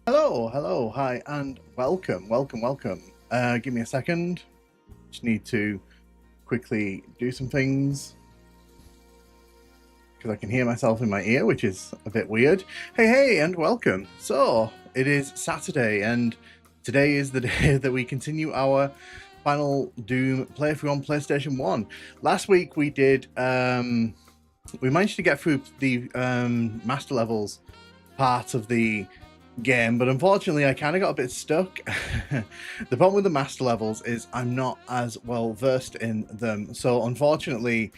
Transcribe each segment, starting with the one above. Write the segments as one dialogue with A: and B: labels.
A: Hello, hi, and welcome. Give me a second. Just need to quickly do some things because I can hear myself in my ear, which is a bit weird. Hey, and welcome. So, it is Saturday, and today is the day that we continue our final Doom playthrough on PlayStation 1. Last week we did, we managed to get through the master levels part of the game, but unfortunately I kind of got a bit stuck. The problem with the master levels is I'm not as well versed in them, so unfortunately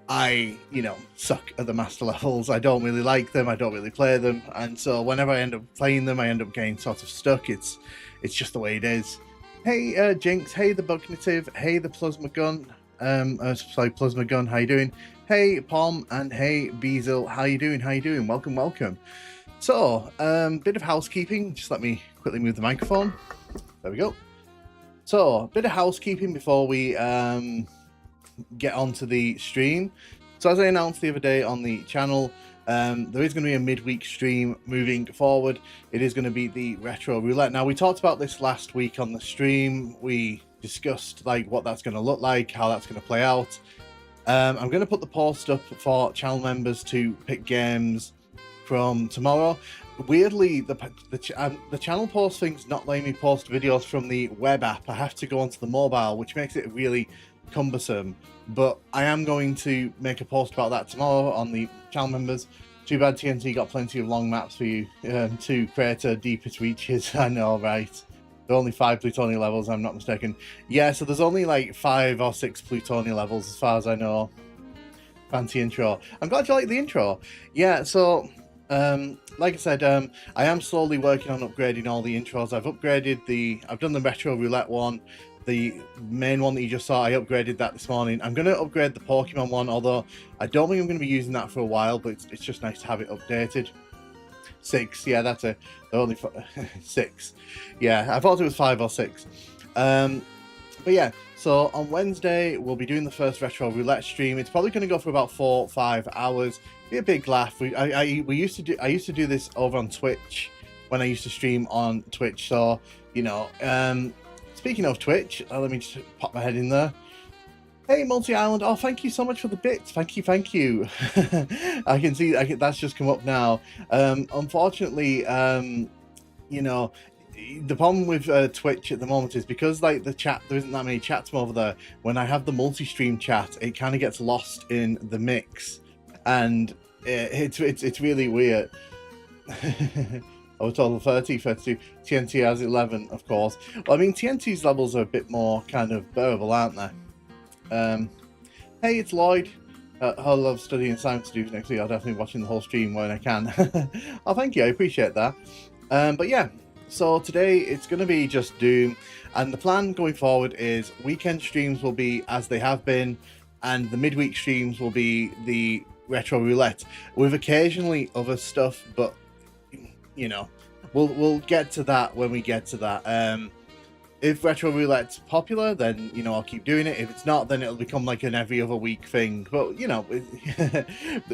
A: I suck at the master levels. I don't really like them, I don't really play them, and so whenever I end up playing them I end up getting sort of stuck. It's just the way it is. Hey Jinx, hey the Bugnative, hey the Plasma Gun, Plasma Gun, how you doing? Hey Pom, and hey Beazle, how you doing? Welcome. So, bit of housekeeping. Just let me quickly move the microphone. There we go. So, a bit of housekeeping before we get onto the stream. So, as I announced the other day on the channel, there is going to be a midweek stream moving forward. It is going to be the Retro Roulette. Now, we talked about this last week on the stream. We discussed like what that's going to look like, how that's going to play out. I'm going to put the post up for channel members to pick games from tomorrow. Weirdly, the channel post thing's not letting me post videos from the web app. I have to go onto the mobile, which makes it really cumbersome. But I am going to make a post about that tomorrow on the channel members. Too bad TNT got plenty of long maps for you to create a deepest reaches. I know, right? There are only 5 Plutonia levels, I'm not mistaken. Yeah, so there's only like 5 or 6 Plutonia levels as far as I know. Fancy intro. I'm glad you like the intro. Yeah, so like I said, I am slowly working on upgrading all the intros. I've done the Retro Roulette one, the main one that you just saw. I upgraded that this morning. I'm going to upgrade the Pokemon one, although I don't think I'm going to be using that for a while, but it's just nice to have it updated. 6, yeah, that's it. They're only 6. Yeah, I thought it was 5 or 6. But yeah, so on Wednesday we'll be doing the first Retro Roulette stream. It's probably going to go for about 4 or 5 hours. Be a big laugh. I used to do this over on Twitch when I used to stream on Twitch. So speaking of Twitch, let me just pop my head in there. Hey, Multi Island. Oh, thank you so much for the bits. Thank you. I can see that's just come up now. Unfortunately, the problem with Twitch at the moment is because like the chat, there isn't that many chats over there. When I have the multi-stream chat, it kind of gets lost in the mix, and it's really weird. I was told 30, 32. TNT has 11, of course. Well, I mean, TNT's levels are a bit more kind of bearable, aren't they? Hey, it's Lloyd. I love studying science to do next week. I'll definitely be watching the whole stream when I can. Oh, thank you. I appreciate that. But yeah, so today it's going to be just Doom. And the plan going forward is weekend streams will be as they have been. And the midweek streams will be the Retro Roulette. With occasionally other stuff, but, we'll get to that when we get to that. If Retro Roulette's popular, then, I'll keep doing it. If it's not, then it'll become like an every other week thing. But,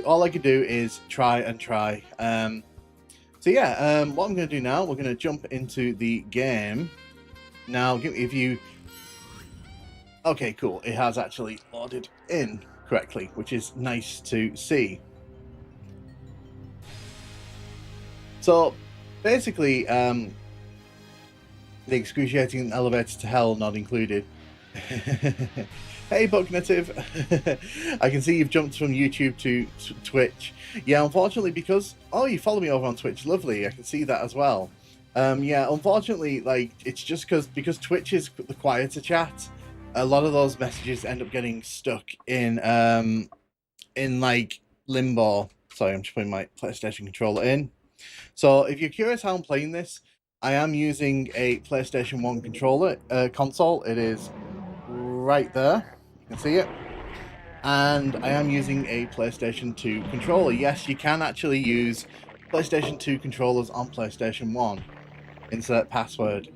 A: all I can do is try and try. So yeah, what I'm going to do now, we're going to jump into the game. Now, if you... Okay, cool. It has actually loaded in correctly, which is nice to see. So, basically, the excruciating elevator to hell not included. Hey, Bugnative. I can see you've jumped from YouTube to Twitch. Yeah, unfortunately, because... Oh, you follow me over on Twitch. Lovely. I can see that as well. Yeah, unfortunately, like, it's just because Twitch is the quieter chat, a lot of those messages end up getting stuck in like, limbo. Sorry, I'm just putting my PlayStation controller in. So, if you're curious how I'm playing this, I am using a PlayStation 1 controller, console. It is right there. You can see it. And I am using a PlayStation 2 controller. Yes, you can actually use PlayStation 2 controllers on PlayStation 1. Insert password.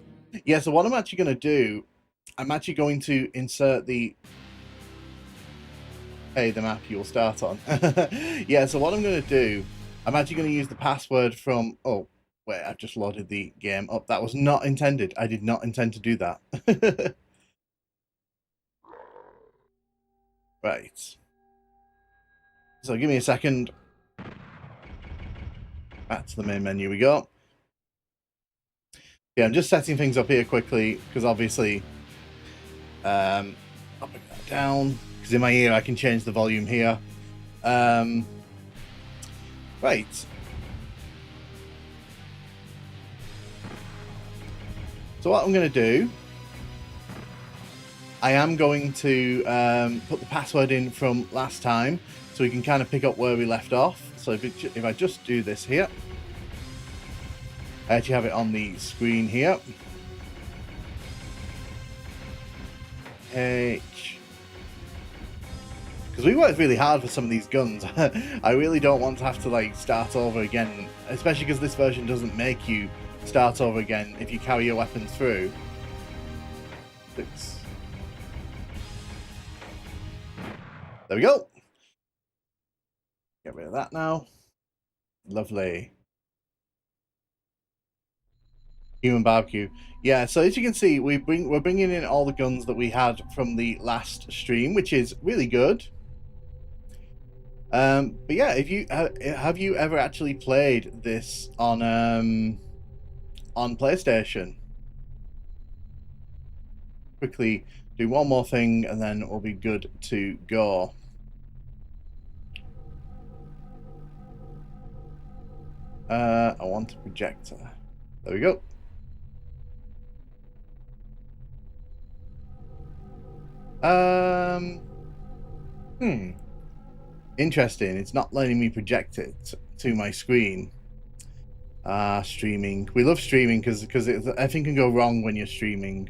A: Yeah, so what I'm actually going to do, I'm actually going to insert the... Hey, the map you'll start on. Yeah, so what I'm going to do, I'm actually going to use the password from... Oh, Wait, I've just loaded the game up. That was not intended. I did not intend to do that. Right. So give me a second. Back to the main menu we go. Yeah, I'm just setting things up here quickly because obviously I'll bring that down because in my ear I can change the volume here. Right. So what I'm going to do, I am going to put the password in from last time so we can kind of pick up where we left off. So if I just do this here, I actually have it on the screen here. H. Because we worked really hard for some of these guns. I really don't want to have to like start over again, especially because this version doesn't make you start over again if you carry your weapons through. Oops. There we go. Get rid of that now. Lovely. Human barbecue. Yeah, so as you can see, we're bringing in all the guns that we had from the last stream, which is really good. But yeah, if you have you ever actually played this on PlayStation? Quickly do one more thing, and then we'll be good to go. I want a projector. There we go. Interesting. It's not letting me project it to my screen. Streaming. We love streaming because everything can go wrong when you're streaming.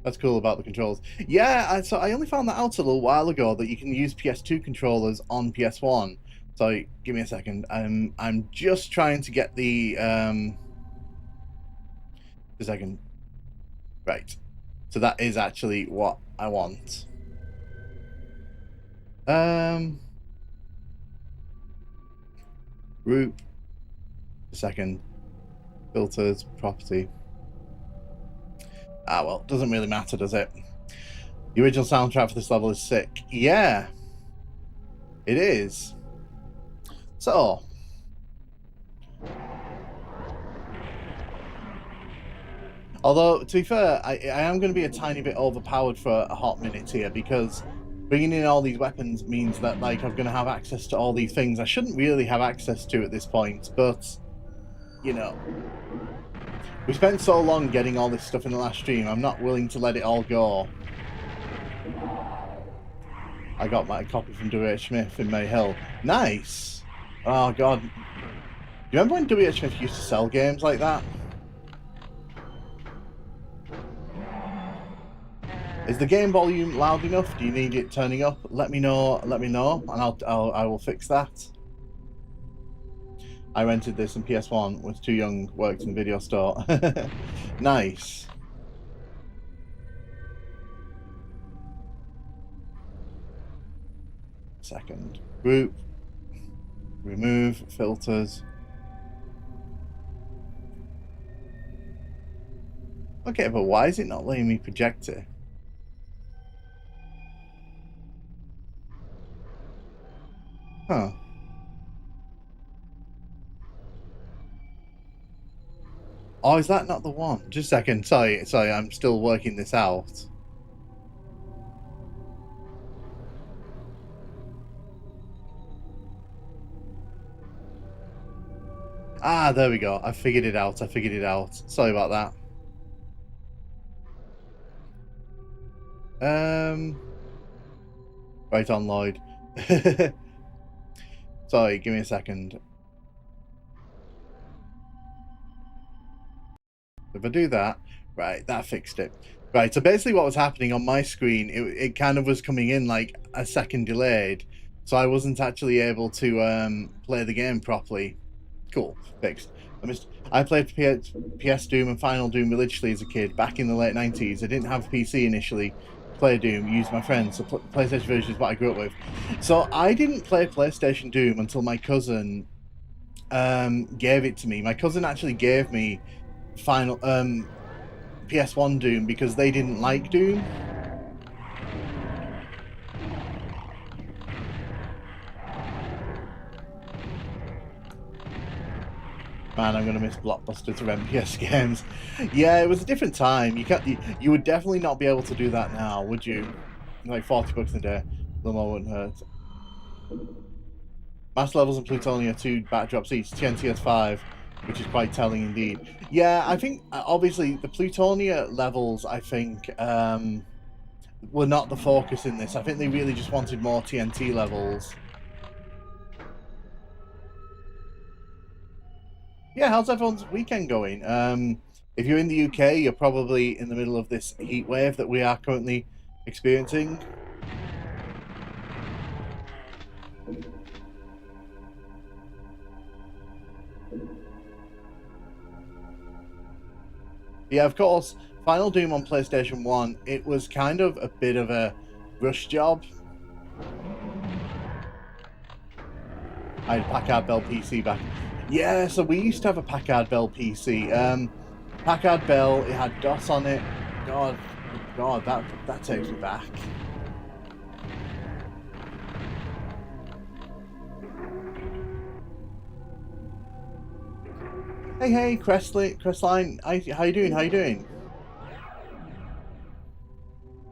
A: That's cool about the controls. Yeah, so I only found that out a little while ago that you can use PS2 controllers on PS1. So give me a second. I'm just trying to get the a second. Right. So that is actually what I want. Group. A second. Filters, property. Ah, well, doesn't really matter, does it? The original soundtrack for this level is sick. Yeah, it is. So, although, to be fair, I am going to be a tiny bit overpowered for a hot minute here because bringing in all these weapons means that like I'm going to have access to all these things I shouldn't really have access to at this point, but, you know, we spent so long getting all this stuff in the last stream, I'm not willing to let it all go. I got my copy from W.H. Smith in May Hill. Nice! Oh, God. Do you remember when W.H. Smith used to sell games like that? Is the game volume loud enough? Do you need it turning up? Let me know, and I will fix that. I rented this in PS1, was too young, worked in the video store. Nice. Second. Group. Remove filters. Okay, but why is it not letting me project it? Huh. Oh, is that not the one? Just a second. Sorry, I'm still working this out. Ah, there we go. I figured it out. Sorry about that. Right on, Lloyd. Sorry, give me a second. If I do that, right, that fixed it. Right, so basically what was happening on my screen, it kind of was coming in like a second delayed, so I wasn't actually able to play the game properly. Cool, fixed. I played PS Doom and Final Doom religiously as a kid back in the late 90s. I didn't have a PC initially. Play Doom, used my friends, so PlayStation version is what I grew up with. So I didn't play PlayStation Doom until my cousin gave it to me. My cousin actually gave me final PS1 Doom because they didn't like Doom. Man, I'm gonna miss Blockbuster to MPS games. Yeah, it was a different time. You would definitely not be able to do that now, would you? Like 40 bucks a day. The more wouldn't hurt. Mass levels in Plutonia 2 backdrops each. TNT has 5, which is quite telling indeed. Yeah, I think obviously the Plutonia levels, I think, were not the focus in this. I think they really just wanted more TNT levels. Yeah, how's everyone's weekend going? If you're in the UK, you're probably in the middle of this heat wave that we are currently experiencing. Yeah, of course, Final Doom on PlayStation 1, it was kind of a bit of a rush job. I had a Packard Bell PC back. Yeah, so we used to have a Packard Bell PC. Packard Bell, it had DOS on it. God, that takes me back. Hey, Crestline, how you doing? How you doing?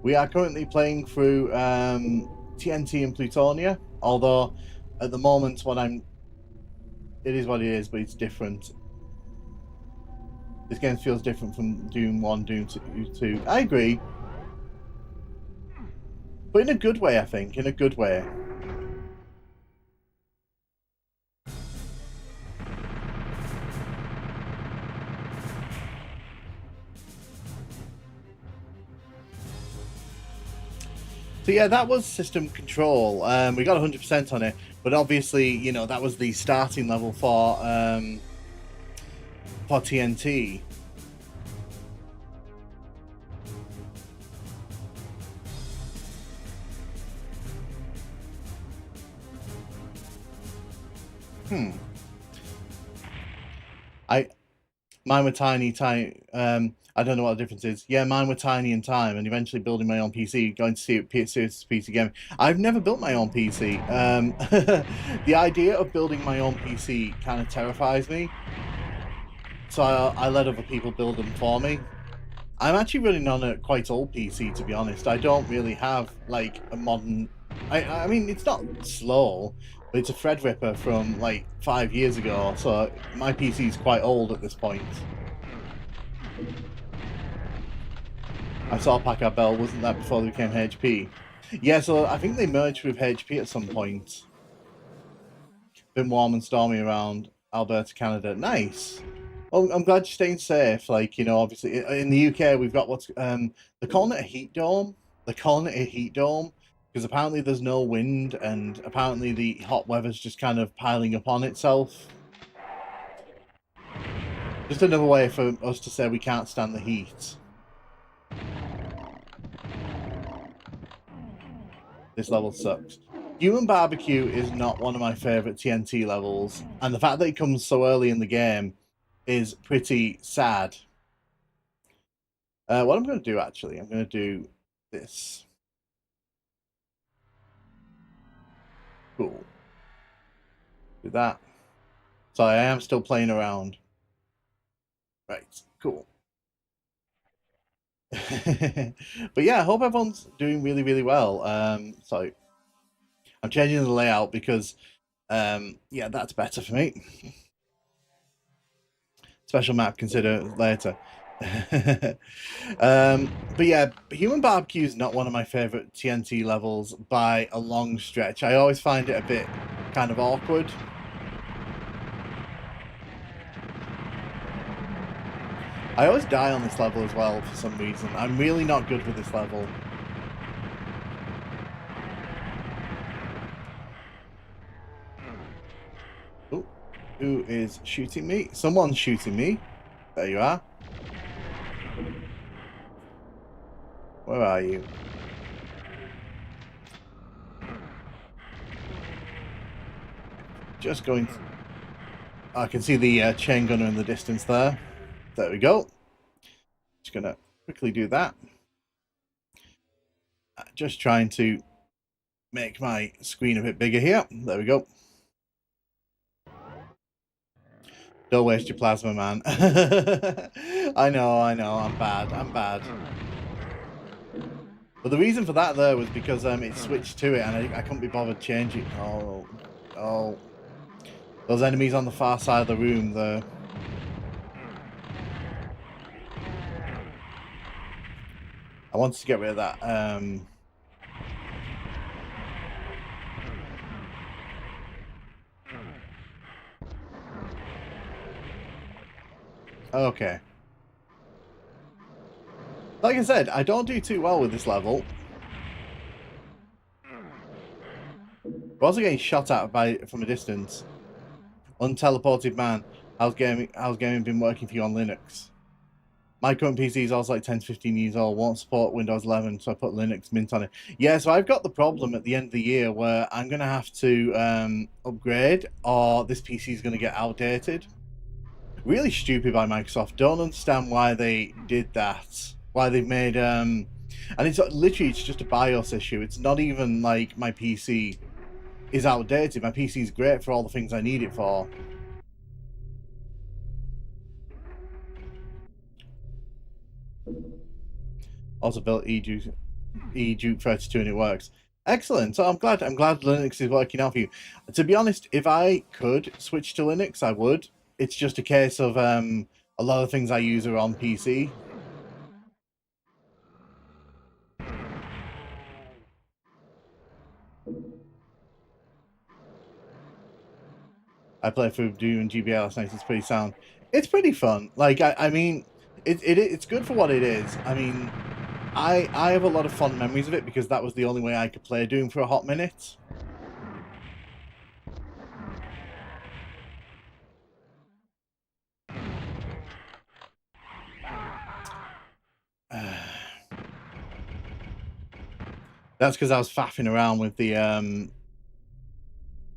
A: We are currently playing through TNT and Plutonia, although at the moment it is what it is, but it's different. This game feels different from Doom 1, Doom 2. I agree. But in a good way, I think. In a good way. So yeah, that was System Control. We got 100% on it, but obviously, you know, that was the starting level for TNT. Mine were tiny. I don't know what the difference is. Yeah, mine were tiny in time, and eventually building my own PC, going to see it PC gaming. I've never built my own PC. The idea of building my own PC kind of terrifies me. So I let other people build them for me. I'm actually running on a quite old PC, to be honest. I don't really have like a modern. I mean, it's not slow, but it's a Threadripper from like 5 years ago. So my PC is quite old at this point. I saw Packard Bell. Wasn't that before they became HP? Yeah, so I think they merged with HP at some point. Been warm and stormy around Alberta, Canada. Nice. Well, I'm glad you're staying safe. Like, you know, obviously in the UK we've got what's they're calling it a heat dome. They're calling it a heat dome because apparently there's no wind and apparently the hot weather's just kind of piling up on itself. Just another way for us to say we can't stand the heat. This level sucks. Human Barbecue is not one of my favourite TNT levels, and the fact that it comes so early in the game is pretty sad. What I'm going to do, actually, I'm going to do this. Cool. Do that. So I am still playing around. Right, cool. But yeah, I hope everyone's doing really, really well. So I'm changing the layout because, yeah, that's better for me. Special map, consider later. But yeah, Human Barbecue is not one of my favorite TNT levels by a long stretch. I always find it a bit kind of awkward. I always die on this level as well for some reason. I'm really not good with this level. Oh, who is shooting me? Someone's shooting me. There you are. Where are you? Just going... I can see the chain gunner in the distance there. There we go. Just gonna quickly do that. Just trying to make my screen a bit bigger here. There we go. Don't waste your plasma, man. I know, I'm bad. But the reason for that, though, was because it switched to it, and I couldn't be bothered changing. Oh. Those enemies on the far side of the room, though. I wanted to get rid of that. Okay. Like I said, I don't do too well with this level. We're also getting shot at from a distance. Unteleported man. How's gaming been working for you on Linux? My current PC is also like 10 to 15 years old, won't support Windows 11, so I put Linux Mint on it. Yeah, so I've got the problem at the end of the year where I'm going to have to upgrade, or this PC is going to get outdated. Really stupid by Microsoft. Don't understand why they did that. Why they've made... and it's literally, it's just a BIOS issue. It's not even like my PC is outdated. My PC is great for all the things I need it for. Also built eDuke 32 and it works. Excellent. So I'm glad Linux is working out for you. To be honest, if I could switch to Linux, I would. It's just a case of a lot of things I use are on PC. I played through Doom and GBL last night. It's pretty sound. It's pretty fun. Like I mean, it's good for what it is. I mean, I have a lot of fond memories of it because that was the only way I could play Doom for a hot minute. That's because I was faffing around with the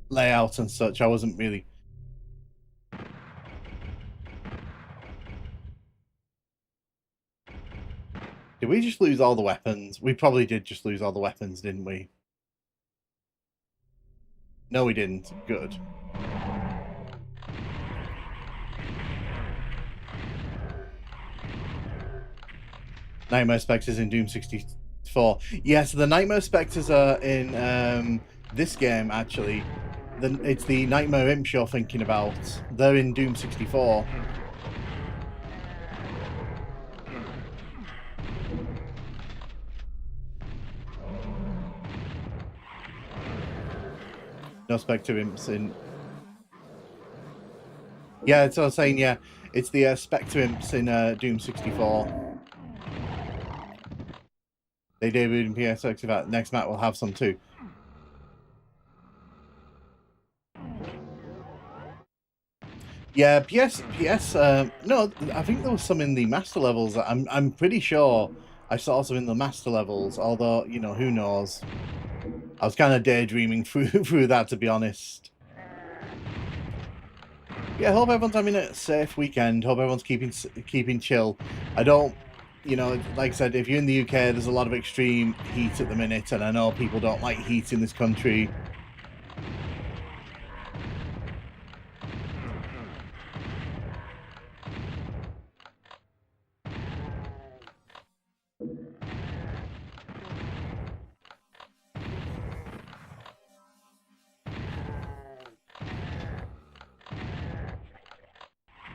A: layout and such. I wasn't really... Did we just lose all the weapons? We probably did just lose all the weapons, didn't we? No, we didn't. Good. Nightmare Spectres in Doom 64. Yeah, so the Nightmare Spectres are in this game, actually. It's the Nightmare Imps you're thinking about. They're in Doom 64. No Spectre Imps in... Yeah, that's what I was saying, yeah. It's the Spectre Imps in Doom 64. They debuted in PS6. Next map will have some too. Yeah, PS. No, I think there was some in the master levels. I'm pretty sure I saw some in the master levels. Although, you know, who knows? I was kind of daydreaming through that, to be honest. Yeah, hope everyone's having a safe weekend. Hope everyone's keeping chill. I don't, you know, like I said, if you're in the UK, there's a lot of extreme heat at the minute, and I know people don't like heat in this country.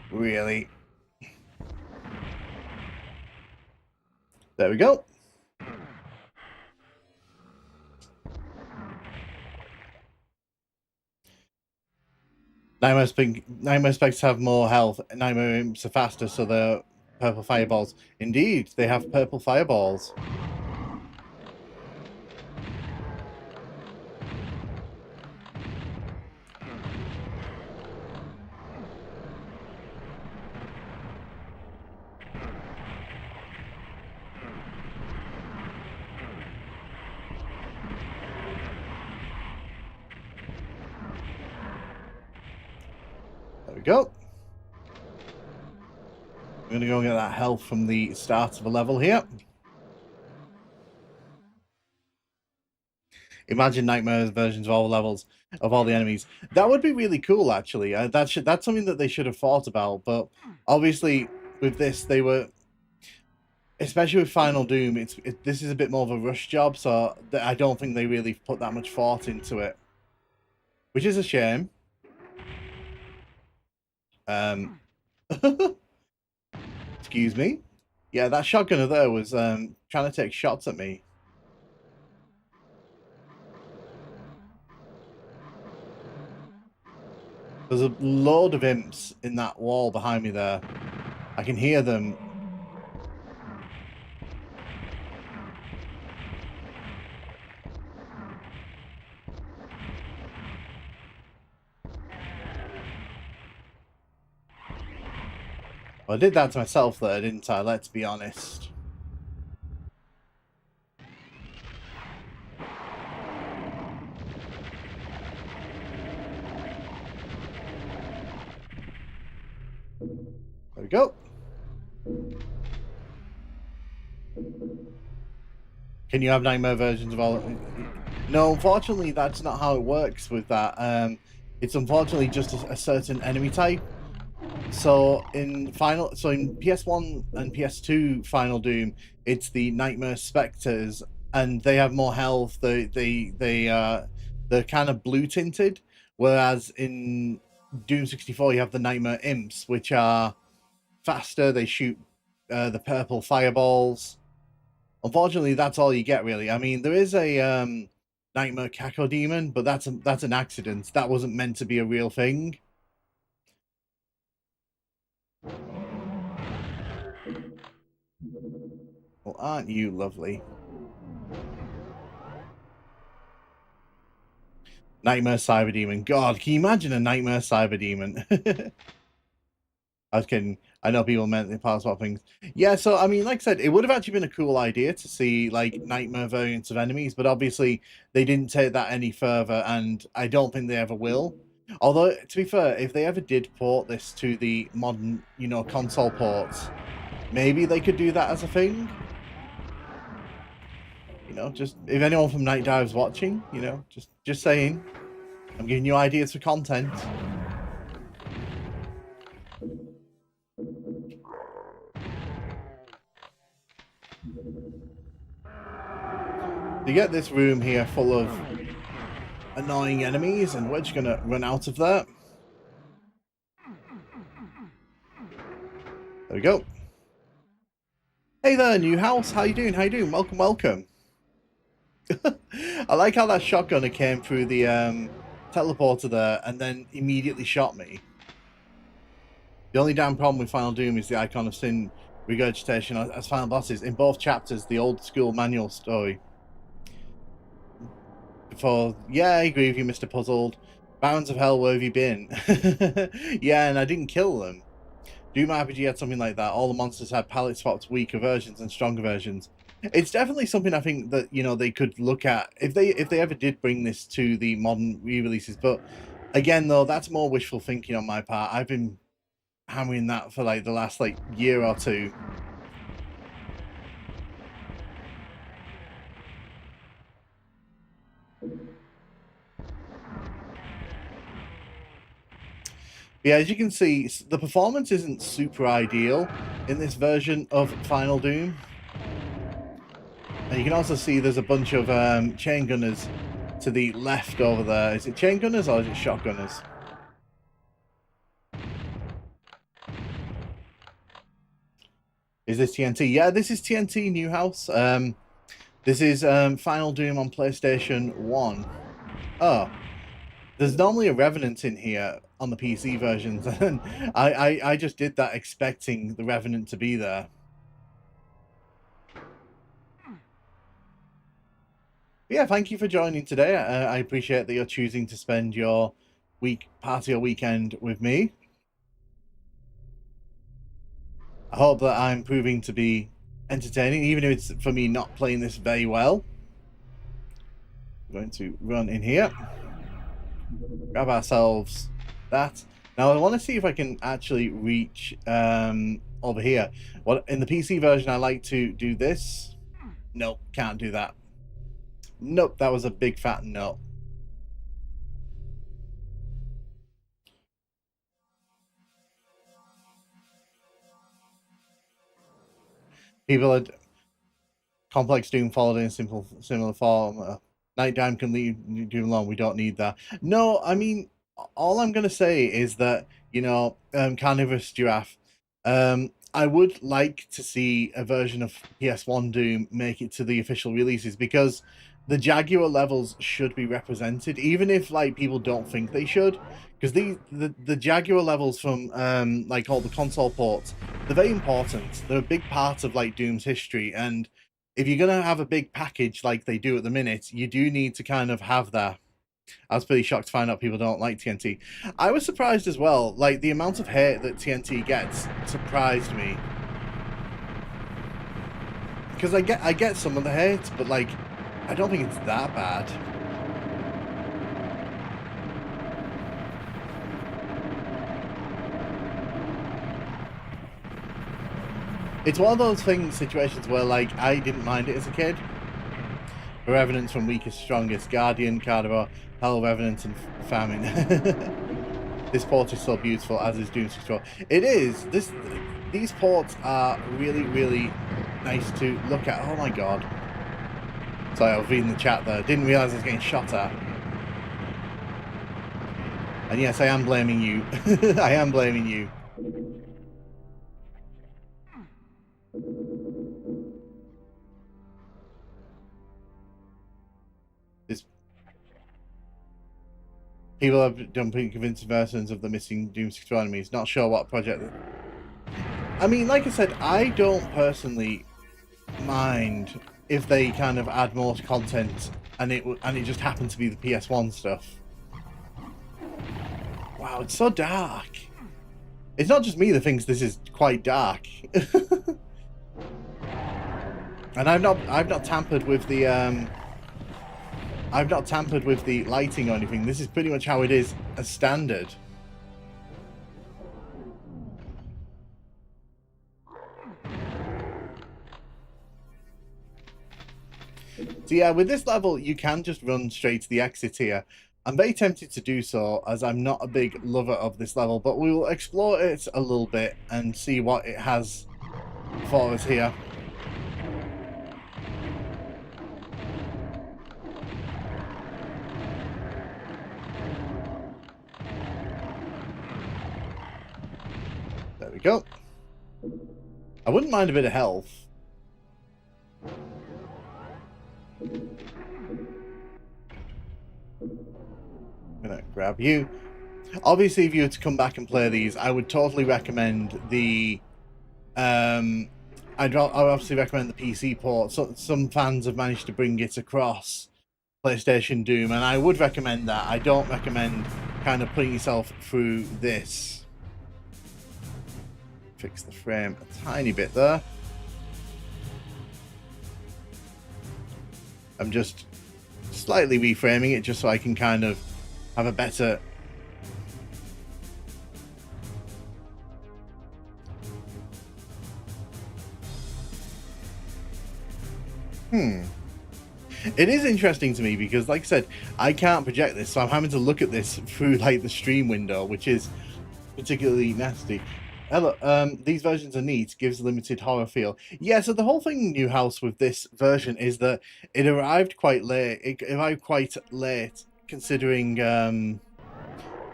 A: Really. There we go. Nightmare Spectres have more health. Nightmare Imps are faster, so they're purple fireballs. Indeed, they have purple fireballs. we go. I'm going to go get that health from the start of a level here. Imagine nightmares versions of all levels of all the enemies. That would be really cool, actually. That's something that they should have thought about. But obviously, with this, they were, especially with Final Doom. This is a bit more of a rush job, so I don't think they really put that much thought into it, which is a shame. Excuse me. Yeah, that shotgunner there was trying to take shots at me. There's a load of imps in that wall behind me there. I can hear them. Well, I did that to myself there, didn't I? Let's be honest. There we go. Can you have nightmare versions of all? No, unfortunately, that's not how it works with that. It's unfortunately just a certain enemy type. So in PS1 and PS2 Final Doom, it's the Nightmare Spectres, and they have more health. They're kind of blue tinted, whereas in Doom 64 you have the Nightmare Imps, which are faster. They shoot the purple fireballs. Unfortunately, that's all you get, really. I mean, there is a Nightmare Cacodemon, but that's an accident. That wasn't meant to be a real thing. Well, aren't you lovely? Nightmare Cyberdemon. God, can you imagine a Nightmare Cyberdemon? I was kidding. I know people meant the power swap things. Yeah, so I mean, like I said, it would have actually been a cool idea to see like nightmare variants of enemies, but obviously they didn't take that any further, and I don't think they ever will. Although, to be fair, if they ever did port this to the modern, console ports, maybe they could do that as a thing. Just if anyone from Night Dive's watching, just saying, I'm giving you ideas for content. You get this room here full of annoying enemies, and we're just gonna run out of that. There we go. Hey there, new house. How you doing? How you doing? Welcome, welcome. I like how that shotgunner came through the teleporter there and then immediately shot me. The only damn problem with Final Doom is the Icon of Sin regurgitation as final bosses in both chapters, the old school manual story. Yeah, I agree with you, Mr. Puzzled. Barons of Hell, where have you been? Yeah, and I didn't kill them. Doom RPG had something like that. All the monsters had palette swapped weaker versions and stronger versions. It's definitely something I think that they could look at if they ever did bring this to the modern re-releases. But again, though, that's more wishful thinking on my part. I've been hammering that for like the last year or two. Yeah, as you can see, the performance isn't super ideal in this version of Final Doom. And you can also see there's a bunch of chain gunners to the left over there. Is it chain gunners or is it shotgunners? Is this TNT? Yeah, this is TNT New House. This is Final Doom on PlayStation 1. Oh, there's normally a Revenant in here on the PC versions, and I just did that expecting the Revenant to be there. Yeah, thank you for joining today. I appreciate that you're choosing to spend your party or weekend with me. I hope that I'm proving to be entertaining, even if it's for me not playing this very well. I'm going to run in here, grab ourselves that, Now I want to see if I can actually reach over here. What in the PC version I like to do this. Nope, can't do that. Nope, that was a big fat no. People are complex Doom followed in a similar form. Nighttime can leave Doom alone. We don't need that. No, I mean, all I'm gonna say is that Carnivorous Giraffe. I would like to see a version of PS1 Doom make it to the official releases because the Jaguar levels should be represented, even if like people don't think they should. Because the Jaguar levels from like all the console ports, they're very important. They're a big part of like Doom's history, and if you're gonna have a big package like they do at the minute, you do need to kind of have that. I was pretty shocked to find out people don't like TNT. I was surprised as well. Like the amount of hate that TNT gets surprised me. Because I get some of the hate, but like I don't think it's that bad. It's one of those situations where like I didn't mind it as a kid. Revenants from Weakest Strongest, Guardian, Carnivore, Hell Revenant, and Famine. This port is so beautiful, as is Doom 64. It is. These ports are really, really nice to look at. Oh my god. Sorry, I was reading the chat there. Didn't realise I was getting shot at. And yes, I am blaming you. I am blaming you. People have done pretty convincing versions of the missing Doom 64 enemies. Not sure what project. I mean, like I said, I don't personally mind if they kind of add more content and it just happened to be the PS1 stuff. Wow, it's so dark. It's not just me that thinks this is quite dark. And I've not tampered with the lighting or anything. This is pretty much how it is as standard. So yeah, with this level, you can just run straight to the exit here. I'm very tempted to do so, as I'm not a big lover of this level, but we will explore it a little bit and see what it has for us here. There we go. I wouldn't mind a bit of health. I'm gonna grab you. Obviously, if you were to come back and play these, I would totally recommend the I'd obviously recommend the PC port. So some fans have managed to bring it across PlayStation Doom, and I would recommend that. I don't recommend kind of putting yourself through this. Fix the frame a tiny bit there. I'm just slightly reframing it just so I can kind of have a better... It is interesting to me because, like I said, I can't project this, so I'm having to look at this through like the stream window, which is particularly nasty. Hello, these versions are neat, gives a limited horror feel. Yeah, so the whole thing, Newhouse, with this version is that it arrived quite late. It arrived quite late, considering,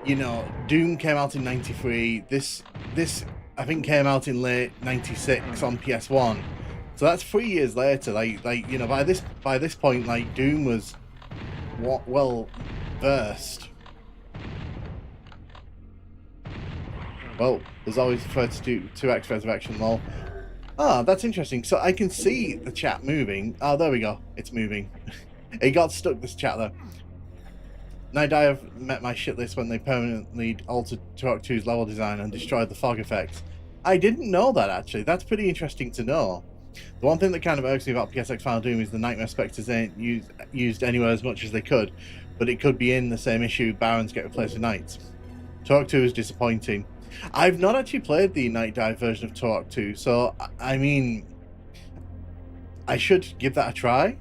A: you know, Doom came out in '93. This I think came out in late '96 on PS1. So that's 3 years later. Like you know, by this point, like Doom was well versed. Well, there's always 2x resurrection, lol. Ah, that's interesting. So I can see the chat moving. Oh, there we go. It's moving. It got stuck, this chat, though. Night I have met my shit list when they permanently altered Turok 2's level design and destroyed the fog effects. I didn't know that, actually. That's pretty interesting to know. The one thing that kind of irks me about PSX Final Doom is the Nightmare Spectres ain't used anywhere as much as they could, but it could be in the same issue Barons get replaced with Knights. Torque 2 is disappointing. I've not actually played the Night Dive version of Torque 2, so I mean, I should give that a try.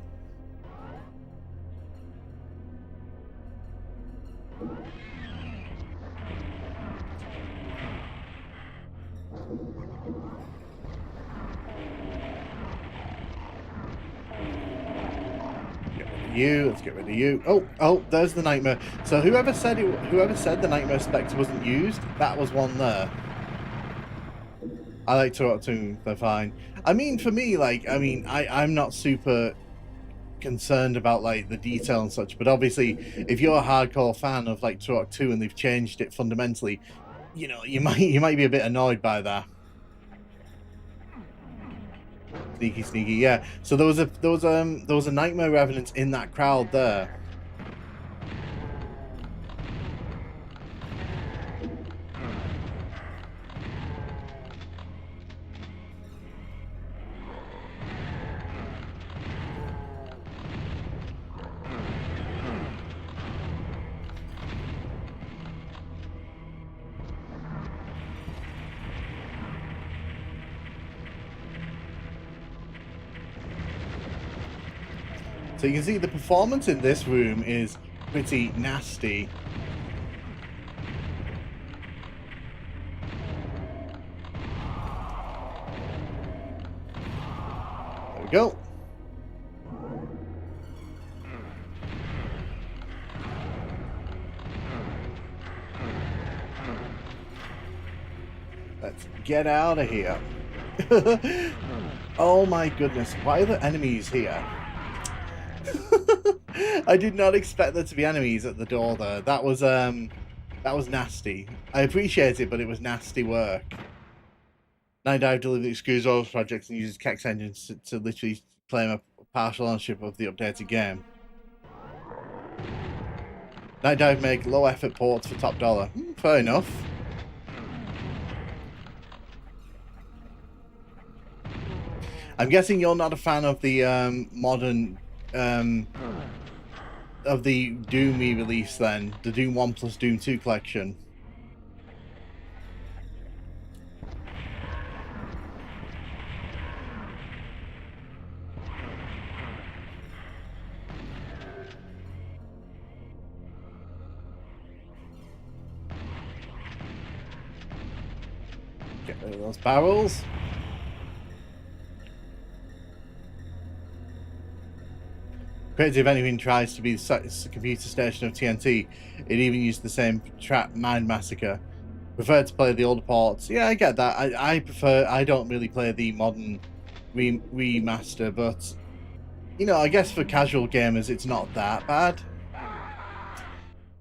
A: Let's get rid of you. Oh, there's the nightmare. So whoever said the nightmare spectre wasn't used, that was one there. I like Turok 2, they're fine. I mean, for me, like, I'm not super concerned about like the detail and such, but obviously if you're a hardcore fan of like Turok 2 and they've changed it fundamentally, you know, you might be a bit annoyed by that. Sneaky, yeah. So there was a nightmare revenant in that crowd there. So you can see the performance in this room is pretty nasty. There we go. Let's get out of here. Oh my goodness, why are the enemies here? I did not expect there to be enemies at the door there. That was nasty. I appreciate it, but it was nasty work. Night Dive deliberately excludes all projects and uses Kex engines to literally claim a partial ownership of the updated game. Night Dive make low effort ports for top dollar. Fair enough. I'm guessing you're not a fan of the modern of the Doom re-release then, the Doom 1 plus Doom 2 collection. Get rid of those barrels. Crazy if anything tries to be the computer station of TNT. It even used the same trap Mind Massacre. Prefer to play the older ports. Yeah, I get that. I don't really play the modern remaster, but you know, I guess for casual gamers it's not that bad.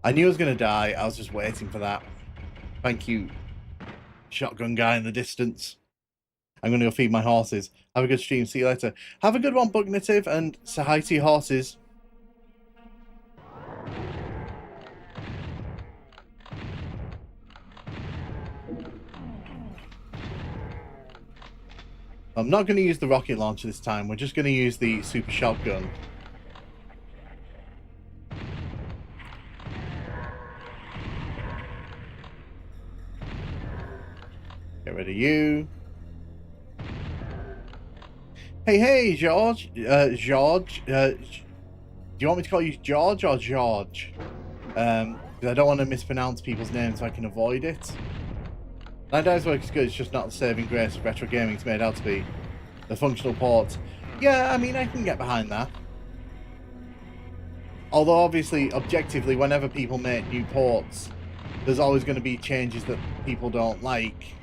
A: I knew I was gonna die, I was just waiting for that. Thank you, shotgun guy in the distance. I'm going to go feed my horses. Have a good stream. See you later. Have a good one, Bugnative, and say hi to your horses. I'm not going to use the rocket launcher this time. We're just going to use the super shotgun. Get rid of you. Hey, George. George. Do you want me to call you George or George? Because I don't want to mispronounce people's names so I can avoid it. Night Dive's work is good, it's just not the saving grace of retro gaming's made out to be. The functional ports. Yeah, I mean, I can get behind that. Although, obviously, objectively, whenever people make new ports, there's always going to be changes that people don't like.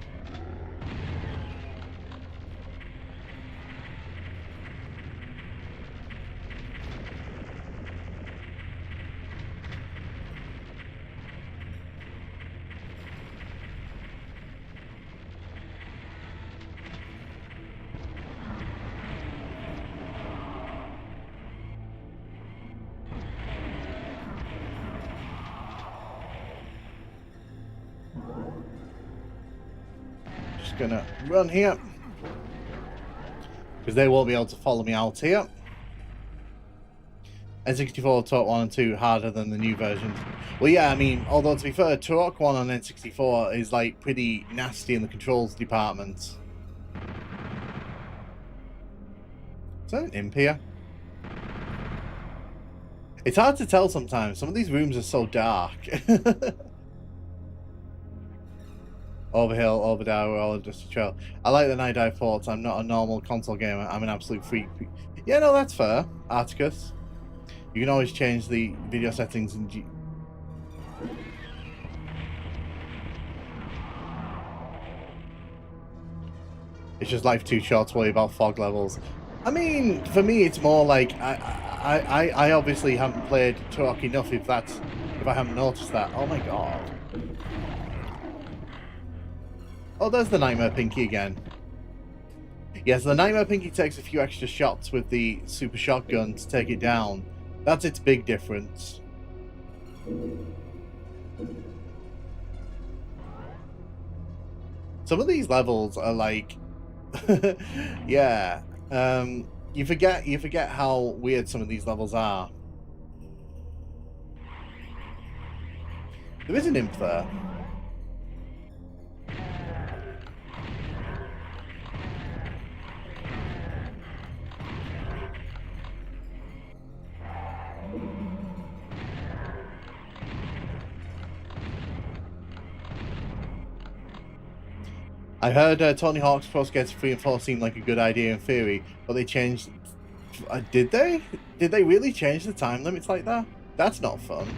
A: Gonna run here because they won't be able to follow me out here. N64 Turok 1 and 2 harder than the new versions. Well, yeah, I mean, although to be fair, Turok 1 on N64 is like pretty nasty in the controls department. Is that an imp here? It's hard to tell sometimes. Some of these rooms are so dark. Overhill, Overdown, we're all just a trail. I like the night dive ports. I'm not a normal console gamer. I'm an absolute freak. Yeah, no, that's fair. Articus. You can always change the video settings in It's just life too short to worry about fog levels. I mean, for me, it's more like I obviously haven't played Turok enough if I haven't noticed that. Oh my god. Oh, there's the Nightmare Pinky again. Yes, the Nightmare Pinky takes a few extra shots with the super shotgun to take it down. That's its big difference. Some of these levels are like, yeah. You forget how weird some of these levels are. There is an imp there. I heard Tony Hawk's Pro Skater 3 and 4 seemed like a good idea in theory, but they changed... did they? Did they really change the time limits like that? That's not fun.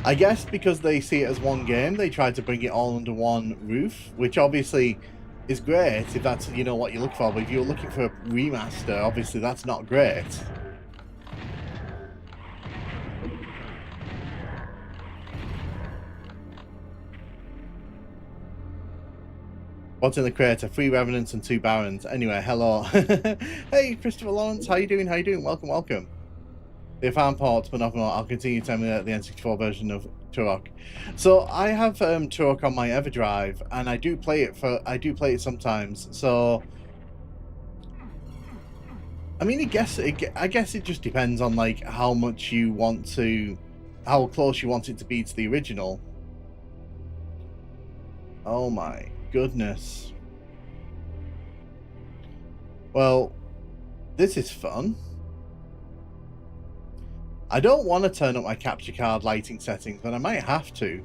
A: I guess because they see it as one game, they tried to bring it all under one roof, which obviously is great if that's, you know, what you're looking for, but if you're looking for a remaster, obviously that's not great. What's in the crater? 3 Revenants and 2 Barons. Anyway, hello. Hey, Christopher Lawrence, how you doing? How you doing? Welcome, welcome. They found ports, but not more. I'll continue to emulate the N64 version of Turok. So I have Turok on my EverDrive, and I do play it sometimes. So I mean, I guess it just depends on like how close you want it to be to the original. Oh my goodness. Well, this is fun. I don't want to turn up my capture card lighting settings, but I might have to.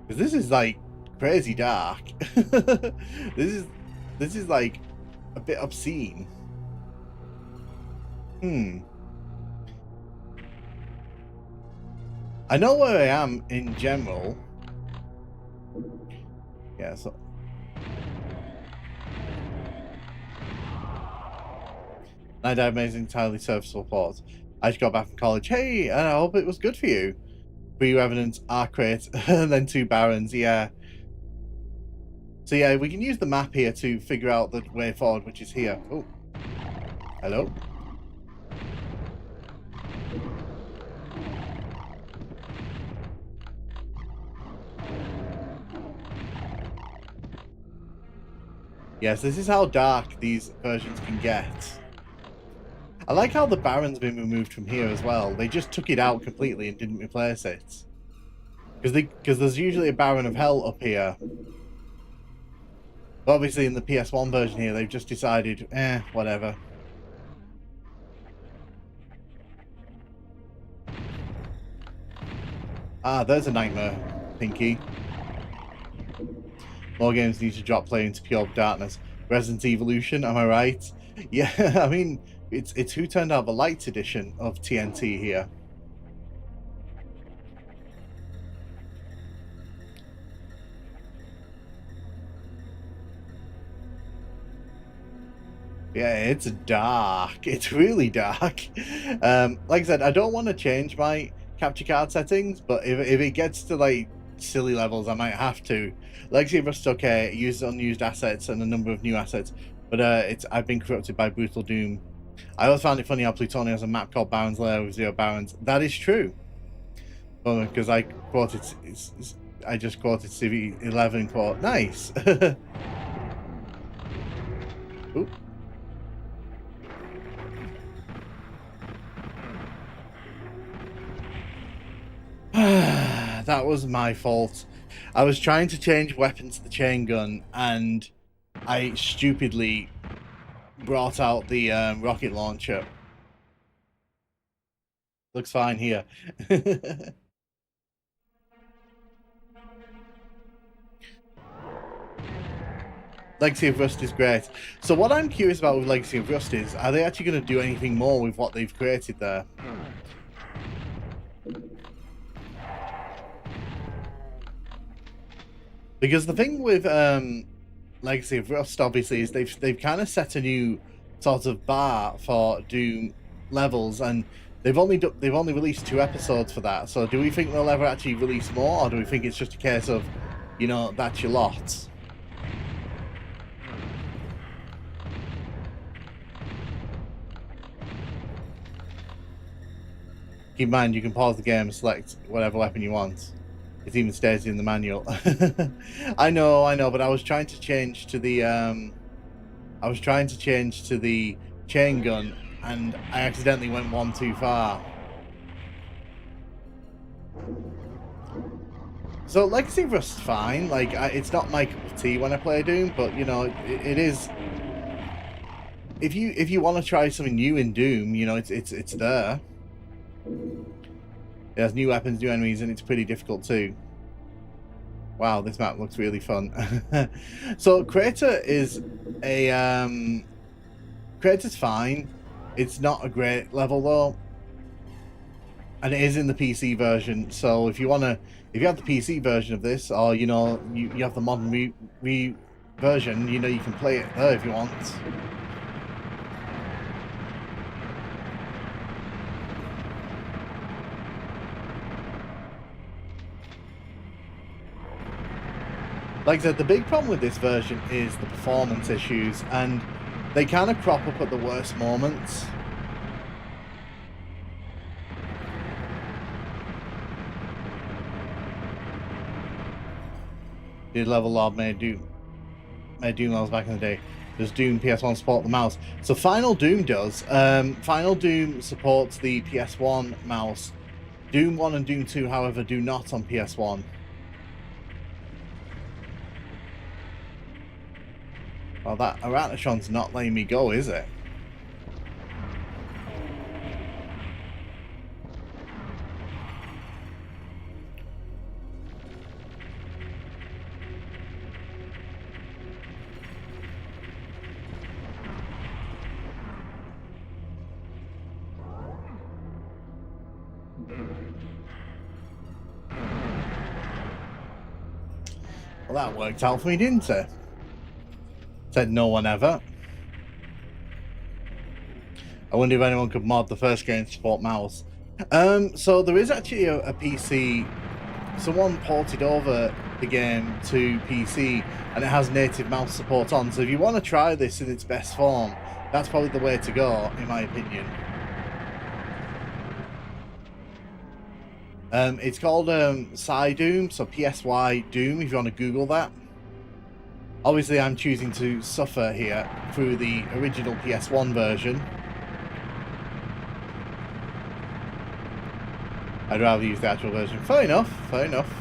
A: Because this is like crazy dark. This is like a bit obscene. I know where I am in general. Yeah, so I had amazing, entirely serviceable ports. I just got back from college. Hey, I hope it was good for you. 3 Revenants, Arcrate, and then 2 Barons, yeah. So yeah, we can use the map here to figure out the way forward, which is here. Oh. Hello? Yes, this is how dark these versions can get. I like how the Baron's been removed from here as well. They just took it out completely and didn't replace it. Because there's usually a Baron of Hell up here. But obviously in the PS1 version here, they've just decided, whatever. Ah, there's a Nightmare Pinky. More games need to drop play into pure darkness. Resident Evolution, am I right? Yeah, I mean, it's Who Turned Out the Lights edition of TNT here. Yeah, it's dark. It's really dark. Like I said, I don't want to change my capture card settings, but if it gets to like silly levels, I might have to. Legacy of Rust, okay, it uses unused assets and a number of new assets, but I've been corrupted by Brutal Doom. I always found it funny how Plutonia has a map called Baron's Lair with 0 Barons. That is true. Because I quote I just quoted CV11 quote. Nice. Oop. That was my fault. I was trying to change weapons to the chain gun, and I stupidly brought out the rocket launcher. Looks fine here. Legacy of Rust is great. So what I'm curious about with Legacy of Rust is, are they actually going to do anything more with what they've created there? Because the thing with Legacy of Rust, obviously, is they've kind of set a new sort of bar for Doom levels, and they've only released 2 episodes for that. So do we think they'll ever actually release more, or do we think it's just a case of, you know, that's your lot? Keep in mind, you can pause the game and select whatever weapon you want. It even stays in the manual. I know, but I was trying to change to the chain gun, and I accidentally went one too far. So Legacy of Rust's fine. Like, it's not my cup of tea when I play Doom, but you know, it is. If you want to try something new in Doom, you know, it's there. It has new weapons, new enemies, and it's pretty difficult too. Wow, this map looks really fun. So Crater is a Crater's fine. It's not a great level though, and it is in the PC version. So if you have the PC version of this, or you know you have the modern version, you know, you can play it there if you want. Like I said, the big problem with this version is the performance issues, and they kind of crop up at the worst moments. Did level log made Doom levels back in the day. Does Doom PS1 support the mouse? So Final Doom does. Final Doom supports the PS1 mouse. Doom 1 and Doom 2, however, do not on PS1. Well, that Arachnotron's not letting me go, is it? Well, that worked out for me, didn't it? Said no one ever. I wonder if anyone could mod the first game to support mouse. So there is actually a PC. Someone ported over the game to PC, and it has native mouse support on. So if you want to try this in its best form, that's probably the way to go, in my opinion. It's called Psy Doom, so PSY Doom, if you want to Google that. Obviously, I'm choosing to suffer here through the original PS1 version. I'd rather use the actual version. Fair enough, fair enough.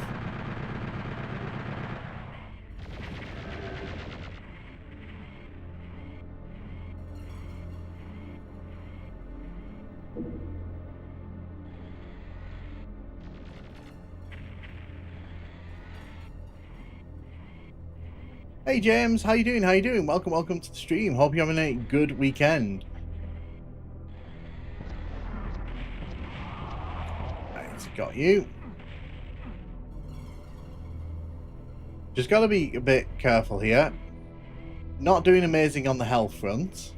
A: Hey James, how you doing? How you doing? Welcome to the stream. Hope you're having a good weekend. Right, got you. Just got to be a bit careful here. Not doing amazing on the health front.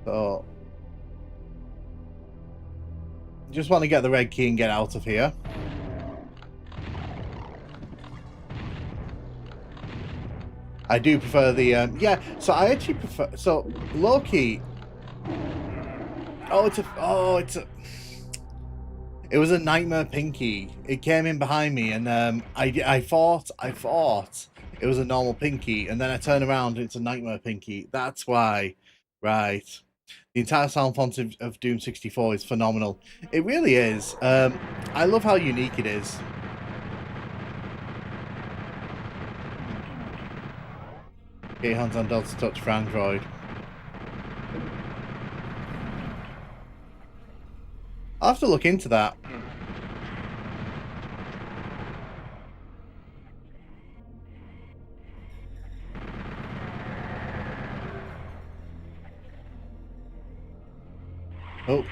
A: So just want to get the red key and get out of here. I do prefer the yeah, so I actually prefer, so low key It was a nightmare pinky. It came in behind me, and I thought it was a normal pinky, and then I turn around, and it's a nightmare pinky. That's why, right? The entire sound font of Doom 64 is phenomenal. It really is. I love how unique it is. Get your hands on Delta Touch for Android. I'll have to look into that. Oh,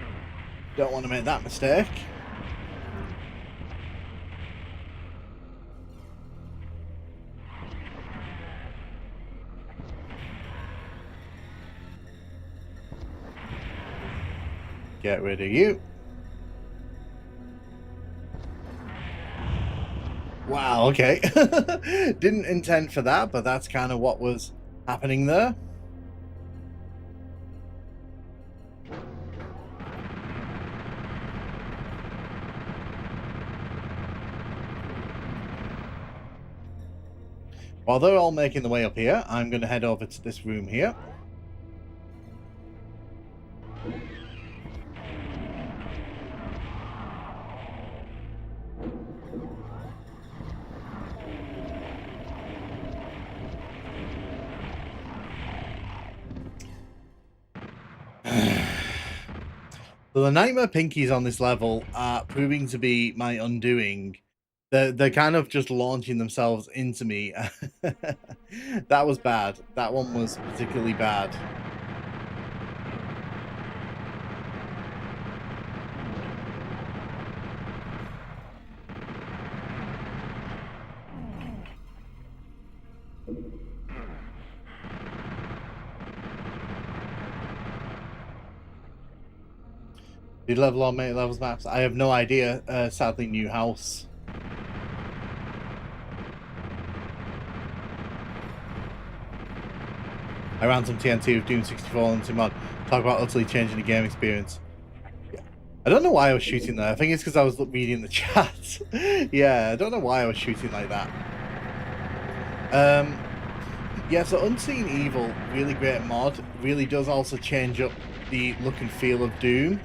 A: don't want to make that mistake. Get rid of you. Wow, okay. Didn't intend for that, but that's kind of what was happening there. While they're all making the way up here, I'm going to head over to this room here. So the Nightmare Pinkies on this level are proving to be my undoing. They're kind of just launching themselves into me. That was bad. That one was particularly bad. Did level or make levels maps? I have no idea. Sadly, new house. I ran some TNT with Doom 64 and some mod. Talk about utterly changing the game experience. Yeah. I don't know why I was shooting there. I think it's because I was reading the chat. Yeah, I don't know why I was shooting like that. Yeah, so Unseen Evil, really great mod. Really does also change up the look and feel of Doom.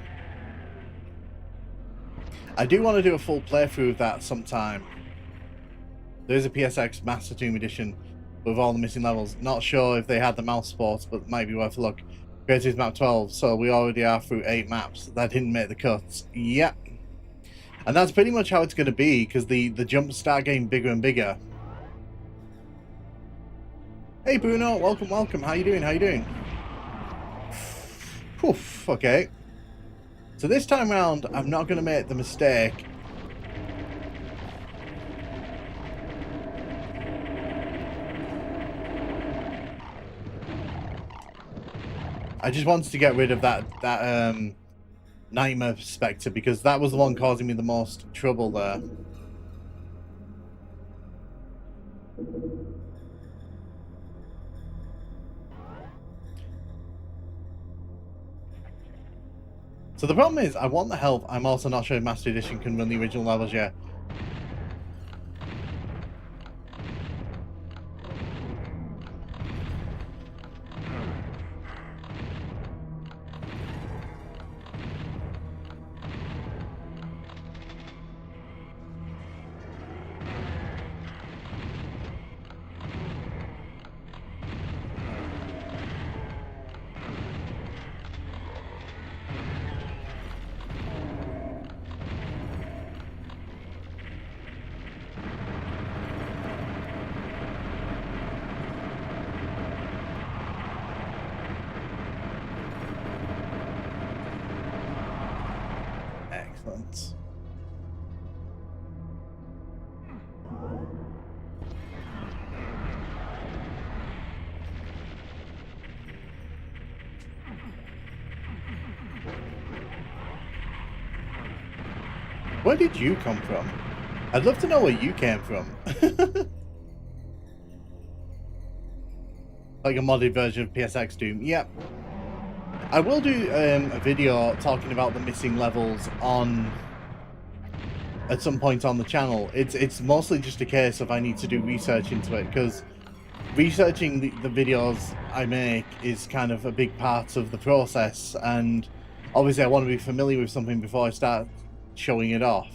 A: I do want to do a full playthrough of that sometime. There's a PSX Master Doom Edition with all the missing levels. Not sure if they had the mouse sports, but might be worth a look. Creative map 12, so we already are through 8 maps. That didn't make the cuts. Yep. And that's pretty much how it's going to be, because the jumps start getting bigger and bigger. Hey Bruno, welcome, welcome. How you doing? How you doing? Poof, okay. So this time round, I'm not going to make the mistake. I just wanted to get rid of that Nightmare Spectre, because that was the one causing me the most trouble there. So the problem is, I want the health. I'm also not sure if Master Edition can run the original levels yet. Excellent. Where did you come from? I'd love to know where you came from. Like a modded version of PSX Doom. Yep. I will do a video talking about the missing levels on at some point on the channel. It's mostly just a case of I need to do research into it, because researching the videos I make is kind of a big part of the process, and obviously I want to be familiar with something before I start showing it off.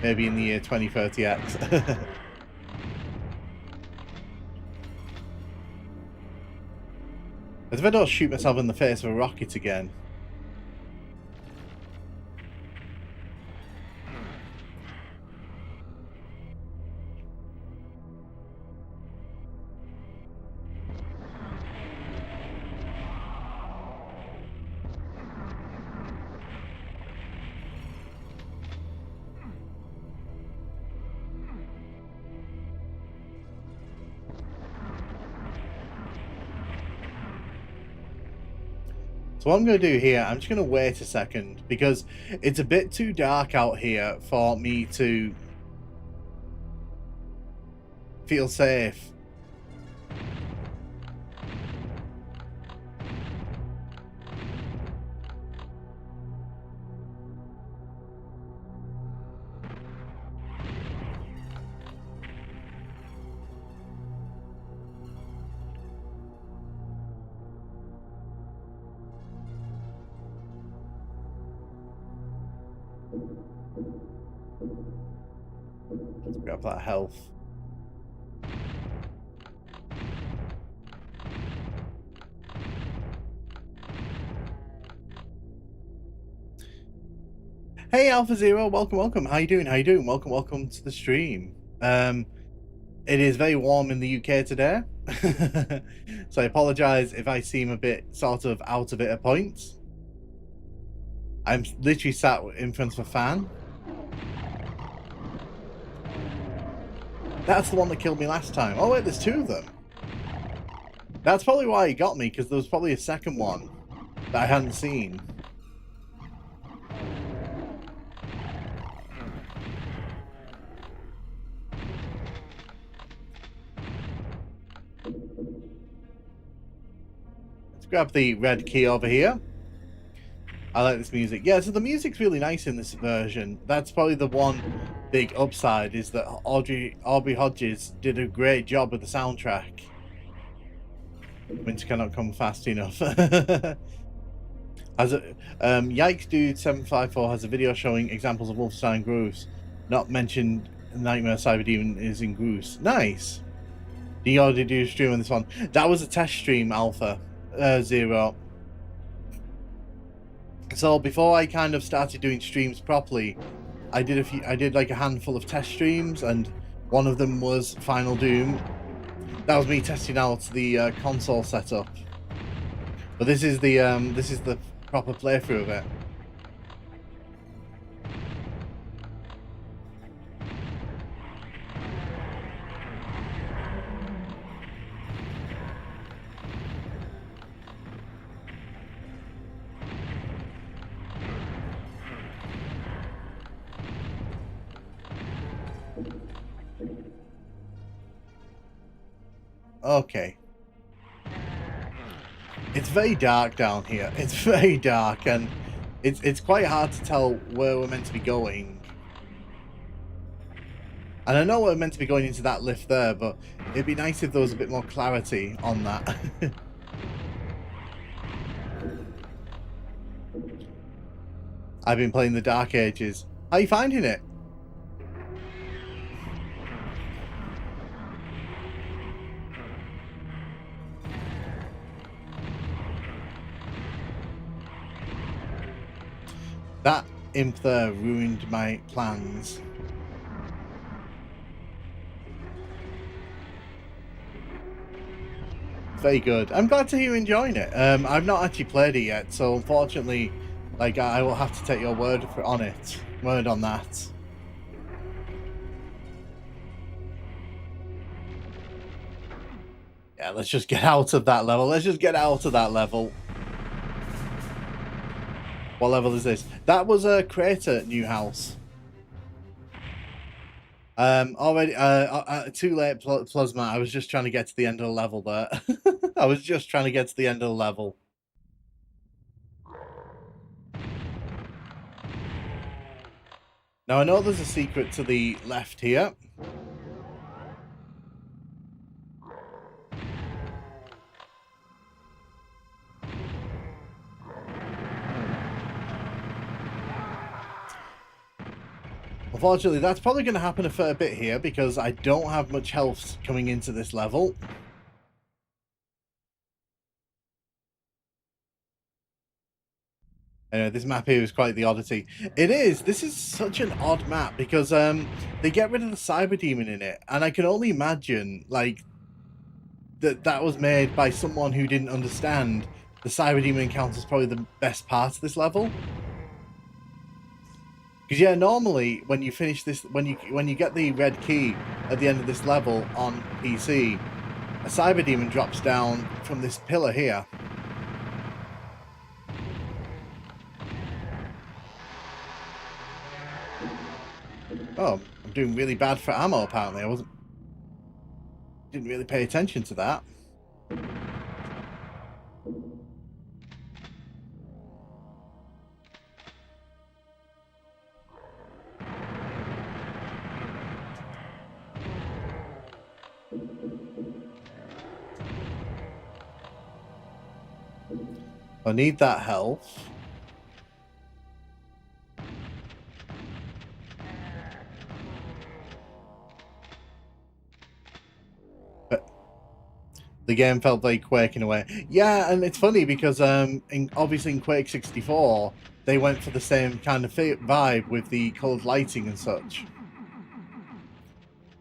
A: Maybe in the year 2030X. As if I don't shoot myself in the face with a rocket again. So what I'm going to do here, I'm just going to wait a second, because it's a bit too dark out here for me to feel safe. Let's grab that health. Hey Alpha Zero, welcome. How you doing? Welcome to the stream. It is very warm in the UK today. So I apologize if I seem a bit sort of out of it at points. I'm literally sat in front of a fan. That's the one that killed me last time. Oh wait, there's two of them. That's probably why he got me, because there was probably a second one that I hadn't seen. Let's grab the red key over here. I like this music. Yeah, so the music's really nice in this version. That's probably the one big upside, is that Aubrey Hodges did a great job with the soundtrack. Winter cannot come fast enough. Yikes Dude 754 has a video showing examples of Wolfenstein grooves. Not mentioned Nightmare Cyberdemon is in grooves. Nice. Do you already do a stream on this one? That was a test stream, Alpha Zero. So before I kind of started doing streams properly, I did like a handful of test streams, and one of them was Final Doom. That was me testing out the console setup. But this is the proper playthrough of it. Okay. It's very dark down here. It's very dark, and it's quite hard to tell where we're meant to be going. And I know we're meant to be going into that lift there, but it'd be nice if there was a bit more clarity on that. I've been playing the Dark Ages. How are you finding it? That imp there ruined my plans. Very good. I'm glad to hear you enjoying it. I've not actually played it yet, so unfortunately, like, I will have to take your word on that. Yeah, let's just get out of that level. What level is this? That was a crater new house. Already, too late, Plasma. I was just trying to get to the end of the level there. I was just trying to get to the end of the level. Now, I know there's a secret to the left here. Unfortunately, that's probably going to happen a fair bit here because I don't have much health coming into this level. Anyway, this map here is quite the oddity. It is. This is such an odd map because they get rid of the cyber demon in it, and I can only imagine like that was made by someone who didn't understand the cyber demon encounter is probably the best part of this level. Because yeah, normally when you finish this, when you get the red key at the end of this level on PC, a cyber demon drops down from this pillar here. Oh, I'm doing really bad for ammo apparently. Didn't really pay attention to that. I need that health. But the game felt very Quake in a way. Yeah, and it's funny because obviously in Quake 64, they went for the same kind of vibe with the coloured lighting and such.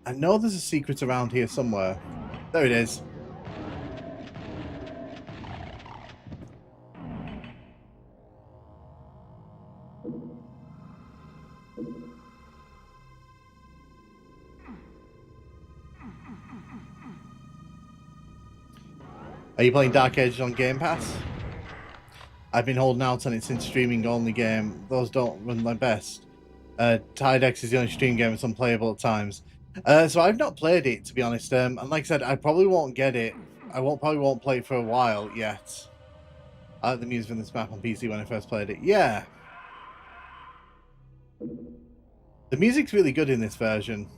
A: I know there's a secret around here somewhere. There it is. Are you playing Dark Ages on Game Pass? I've been holding out on it since streaming only game. Those don't run my best. Tidex is the only stream game that's unplayable at times. So I've not played it, to be honest. And like I said, I probably won't get it. Probably won't play it for a while yet. I like the music from this map on PC when I first played it. Yeah. The music's really good in this version.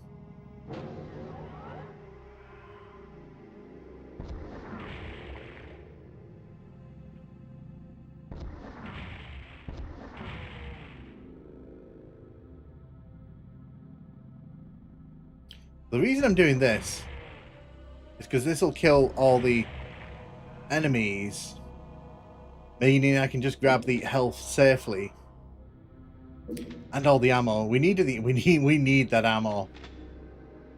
A: The reason I'm doing this is because this will kill all the enemies, meaning I can just grab the health safely and all the ammo. We need that ammo.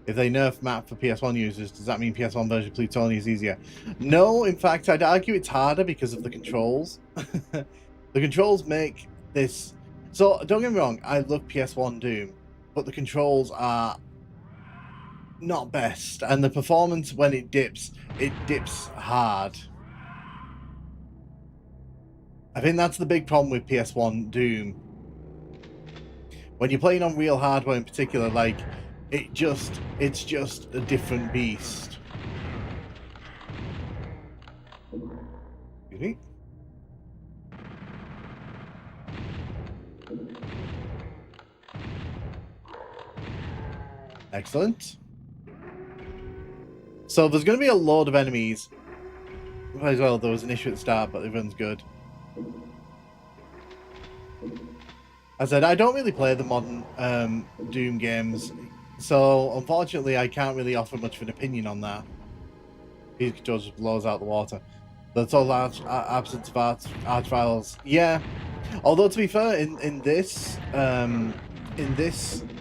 A: If they nerf map for PS1 users, does that mean PS1 version Plutonia is easier? No, in fact, I'd argue it's harder because of the controls. The controls make this. So don't get me wrong, I love PS1 Doom, but the controls are not best, and the performance when it dips hard. I think that's the big problem with PS1 Doom. When you're playing on real hardware in particular, like it's just a different beast. Excuse me. Excellent. So there's going to be a load of enemies. As well, there was an issue at the start, but everyone's good. As I said, I don't really play the modern Doom games, so unfortunately I can't really offer much of an opinion on that. These controls just blows out the water. The total absence of art files. Yeah, although to be fair, in this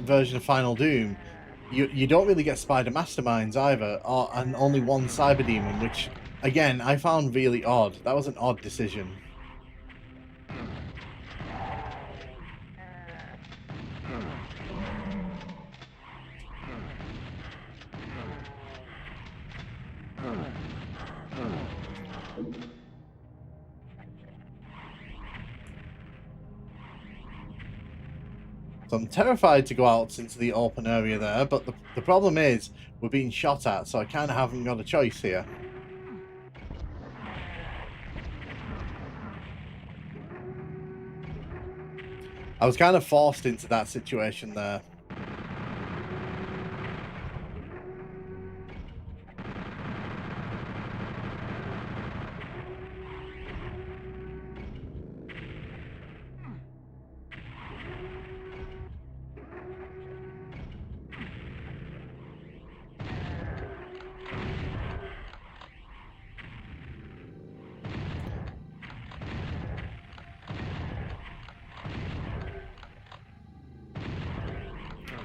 A: version of Final Doom, you don't really get spider masterminds either, and only one cyber demon, which again I found really odd. That was an odd decision. So I'm terrified to go out into the open area there, but the problem is we're being shot at, so I kind of haven't got a choice here. I was kind of forced into that situation there.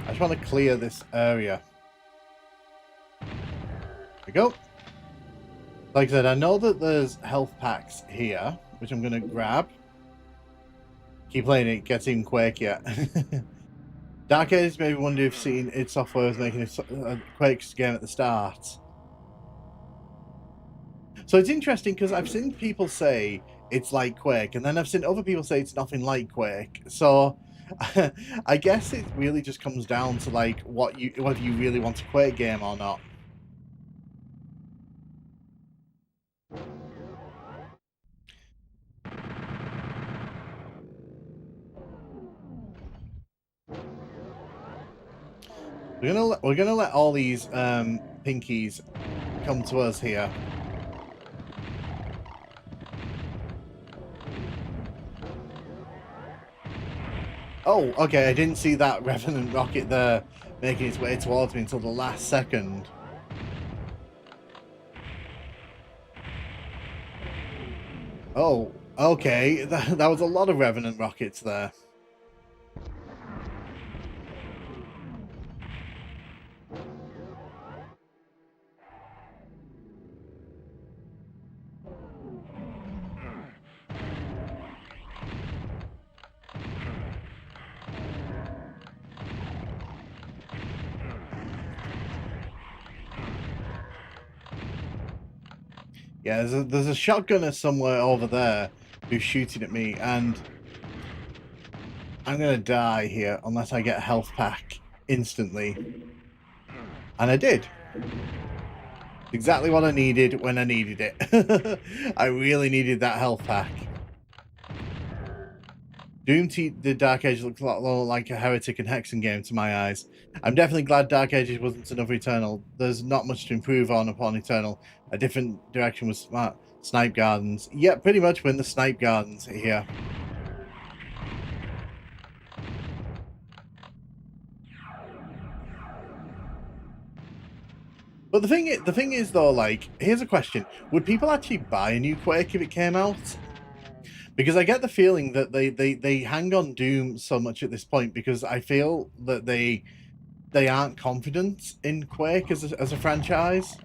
A: I just want to clear this area. There we go. Like I said, I know that there's health packs here, which I'm going to grab. Keep playing it, gets even quakier. Dark Ages maybe wonder if seeing id Software was making a Quake game at the start. So it's interesting because I've seen people say it's like Quake, and then I've seen other people say it's nothing like Quake. So I guess it really just comes down to like whether you really want a Quake game or not. We're gonna let all these pinkies come to us here. Oh, okay, I didn't see that Revenant rocket there making its way towards me until the last second. Oh, okay, that was a lot of Revenant rockets there. Yeah, there's a shotgunner somewhere over there who's shooting at me, and I'm gonna die here unless I get a health pack instantly. And I did. Exactly what I needed when I needed it. I really needed that health pack. The Dark Ages looks a lot more like a Heretic and Hexen game to my eyes. I'm definitely glad Dark Ages wasn't another Eternal. There's not much to improve on upon Eternal. A different direction was smart. Snipe Gardens. Yeah, pretty much we're in the Snipe Gardens here. But the thing is though, like, here's a question: would people actually buy a new Quake if it came out? Because I get the feeling that they hang on Doom so much at this point because I feel that they aren't confident in Quake as a franchise.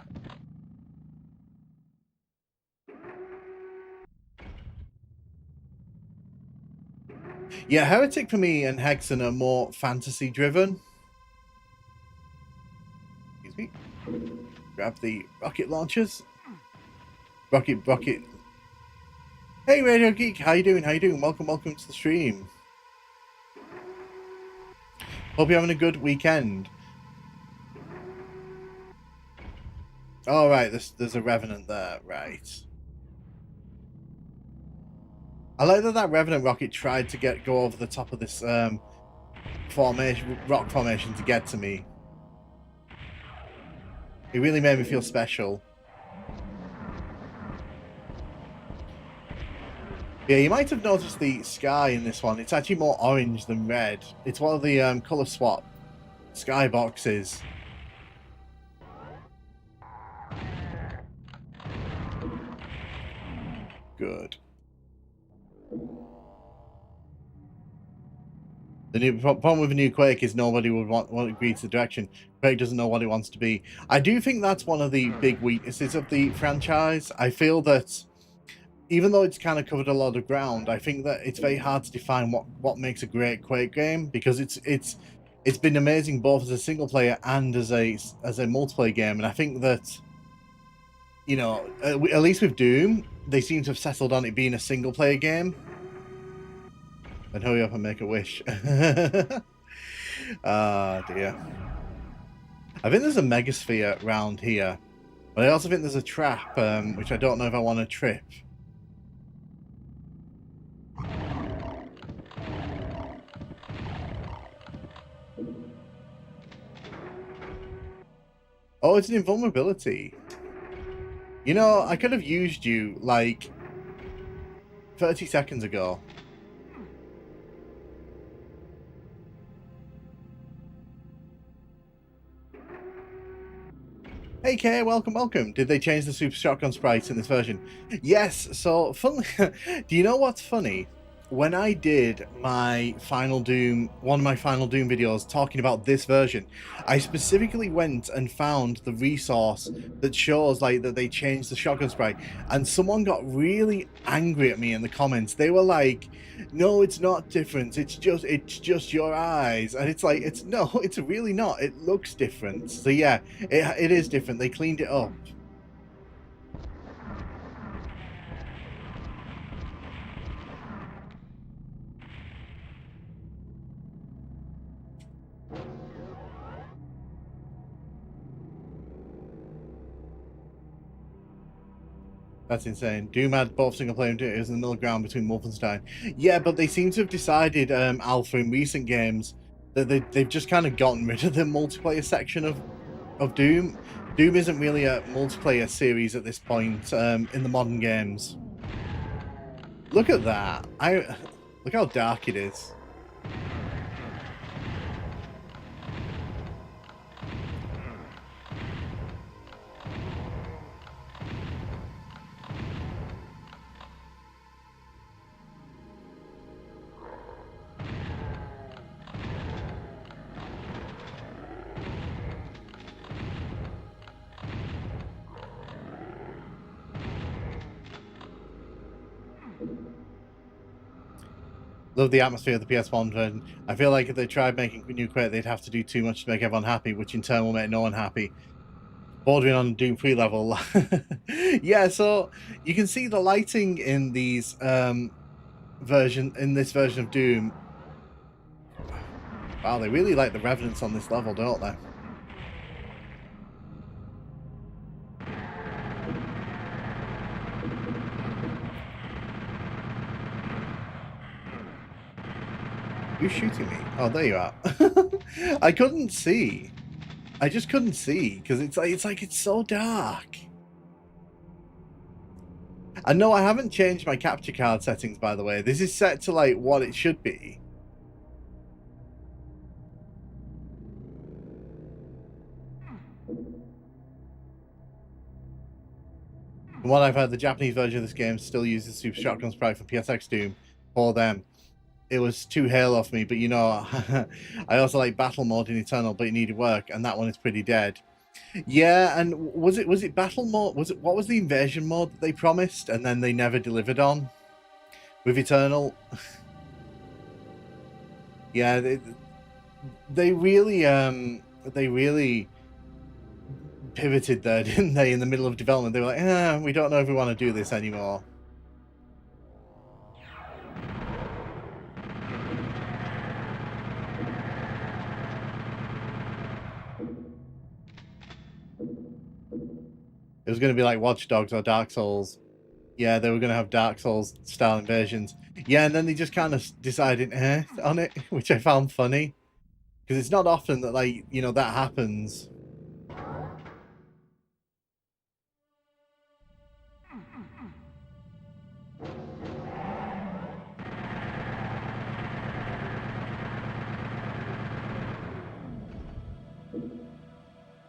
A: Yeah, Heretic for me and Hexen are more fantasy driven. Excuse me. Grab the rocket launchers. Rocket. Hey Radio Geek, how you doing? How you doing? Welcome to the stream. Hope you're having a good weekend. All right, there's a Revenant there, right? I like that Revenant rocket tried to go over the top of this rock formation to get to me. It really made me feel special. Yeah, you might have noticed the sky in this one. It's actually more orange than red. It's one of the color swap sky boxes. Good. The new problem with a new Quake is nobody would want to agree to the direction. Quake doesn't know what it wants to be. I do think that's one of the big weaknesses of the franchise. I feel that even though it's kind of covered a lot of ground, I think that it's very hard to define what makes a great Quake game, because it's been amazing both as a single player and as a multiplayer game. And I think that, you know, at least with Doom, they seem to have settled on it being a single player game. And hurry up and make a wish. Ah, dear. I think there's a megasphere around here, but I also think there's a trap, which I don't know if I want to trip. Oh, it's an invulnerability. You know, I could have used you, like, 30 seconds ago. Hey Kay, welcome, welcome. Did they change the Super Shotgun sprites in this version? Yes, so, fun. Do you know what's funny? When I did my Final Doom, one of my Final Doom videos talking about this version, I specifically went and found the resource that shows like that they changed the shotgun sprite, and someone got really angry at me in the comments. They were like, "No, it's not different. It's just your eyes," and it's like, no, it's really not. It looks different. So yeah, it is different. They cleaned it up. That's insane. Doom had both single player and it was in the middle ground between Wolfenstein. Yeah, but they seem to have decided, Alpha, in recent games, that they've just kind of gotten rid of the multiplayer section of Doom. Doom isn't really a multiplayer series at this point, in the modern games. Look at that. Look how dark it is. Love the atmosphere of the PS1 version. I feel like if they tried making New Quake, they'd have to do too much to make everyone happy, which in turn will make no one happy. Bordering on Doom 3 level. Yeah, so you can see the lighting in these this version of Doom. Wow, they really like the Revenants on this level, don't they? Who's shooting me? Oh, there you are. I couldn't see. I just couldn't see because it's so dark. And no, I haven't changed my capture card settings, by the way. This is set to like what it should be. From what I've heard, the Japanese version of this game still uses Super Shotgun sprite from PSX Doom for them. It was too Halo for me, but you know, I also like battle mode in Eternal, but it needed work, and that one is pretty dead. Yeah, and was it battle mode? What was the invasion mode that they promised and then they never delivered on with Eternal? Yeah, they really pivoted there, didn't they? In the middle of development, they were like, we don't know if we want to do this anymore. It was going to be like Watch Dogs or Dark Souls. Yeah, they were going to have Dark Souls style invasions. Yeah, and then they just kind of decided on it, which I found funny. Because it's not often that, like, you know, that happens.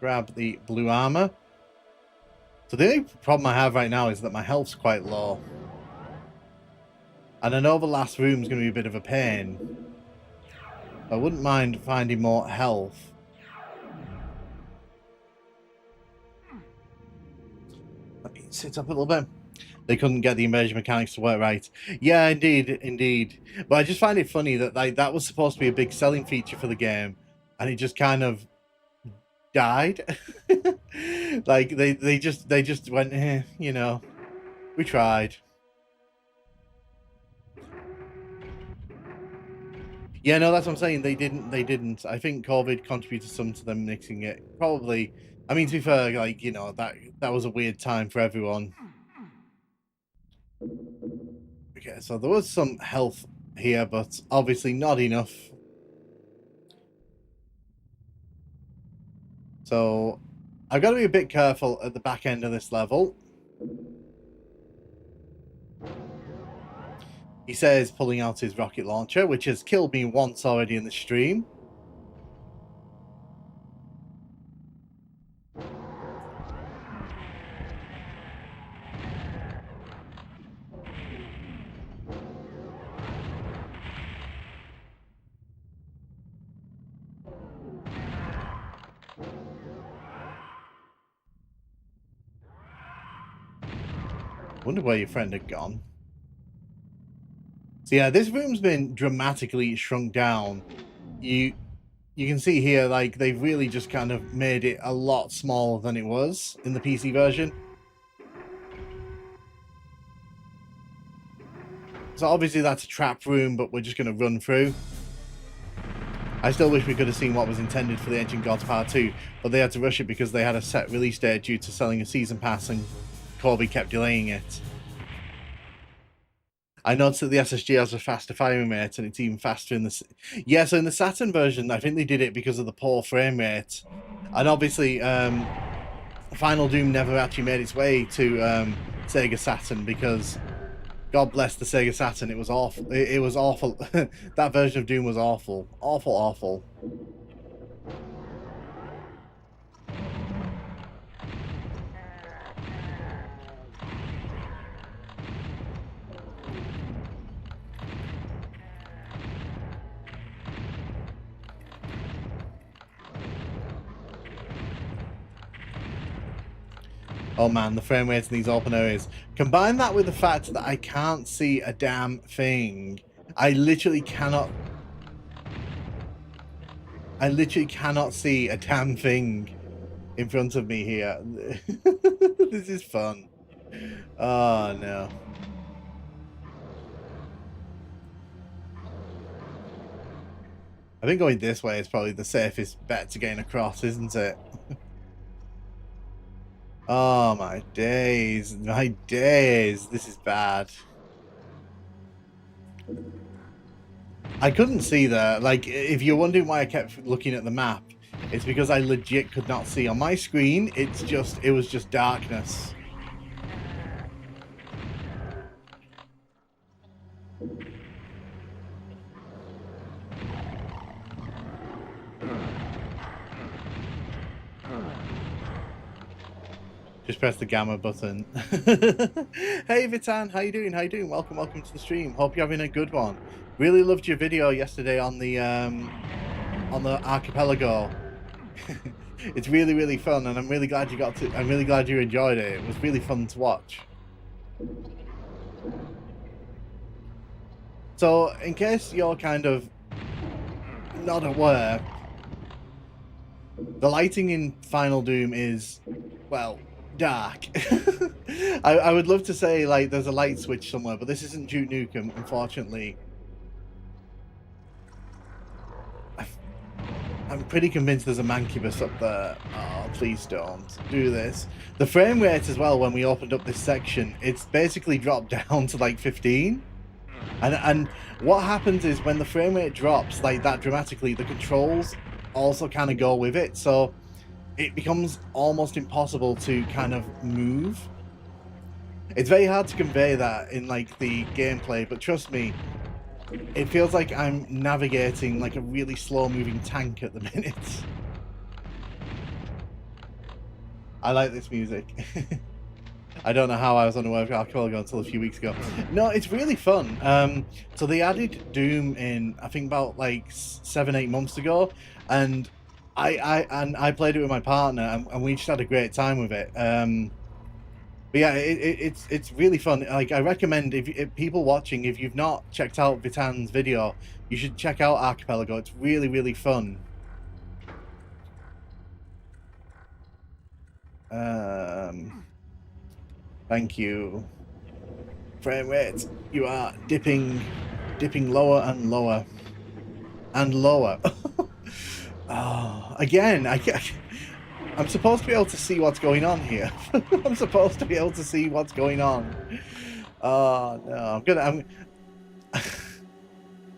A: Grab the blue armor. So the only problem I have right now is that my health's quite low. And I know the last room's going to be a bit of a pain. I wouldn't mind finding more health. Let me sit up a little bit. They couldn't get the invasion mechanics to work right. Yeah, indeed. But I just find it funny that like that was supposed to be a big selling feature for the game, and it just kind of died. Like they just went, you know, we tried. Yeah, no, that's what I'm saying. They didn't. I think COVID contributed some to them mixing it. Probably. I mean, to be fair, like, you know, that was a weird time for everyone. Okay, so there was some health here, but obviously not enough. So I've got to be a bit careful at the back end of this level. He says pulling out his rocket launcher, which has killed me once already in the stream. Wonder where your friend had gone. So yeah, this room's been dramatically shrunk down. You can see here, like, they've really just kind of made it a lot smaller than it was in the PC version. So obviously that's a trap room, but we're just going to run through. I still wish we could have seen what was intended for the Ancient Gods Part 2, but they had to rush it because they had a set release date due to selling a season pass and Corby kept delaying it. I noticed that the SSG has a faster firing rate and it's even faster in the... Yeah, so in the Saturn version, I think they did it because of the poor frame rate. And obviously, Final Doom never actually made its way to Sega Saturn because... God bless the Sega Saturn, it was awful. It was awful. That version of Doom was awful. Awful, awful. Oh man, the frame rates in these open areas. Combine that with the fact that I can't see a damn thing. I literally cannot see a damn thing in front of me here. This is fun. Oh no. I think going this way is probably the safest bet to gain across, isn't it? Oh my days, my days. This is bad. I couldn't see that. Like, if you're wondering why I kept looking at the map, it's because I legit could not see. On my screen, it was just darkness. Just press the gamma button. Hey Vitan, how you doing? How you doing? Welcome to the stream. Hope you're having a good one. Really loved your video yesterday on the archipelago. It's really fun, and I'm really glad you enjoyed it. It was really fun to watch. So, in case you're kind of not aware, the lighting in Final Doom is, well, dark. I would love to say, like, there's a light switch somewhere, but this isn't Duke Nukem, unfortunately. I'm pretty convinced there's a mancubus up there. Oh, please don't do this. The frame rate as well, when we opened up this section, it's basically dropped down to like 15. And what happens is when the frame rate drops like that dramatically, the controls also kind of go with it. So it becomes almost impossible to kind of move. It's very hard to convey that in like the gameplay, but trust me, it feels like I'm navigating like a really slow-moving tank at the minute. I like this music. I don't know how I was unaware of Archipelago until a few weeks ago. No, it's really fun. So they added Doom in, I think, about like 7-8 months ago, and I played it with my partner, and we just had a great time with it. But yeah, it's really fun. Like, I recommend if people watching, if you've not checked out Vitan's video, you should check out Archipelago. It's really fun. Thank you. Frame rate, you are dipping lower and lower. and lower. Oh, again, I'm supposed to be able to see what's going on here. I'm supposed to be able to see what's going on. Oh no,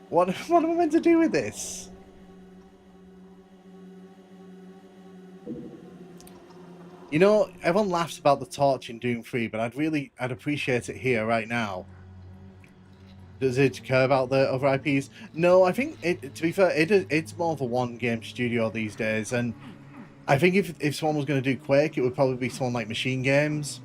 A: what am I meant to do with this? You know, everyone laughs about the torch in Doom 3, but I'd appreciate it here right now. Does it care about the other IPs? No, I think to be fair, it's more of a one-game studio these days, and I think if someone was going to do Quake, it would probably be someone like Machine Games.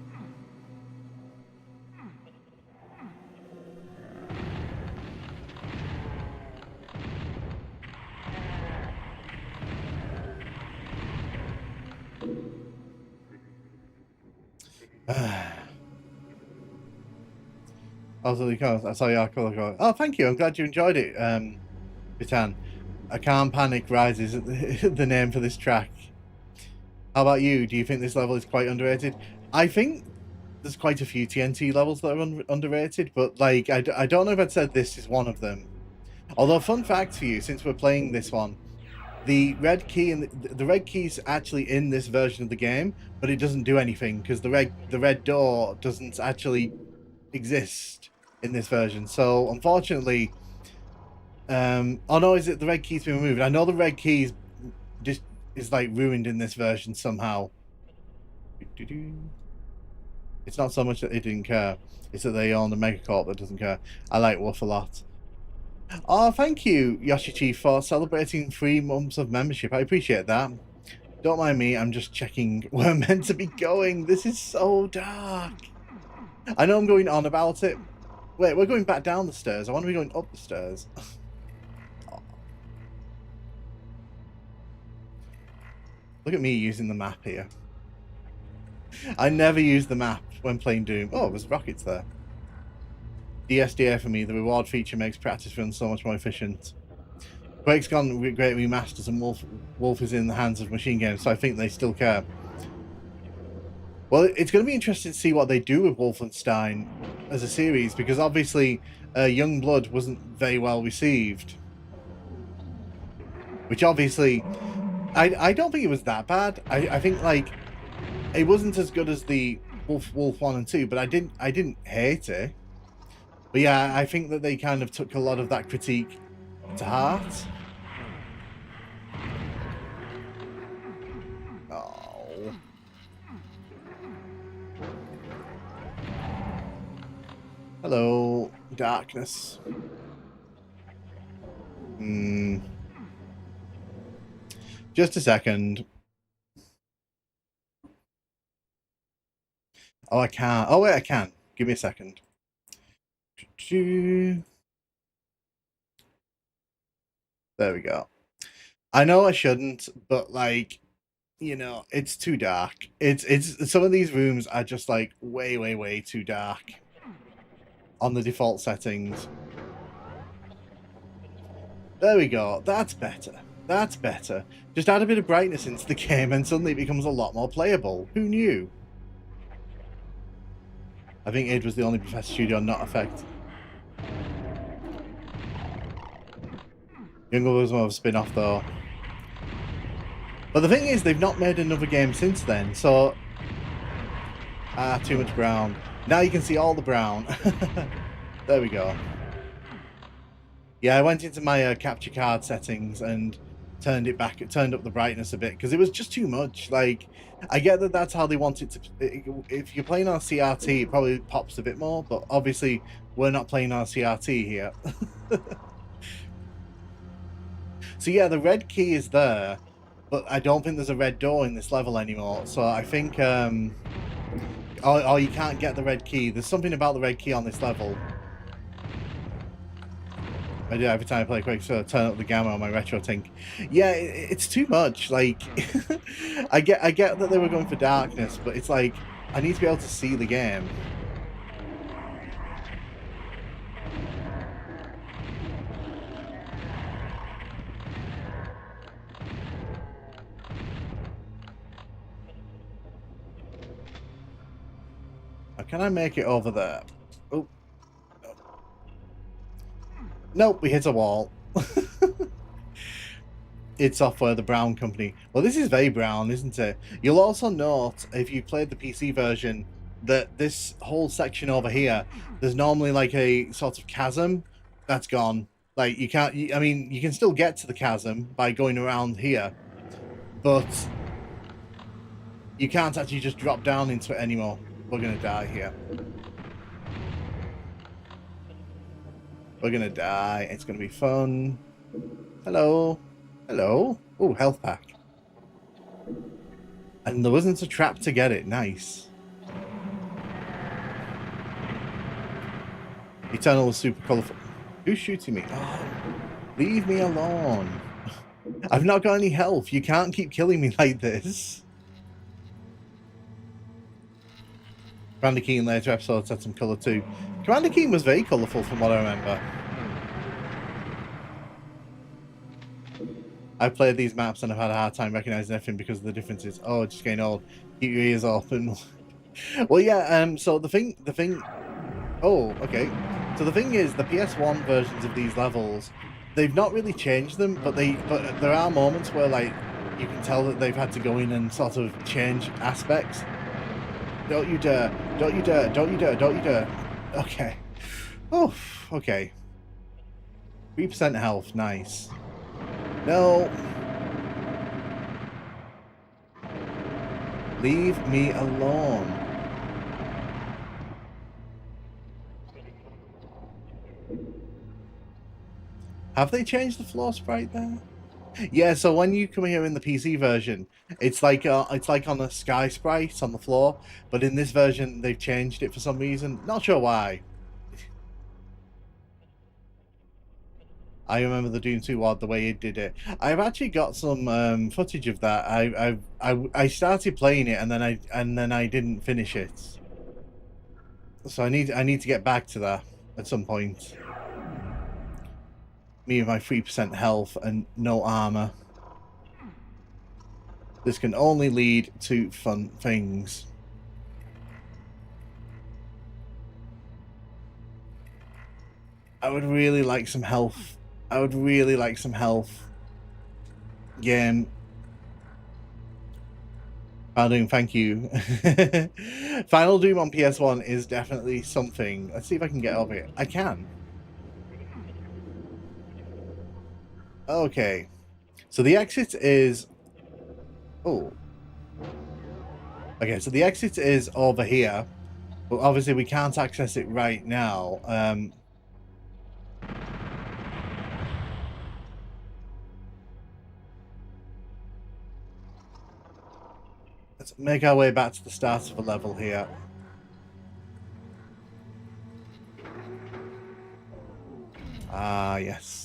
A: I saw your article. Oh, thank you. I'm glad you enjoyed it, Bitan. I Can't Panic Rises the name for this track. How about you? Do you think this level is quite underrated? I think there's quite a few TNT levels that are underrated, but like I don't know if I'd said this is one of them. Although, fun fact for you, since we're playing this one, the red key and the red key's actually in this version of the game, but it doesn't do anything because the red door doesn't actually exist in this version. So unfortunately, oh no, is it the red key's been removed? I know the red key's just is like ruined in this version somehow. It's not so much that it didn't care; it's that they own the Megacorp that doesn't care. I like Wolf a lot. Oh, thank you, Yoshichi, for celebrating 3 months of membership. I appreciate that. Don't mind me, I'm just checking where I'm meant to be going. This is so dark. I know I'm going on about it. Wait, we're going back down the stairs. I want to be going up the stairs. Look at me using the map here. I never use the map when playing Doom. Oh, there's rockets there. DSDA for me, the reward feature makes practice runs so much more efficient. Quake's gone great remasters and Wolf is in the hands of Machine Games, so I think they still care. Well, it's going to be interesting to see what they do with Wolfenstein as a series, because obviously Young Blood wasn't very well received. Which obviously, I don't think it was that bad. I think like it wasn't as good as the Wolf 1 and 2, but I didn't hate it. But yeah, I think that they kind of took a lot of that critique to heart. Oh. Hello, darkness. Just a second. Oh, I can't. Oh, wait, I can. Give me a second. There we go. I know I shouldn't, but like, you know, it's too dark. It's some of these rooms are just like way too dark on the default settings. There we go. That's better. That's better. Just add a bit of brightness into the game and suddenly it becomes a lot more playable. Who knew? I think id was the only Professor Studio not affected. Younger was more of a spin-off though. But the thing is, they've not made another game since then, so... Ah, too much brown. Now you can see all the brown. There we go. Yeah, I went into my capture card settings and turned it back. It turned up the brightness a bit because it was just too much. Like, I get that that's how they want it to. If you're playing on CRT, it probably pops a bit more. But obviously, we're not playing on CRT here. So yeah, the red key is there, but I don't think there's a red door in this level anymore. So I think, oh, you can't get the red key. There's something about the red key on this level. I do every time I play Quake, so I turn up the gamma on my retro tank. Yeah, it's too much. Like, I get that they were going for darkness, but it's like I need to be able to see the game. Now, can I make it over there? Oh. Nope, we hit a wall. id Software, the Brown company. Well, this is very brown, isn't it? You'll also note, if you played the PC version, that this whole section over here, there's normally like a sort of chasm. That's gone. Like, you can't... I mean, you can still get to the chasm by going around here, but you can't actually just drop down into it anymore. We're gonna die here. We're gonna die. It's gonna be fun. Hello. Hello. Oh, health pack. And there wasn't a trap to get it. Nice. Eternal was super colourful. Who's shooting me? Oh, leave me alone. I've not got any health. You can't keep killing me like this. Commander Keen later episodes had some colour too. Commander Keen was very colourful from what I remember. I've played these maps and I've had a hard time recognising everything because of the differences. Oh, just getting old. Keep your ears open. Well, yeah, so the thing... Oh, okay. So the thing is, the PS1 versions of these levels, they've not really changed them, but there are moments where, like, you can tell that they've had to go in and sort of change aspects. Don't you dare. Don't you dare. Don't you dare. Don't you dare. Okay. Oh, okay. 3% health. Nice. No. Leave me alone. Have they changed the floor sprite there? Yeah, so when you come here in the PC version, it's like on a sky sprite on the floor, but in this version they've changed it for some reason. Not sure why. I remember the Doom 2 WOD the way it did it. I've actually got some footage of that. I started playing it and then I didn't finish it. So I need to get back to that at some point. Me and my 3% health and no armor. This can only lead to fun things. I would really like some health. I would really like some health. Game. Doom, thank you. Final Doom on PS1 is definitely something. Let's see if I can get over it. I can. Okay. So the exit is... Oh. Okay, so the exit is over here. But obviously we can't access it right now. Let's make our way back to the start of a level here. Ah, yes.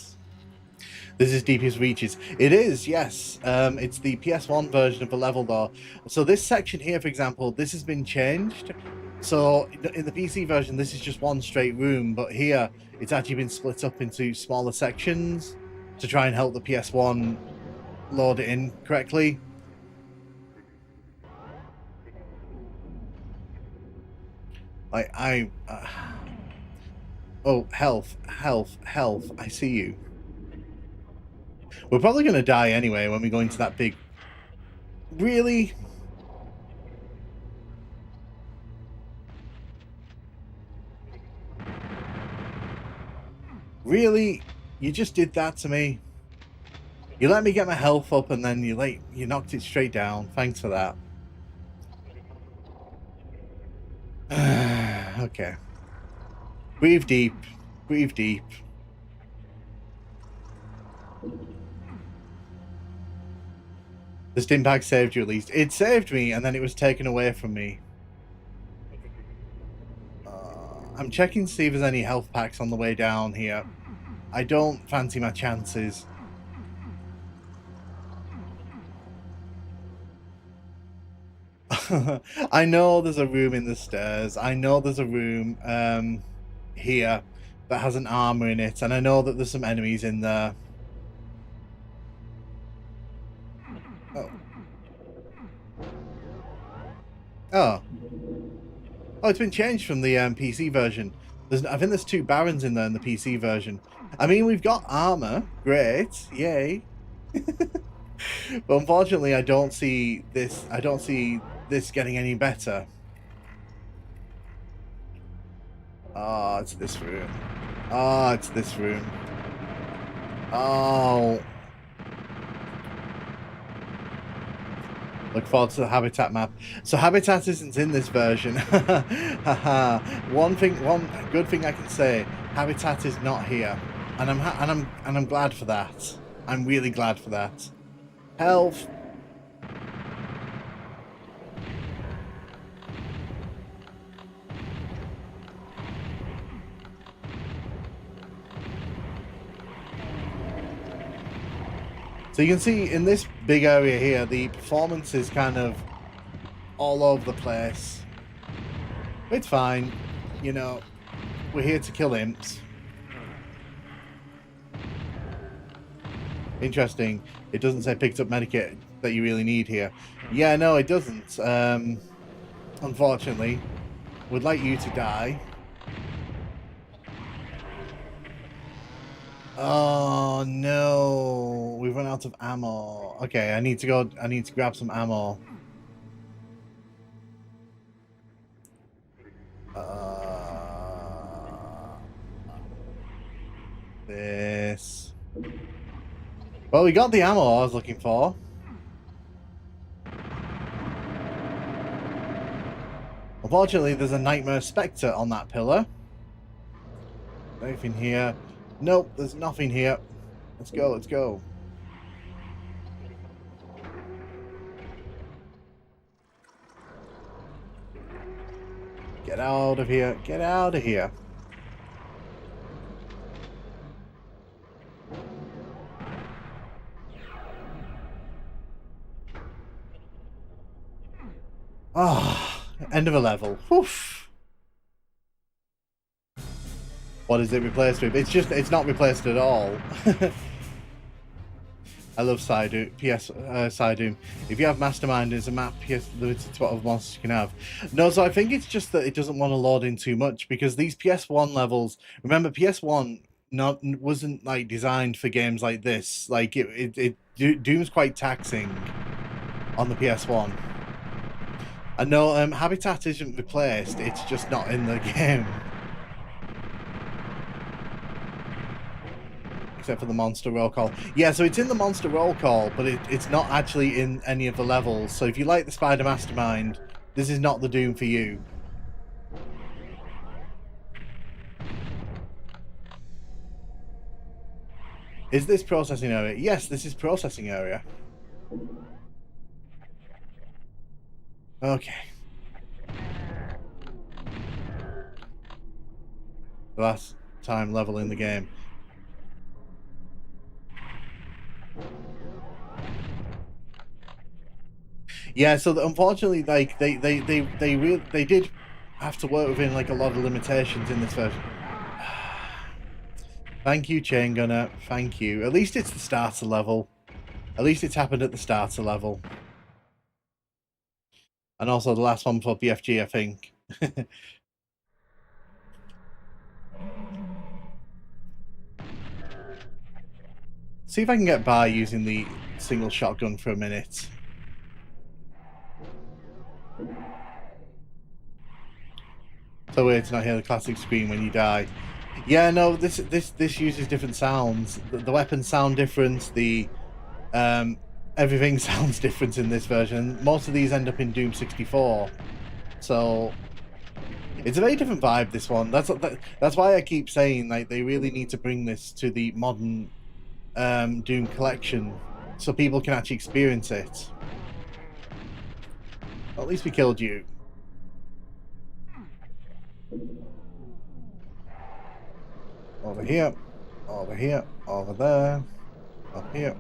A: This is Deepest Reaches. It is, yes. It's the PS1 version of the level, though. So this section here, for example, this has been changed. So in the PC version, this is just one straight room, but here it's actually been split up into smaller sections to try and help the PS1 load it in correctly. Like, oh, health. I see you. We're probably going to die anyway when we go into that big... Really? Really? You just did that to me? You let me get my health up and then you knocked it straight down. Thanks for that. Okay. Breathe deep. Breathe deep. The stim pack saved you at least. It saved me and then it was taken away from me. I'm checking to see if there's any health packs on the way down here. I don't fancy my chances. I know there's a room in the stairs. I know there's a room here that has an armor in it. And I know that there's some enemies in there. Oh. Oh. Oh, it's been changed from the PC version. I think there's 2 barons in there in the PC version. I mean, we've got armor. Great. Yay. But unfortunately, I don't see this. I don't see this getting any better. Oh, it's this room. Oh, it's this room. Oh. Look forward to the habitat map. So habitat isn't in this version. Haha. one good thing I can say: habitat is not here, and I'm glad for that. I'm really glad for that. Health. So you can see in this big area here, the performance is kind of all over the place. It's fine, you know, we're here to kill imps. Interesting, it doesn't say picked up medikit that you really need here. Yeah, no, it doesn't. Unfortunately, would like you to die. Oh no, we've run out of ammo. Okay, I need to grab some ammo. This. Well, we got the ammo I was looking for. Unfortunately, there's a Nightmare Spectre on that pillar. Anything here? Nope, there's nothing here. Let's go, let's go. Get out of here, get out of here. Ah, end of a level. Woof. What is it replaced with? It's not replaced at all. I love Psydoom. Psydoom. If you have Mastermind, there's a map limited to what other monsters you can have. No, so I think it's just that it doesn't want to load in too much because these PS1 levels. Remember, PS1 wasn't like designed for games like this. Like Doom's quite taxing on the PS1. I know Habitat isn't replaced. It's just not in the game. Except for the monster roll call. Yeah, so it's in the monster roll call, but it's not actually in any of the levels. So if you like the Spider Mastermind, this is not the Doom for you. Is this processing area? Yes, this is processing area. Okay. Last time level in the game. Yeah, so unfortunately, like they did have to work within like a lot of limitations in this version. Thank you, Chain Gunner. Thank you. At least it's the starter level. At least it's happened at the starter level. And also the last one for BFG, I think. See if I can get by using the single shotgun for a minute. So weird to not hear the classic scream when you die. Yeah, no, this uses different sounds. The weapons sound different. The everything sounds different in this version. Most of these end up in Doom 64, so it's a very different vibe. This one. That's why I keep saying like they really need to bring this to the modern Doom collection so people can actually experience it. Well, at least we killed you. Over here, over here, over there, up here.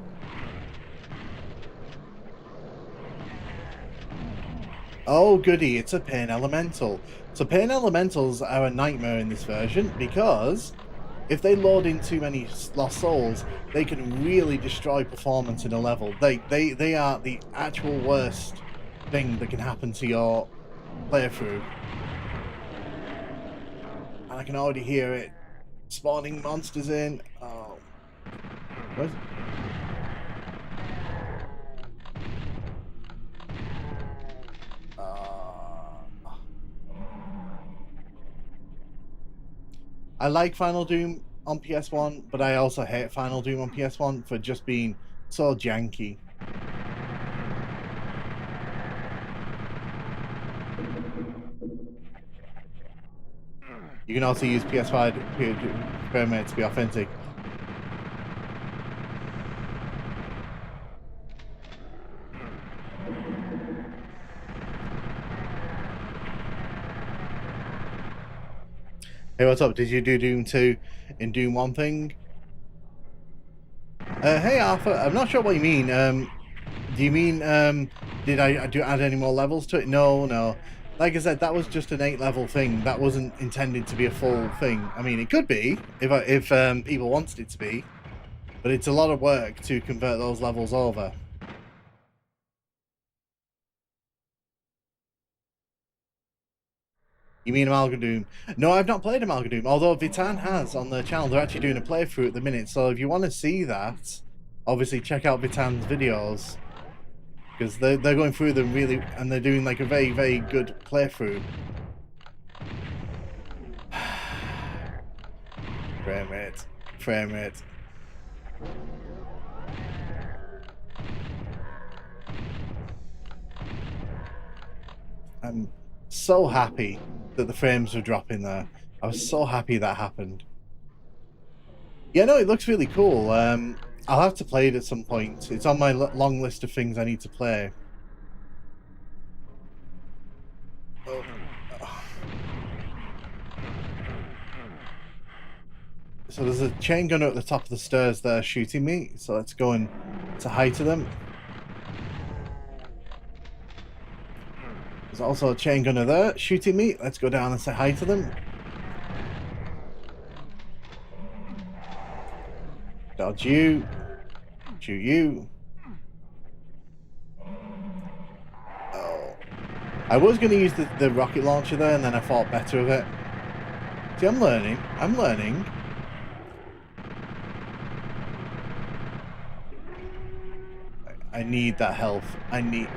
A: Oh goody, it's a Pain Elemental. So Pain Elementals are a nightmare in this version because if they load in too many Lost Souls, they can really destroy performance in a level. They are the actual worst thing that can happen to your playthrough. And I can already hear it. Spawning monsters in. Oh. What? I like Final Doom on PS1, but I also hate Final Doom on PS1 for just being so janky. You can also use PS5 frame rate to be authentic. Hey, what's up? Did you do Doom 2 in Doom 1 thing? Hey, Arthur. I'm not sure what you mean. Do you mean, did I add any more levels to it? No, no. Like I said, that was just an 8-level thing. That wasn't intended to be a full thing. I mean, it could be, if people wanted it to be. But it's a lot of work to convert those levels over. You mean Amalgam Doom? No, I've not played Amalgam Doom, although Vitan has on their channel. They're actually doing a playthrough at the minute, so if you want to see that, obviously check out Vitan's videos. Because they're going through them really, and they're doing like a very, very good playthrough. Frame rate. Frame rate. I'm so happy that the frames were dropping there. I was so happy that happened. Yeah, no, it looks really cool. I'll have to play it at some point. It's on my long list of things I need to play. Oh. So there's a chain gunner at the top of the stairs there shooting me. So let's go and say hi to them. There's also a chain gunner there shooting me. Let's go down and say hi to them. Dodge you. Shoot you. Oh. I was going to use the rocket launcher there, and then I thought better of it. See, I'm learning. I'm learning. I need that health. I need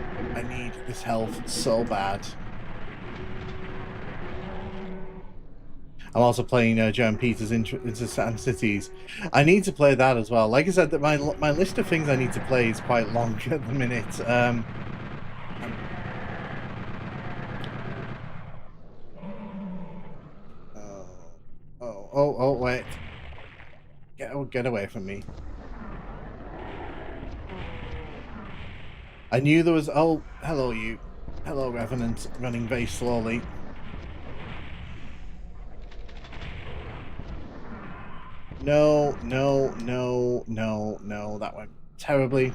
A: this health so bad. I'm also playing John Peters into Saturn Cities. I need to play that as well. Like I said, that my list of things I need to play is quite long at the minute. Oh, wait. Get away from me. I knew there was... Oh, hello, you. Hello, Revenant, running very slowly. No, no, no, no, no. That went terribly.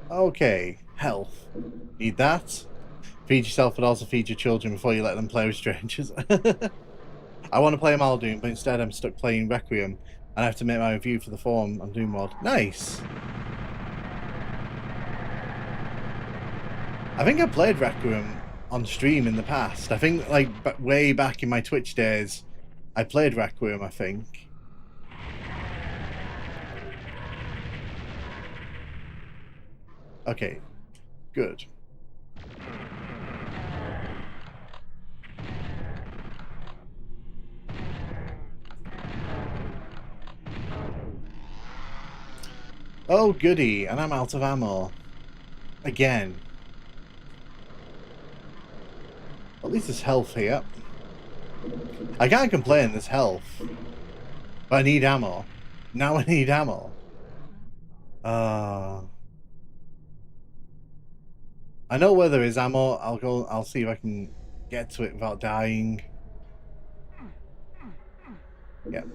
A: Okay, health. Need that. Feed yourself, but also feed your children before you let them play with strangers. I want to play Maldoom, but instead I'm stuck playing Requiem, and I have to make my review for the forum on Doom Mod. Nice! I think I played Requiem on stream in the past. I think, like, way back in my Twitch days, I played Requiem, I think. Okay, good. Oh, goody, and I'm out of ammo. Again. At least there's health here. I can't complain, there's health. But I need ammo. Now I need ammo. I know where there is ammo. I'll see if I can get to it without dying. Yep.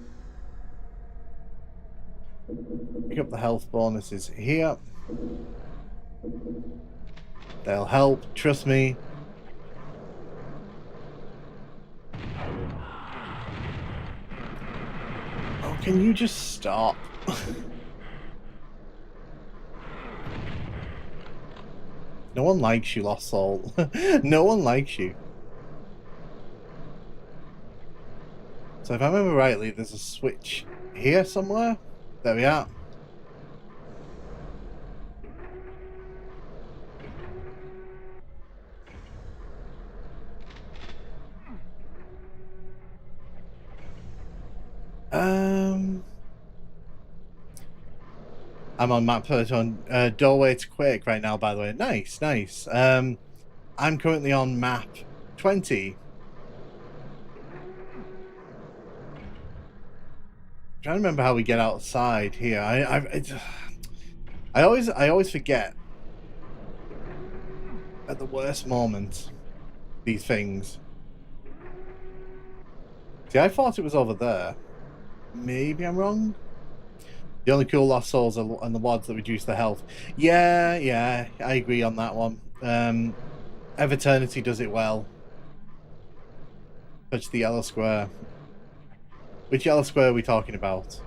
A: Pick up the health bonuses here. They'll help, trust me. Oh, can you just stop? No one likes you, Lost Soul. No one likes you. So if I remember rightly, there's a switch here somewhere. There we are. I'm on map on doorway to Quake right now, by the way. Nice, nice. I'm currently on map 20. Trying to remember how we get outside here. I always forget at the worst moment these things. See, I thought it was over there. Maybe I'm wrong. The only cool lost souls are and the wads that reduce the health. Yeah, I agree on that one. Eternity does it well. Touch the yellow square. Which yellow square are we talking about?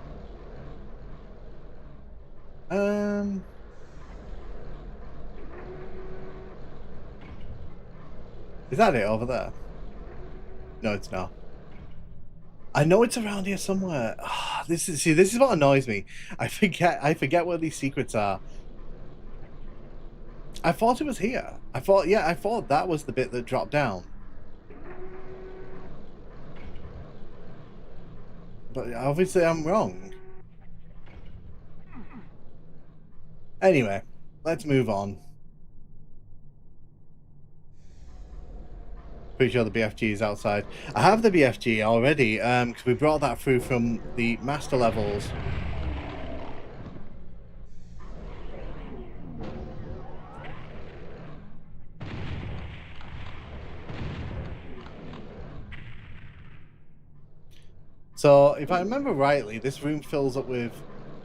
A: Is that it over there? No, it's not. I know it's around here somewhere. This is what annoys me. I forget where these secrets are. I thought it was here. I thought that was the bit that dropped down. But obviously I'm wrong. Anyway, let's move on. Pretty sure the BFG is outside. I have the BFG already, because we brought that through from the master levels. So, if I remember rightly, this room fills up with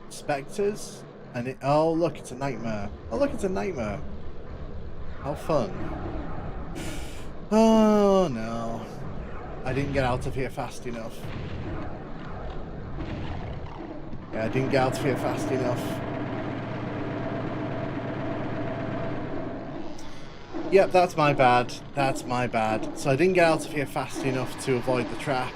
A: spectres, and it... Oh, look, it's a nightmare. Oh, look, it's a nightmare. How fun. Oh, no. I didn't get out of here fast enough. Yeah, I didn't get out of here fast enough. Yep, that's my bad. That's my bad. So I didn't get out of here fast enough to avoid the trap.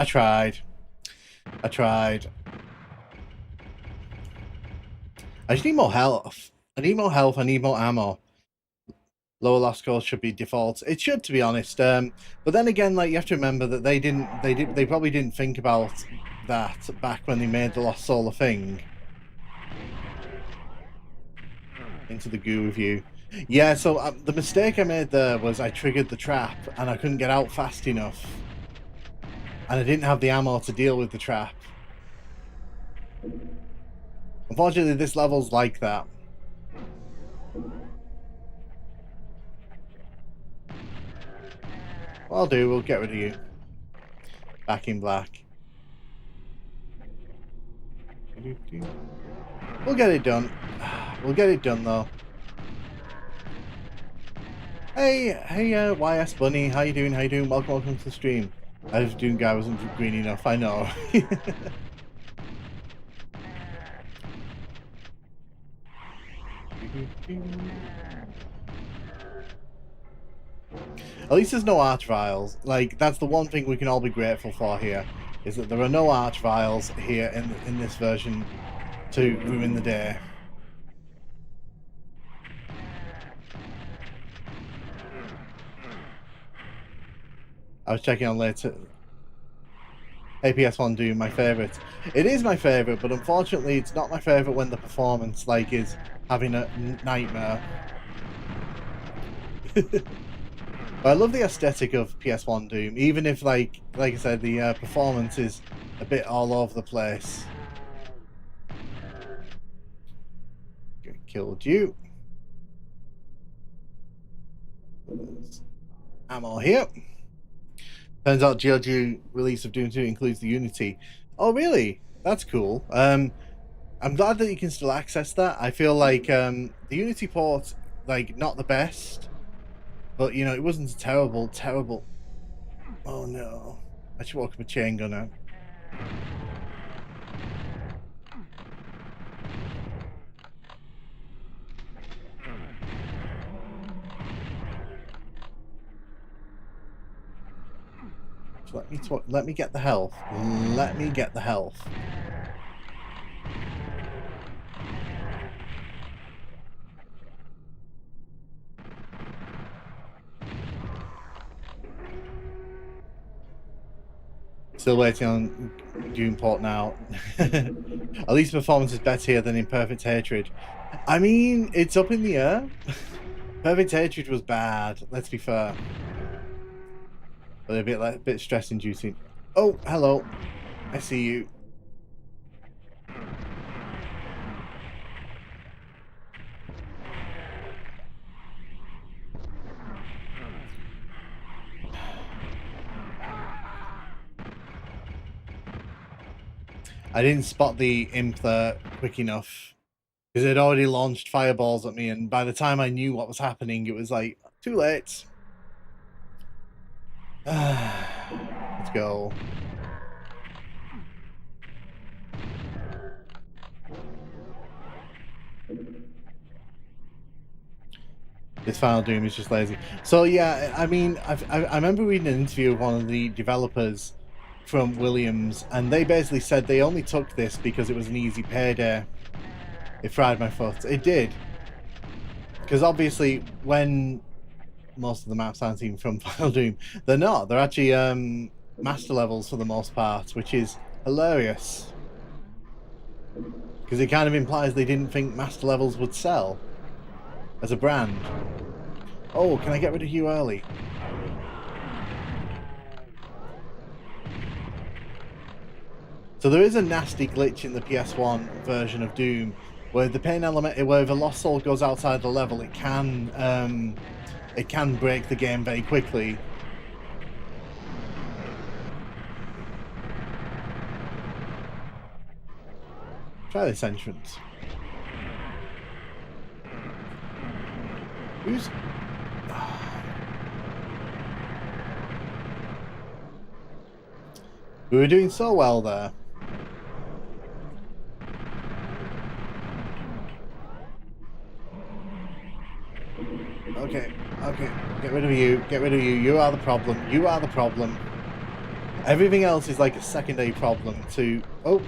A: I tried. I just need more health. I need more health. I need more ammo. Lower loss scores should be default. It should, to be honest. But then again, like, you have to remember that they probably didn't think about that back when they made the lost soul a thing. Into the goo with you. Yeah. So the mistake I made there was I triggered the trap and I couldn't get out fast enough, and I didn't have the ammo to deal with the trap. Unfortunately, this level's like that. Well, I'll do. We'll get rid of you. Back in black. We'll get it done. We'll get it done, though. Hey, YS Bunny. How you doing? Welcome to the stream. I was doing guy wasn't green enough. I know. At least there's no arch vials. Like, that's the one thing we can all be grateful for here, is that there are no arch vials here in this version to ruin the day. I was checking on later. Hey, PS1 Doom, my favourite. It is my favourite, but unfortunately it's not my favourite when the performance, like, is having a nightmare. But I love the aesthetic of PS1 Doom, even if, like I said, the performance is a bit all over the place. Killed you. There's ammo here. Turns out GLG release of Doom 2 includes the Unity. Oh, really? That's cool. I'm glad that you can still access that. I feel like the Unity port, like, not the best. But, you know, it wasn't a terrible... Oh, no. I should walk up a chain gunner. Let me get the health. Let me get the health. Still waiting on Doom-port now. At least performance is better here than in Perfect Hatred. I mean, it's up in the air. Perfect Hatred was bad, let's be fair. But a bit stress-inducing. Oh, hello. I see you. I didn't spot the imp there quick enough because it had already launched fireballs at me, and by the time I knew what was happening, it was like too late. Let's go. This final Doom is just lazy. So yeah, I mean, I remember reading an interview with one of the developers from Williams, and they basically said they only took this because it was an easy payday. It fried my foot. It did. Because obviously, when most of the maps aren't even from Final Doom, they're not. They're actually master levels for the most part, which is hilarious. Because it kind of implies they didn't think master levels would sell as a brand. Oh, can I get rid of you early? So there is a nasty glitch in the PS1 version of Doom where the pain element, where if a lost soul goes outside the level, it can break the game very quickly. Try this entrance. Who's... We were doing so well there. Okay, get rid of you, you are the problem, Everything else is like a secondary problem to... Oh!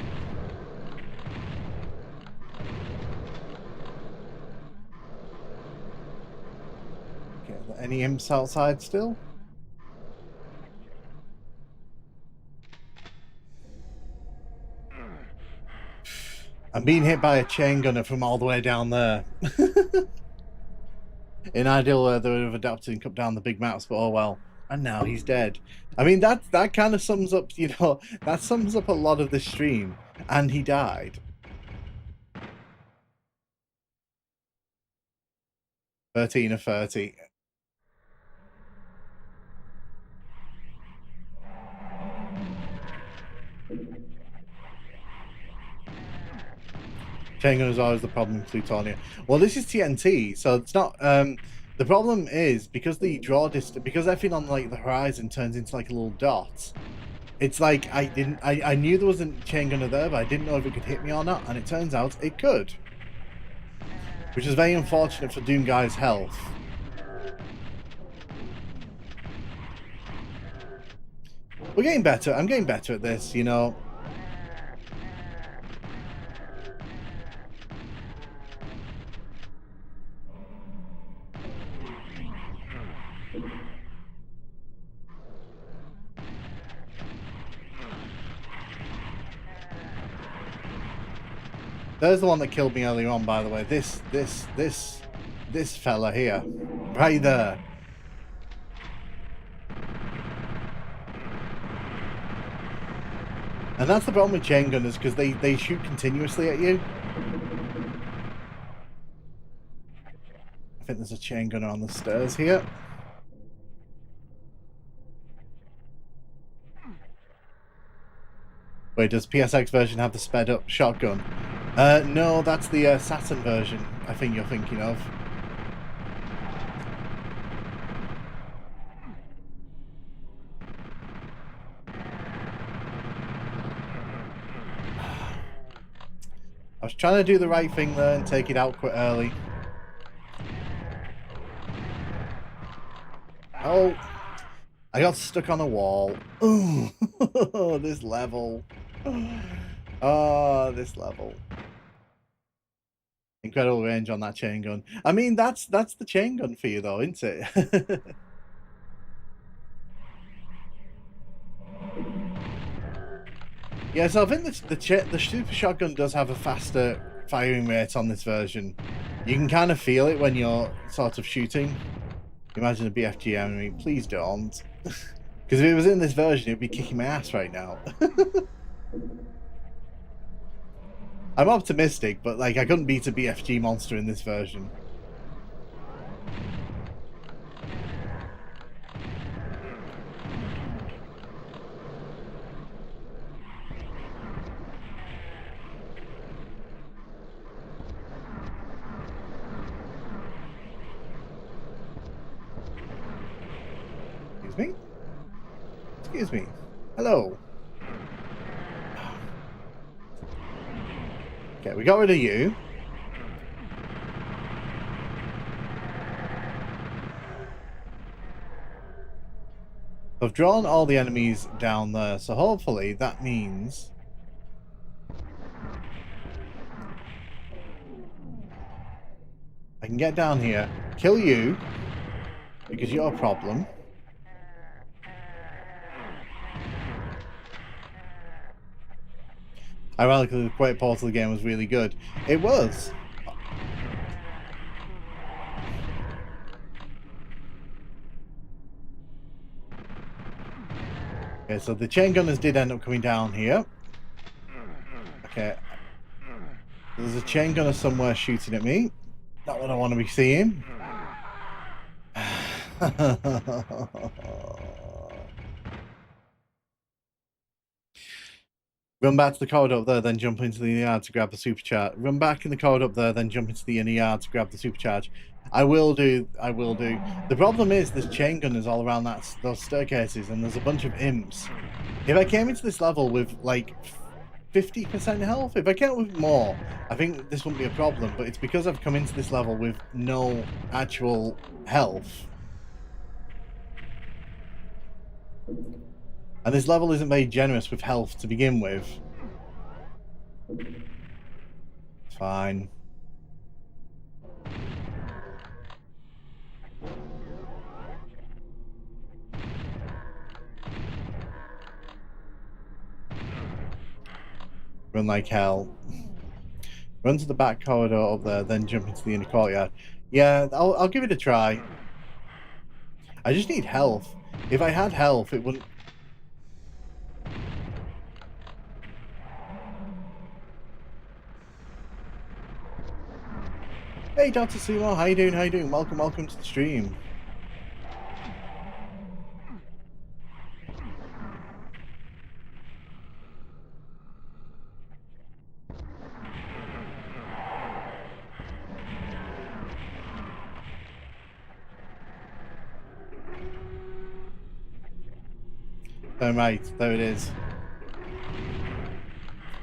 A: Okay, are there any imps outside still? I'm being hit by a chain gunner from all the way down there. In ideal world, they would have adapted and cut down the big maps, but oh well. And now he's dead. I mean, that kind of sums up, you know, that sums up a lot of the stream. And he died. 13 of 30. Chaingun is always the problem in Plutonia. Well, this is TNT, so it's not... the problem is, because the draw distance... Because everything on, like, the horizon turns into, like, a little dot. It's like, I knew there was a chain gunner there, but I didn't know if it could hit me or not, and it turns out it could. Which is very unfortunate for Doom Guy's health. We're getting better. I'm getting better at this, you know. There's the one that killed me earlier on, by the way. This fella here. Right there. And that's the problem with chain gunners, because they shoot continuously at you. I think there's a chain gunner on the stairs here. Wait, does PSX version have the sped up shotgun? No, that's the Saturn version, I think you're thinking of. I was trying to do the right thing there and take it out quite early. Oh! I got stuck on a wall. Ooh, this level. Oh, this level. Incredible range on that chain gun. I mean, that's the chain gun for you, though, isn't it? Yeah, so I think the super shotgun does have a faster firing rate on this version. You can kind of feel it when you're sort of shooting. Imagine a BFG enemy. Please don't. Because if it was in this version, it'd be kicking my ass right now. I'm optimistic, but like I couldn't beat a BFG monster in this version. Excuse me? Excuse me. Hello. Okay, we got rid of you. I've drawn all the enemies down there, so hopefully that means I can get down here, kill you, because you're a problem. Ironically, the Quake Portal game was really good. It was. Okay, so the chain gunners did end up coming down here. Okay. There's a chain gunner somewhere shooting at me. Not what I want to be seeing. Run back to the corridor up there, then jump into the inner yard to grab the supercharge. Run back in the corridor up there, then jump into the inner yard to grab the supercharge. I will do. The problem is there's chain gunners all around those staircases, and there's a bunch of imps. If I came into this level with like 50% health, if I came with more, I think this wouldn't be a problem, but it's because I've come into this level with no actual health. And this level isn't very generous with health to begin with. Fine. Run like hell. Run to the back corridor up there, then jump into the inner courtyard. Yeah, I'll give it a try. I just need health. If I had health, it wouldn't... Hey, Dr. Sumo, how you doing? How you doing? Welcome to the stream. Oh, right, there it is.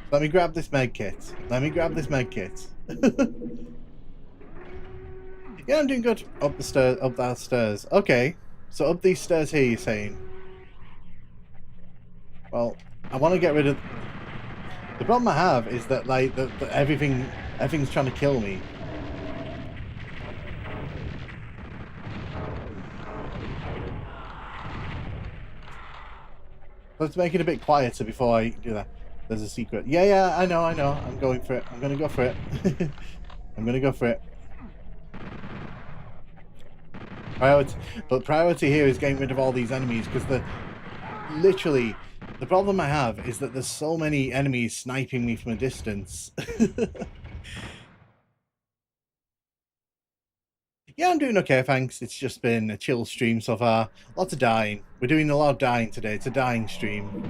A: Let me grab this med kit. Yeah, I'm doing good. Up that stairs. Okay, so up these stairs here, you're saying? Well, I want to get rid of... The problem I have is that, like, everything's trying to kill me. Let's make it a bit quieter before I do that. There's a secret. Yeah, I know. I'm going for it. I'm going to go for it. I'm going to go for it. Priority here is getting rid of all these enemies, because literally, the problem I have is that there's so many enemies sniping me from a distance. Yeah, I'm doing okay, thanks. It's just been a chill stream so far. Lots of dying. We're doing a lot of dying today. It's a dying stream.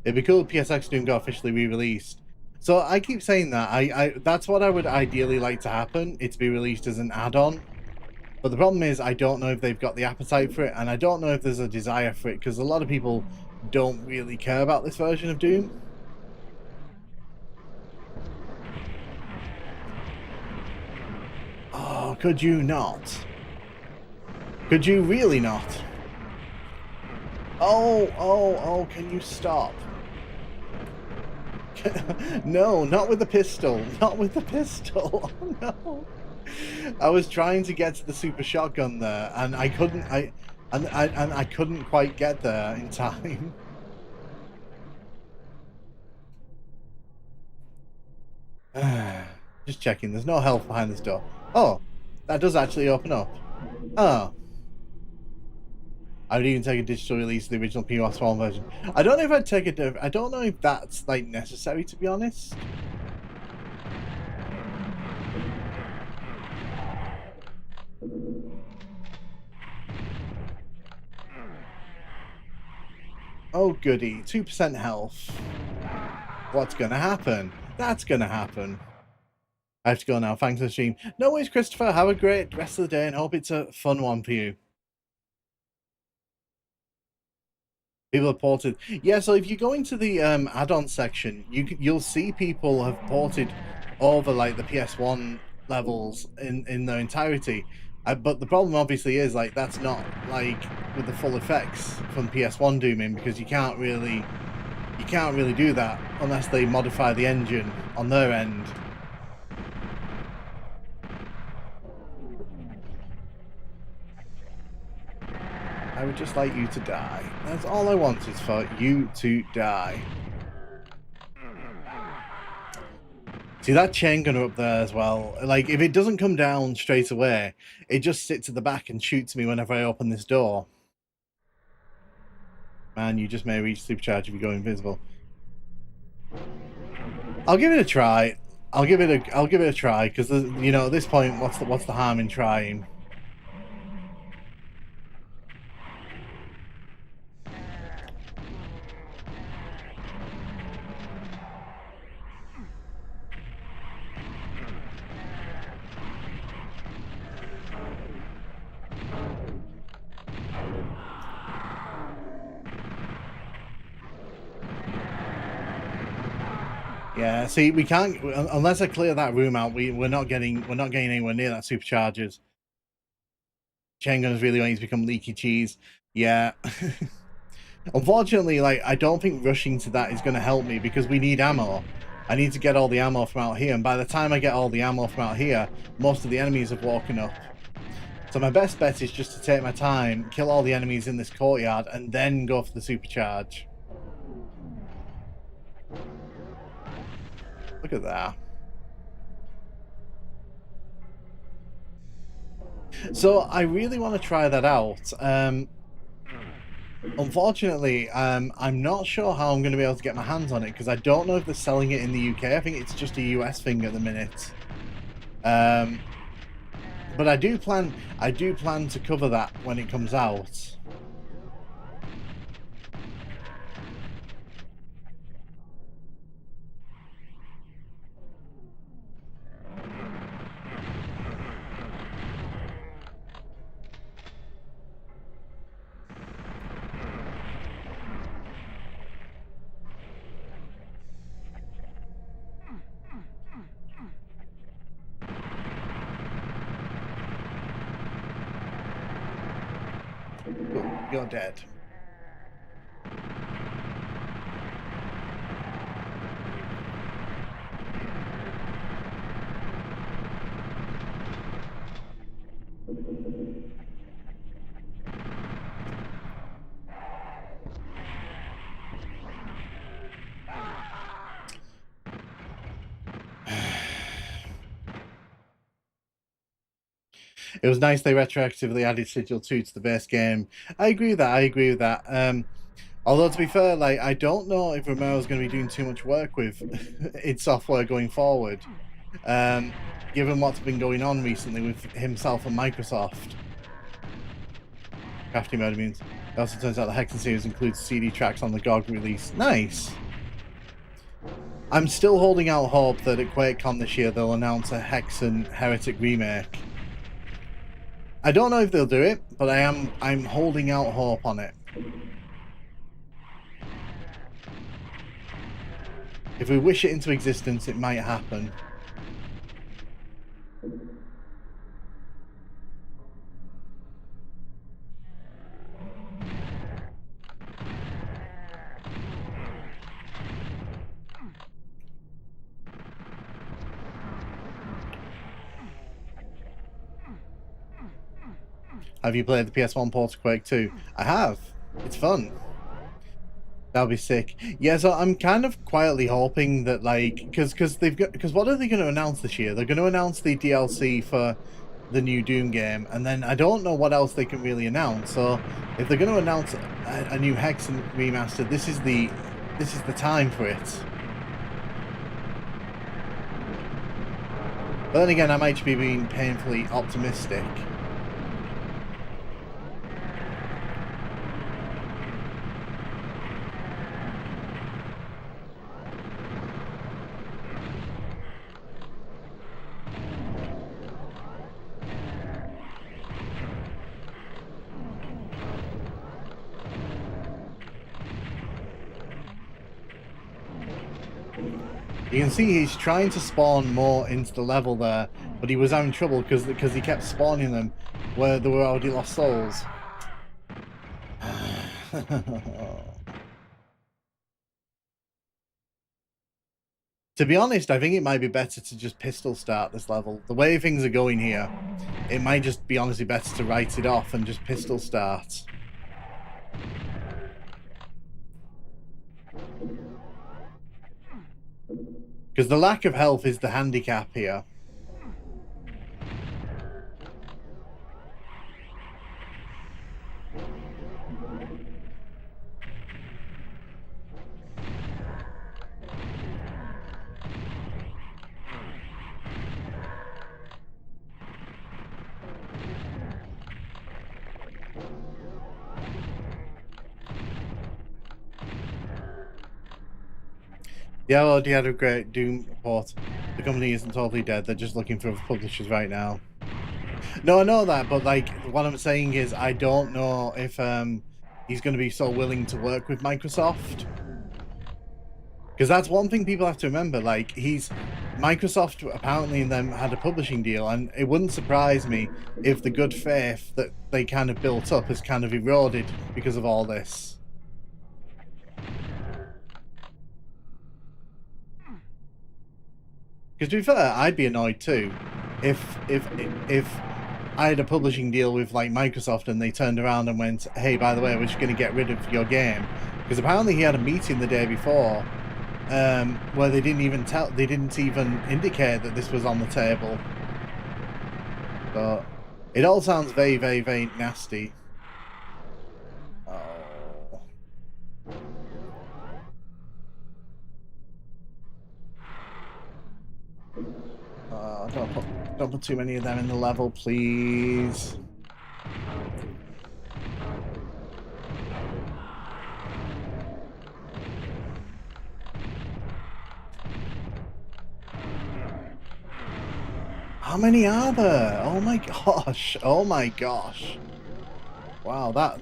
A: It'd be cool if PSX Doom got officially re-released. So I keep saying that. I that's what I would ideally like to happen. It to be released as an add-on. But the problem is I don't know if they've got the appetite for it, and I don't know if there's a desire for it, because a lot of people don't really care about this version of Doom. Oh, could you not? Could you really not? Oh, can you stop? No, not with the pistol. Not with the pistol. Oh, no. I was trying to get to the super shotgun there, and I couldn't. I couldn't quite get there in time. Just checking. There's no health behind this door. Oh, that does actually open up. Oh. I would even take a digital release of the original PS1 version. I don't know if I'd take it. I don't know if that's like necessary, to be honest. Oh goody, 2% health. What's gonna happen? That's gonna happen. I have to go now. Thanks for the stream. No worries, Christopher. Have a great rest of the day and hope it's a fun one for you. People have ported. Yeah, so if you go into the add-on section, you'll see people have ported over like the PS1 levels in their entirety. But the problem obviously is like that's not like with the full effects from PS1 Doom because you can't really do that unless they modify the engine on their end. I would just like you to die. That's all I want is for you to die. See that chain gunner up there as well. Like, if it doesn't come down straight away, it just sits at the back and shoots me whenever I open this door. Man, you just may reach supercharge if you go invisible. I'll give it a try. I'll give it a try because you know at this point, what's the harm in trying? Yeah, see, we can't unless I clear that room out. We're not getting anywhere near that superchargers. Chain gunners really want you to become leaky cheese. Yeah. Unfortunately, like I don't think rushing to that is going to help me because we need ammo. I need to get all the ammo from out here, and by the time I get all the ammo from out here, most of the enemies have woken up. So my best bet is just to take my time, kill all the enemies in this courtyard, and then go for the supercharge. Look at that. So I really want to try that out. Unfortunately, I'm not sure how I'm going to be able to get my hands on it because I don't know if they're selling it in the UK. I think it's just a US thing at the minute. But I do plan to cover that when it comes out. You're dead. It was nice they retroactively added Sigil 2 to the base game. I agree with that. Although, to be fair, like I don't know if Romero's going to be doing too much work with id Software going forward, given what's been going on recently with himself and Microsoft. Crafty mode means. It also turns out the Hexen series includes CD tracks on the GOG release. Nice! I'm still holding out hope that at QuakeCon this year they'll announce a Hexen Heretic remake. I don't know if they'll do it, but I'm holding out hope on it. If we wish it into existence, it might happen. Have you played the PS1 port of Quake 2? I have. It's fun. That'll be sick. Yeah, so I'm kind of quietly hoping that, like, because what are they going to announce this year? They're going to announce the DLC for the new Doom game, and then I don't know what else they can really announce. So if they're going to announce a new Hexen remaster, this is the time for it. But then again, I might be being painfully optimistic. You can see he's trying to spawn more into the level there, but he was having trouble because he kept spawning them where there were already lost souls. To be honest, I think it might be better to just pistol start this level. The way things are going here, it might just be honestly better to write it off and just pistol start. Because the lack of health is the handicap here. Yeah, well, they had a great Doom port. The company isn't totally dead. They're just looking for publishers right now. No, I know that, but like what I'm saying is I don't know if he's going to be so willing to work with Microsoft. Because that's one thing people have to remember. Like, Microsoft apparently and them had a publishing deal, and it wouldn't surprise me if the good faith that they kind of built up has kind of eroded because of all this. Because to be fair, I'd be annoyed too if I had a publishing deal with like Microsoft and they turned around and went, "Hey, by the way, we're just going to get rid of your game." Because apparently he had a meeting the day before where they didn't even indicate that this was on the table. But it all sounds very, very, very nasty. Oh. Don't put too many of them in the level, please. How many are there? Oh my gosh! Oh my gosh! Wow, that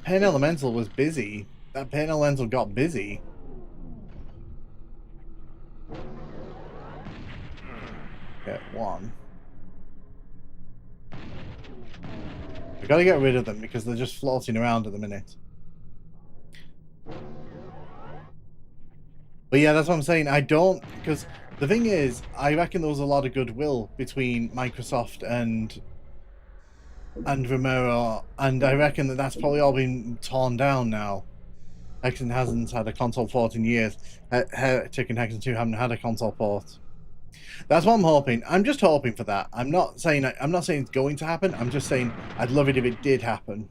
A: pain elemental was busy. That pain elemental got busy. Get one. We gotta get rid of them because they're just floating around at the minute. But yeah, that's what I'm saying. I don't, because the thing is, I reckon there was a lot of goodwill between Microsoft and Romero, and I reckon that that's probably all been torn down now. Hexen hasn't had a console port in years. Heretic and Hexen 2 haven't had a console port. That's what I'm hoping. I'm just hoping for that. I'm not saying it's going to happen. I'm just saying I'd love it if it did happen.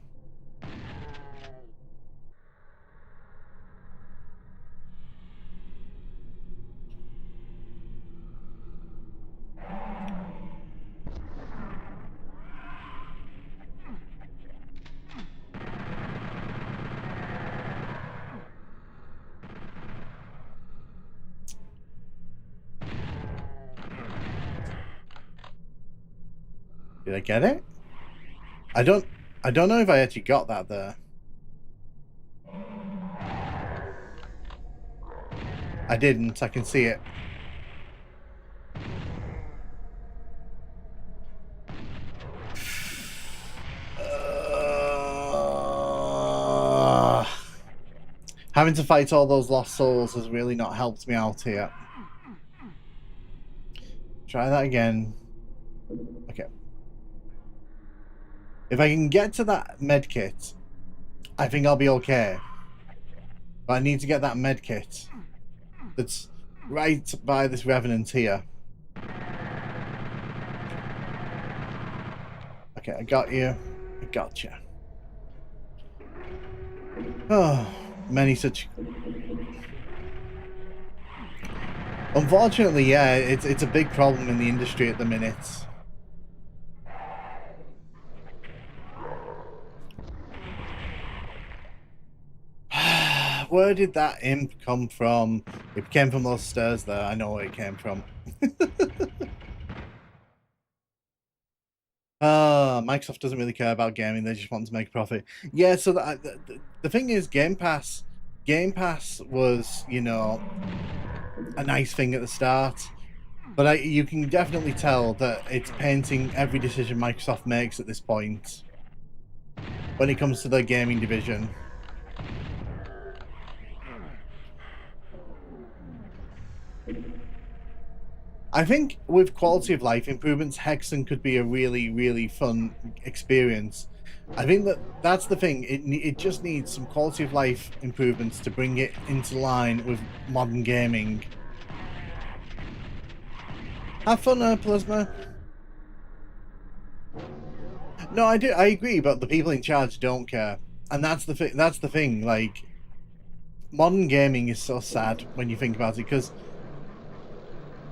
A: Did I get it? I don't know if I actually got that there. I didn't. I can see it. Having to fight all those lost souls has really not helped me out here. Try that again. Okay. If I can get to that medkit, I think I'll be okay. But I need to get that medkit that's right by this revenant here. Okay, I got you. I got you. Oh, many such. Unfortunately, yeah, it's a big problem in the industry at the minute. Where did that imp come from? It came from those stairs there. I know where it came from. Microsoft doesn't really care about gaming. They just want to make a profit. Yeah, so the thing is, Game Pass was, you know, a nice thing at the start. But you can definitely tell that it's painting every decision Microsoft makes at this point when it comes to their gaming division. I think with quality of life improvements, Hexen could be a really, really fun experience. I think that's the thing. It just needs some quality of life improvements to bring it into line with modern gaming. Have fun, Plasma. No, I do. I agree, but the people in charge don't care, and that's the thing. That's the thing. Like, modern gaming is so sad when you think about it, because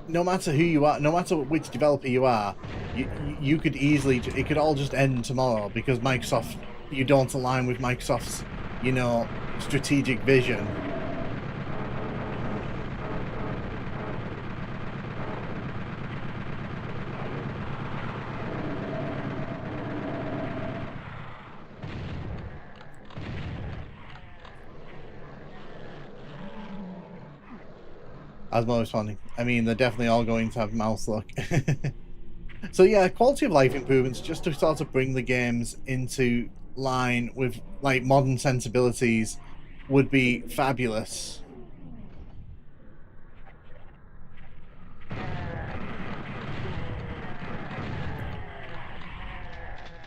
A: no matter who you are, no matter which developer you are, you could easily, it could all just end tomorrow because Microsoft, you don't align with Microsoft's, you know, strategic vision. Asmo is funny. I mean, they're definitely all going to have mouse luck. So yeah, quality of life improvements just to sort of bring the games into line with like modern sensibilities would be fabulous.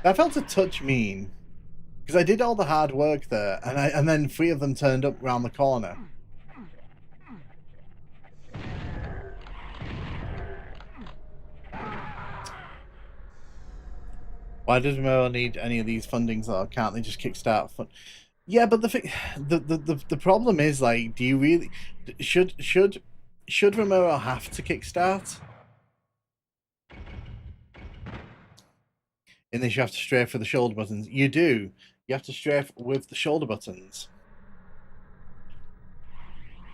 A: That felt a touch mean because I did all the hard work there, and then 3 of them turned up around the corner. Why does Romero need any of these fundings, though? Can't they just kickstart fund? Yeah, but the thing, the problem is, like, do you really should Romero have to kickstart? And then you have to strafe for the shoulder buttons. You do. You have to strafe with the shoulder buttons.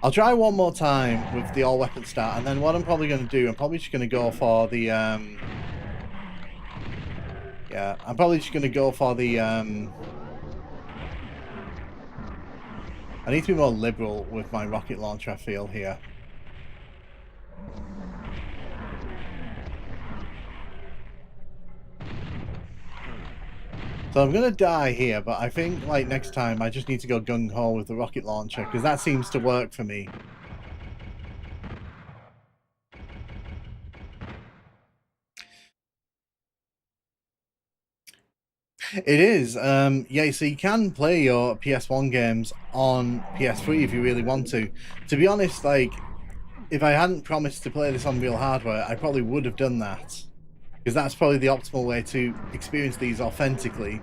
A: I'll try one more time with the all weapon start, and then what I'm probably going to do, I'm probably just going to go for the yeah, I'm probably just going to go for the I need to be more liberal with my rocket launcher, I feel, here. So I'm going to die here, but I think, like, next time I just need to go gung-ho with the rocket launcher, because that seems to work for me. It is. Yeah, so you can play your PS1 games on PS3 if you really want to. To be honest, like, if I hadn't promised to play this on real hardware, I probably would have done that. Because that's probably the optimal way to experience these authentically.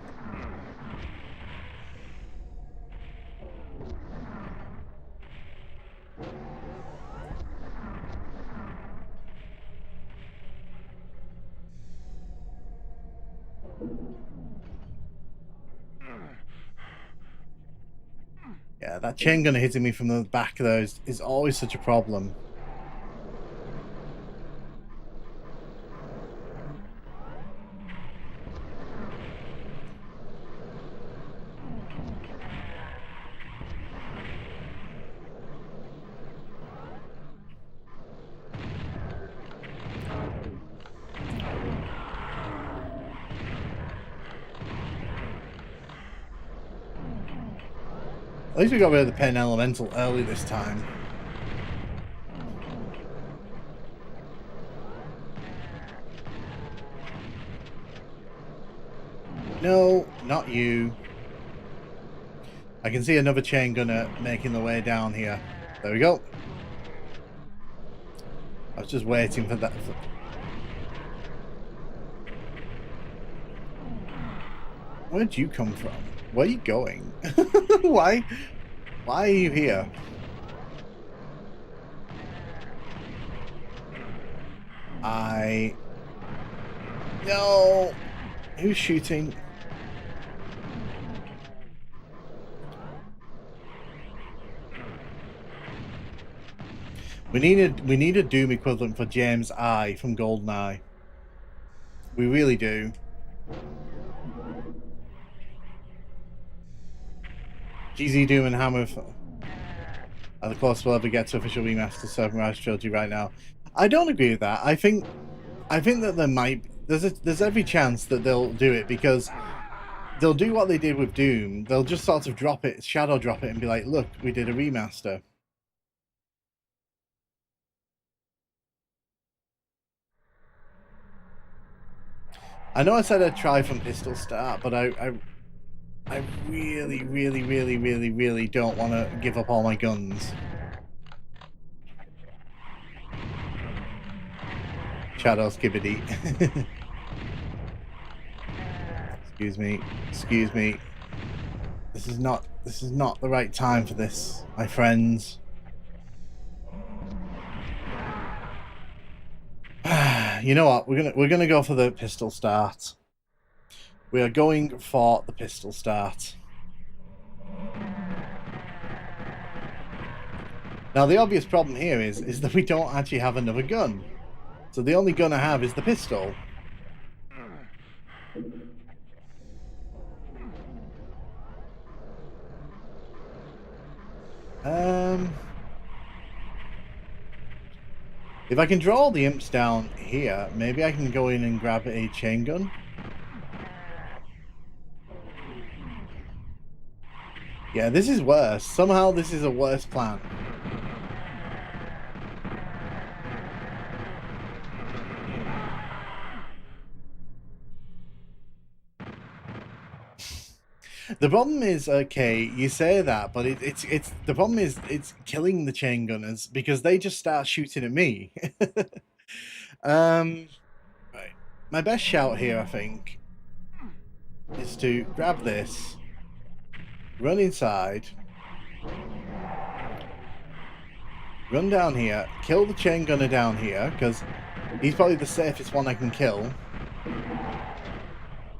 A: Yeah, that chain gun hitting me from the back there is always such a problem. least we got rid of the pen elemental early this time. No, not you. I can see another chain gunner making the way down here. There we go. I was just waiting for that. Where'd you come from? Where are you going? Why are you here? No. Who's shooting? We need a Doom equivalent for James I from GoldenEye. We really do. GZ Doom and Hammer are the closest we'll ever get to official remaster Super Mario Trilogy right now. I don't agree with that. I think that there's every chance that they'll do it, because they'll do what they did with Doom. They'll just sort of shadow drop it and be like, look, we did a remaster. I know I said I'd try from pistol start, but I really, really, really, really, really don't want to give up all my guns. Shadow Skibbity. Excuse me. This is not the right time for this, my friends. You know what? We're gonna go for the pistol start. We are going for the pistol start. Now the obvious problem here is that we don't actually have another gun. So the only gun I have is the pistol. If I can draw all the imps down here, maybe I can go in and grab a chain gun. Yeah, this is worse. Somehow this is a worse plan. The problem is, okay, you say that, but it's the problem is it's killing the chain gunners because they just start shooting at me. Right. My best shout here, I think, is to grab this, run inside, run down here, kill the chain gunner down here, because he's probably the safest one I can kill.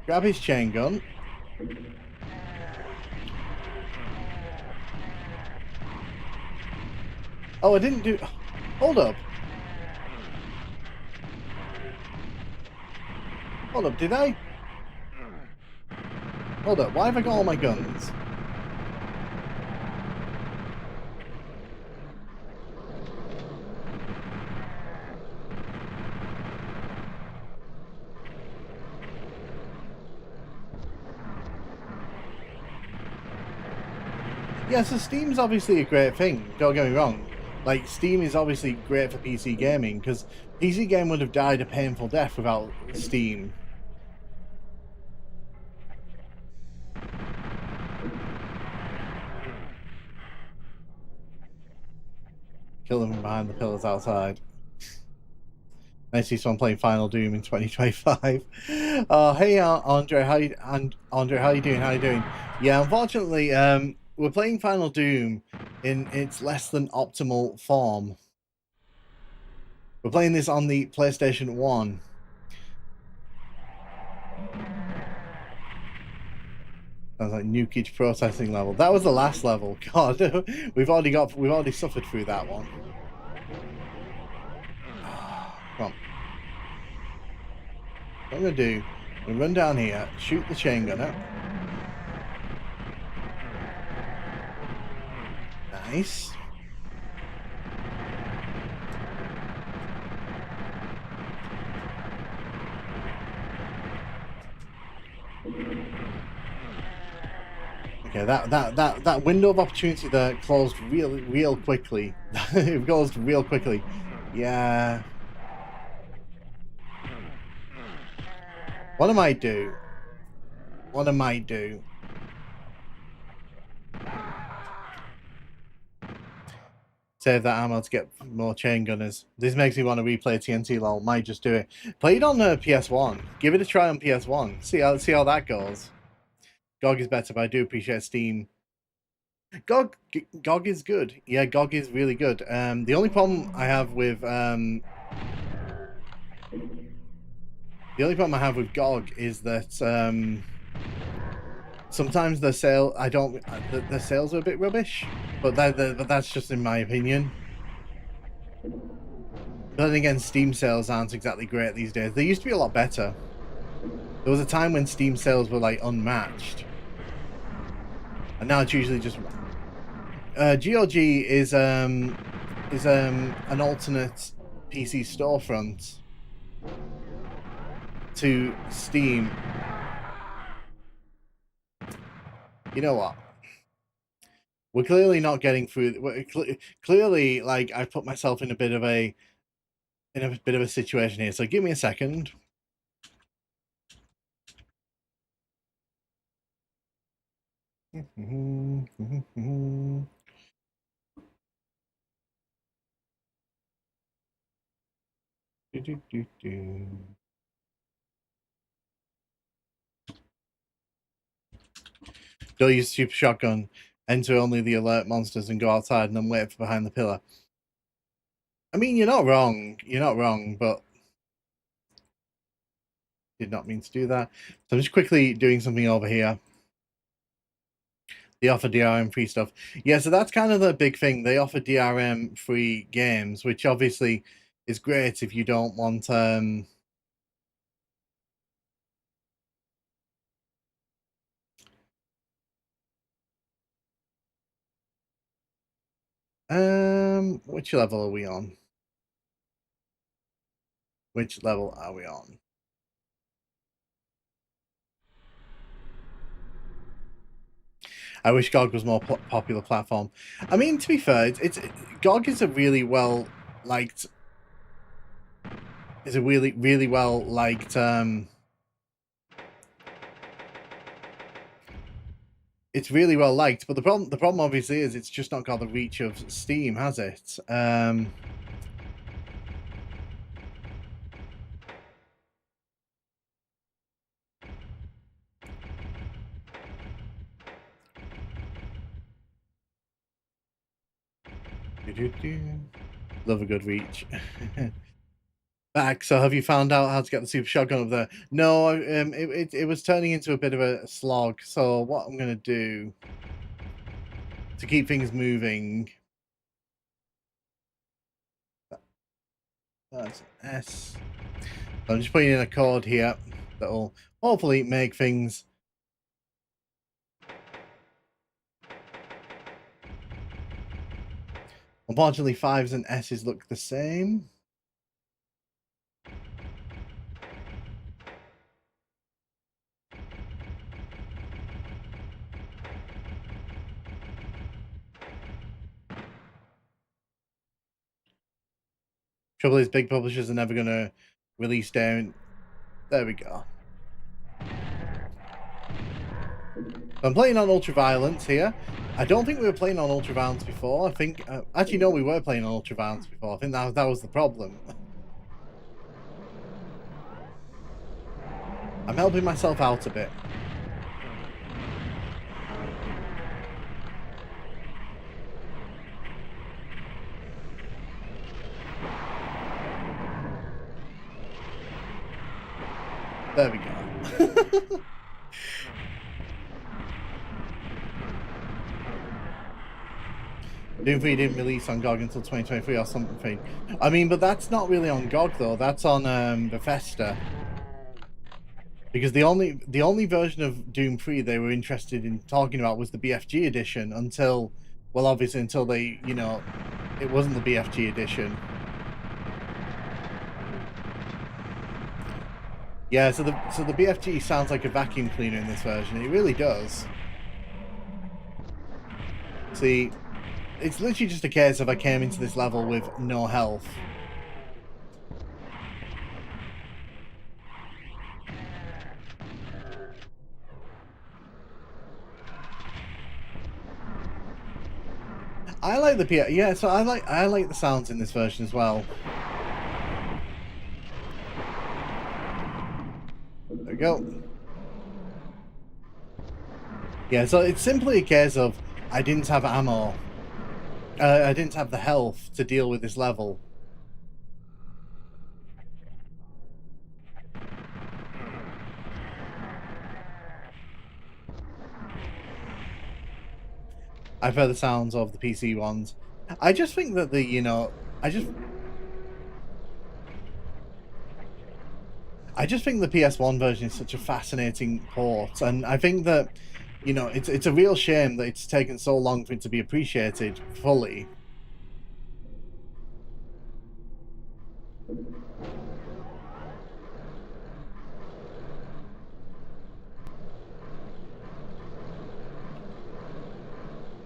A: Grab his chain gun. Oh, I didn't do... Hold up. Hold up, did I? Hold up, why have I got all my guns? Yeah, so Steam's obviously a great thing, don't get me wrong. Like, Steam is obviously great for PC gaming, because PC game would have died a painful death without Steam. Kill them behind the pillars outside. Nice to see someone playing Final Doom in 2025. Hey, Andre, how you doing? Yeah, unfortunately, we're playing Final Doom in its less than optimal form. We're playing this on the PlayStation 1. Sounds like nukage processing level. That was the last level. God, we've already suffered through that one. Come on. What I'm gonna do, we run down here, shoot the chain gunner. Nice. Okay, Yeah, that window of opportunity there closed real quickly. It closed real quickly. Yeah. What am I do? What am I do? Save that ammo to get more chain gunners. This makes me want to replay TNT lol. Might just do it. Play it on PS1. Give it a try on PS1. See how that goes. GOG is better, but I do appreciate Steam. GOG is good. Yeah, GOG is really good. The only problem I have with GOG is that sometimes the sales are a bit rubbish, but that's just in my opinion. But then again, Steam sales aren't exactly great these days. They used to be a lot better. There was a time when Steam sales were like unmatched, and now it's usually just. GOG is an alternate PC storefront to Steam. You know what? We're clearly not getting through. Clearly, like, I've put myself in a bit of a situation here. So give me a second. Don't use super shotgun. Enter only the alert monsters and go outside and then wait for behind the pillar. I mean, you're not wrong. You're not wrong, but did not mean to do that. So I'm just quickly doing something over here. They offer DRM free stuff. Yeah, so that's kind of the big thing. They offer DRM free games, which obviously is great if you don't want which level are we on? Which level are we on? I wish GOG was more popular platform. I mean, to be fair, GOG is a really well liked. Is a really well liked. It's really well liked, but the problem obviously is it's just not got the reach of Steam, has it? Love a good reach. Back. So have you found out how to get the super shotgun up there? No, it was turning into a bit of a slog. So what I'm gonna do to keep things moving. That's S. So I'm just putting in a code here that will hopefully make things. Unfortunately, 5s and S's look the same. Trouble is, big publishers are never going to release down. There we go. I'm playing on Ultraviolence here. I don't think we were playing on Ultraviolence before. I think... actually, no, we were playing on Ultraviolence before. I think that was the problem. I'm helping myself out a bit. There we go. Doom 3 didn't release on GOG until 2023 or something. I mean, but that's not really on GOG though. That's on Bethesda. Because the only version of Doom 3 they were interested in talking about was the BFG edition until, well, obviously until they, you know, it wasn't the BFG edition. Yeah, so the BFG sounds like a vacuum cleaner in this version. It really does. See, it's literally just a case of I came into this level with no health. I like the yeah, so I like the sounds in this version as well. There we go. Yeah, so it's simply a case of I didn't have ammo. I didn't have the health to deal with this level. I've heard the sounds of the PC ones. I just think that the, you know, I just think the PS1 version is such a fascinating port, and I think that, you know, it's a real shame that it's taken so long for it to be appreciated fully.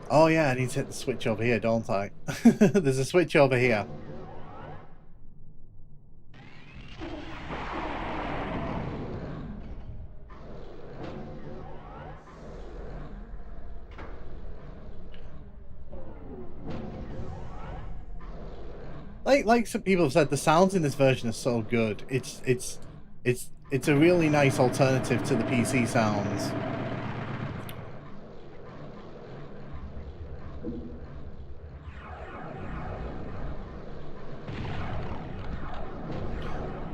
A: Oh yeah, I need to hit the switch over here, don't I? There's a switch over here. Like some people have said, the sounds in this version are so good. It's a really nice alternative to the PC sounds.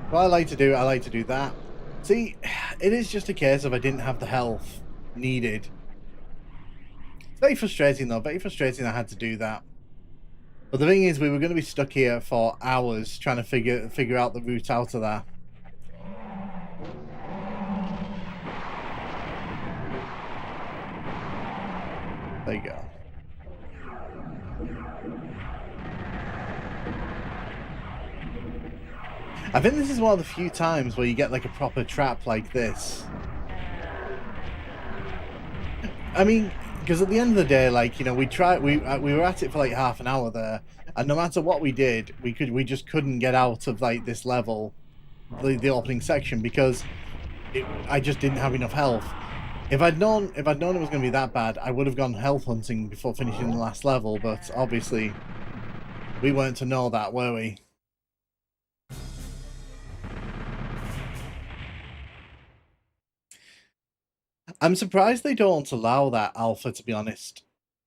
A: What I like to do that. See, it is just a case of I didn't have the health needed. It's very frustrating though, very frustrating I had to do that. But the thing is, we were going to be stuck here for hours trying to figure out the route out of there. There you go. I think this is one of the few times where you get like a proper trap like this. I mean, because at the end of the day, like, you know, we were at it for like half an hour there, and no matter what we did, we just couldn't get out of like this level, the opening section, because I just didn't have enough health. If I'd known it was going to be that bad, I would have gone health hunting before finishing the last level, but obviously we weren't to know that, were we? I'm surprised they don't allow that alpha, to be honest.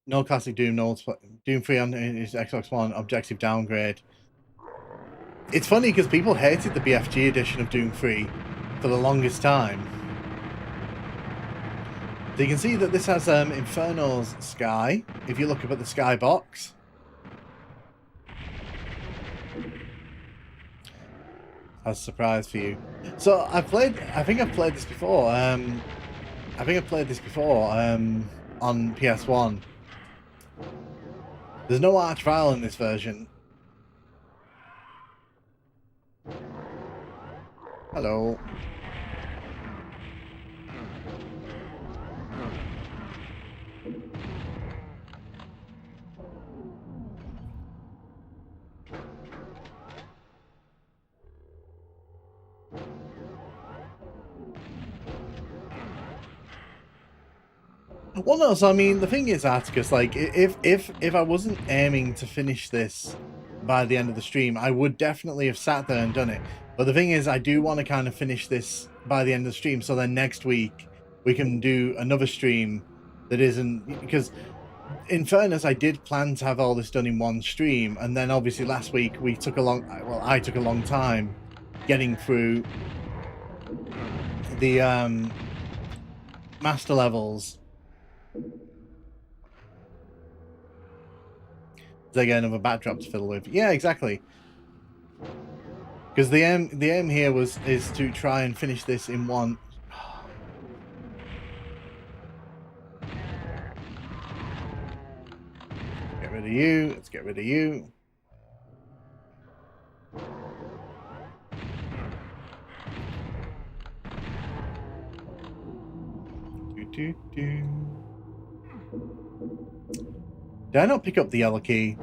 A: No classic Doom, no Doom 3 on his Xbox One, objective downgrade. It's funny because people hated the BFG edition of Doom 3 for the longest time. So you can see that this has Inferno's sky, if you look up at the sky box. That's a surprise for you. So I think I've played this before. I think I've played this before on PS1. There's no arch vile in this version. Hello. Well, no, so I mean, the thing is, Atticus, like, if I wasn't aiming to finish this by the end of the stream, I would definitely have sat there and done it. But the thing is, I do want to kind of finish this by the end of the stream, so then next week we can do another stream that isn't, because in fairness, I did plan to have all this done in one stream, and then obviously last week I took a long time getting through the master levels. They get another backdrop to fiddle with. Yeah, exactly. Because the aim here is to try and finish this in one. Get rid of you. Let's get rid of you. Did I not pick up the yellow key?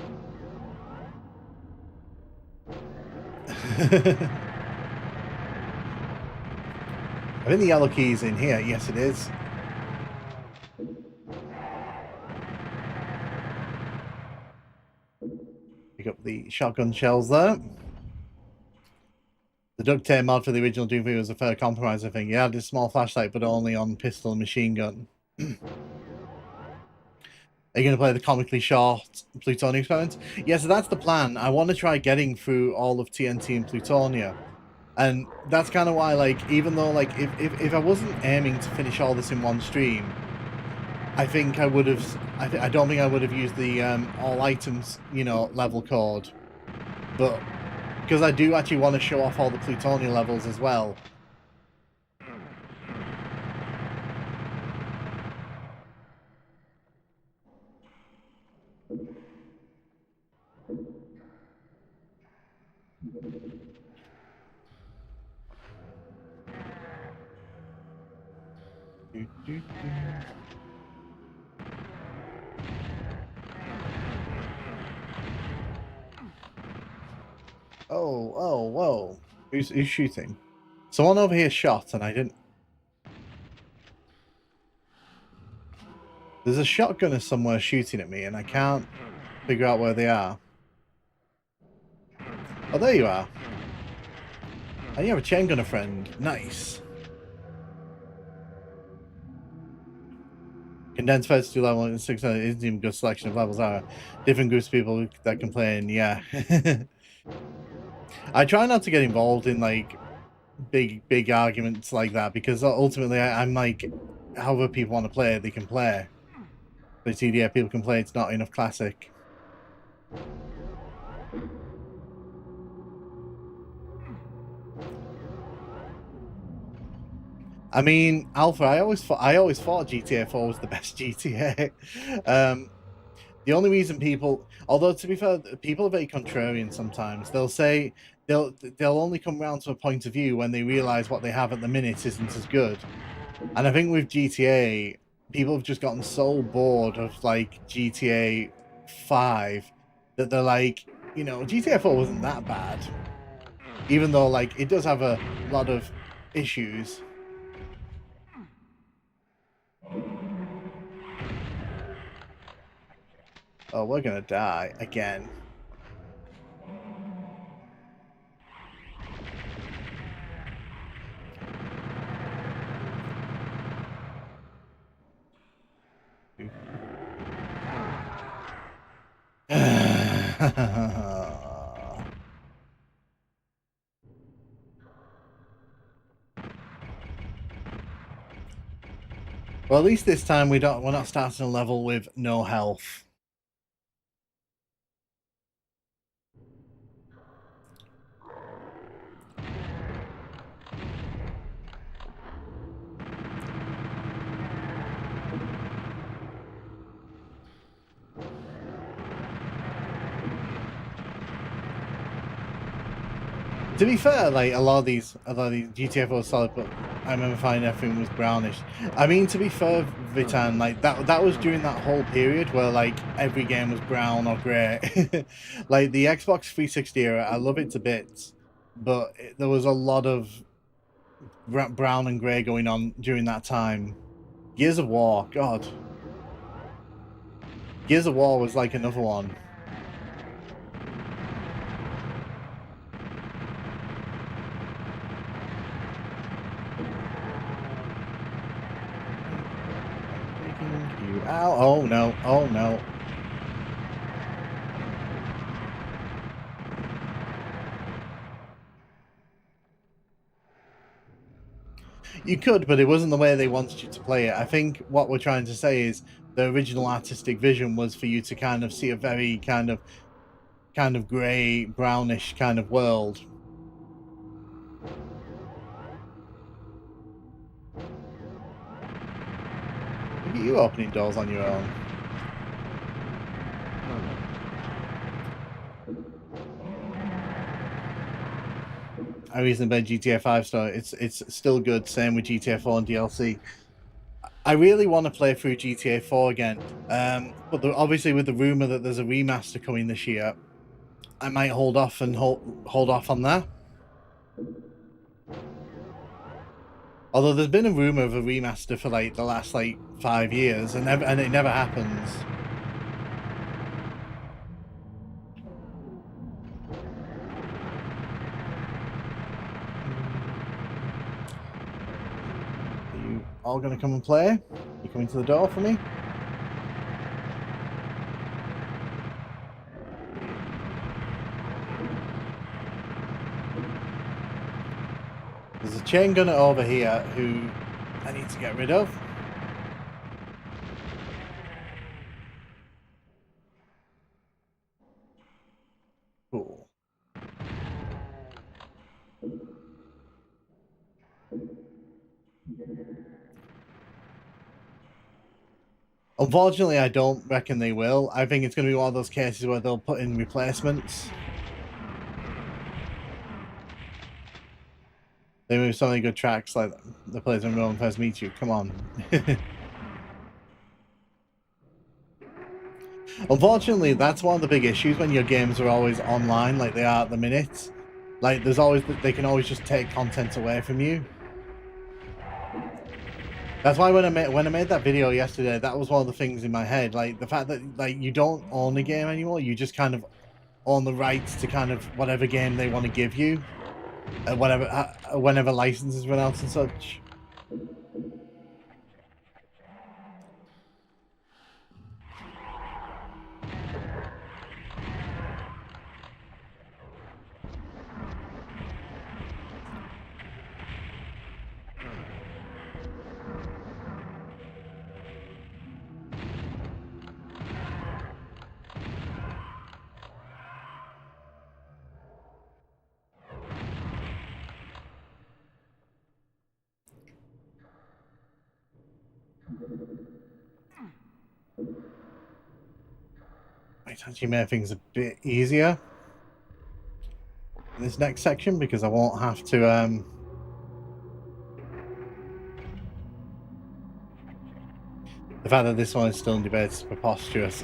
A: I think the yellow key is in here. Yes, it is. Pick up the shotgun shells there. The duct tape mod for the original Doom 3 was a fair compromise, I think. Yeah, I did a small flashlight, but only on pistol and machine gun. Are you going to play the comically short Plutonia experiment? Yeah, so that's the plan. I want to try getting through all of TNT and Plutonia. And that's kind of why, like, even though, like, if I wasn't aiming to finish all this in one stream, I think I would have... I don't think I would have used the all items, you know, level code. But... because I do actually want to show off all the Plutonia levels as well. Oh, whoa. Who's shooting? Someone over here shot and I didn't... There's a shotgunner somewhere shooting at me and I can't figure out where they are. Oh, there you are. And you have a chain gunner friend. Nice. Condensed first to level and 600 isn't even a good selection of levels are. Different groups of people that can play in, yeah. I try not to get involved in like big arguments like that because ultimately I'm like, however people want to play, they can play. But yeah, people can play, it's not enough classic. I mean, Alpha, I always thought GTA 4 was the best GTA. The only reason people, although to be fair, people are very contrarian sometimes. They'll say they'll only come round to a point of view when they realise what they have at the minute isn't as good. And I think with GTA, people have just gotten so bored of like GTA 5 that they're like, you know, GTA 4 wasn't that bad. Even though like it does have a lot of issues. Oh, we're gonna die again. Well, at least this time we're not starting a level with no health. To be fair, like a lot of these GTA 4 solid, but I remember finding everything was brownish. I mean, to be fair, Vitan, like that was during that whole period where like every game was brown or grey. Like the Xbox 360 era, I love it to bits, but there was a lot of brown and grey going on during that time. Gears of War, God. Gears of War was like another one. Ow, oh no, oh no. You could, but it wasn't the way they wanted you to play it. I think what we're trying to say is the original artistic vision was for you to kind of see a very kind of grey, brownish kind of world. Look at you opening doors on your own. I recently played GTA 5 story. It's still good. Same with GTA 4 and DLC. I really want to play through GTA 4 again, but obviously with the rumor that there's a remaster coming this year, I might hold off and hold off on that. Although there's been a rumor of a remaster for like the last like 5 years, and it never happens. Are you all gonna come and play? You coming to the door for me? There's a chain gunner over here who I need to get rid of. Cool. Unfortunately, I don't reckon they will. I think it's going to be one of those cases where they'll put in replacements. They move so many good tracks like the place when Roman first meets you. Come on. Unfortunately, that's one of the big issues when your games are always online like they are at the minute. Like, they can always just take content away from you. That's why when I made that video yesterday, that was one of the things in my head. Like, the fact that like you don't own a game anymore, you just kind of own the rights to kind of whatever game they want to give you, whenever licenses run out and such. Might actually make things a bit easier in this next section because I won't have to the fact that this one is still in debate is preposterous.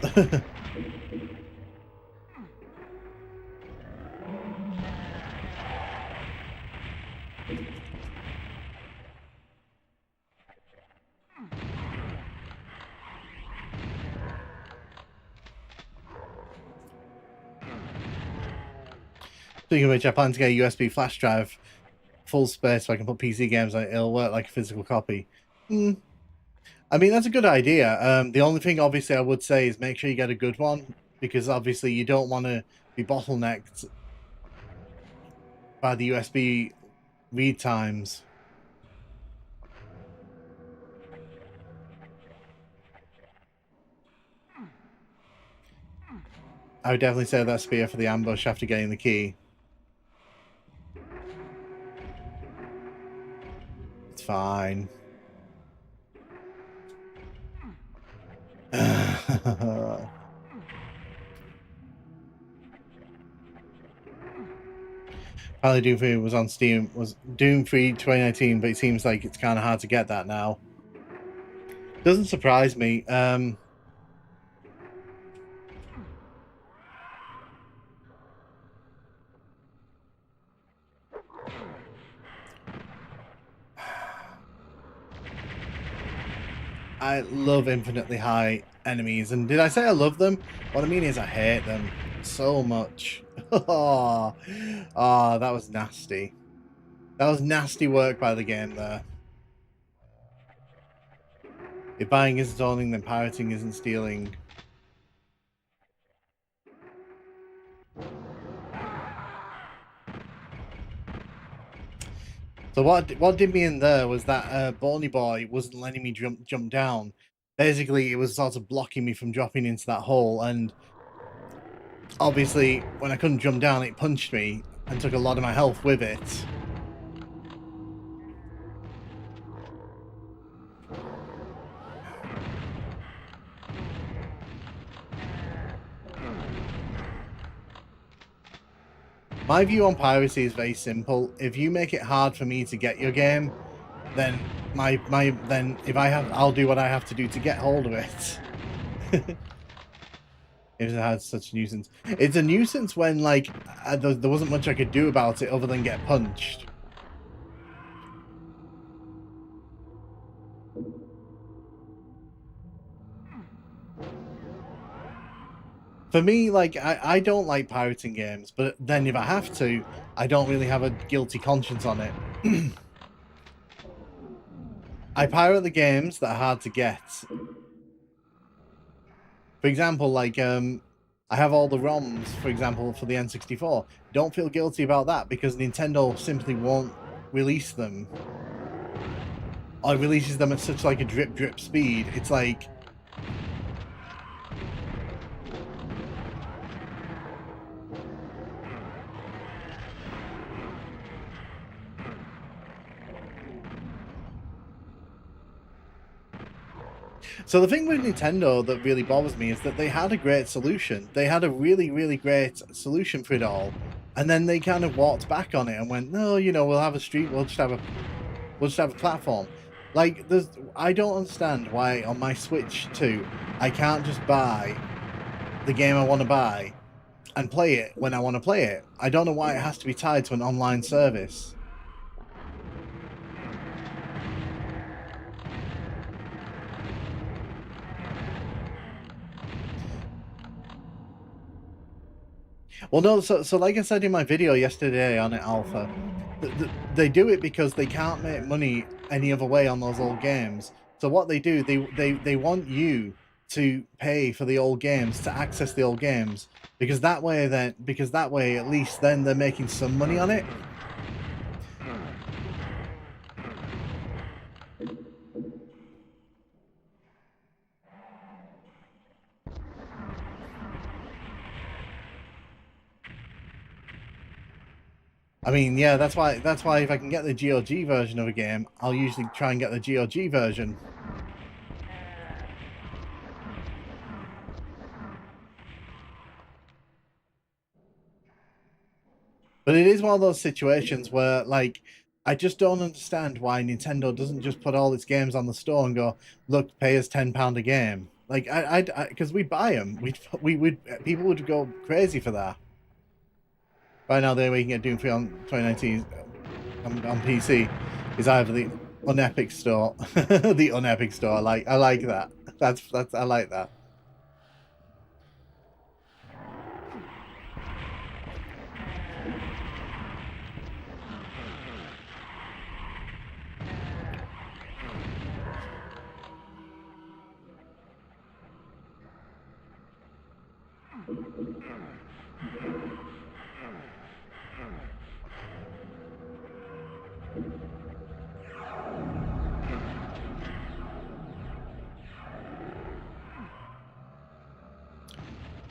A: Speaking of which, I plan to get a USB flash drive full space so I can put PC games on it. It'll work like a physical copy. I mean, that's a good idea. The only thing, obviously, I would say is make sure you get a good one, because obviously you don't want to be bottlenecked by the USB read times. I would definitely say that spear for the ambush after getting the key. It's fine. Apparently Doom 3 was on Steam, was Doom 3 2019, but it seems like it's kind of hard to get that now. Doesn't surprise me. I love infinitely high enemies, and did I say I love them? What I mean is I hate them so much. Oh, that was nasty. That was nasty work by the game there. If buying isn't owning, then pirating isn't stealing. So what did me in there was that Bony Boy wasn't letting me jump down. Basically, it was sort of blocking me from dropping into that hole, and obviously, when I couldn't jump down, it punched me and took a lot of my health with it. My view on piracy is very simple. If you make it hard for me to get your game, then then if I'll do what I have to do to get hold of it. If it has such a nuisance, it's a nuisance when like there wasn't much I could do about it other than get punched. For me, like, I don't like pirating games, but then if I have to, I don't really have a guilty conscience on it. I pirate the games that are hard to get. For example, like, I have all the ROMs, for example, for the N64. Don't feel guilty about that because Nintendo simply won't release them. Or releases them at such like a drip speed. It's like... So the thing with Nintendo that really bothers me is that they had a great solution. They had a really great solution for it all, and then they kind of walked back on it and went, no, you know, we'll have a street, we'll just have a platform. Like, I don't understand why on my Switch 2 I can't just buy the game I want to buy and play it when I want to play it. I don't know why it has to be tied to an online service. Well, no, so like I said in my video yesterday on it, Alpha, they do it because they can't make money any other way on those old games. So what they do, they want you to pay for the old games, to access the old games, because that way at least then they're making some money on it. I mean, yeah, that's why if I can get the GOG version of a game, I'll usually try and get the GOG version. But it is one of those situations where, like, I just don't understand why Nintendo doesn't just put all its games on the store and go, look, pay us £10 a game. Like, because we buy them, people would go crazy for that. Right now, the only way you can get Doom 3 on 2019 on PC is either the Unepic store, the Unepic store. I like that. I like that.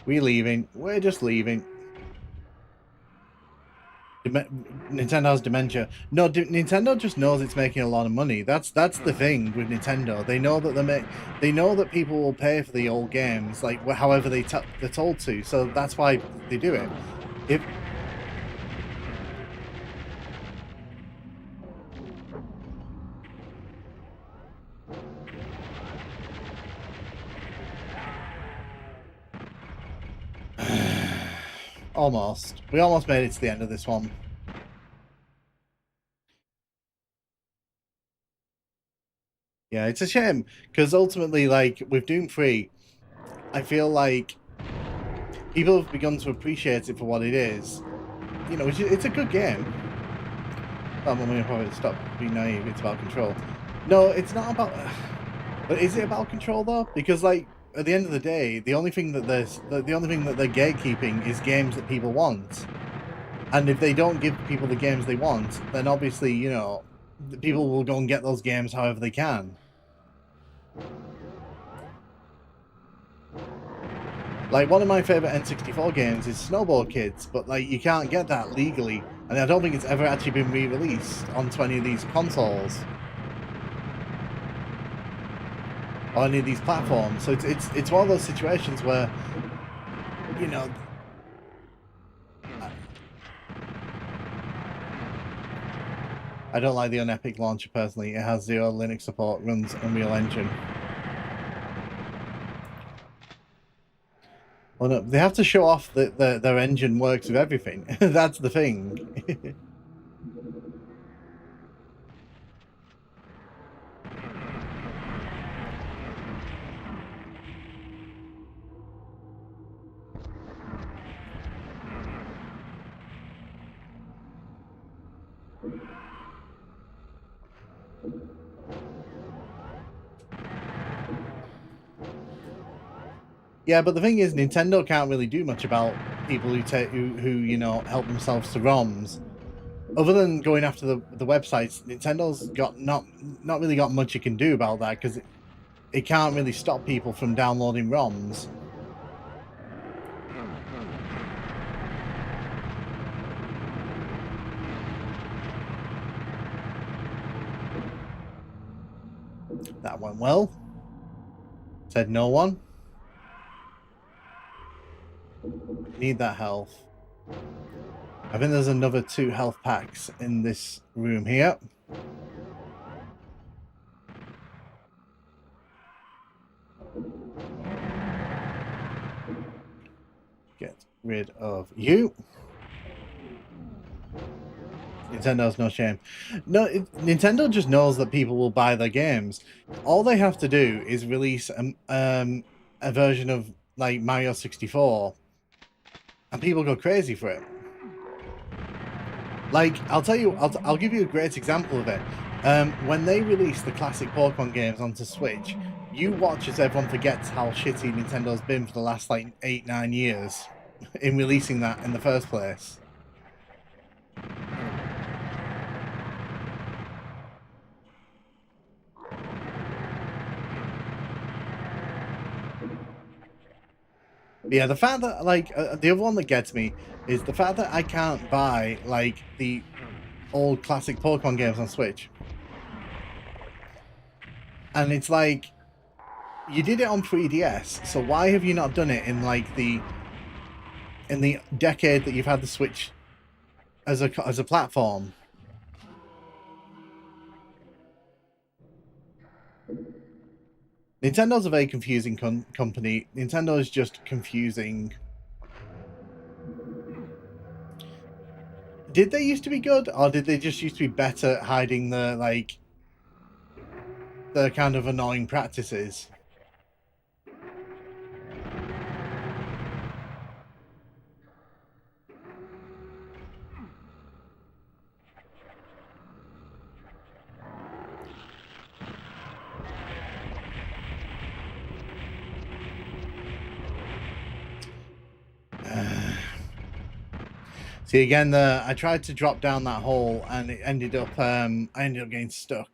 A: We're leaving. We're just leaving. Nintendo has dementia. No, Nintendo just knows it's making a lot of money. That's the thing with Nintendo. They know that they know that people will pay for the old games, like however they're told to. So that's why they do it. If almost, we almost made it to the end of this one. Yeah, it's a shame because ultimately, like with Doom 3, I feel like people have begun to appreciate it for what it is. You know, it's a good game. I'm going to probably stop being naive. It's about control. No, it's not about. But is it about control though? Because like at the end of the day, the only thing that they're gatekeeping is games that people want. And if they don't give people the games they want, then obviously, you know, people will go and get those games however they can. Like, one of my favourite N64 games is Snowboard Kids, but, like, you can't get that legally. And I don't think it's ever actually been re-released onto any of these consoles. Or any of these platforms. So it's one of those situations where, you know... I don't like the Unepic launcher personally. It has zero Linux support, runs Unreal Engine. Well, no, they have to show off that their engine works with everything. That's the thing. Yeah, but the thing is, Nintendo can't really do much about people who you know, help themselves to ROMs. Other than going after the websites, Nintendo's got not really got much you can do about that, because it can't really stop people from downloading ROMs. That went well. Said no one. Need that health. I think there's another 2 health packs in this room here. Get rid of you. Nintendo's no shame. No, Nintendo just knows that people will buy their games. All they have to do is release a version of like Mario 64, and people go crazy for it. Like, I'll tell you, I'll give you a great example of it. When they released the classic Pokemon games onto Switch, you watch as everyone forgets how shitty Nintendo's been for the last like 8-9 years in releasing that in the first place. Yeah, the fact that, like, the other one that gets me is the fact that I can't buy, like, the old classic Pokemon games on Switch. And it's like, you did it on 3DS, so why have you not done it in, like, in the decade that you've had the Switch as a platform? Nintendo's a very confusing company. Nintendo is just confusing. Did they used to be good, or did they just used to be better at hiding the, like, the kind of annoying practices? See, again, I tried to drop down that hole, and it ended up, I ended up getting stuck.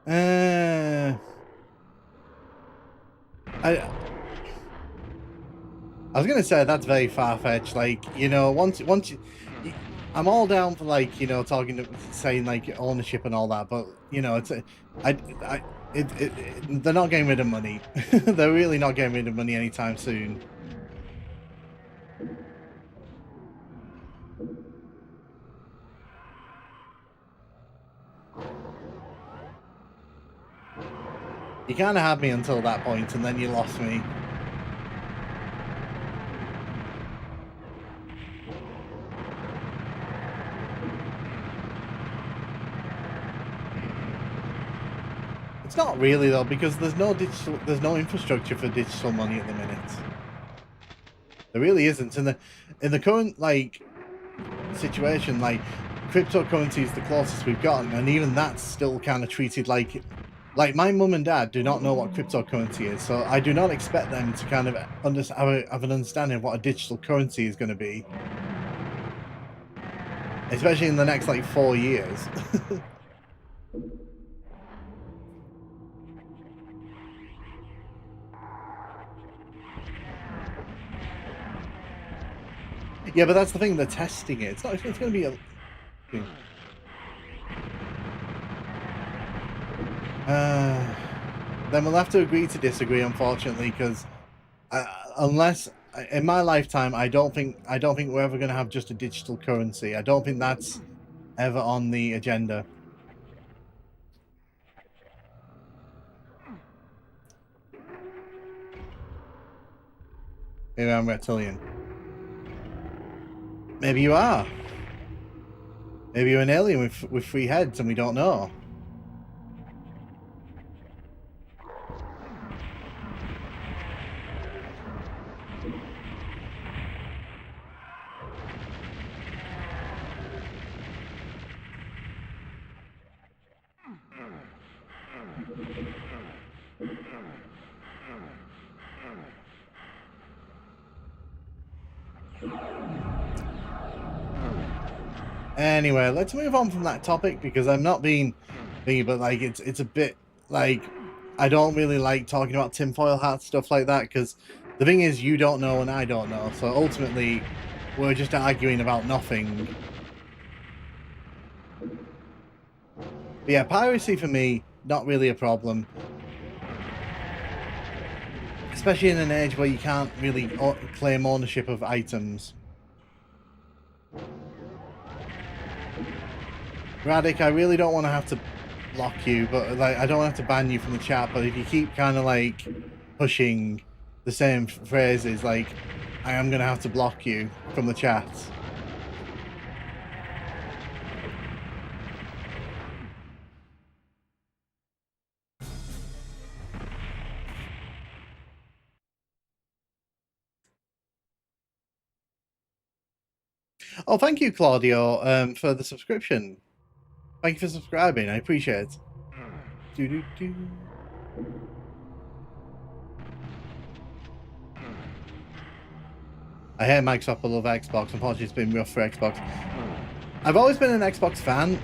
A: I was gonna say that's very far-fetched. Like, you know, once you, I'm all down for, like, you know, saying like ownership and all that, but you know, they're not getting rid of money. They're really not getting rid of money anytime soon. You kind of had me until that point, and then you lost me. It's not really though, because there's no infrastructure for digital money at the minute. There really isn't. In the current, like, situation, like, cryptocurrency is the closest we've gotten, and even that's still kind of treated like my mum and dad do not know what cryptocurrency is, so I do not expect them to kind of have an understanding of what a digital currency is going to be, especially in the next like 4 years. Yeah, but that's the thing, they're testing it. It's not. It's going to be a. Then we'll have to agree to disagree, unfortunately, because unless in my lifetime, I don't think we're ever going to have just a digital currency. I don't think that's ever on the agenda. Maybe I'm reptilian. Maybe you are. Maybe you're an alien with 3 heads and we don't know. Anyway, let's move on from that topic because I'm not being thingy, but like it's a bit like I don't really like talking about tinfoil hat stuff like that because the thing is you don't know and I don't know, so ultimately we're just arguing about nothing. But yeah, piracy for me, not really a problem. Especially in an age where you can't really claim ownership of items. Radic, I really don't want to have to block you, but like I don't have to ban you from the chat, but if you keep kind of like pushing the same phrases, like I am going to have to block you from the chat. Oh, thank you, Claudio, for the subscription. Thank you for subscribing. I appreciate it. Do-do-do. I hate Microsoft, I love Xbox. Unfortunately, it's been rough for Xbox. I've always been an Xbox fan.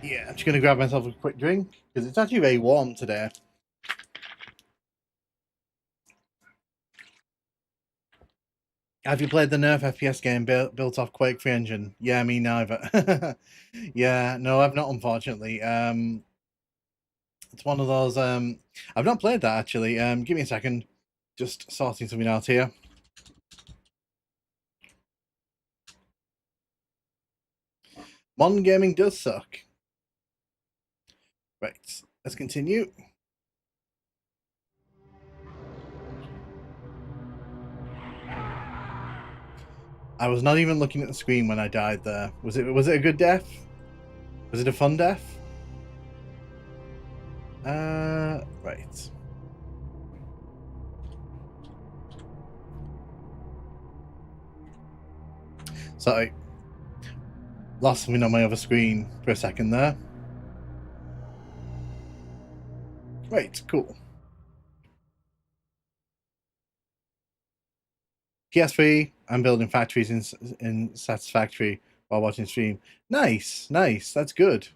A: Yeah, I'm just going to grab myself a quick drink because it's actually very warm today. Have you played the Nerf FPS game built off Quake 3 engine? Yeah, me neither. Yeah, no, I've not, unfortunately. It's one of those. I've not played that actually. Give me a second. Just sorting something out here. Modern gaming does suck. Right, let's continue. I was not even looking at the screen when I died there. Was it a good death? Was it a fun death? Right. Sorry. Lost something on my other screen for a second there. Right, cool. PS3, I'm building factories in Satisfactory while watching stream. Nice, nice. That's good.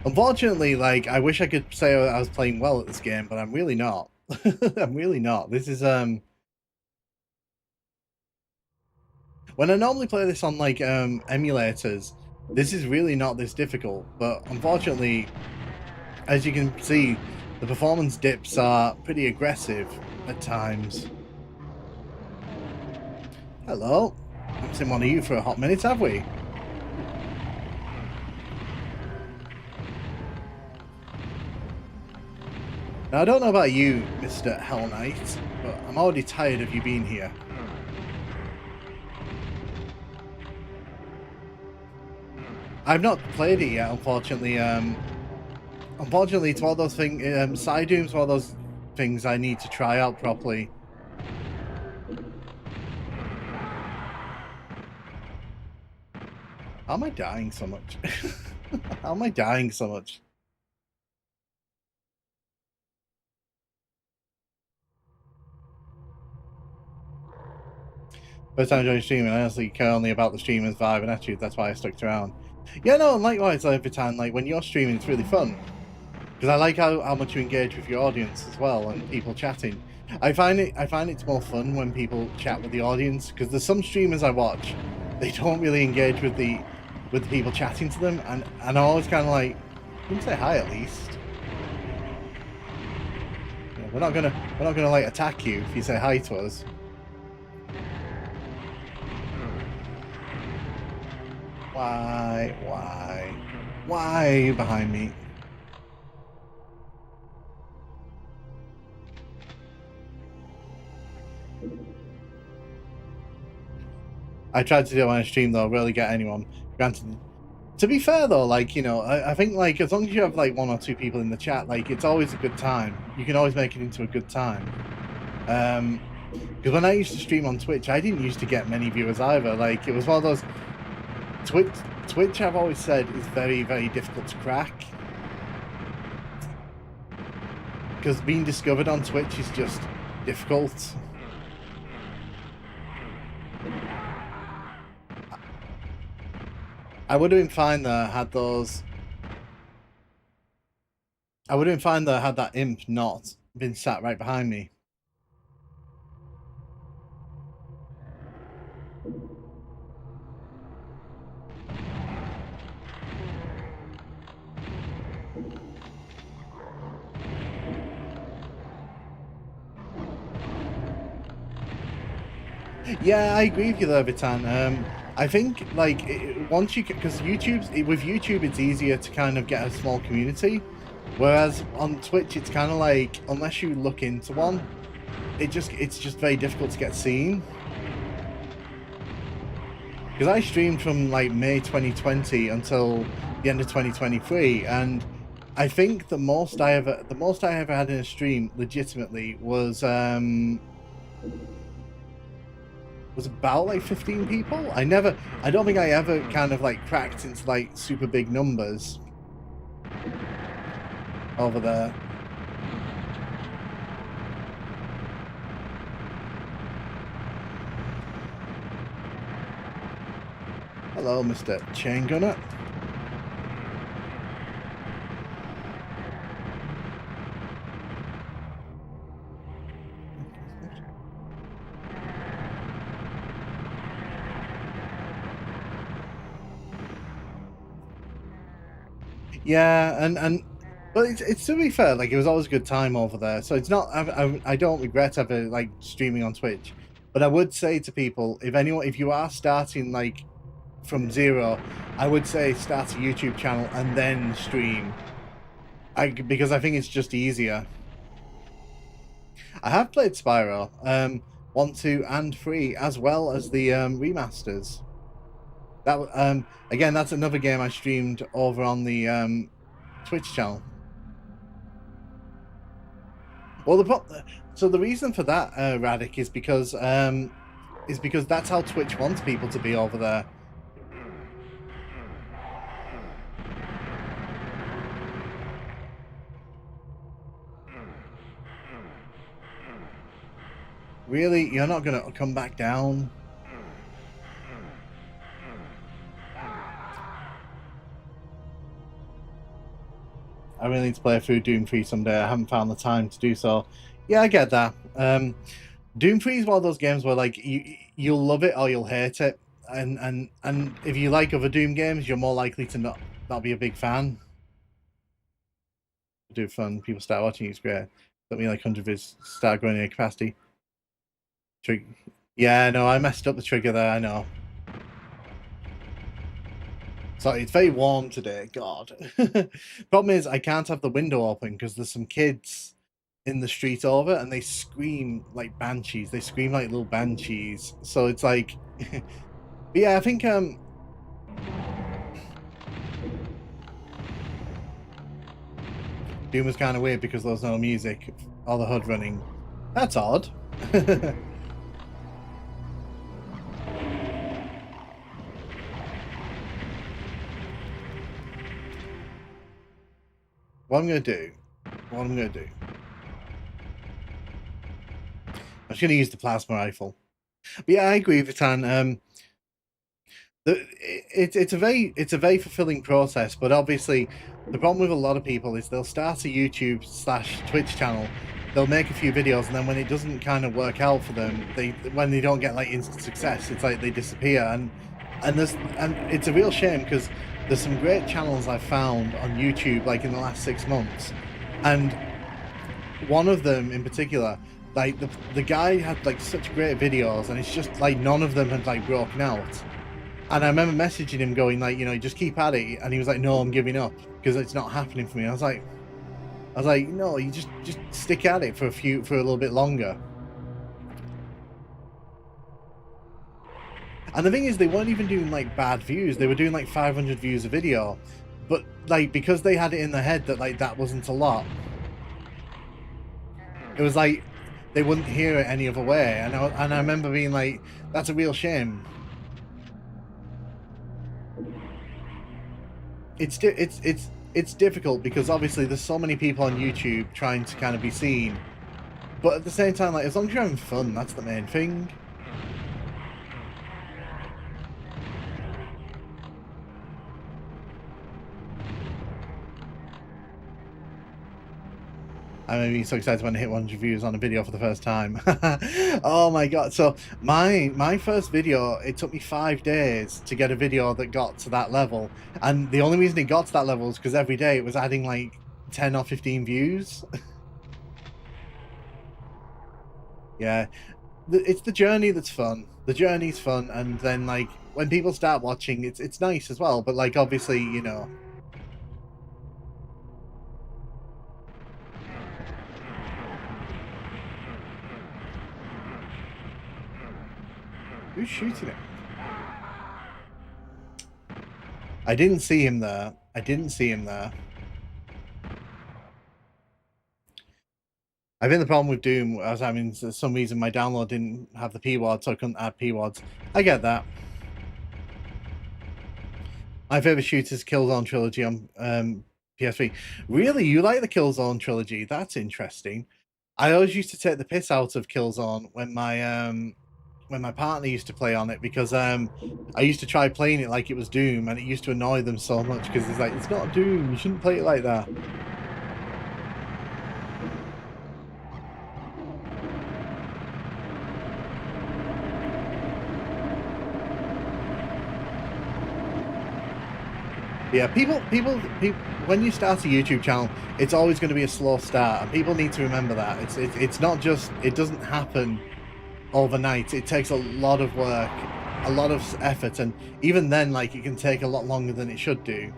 A: Unfortunately, like, I wish I could say I was playing well at this game, but I'm really not. I'm really not. This is, when I normally play this on, like, emulators, this is really not this difficult, but unfortunately, as you can see, the performance dips are pretty aggressive at times. Hello. Haven't seen one of you for a hot minute, have we? Now, I don't know about you, Mr. Hell Knight, but I'm already tired of you being here. I've not played it yet, unfortunately. Unfortunately, it's one of those things, side dooms, one of those things I need to try out properly. How am I dying so much? How am I dying so much? First time joining streaming, I honestly care only about the streamer's vibe and attitude, that's why I stuck around. Yeah, no, likewise, every time, like, when you're streaming, it's really fun. Because I like how much you engage with your audience as well, and people chatting. I find it's more fun when people chat with the audience, because there's some streamers I watch, they don't really engage with the people chatting to them, and I'm always kind of like, you can say hi at least. You know, we're not gonna like attack you if you say hi to us. Why are you behind me? I tried to do it on a stream though, really get anyone. Granted, to be fair though, like, you know, I think like as long as you have like 1 or 2 people in the chat, like it's always a good time. You can always make it into a good time. Because when I used to stream on Twitch, I didn't used to get many viewers either. Like it was one of those Twitch I've always said is very, very difficult to crack. Because being discovered on Twitch is just difficult. I would have been fine there had those. I would have been fine there had that imp not been sat right behind me. Yeah, I agree with you there, Vitan. I think like once you, because with YouTube it's easier to kind of get a small community, whereas on Twitch it's kind of like unless you look into one, it's just very difficult to get seen. Because I streamed from like May 2020 until the end of 2023, and I think the most I ever had in a stream legitimately was about like 15 people. I don't think I ever kind of like cracked into like super big numbers over there. Hello, Mr. Chain Gunner. Yeah, but it's to be fair, like it was always a good time over there. So it's not. I don't regret ever like streaming on Twitch, but I would say to people, if you are starting like from zero, I would say start a YouTube channel and then stream. Because I think it's just easier. I have played Spyro, 1, 2, and 3, as well as the remasters. That again, that's another game I streamed over on the Twitch channel. Well, the reason for that, Radic, is because that's how Twitch wants people to be over there. Really, you're not gonna come back down? I really need to play through Doom 3 someday. I haven't found the time to do so. Yeah, I get that. Doom 3 is one of those games where like you'll love it or you'll hate it, and if you like other Doom games, you're more likely to not be a big fan. Do fun. People start watching you. It's great. Something like 100 vids start growing in capacity. Yeah, no, I messed up the trigger there. I know. Sorry, it's very warm today. God. Problem is, I can't have the window open because there's some kids in the street over, and they scream like banshees. They scream like little banshees. So it's like, but yeah, I think Doom was kind of weird because there was no music, all the HUD running. That's odd. What I'm gonna do. I'm just gonna use the plasma rifle. But yeah, I agree with Tan. It's a very fulfilling process, but obviously the problem with a lot of people is they'll start a YouTube/Twitch channel, they'll make a few videos, and then when it doesn't kind of work out for them, when they don't get like instant success, it's like they disappear, and it's a real shame because there's some great channels I've found on YouTube like in the last 6 months, and one of them in particular, like the guy had like such great videos, and it's just like none of them had like broken out. And I remember messaging him going like, just keep at it. And he was like, no, I'm giving up because it's not happening for me. I was like, no, you just stick at it for a little bit longer. And the thing is, they weren't even doing like bad views. They were doing like 500 views a video, but like, because they had it in their head that like, that wasn't a lot. It was like, they wouldn't hear it any other way. And I remember being like, that's a real shame. It's difficult because obviously there's so many people on YouTube trying to kind of be seen, but at the same time, like, as long as you're having fun, that's the main thing. I remember being so excited when I hit 100 views on a video for the first time. Oh my god! So my first video, it took me 5 days to get a video that got to that level, and the only reason it got to that level is because every day it was adding like 10 or 15 views. Yeah, it's the journey that's fun. The journey's fun, and then like when people start watching, it's nice as well. But like obviously, who's shooting it? I didn't see him there. I didn't see him there. I think the problem with Doom was, I mean, for some reason my download didn't have the P-Wad, so I couldn't add P-Wads. I get that. My favourite shooter is Killzone Trilogy on PS3. Really? You like the Killzone Trilogy? That's interesting. I always used to take the piss out of Killzone when my partner used to play on it, because I used to try playing it like it was Doom, and it used to annoy them so much because it's like, it's not Doom, you shouldn't play it like that. Yeah, people, when you start a YouTube channel, it's always going to be a slow start, and people need to remember that. It's not just, it doesn't happen overnight. It takes a lot of work, a lot of effort, and even then, like, it can take a lot longer than it should do.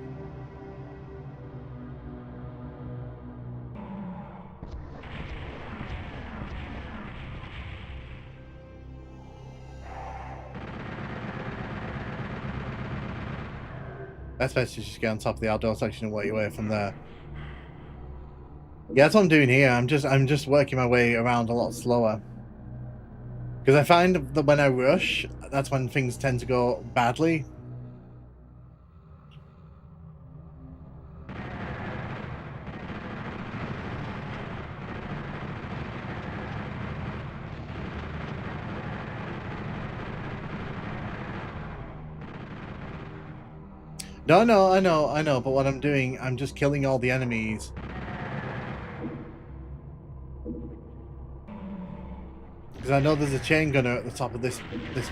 A: Best bet is just get on top of the outdoor section and work your way from there. Yeah, that's what I'm doing here. I'm just working my way around a lot slower, because I find that when I rush, that's when things tend to go badly. No, I know, but what I'm doing, I'm just killing all the enemies. Because I know there's a chain gunner at the top of this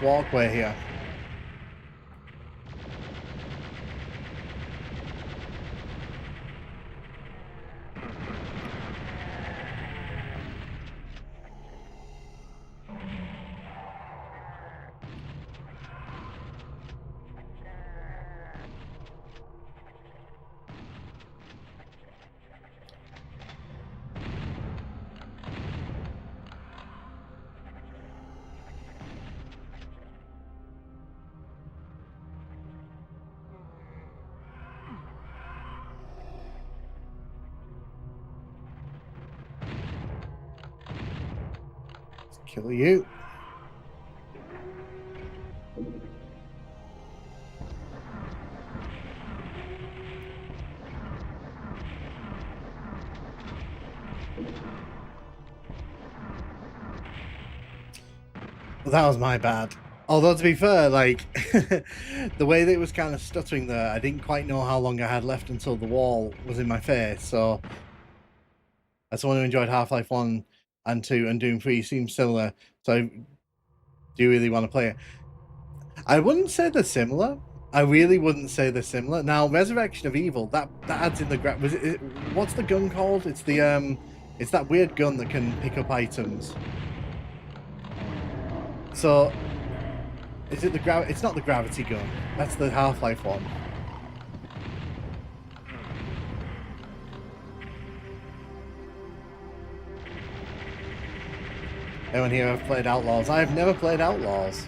A: walkway here. Kill you. Well, that was my bad. Although to be fair, like the way that it was kind of stuttering there, I didn't quite know how long I had left until the wall was in my face. So as someone who enjoyed Half-Life 1 and 2 and Doom 3 seems similar, so I do really want to play it. I wouldn't say they're similar. I really wouldn't say they're similar. Now, Resurrection of Evil, that adds in the what's the gun called? It's the it's that weird gun that can pick up items. So is it the it's not the gravity gun. That's the Half-Life one. Anyone here have played Outlaws? I have never played Outlaws.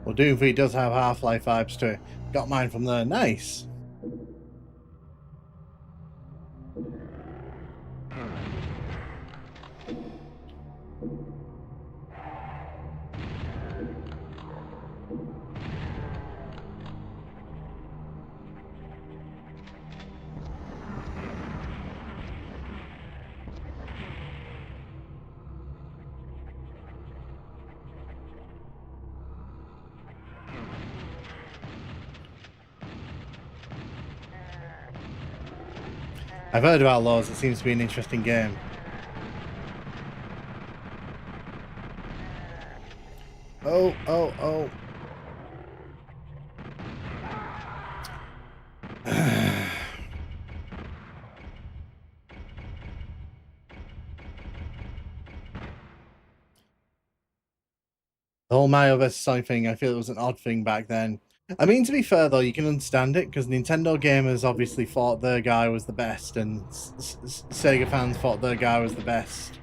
A: Well, Doom 3 does have Half-Life vibes to it. Got mine from there. Nice. I've heard about Outlaws. It seems to be an interesting game. Oh, oh, oh. The whole Mario vs. Sonic thing, I feel it was an odd thing back then. I mean, to be fair, though, you can understand it, because Nintendo gamers obviously thought their guy was the best, and Sega fans thought their guy was the best.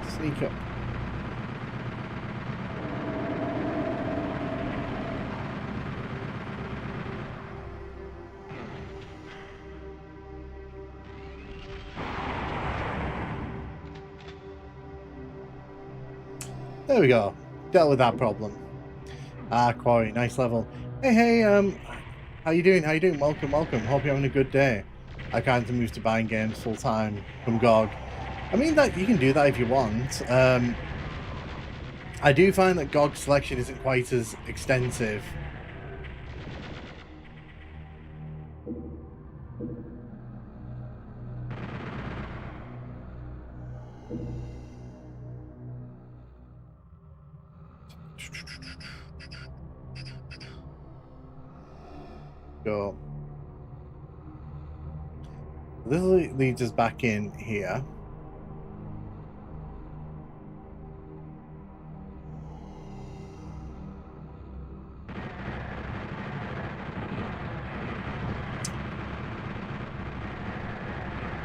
A: Sneak up. There we go. Dealt with that problem. Ah, Quarry, nice level. Hey, how you doing? How you doing? Welcome, welcome. Hope you're having a good day. I kind of moved to buying games full time from GOG. I mean, that you can do that if you want. I do find that GOG selection isn't quite as extensive. Go. This leads us back in here.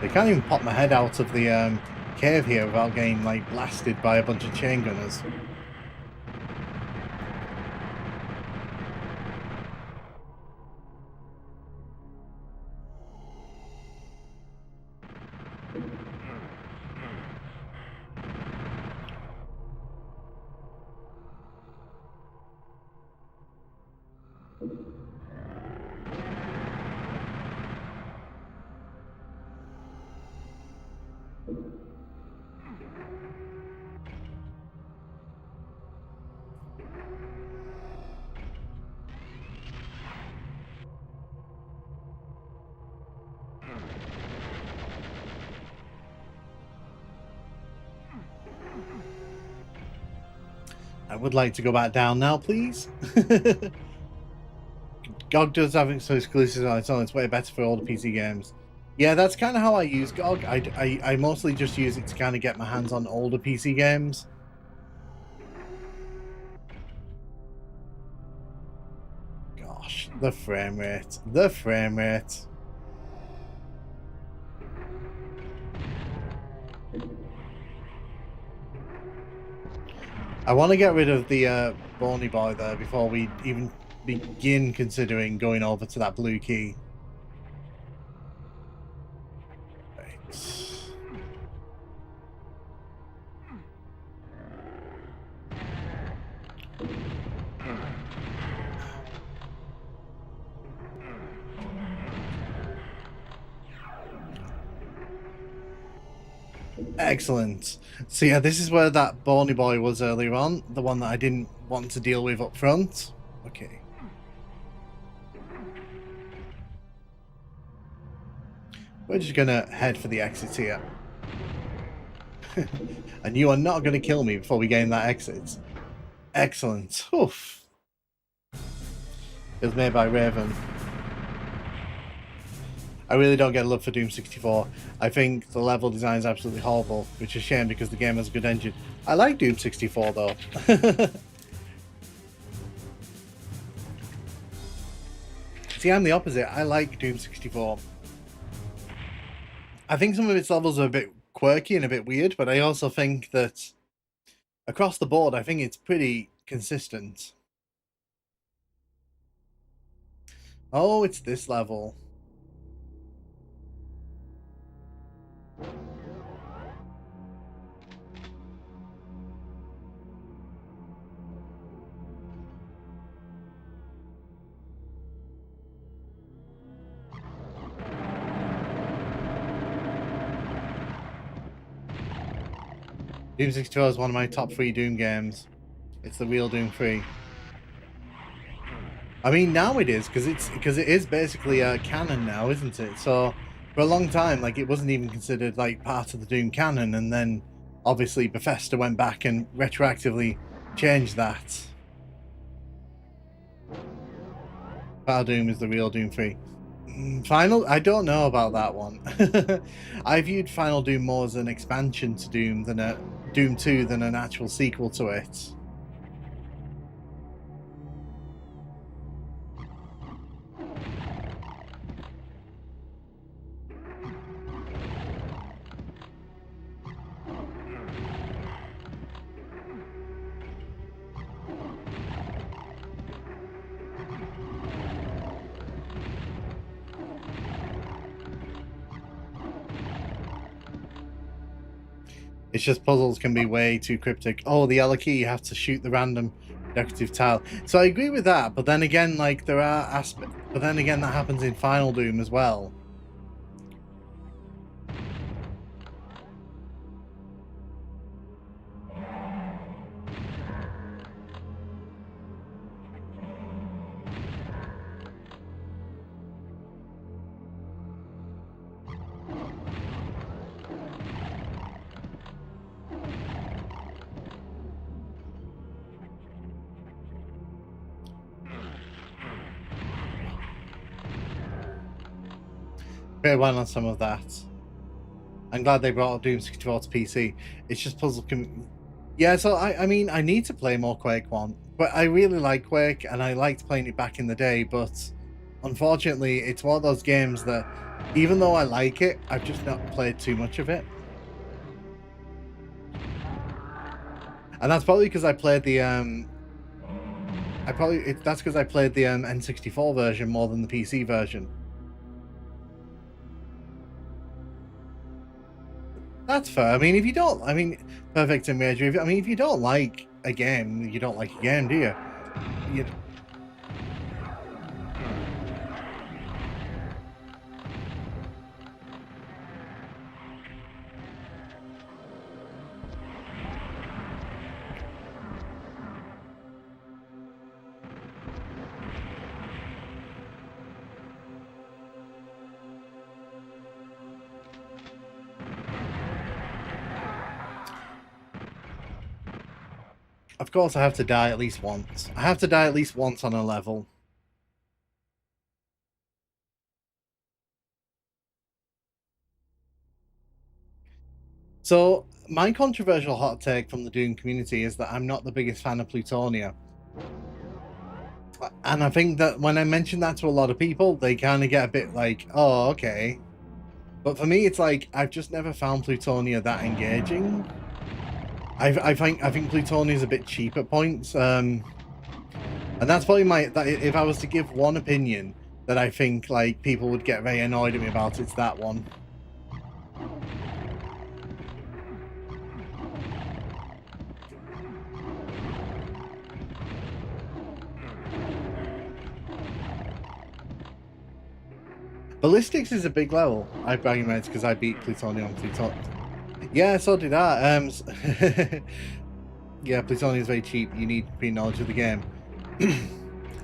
A: I can't even pop my head out of the cave here without getting like blasted by a bunch of chain gunners. I would like to go back down now, please. GOG does have some exclusives on its own. It's way better for all the PC games. Yeah, that's kind of how I use GOG. I mostly just use it to kind of get my hands on older PC games. Gosh, the frame rate. The frame rate. I want to get rid of the bony boy there before we even begin considering going over to that blue key. Right. Excellent. So yeah, this is where that bony boy was earlier on, the one that I didn't want to deal with up front. Okay. We're just gonna head for the exit here. And you are not gonna kill me before we gain that exit. Excellent. Oof. It was made by Raven. I really don't get love for Doom 64. I think the level design is absolutely horrible, which is a shame because the game has a good engine. I like Doom 64 though. See, I'm the opposite. I like Doom 64. I think some of its levels are a bit quirky and a bit weird, but I also think that across the board, I think it's pretty consistent. Oh, it's this level. Doom 64 is one of my top 3 Doom games. It's the real Doom 3. I mean, now it is, because it is basically a canon now, isn't it? So for a long time, like, it wasn't even considered like part of the Doom canon, and then obviously Bethesda went back and retroactively changed that. Final Doom is the real Doom 3. Final? I don't know about that one. I viewed Final Doom more as an expansion to Doom than a Doom 2 than an actual sequel to it. It's just puzzles can be way too cryptic. Oh, the yellow key, you have to shoot the random decorative tile. So I agree with that, but then again, like, there are aspects... But then again, that happens in Final Doom as well. Very well on some of that. I'm glad they brought Doom 64 to PC. It's just puzzle yeah, so I mean, I need to play more Quake 1, but I really like Quake, and I liked playing it back in the day, but unfortunately, it's one of those games that, even though I like it, I've just not played too much of it. And that's probably because I played the, that's because I played the N64 version more than the PC version. That's fair. I mean, if you don't, I mean, Perfect Image. I mean, if you don't like a game, you don't like a game, do you? You Of course, I have to die at least once. I have to die at least once on a level. So, my controversial hot take from the Doom community is that I'm not the biggest fan of Plutonia. And I think that when I mention that to a lot of people, they kind of get a bit like, oh, okay. But for me, it's like, I've just never found Plutonia that engaging. I think Plutonia is a bit cheap at points, and that's probably if I was to give one opinion that I think like people would get very annoyed at me about, it's that one. Ballistics is a big level. I bragging rights because I beat Plutonia on Plutonia. Yeah, so did I. Yeah, Plutonia is very cheap. You need pre-knowledge of the game.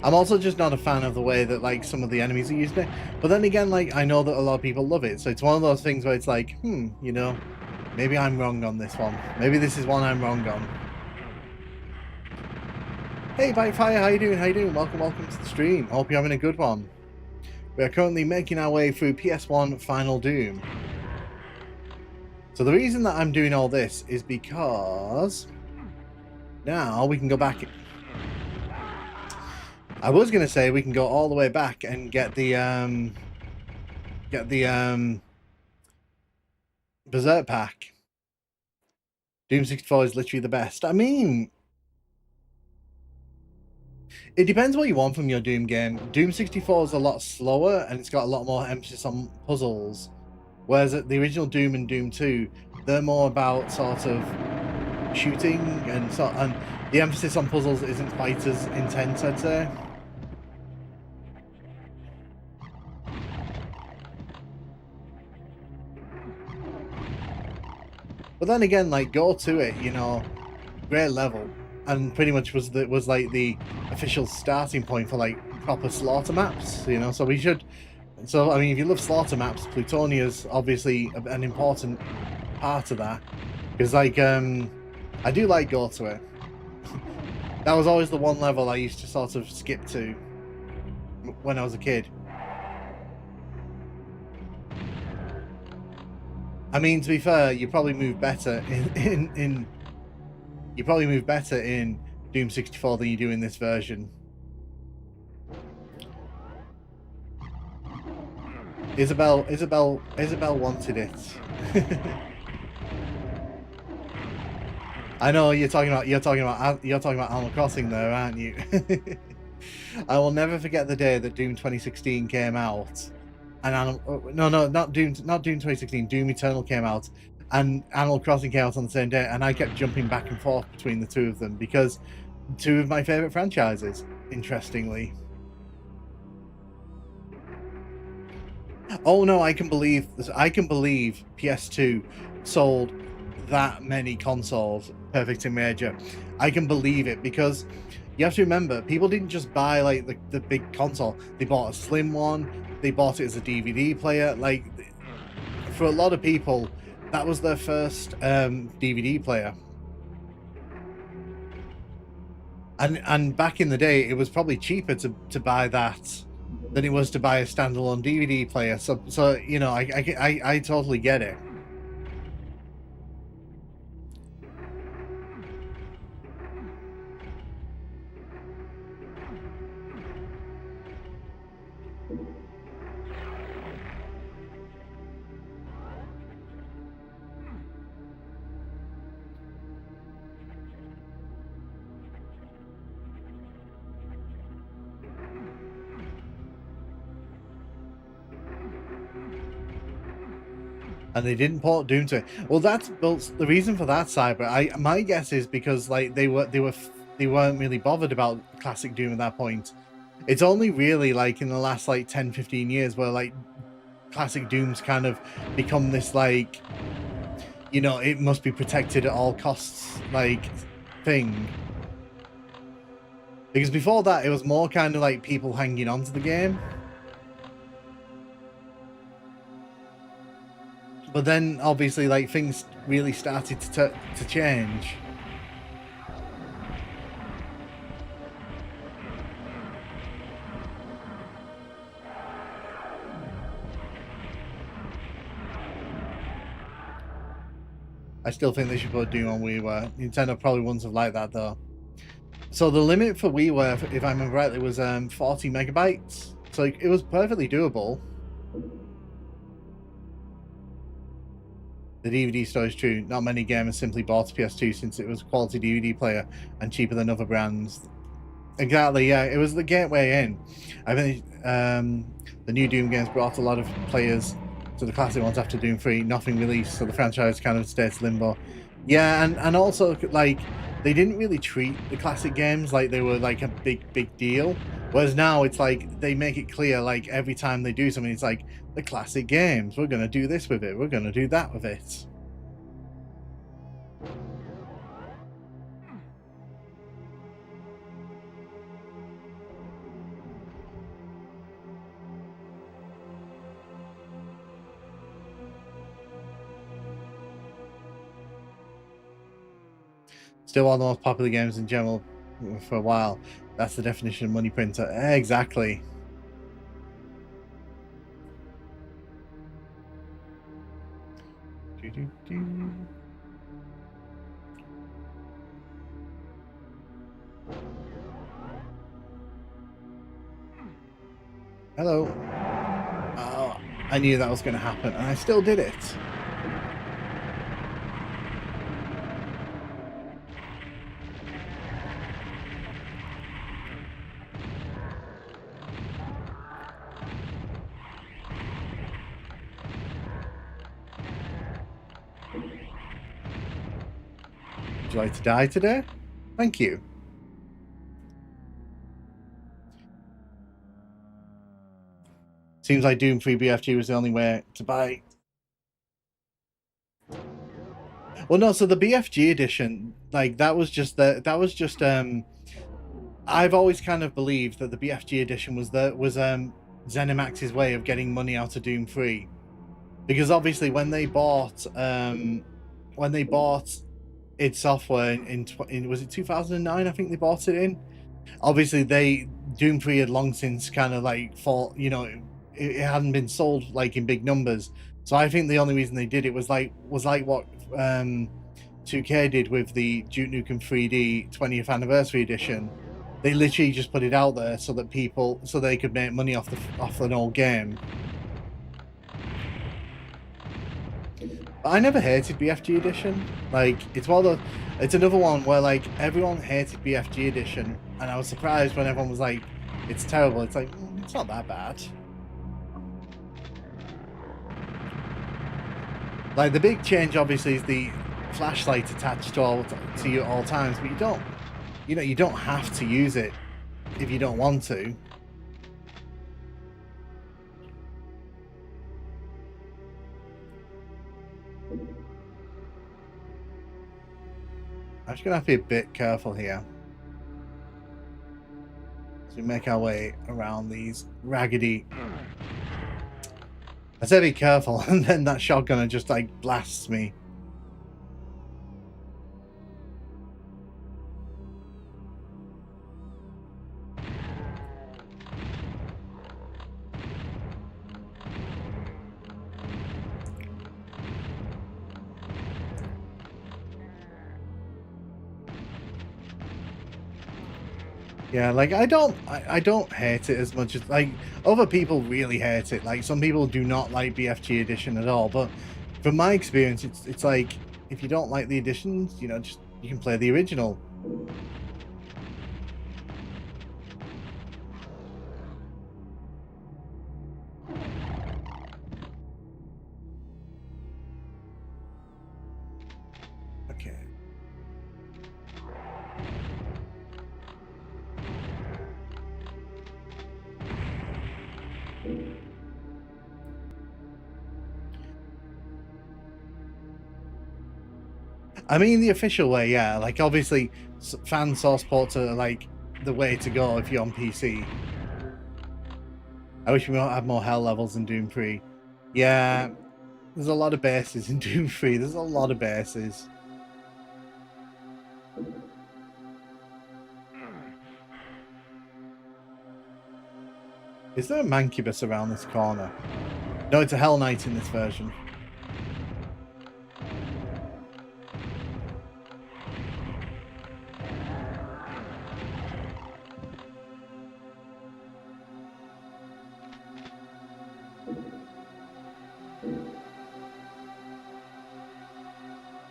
A: I'm also just not a fan of the way that like some of the enemies are using it. But then again, like I know that a lot of people love it. So it's one of those things where it's like, you know, maybe I'm wrong on this one. Maybe this is one I'm wrong on. Hey, Bitefire, how you doing? How you doing? Welcome to the stream. Hope you're having a good one. We are currently making our way through PS1 Final Doom. So the reason that I'm doing all this is because now we can go back. I was going to say we can go all the way back and get the Berserk pack. Doom 64 is literally the best. I mean, it depends what you want from your Doom game. Doom 64 is a lot slower and it's got a lot more emphasis on puzzles. Whereas the original Doom and Doom 2, they're more about sort of shooting and the emphasis on puzzles isn't quite as intense, I'd say. But then again, like go to it, you know, great level, and pretty much was like the official starting point for like proper slaughter maps, you know. So we should. So I mean, if you love slaughter maps, Plutonia is obviously an important part of that, because like I do like go to it. That was always the one level I used to sort of skip to when I was a kid. I mean, to be fair, you probably move better in Doom 64 than you do in this version. Isabel wanted it. I know you're talking about Animal Crossing there, aren't you? I will never forget the day that Doom 2016 came out, and not Doom 2016. Doom Eternal came out, and Animal Crossing came out on the same day, and I kept jumping back and forth between the two of them because two of my favorite franchises, interestingly. Oh no, I can believe PS2 sold that many consoles, Perfect and Major. I can believe it because you have to remember, people didn't just buy like the big console. They bought a slim one, they bought it as a DVD player. Like, for a lot of people, that was their first DVD player. And back in the day, it was probably cheaper to buy that than it was to buy a standalone DVD player. So you know, I totally get it. And they didn't port Doom to it. Well, the reason for that, Cyber. My guess is because like they weren't really bothered about classic Doom at that point. It's only really like in the last like 10-15 years where like classic Doom's kind of become this like, you know, it must be protected at all costs like thing. Because before that, it was more kind of like people hanging on to the game. But then, obviously, like, things really started to change. I still think they should put Doom on WiiWare. Nintendo probably wouldn't have liked that, though. So the limit for WiiWare, if I remember rightly, was 40 megabytes. So it was perfectly doable. The DVD store is true. Not many gamers simply bought a PS2 since it was a quality DVD player and cheaper than other brands. Exactly, yeah. It was the gateway in. I think the new Doom games brought a lot of players to the classic ones after Doom 3. Nothing released, so the franchise kind of stayed limbo. Yeah, and also, like, they didn't really treat the classic games like they were, like, a big deal. Whereas now, it's like, they make it clear, like, every time they do something, it's like, the classic games, we're going to do this with it, we're going to do that with it. Still one of the most popular games in general for a while. That's the definition of money printer. Exactly. Hello. Oh, I knew that was going to happen, and I still did it. Would you like to die today? Thank you. Seems like Doom 3 BFG was the only way to buy. Well, no, so the BFG edition, like, that was just I've always kind of believed that the BFG edition was ZeniMax's way of getting money out of Doom 3. Because obviously when they bought id Software in was it 2009, I think they bought it in. Obviously Doom 3 had long since kind of like it hadn't been sold like in big numbers. So I think the only reason they did it was like what 2K did with the Duke Nukem 3D 20th anniversary edition. They literally just put it out there so that they could make money off an old game. But I never hated BFG edition. Like, it's another one where like everyone hated BFG edition, and I was surprised when everyone was like, "It's terrible." It's like, it's not that bad. Like, the big change obviously is the flashlight attached to you at all times, but you don't have to use it if you don't want to. I'm just gonna have to be a bit careful here as we make our way around these raggedy. I said be careful, and then that shotgunner just like blasts me. Yeah, like I don't hate it as much as like other people really hate it. Like some people do not like BFG edition at all, but from my experience, it's like if you don't like the editions, just you can play the original. Okay. I mean, the official way, yeah. Like, obviously, fan source ports are, like, the way to go if you're on PC. I wish we had more hell levels in Doom 3. Yeah, there's a lot of bases in Doom 3. There's a lot of bases. Is there a Mancubus around this corner? No, it's a Hell Knight in this version.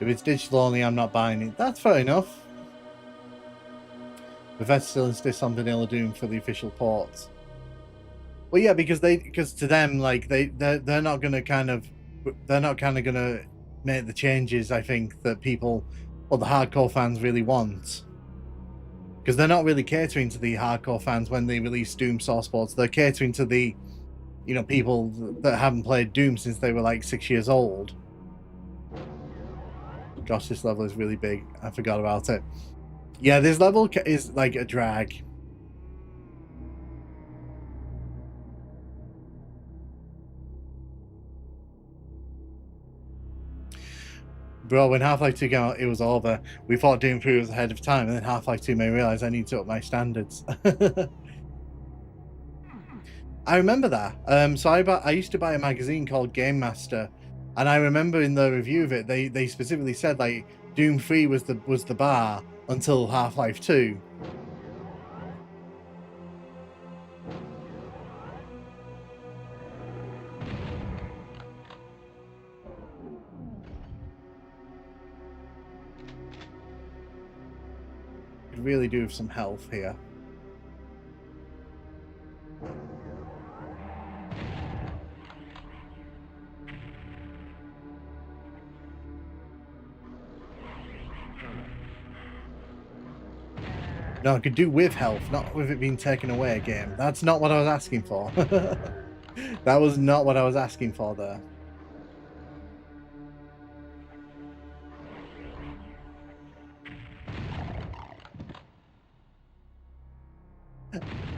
A: If it's digital only, I'm not buying it. That's fair enough. But Bethesda still insists on vanilla Doom for the official ports. Well, yeah, because to them, like they're not gonna gonna make the changes. I think that people, or the hardcore fans, really want. Because they're not really catering to the hardcore fans when they release Doom source ports. They're catering to the, people that haven't played Doom since they were like 6 years old. Gosh, this level is really big. I forgot about it. Yeah, this level is like a drag. Bro, when Half-Life 2 came out, it was over. We thought Doom 3 was ahead of time, and then Half-Life 2 made me realize I need to up my standards. I remember that. So I used to buy a magazine called Game Master, and I remember in the review of it, they specifically said like Doom 3 was the bar until Half-Life 2. Could really do with some health here. No, I could do with health, not with it being taken away again. That's not what I was asking for. That was not what I was asking for there.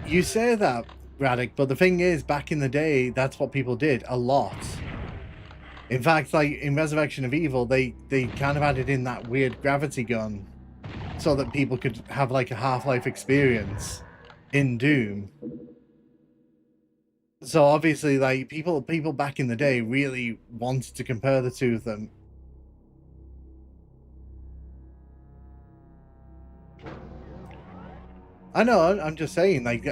A: You say that, Braddock, but the thing is, back in the day, that's what people did a lot. In fact, like in Resurrection of Evil, they kind of added in that weird gravity gun so that people could have like a Half-Life experience in Doom. So obviously, like people back in the day really wanted to compare the two of them. I know. I'm just saying, like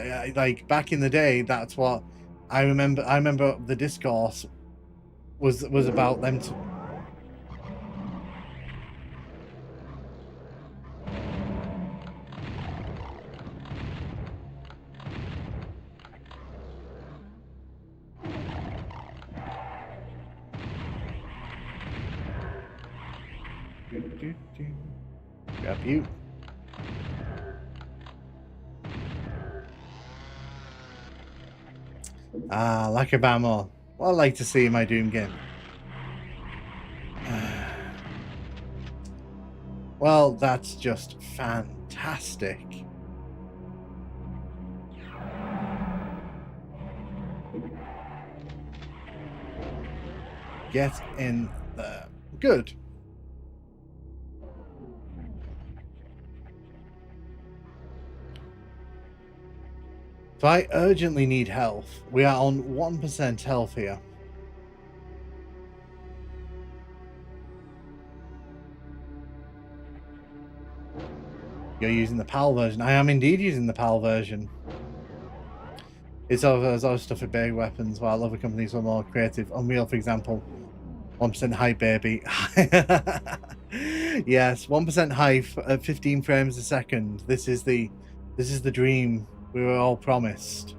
A: back in the day, that's what I remember. I remember the discourse was about them to. Grab you. Ah, lack of ammo. Well, I like to see in my Doom game. Well, that's just fantastic. Get in there. Good. So I urgently need health. We are on 1% health here. You're using the PAL version. I am indeed using the PAL version. It's other stuff with big weapons, while other companies were more creative. Unreal, for example, 1% high, baby. Yes, 1% high at 15 frames a second. This is the dream we were all promised.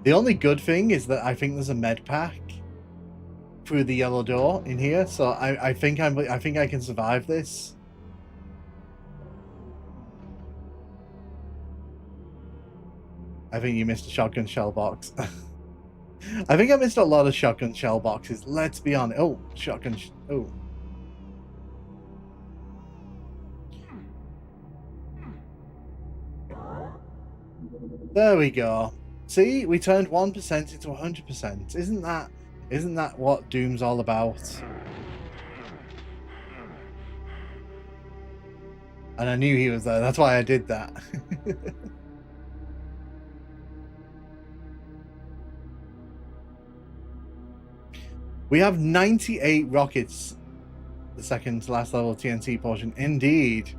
A: The only good thing is that I think there's a med pack through the yellow door in here, so I think I can survive this. I think you missed a shotgun shell box. I think I missed a lot of shotgun shell boxes. Let's be honest. Oh, shotgun. Oh. There we go. See, we turned 1% into 100%. Isn't that what Doom's all about? And I knew he was there. That's why I did that. We have 98 rockets. The second to last level TNT portion. Indeed.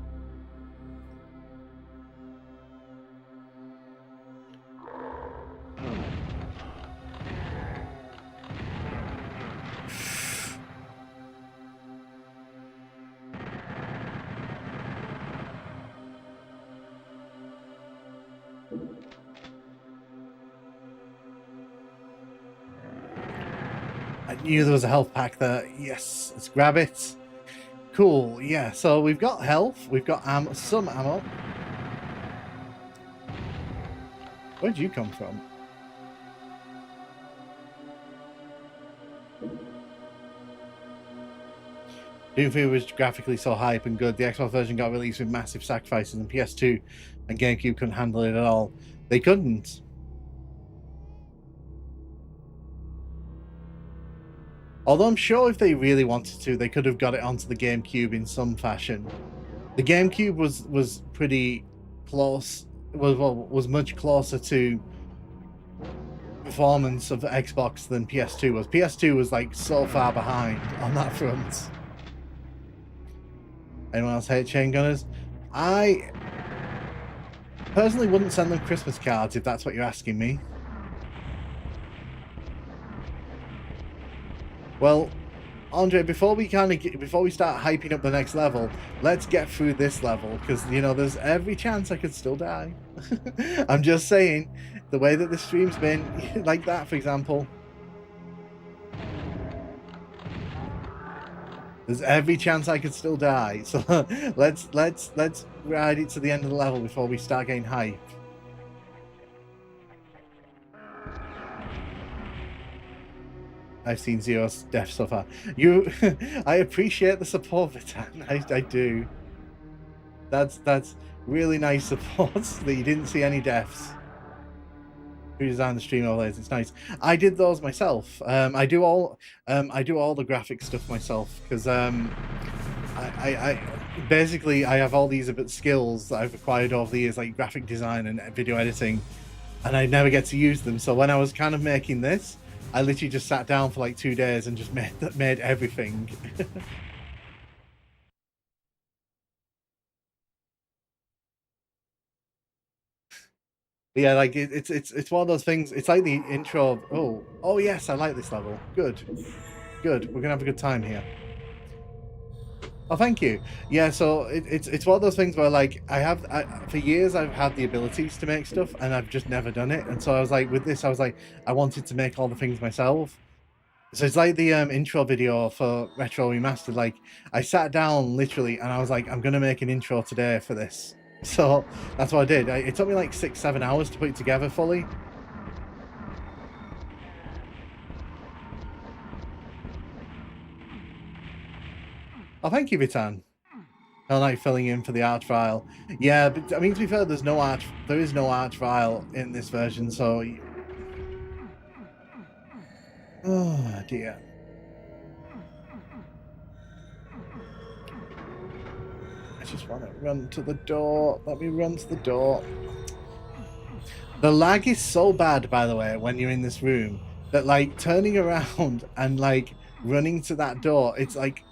A: knew there was a health pack there. Yes, let's grab it. Cool, yeah, so we've got health, we've got some ammo. Where'd you come from? Doom 3 was graphically so hype and good. The Xbox version got released with massive sacrifices, and PS2 and GameCube couldn't handle it at all. They couldn't. Although I'm sure if they really wanted to, they could have got it onto the GameCube in some fashion. The GameCube was pretty close, was much closer to performance of Xbox than PS2 was. PS2 was like so far behind on that front. Anyone else hate chain gunners? I personally wouldn't send them Christmas cards if that's what you're asking me. Well, Andre, before we start hyping up the next level, let's get through this level, because you know there's every chance I could still die. I'm just saying, the way that this stream's been, like that, for example, there's every chance I could still die. So let's ride it to the end of the level before we start getting hype. I've seen 0 deaths so far. I appreciate the support, Vitan. I do. That's really nice support that you didn't see any deaths. Who designed the stream overlays? It's nice. I did those myself. I do all the graphic stuff myself because I basically I have all these skills that I've acquired over the years, like graphic design and video editing, and I never get to use them. So when I was kind of making this, I literally just sat down for like 2 days and just made everything. Yeah, like it's one of those things. It's like the intro of, oh yes, I like this level. Good. We're gonna have a good time here. Oh, thank you. Yeah, so it's one of those things where like for years I've had the abilities to make stuff and I've just never done it. And so I was like, with this, I was like, I wanted to make all the things myself. So it's like the intro video for Retro Remastered. Like I sat down literally and I was like, I'm gonna make an intro today for this. So that's what I did. It took me like 6-7 hours to put it together fully. Oh, thank you, Vitan. I like filling in for the art file. Yeah, but I mean, to be fair, there is no art file in this version, so... Oh, dear. I just want to run to the door. Let me run to the door. The lag is so bad, by the way, when you're in this room, that, like, turning around and, like, running to that door, it's like...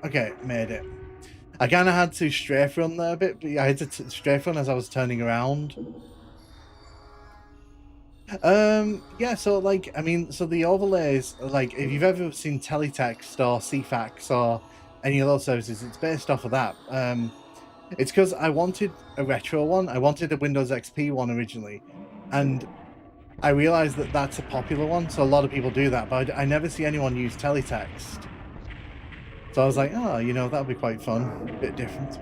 A: Okay, made it. I kind of had to strafe run there a bit, but I had to strafe run as I was turning around. Yeah, so like, I mean, so the overlays, like, if you've ever seen Teletext or CFAX or any of those services, it's based off of that. It's because I wanted a retro one. I wanted a Windows XP one originally, and I realized that that's a popular one, so a lot of people do that, but I never see anyone use Teletext. So I was like, oh, you know, that'll be quite fun. A bit different.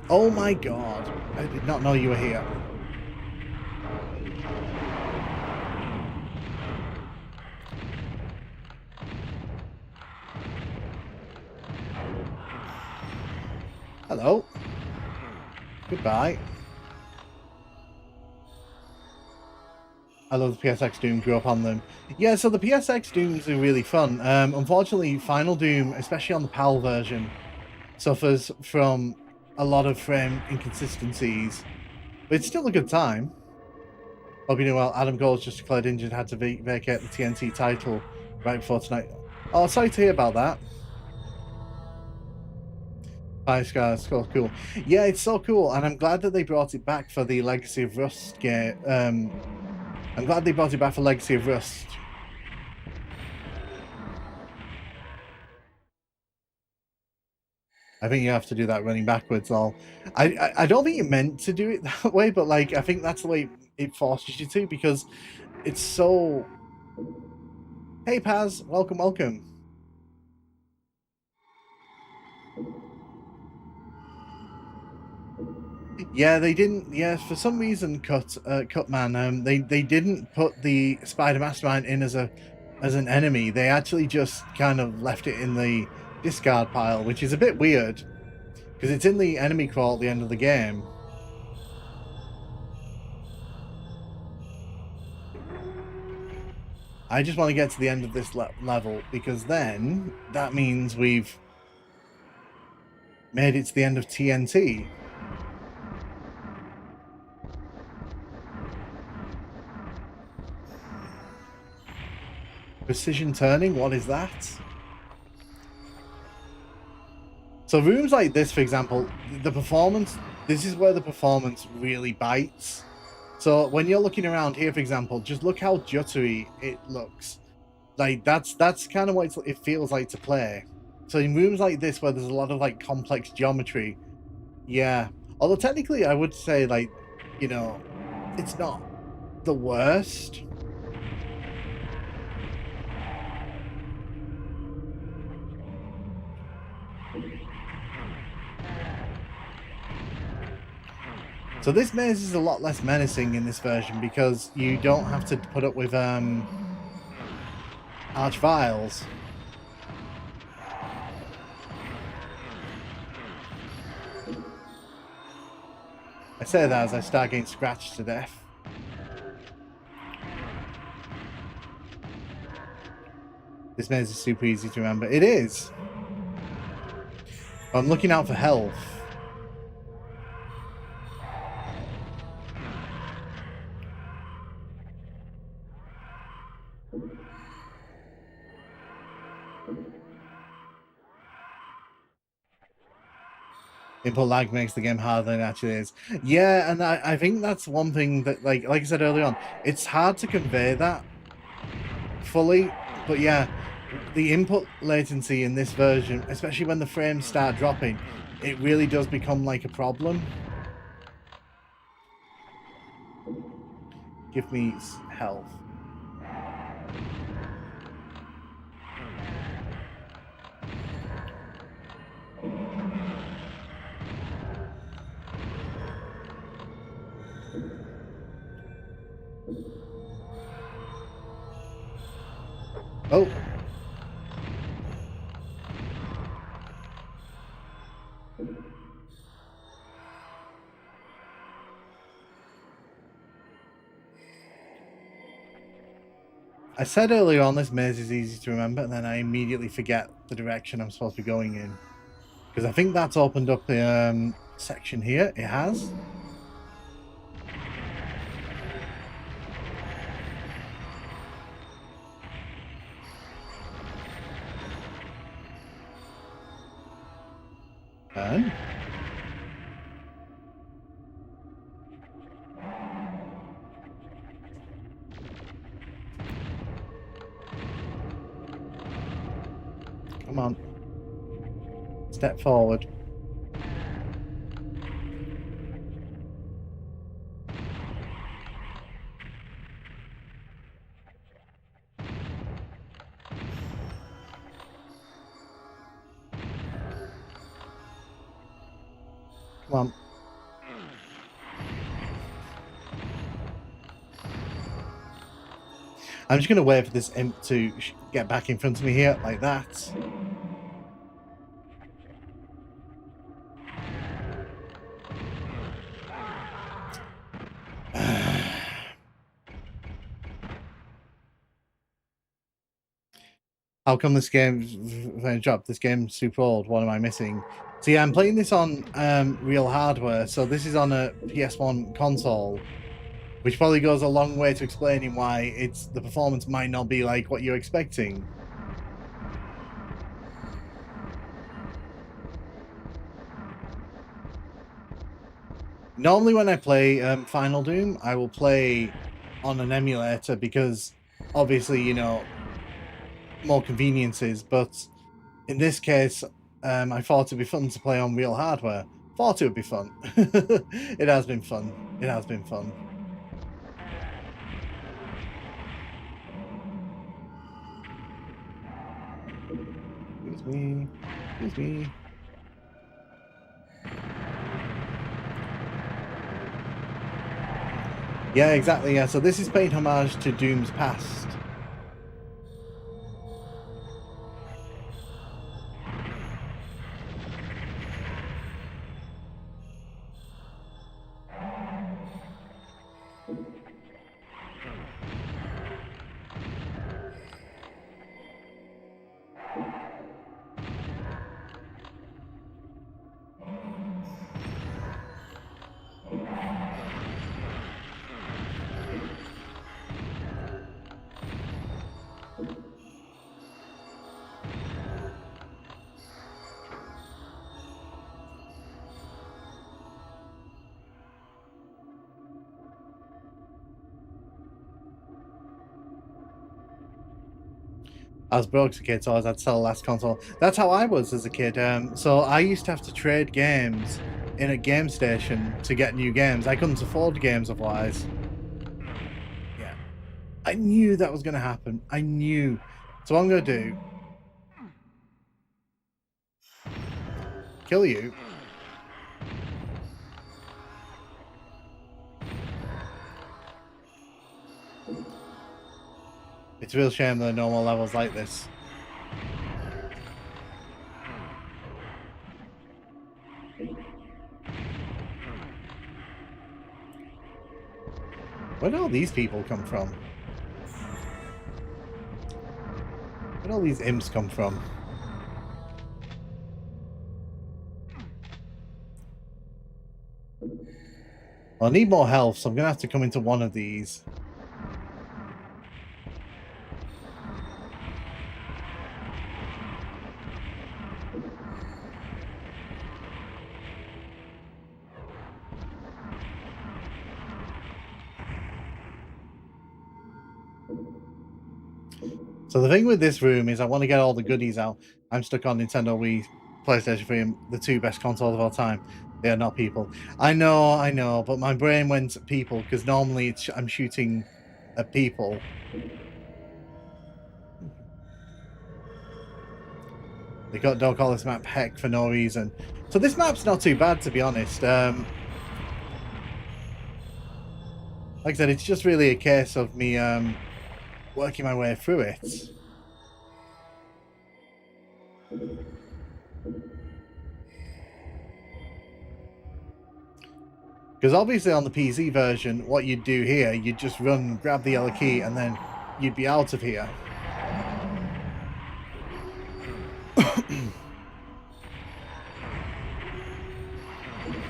A: Oh my god. I did not know you were here. Hello. Goodbye. I love the PSX Doom, grew up on them. Yeah, so the PSX Dooms are really fun. Unfortunately, Final Doom, especially on the PAL version, suffers from a lot of frame inconsistencies. But it's still a good time. Hope you know well. Adam Gold's just declared injured, had to vacate the TNT title right before tonight. Oh, sorry to hear about that. 5 stars, cool. Yeah, it's so cool, and I'm glad that they brought it back for the Legacy of Rust game. I'm glad they brought it back for Legacy of Rust. I think you have to do that running backwards. I don't think you're meant to do it that way, but like I think that's the way it forces you to, because it's so. Hey Paz, welcome, welcome. Yeah, they didn't. Yeah, for some reason, Cutman. They didn't put the Spider Mastermind in as an enemy. They actually just kind of left it in the discard pile, which is a bit weird because it's in the enemy crawl at the end of the game. I just want to get to the end of this level, because then that means we've made it to the end of TNT. Precision turning, what is that? So rooms like this, for example, the performance, this is where the performance really bites. So when you're looking around here, for example, just look how jittery it looks. Like that's kind of what it feels like to play. So in rooms like this, where there's a lot of like complex geometry, yeah. Although technically, I would say, like, you know, it's not the worst. So this maze is a lot less menacing in this version because you don't have to put up with arch vials. I say that as I start getting scratched to death. This maze is super easy to remember. It is. I'm looking out for health. Input lag makes the game harder than it actually is. Yeah, and I think that's one thing that, like I said earlier on, it's hard to convey that fully. But yeah, the input latency in this version, especially when the frames start dropping, it really does become like a problem. Give me health. Oh. I said earlier on this maze is easy to remember, and then I immediately forget the direction I'm supposed to be going in. Because I think that's opened up the section here. It has. Turn. Come on. Step forward. Come on. I'm just going to wait for this imp to get back in front of me here, like that. How come this game's dropped? This game's super old. What am I missing? So yeah, I'm playing this on real hardware. So this is on a PS1 console, which probably goes a long way to explaining why the performance might not be like what you're expecting. Normally when I play Final Doom, I will play on an emulator because obviously, you know, more conveniences, but in this case, I thought it'd be fun to play on real hardware. Thought it would be fun. It has been fun. It has been fun. Excuse me. Excuse me. Yeah, exactly. Yeah, so this is paying homage to Doom's past. I was broke as a kid, so I had to sell the last console. That's how I was as a kid. So I used to have to trade games in a game station to get new games. I couldn't afford games otherwise. Yeah. I knew that was going to happen. I knew. So what I'm going to do... kill you. It's a real shame there are no more levels like this. Where do all these people come from? Where do all these imps come from? I need more health, so I'm going to have to come into one of these. So the thing with this room is I want to get all the goodies out. I'm stuck on Nintendo Wii, PlayStation 3, the two best consoles of all time. They are not people. I know, but my brain went people because normally I'm shooting at people. Don't call this map heck for no reason. So this map's not too bad, to be honest. Like I said, it's just really a case of me working my way through it. Because obviously on the PC version, what you'd do here, you'd just run, grab the yellow key, and then you'd be out of here.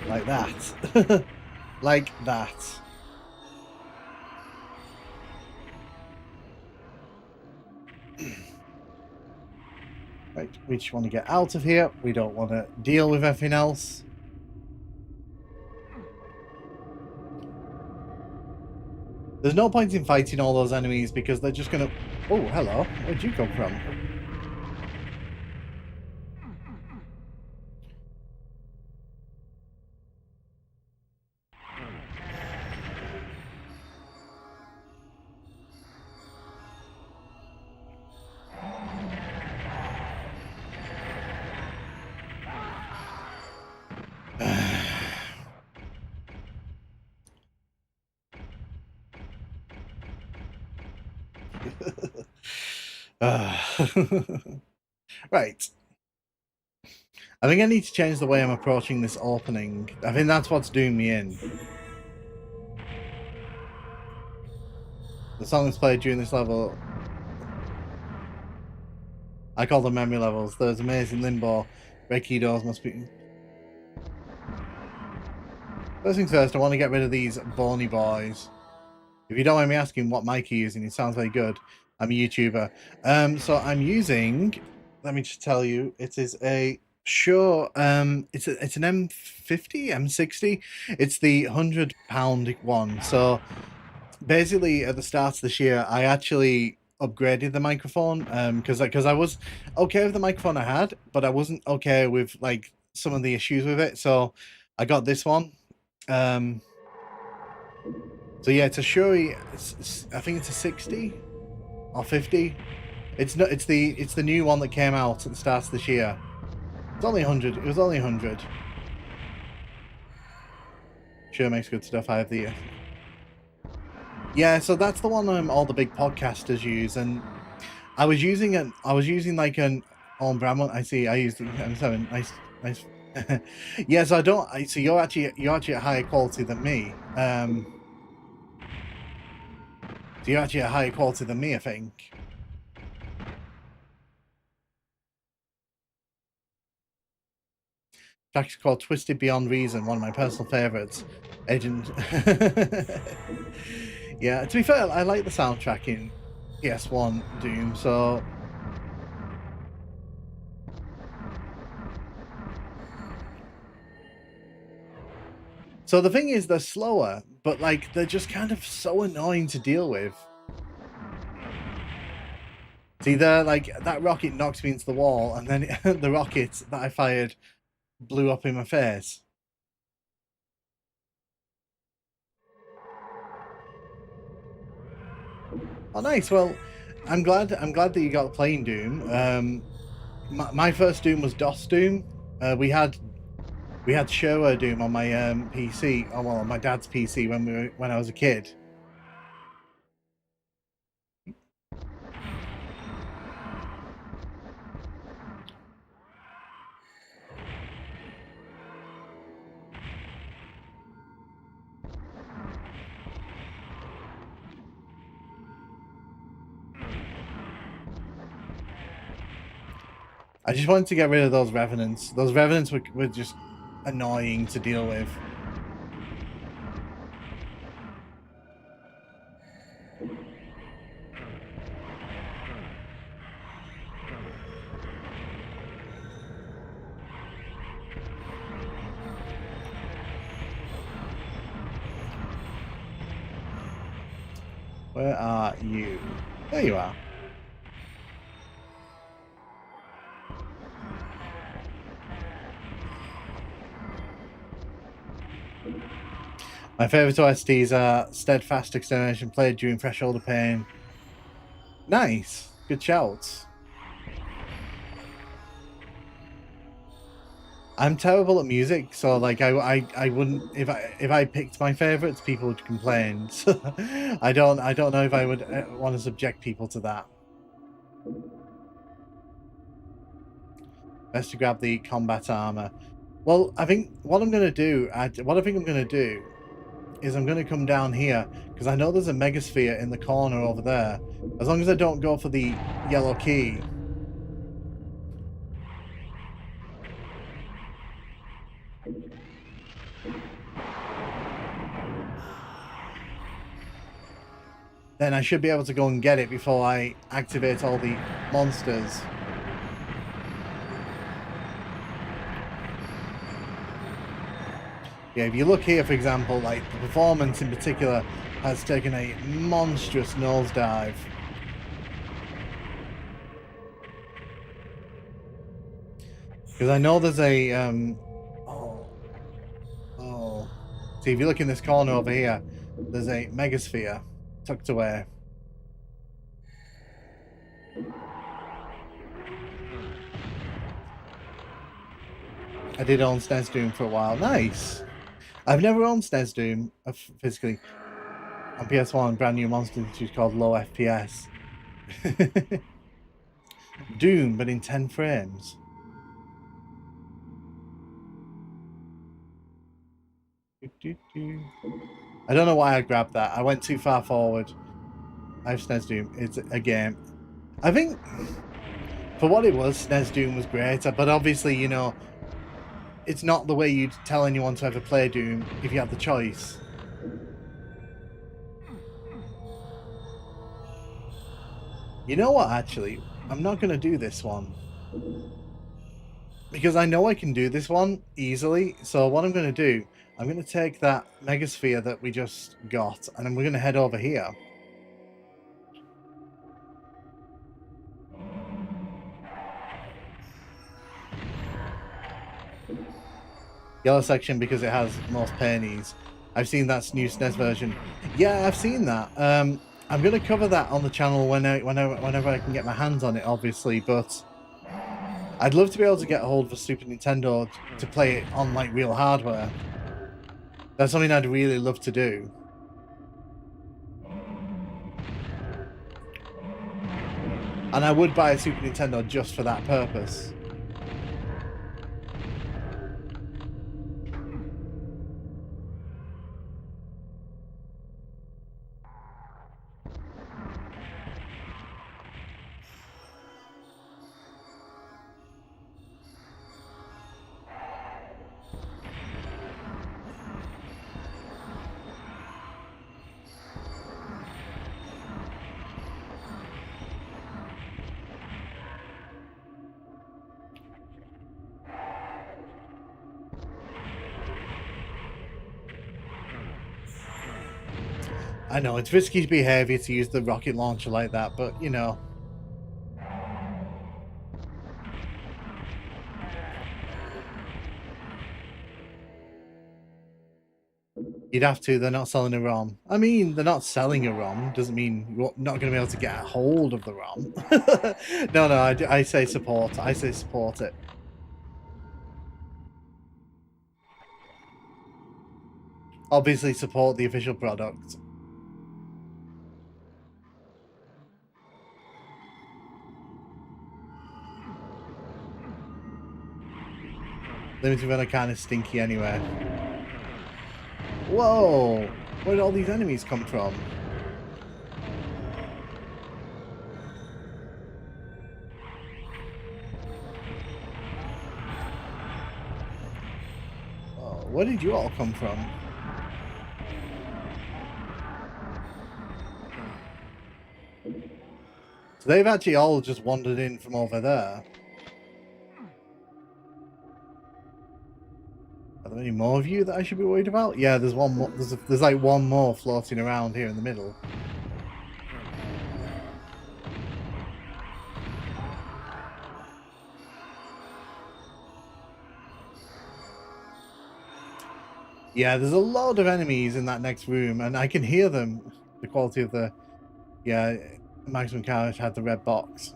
A: Like that. Like that. Right, we just want to get out of here. We don't want to deal with everything else. There's no point in fighting all those enemies because they're just gonna... Oh, hello. Where'd you come from? Right. I think I need to change the way I'm approaching this opening. I think that's what's doing me in. The songs played during this level, I call them memory levels. There's amazing limbo. Red key doors must be... First things first, I want to get rid of these bony boys. If you don't mind me asking what mic you're using, it sounds very good. I'm a YouTuber. So I'm using... Let me just tell you, it is a Shure... it's an M50, M60. It's the £100 one. So basically, at the start of this year, I actually upgraded the microphone, because I was okay with the microphone I had, but I wasn't okay with like some of the issues with it. So I got this one. So yeah, it's a Shure. I think it's a 60 or 50. It's not. It's the new one that came out at the start of this year. It's only 100. It was only 100. Sure makes good stuff. I have the. Yeah, so that's the one all the big podcasters use, and I was using like an on brand one. I see. I used I'm sorry, nice. Yeah, so I don't. So you're actually at higher quality than me. So you're actually at higher quality than me, I think. Track's called Twisted Beyond Reason, one of my personal favorites. Agent. Yeah, to be fair, I like the soundtrack in PS1 Doom, so. So the thing is, they're slower, but like they're just kind of so annoying to deal with. See, they're like that rocket knocks me into the wall, and then the rocket that I fired blew up in my face. Oh, nice. Well, I'm glad that you got playing Doom. My first Doom was DOS Doom. We had Showa Doom on my PC. Oh well, on my dad's PC when I was a kid. I just wanted to get rid of those revenants. Those revenants were just annoying to deal with. Where are you? There you are. My favourite OSTs are Steadfast Extermination, played during Fresh Shoulder Pain. Nice. Good shouts. I'm terrible at music, so like I wouldn't if I picked my favourites, people would complain. So I don't know if I would want to subject people to that. Best to grab the combat armor. Well, I think what I'm gonna do, is I'm gonna come down here because I know there's a megasphere in the corner over there. As long as I don't go for the yellow key. Then I should be able to go and get it before I activate all the monsters. Yeah, if you look here, for example, like the performance in particular has taken a monstrous nosedive. Because I know there's a see, if you look in this corner over here, there's a megasphere tucked away. I did own SNES Doom for a while. Nice. I've never owned SNES Doom physically. On PS1, brand new monster which is called low FPS. Doom, but in 10 frames. I don't know why I grabbed that. I went too far forward. I have SNES Doom. It's a game. I think for what it was, SNES Doom was great, but obviously, you know, it's not the way you'd tell anyone to ever play Doom if you had the choice. You know what, actually? I'm not going to do this one. Because I know I can do this one easily. So what I'm going to do, I'm going to take that megasphere that we just got, and we're going to head over here. Yellow section because it has most pennies. I've seen that new SNES version. Yeah, I've seen that. I'm gonna cover that on the channel whenever I can get my hands on it, obviously. But I'd love to be able to get a hold of a Super Nintendo to play it on like real hardware. That's something I'd really love to do. And I would buy a Super Nintendo just for that purpose. I know, it's risky behavior to use the rocket launcher like that, but, you know. You'd have to, they're not selling a ROM. I mean, they're not selling a ROM, doesn't mean you're not going to be able to get a hold of the ROM. No, I say support. I say support it. Obviously support the official product. Limited run are kind of stinky anyway. Whoa! Where did all these enemies come from? Oh, where did you all come from? So they've actually all just wandered in from over there. Are there any more of you that I should be worried about? Yeah, there's one more. There's like one more floating around here in the middle. Yeah, there's a lot of enemies in that next room, and I can hear them. The quality of the... Yeah, Maximum Carnage had the red box.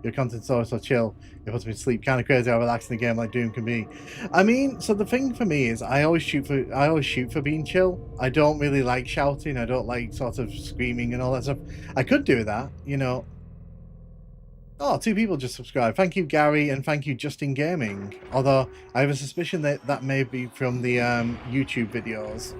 A: Your content's so chill. It puts me to sleep. Kind of crazy how relaxing a game like Doom can be. I mean, so the thing for me is I always shoot for being chill. I don't really like shouting. I don't like sort of screaming and all that stuff. I could do that, you know. Oh, 2 people just subscribed. Thank you, Gary, and thank you, Justin Gaming. Although I have a suspicion that that may be from the YouTube videos.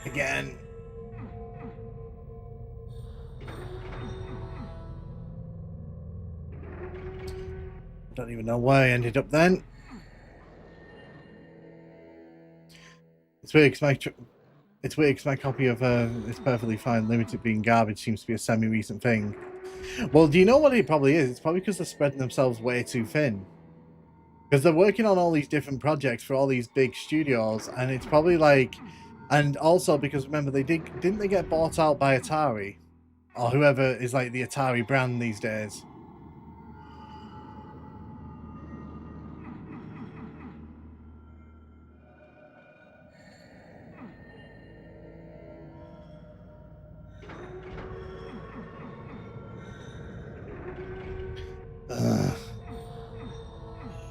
A: Again. I don't even know why I ended up then. It's weird because my copy of It's Perfectly Fine Limited being garbage seems to be a semi-recent thing. Well, do you know what it probably is? It's probably because they're spreading themselves way too thin. Because they're working on all these different projects for all these big studios, and it's probably like... And also because, remember, didn't they get bought out by Atari? Or whoever is like the Atari brand these days.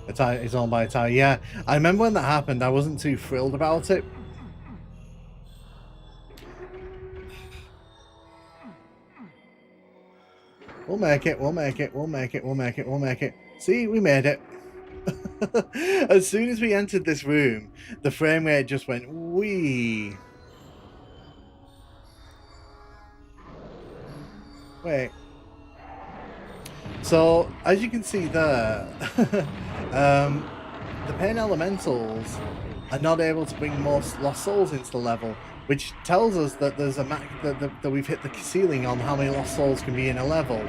A: It's owned by Atari. Yeah, I remember when that happened. I wasn't too thrilled about it. We'll make it. We'll make it. We'll make it. We'll make it. We'll make it. See, we made it. As soon as we entered this room, the frame rate just went wee. Wait. So, as you can see there, the Pain Elementals are not able to bring more lost souls into the level, which tells us that there's a that we've hit the ceiling on how many lost souls can be in a level.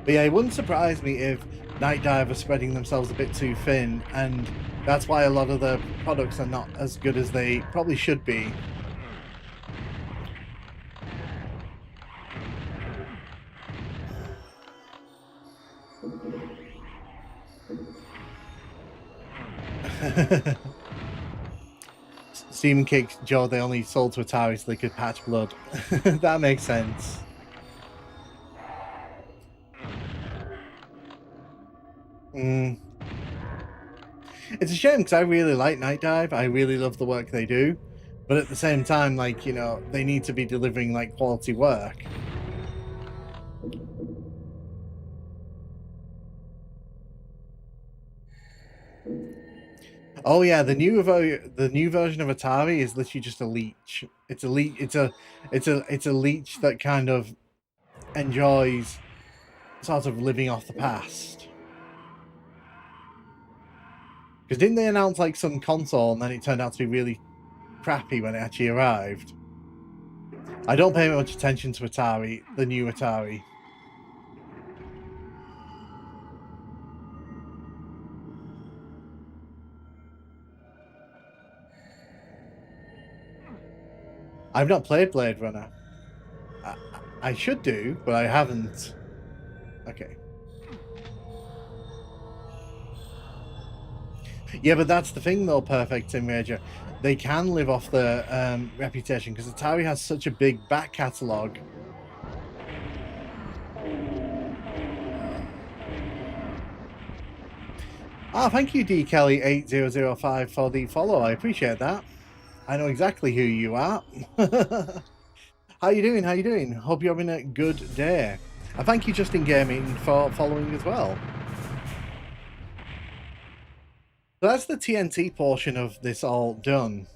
A: But yeah, it wouldn't surprise me if Night Dive are spreading themselves a bit too thin, and that's why a lot of the products are not as good as they probably should be. Steam Cake Joe, they only sold to Atari so they could patch blood. That makes sense. It's a shame because I really like Night Dive. I really love the work they do. But at the same time, like, you know, they need to be delivering like quality work. Oh yeah, the new version of Atari is literally just a leech. It's a leech. It's a leech that kind of enjoys sort of living off the past. Because didn't they announce like some console and then it turned out to be really crappy when it actually arrived? I don't pay much attention to Atari, the new Atari. I've not played Blade Runner. I should do, but I haven't. Okay. Yeah, but that's the thing though, Perfect Sim Rager. They can live off the reputation because Atari has such a big back catalogue. Ah, thank you, D Kelly 8005 for the follow. I appreciate that. I know exactly who you are. How you doing? How you doing? Hope you're having a good day. And thank you, Justin Gaming, for following as well. So that's the TNT portion of this all done.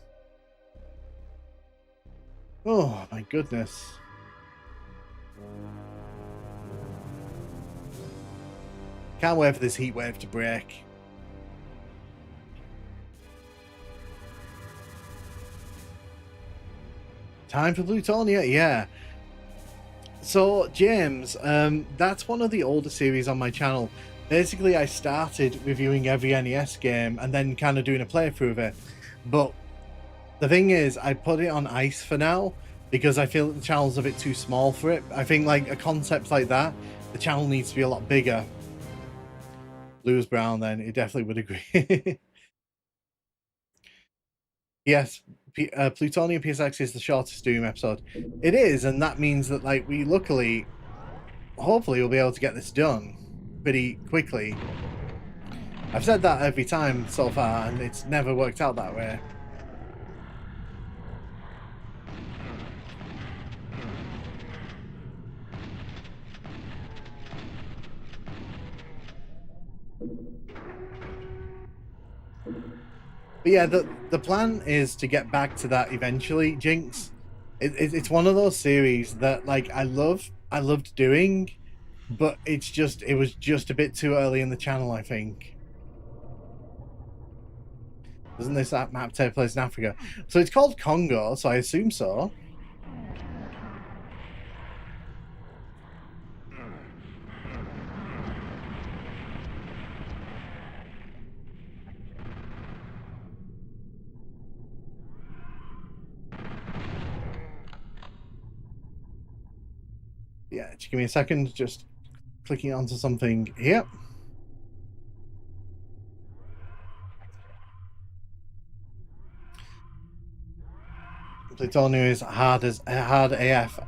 A: Oh my goodness. Can't wait for this heat wave to break. Time for Plutonia, yeah. So, James, that's one of the older series on my channel. Basically, I started reviewing every NES game and then kind of doing a playthrough of it. But the thing is, I put it on ice for now because I feel that the channel's a bit too small for it. I think like a concept like that, the channel needs to be a lot bigger. Blues Brown, then, it definitely would agree. Yes, Plutonia PSX is the shortest Doom episode. It is, and that means that like we luckily, hopefully, we'll be able to get this done pretty quickly. I've said that every time so far, and it's never worked out that way. But yeah, the plan is to get back to that eventually, Jinx. It's one of those series that like I loved doing, but it was just a bit too early in the channel, I think. Doesn't this map take place in Africa? So it's called Congo, so I assume so. Yeah, just give me a second, just clicking onto something here. Plutonia is hard AF.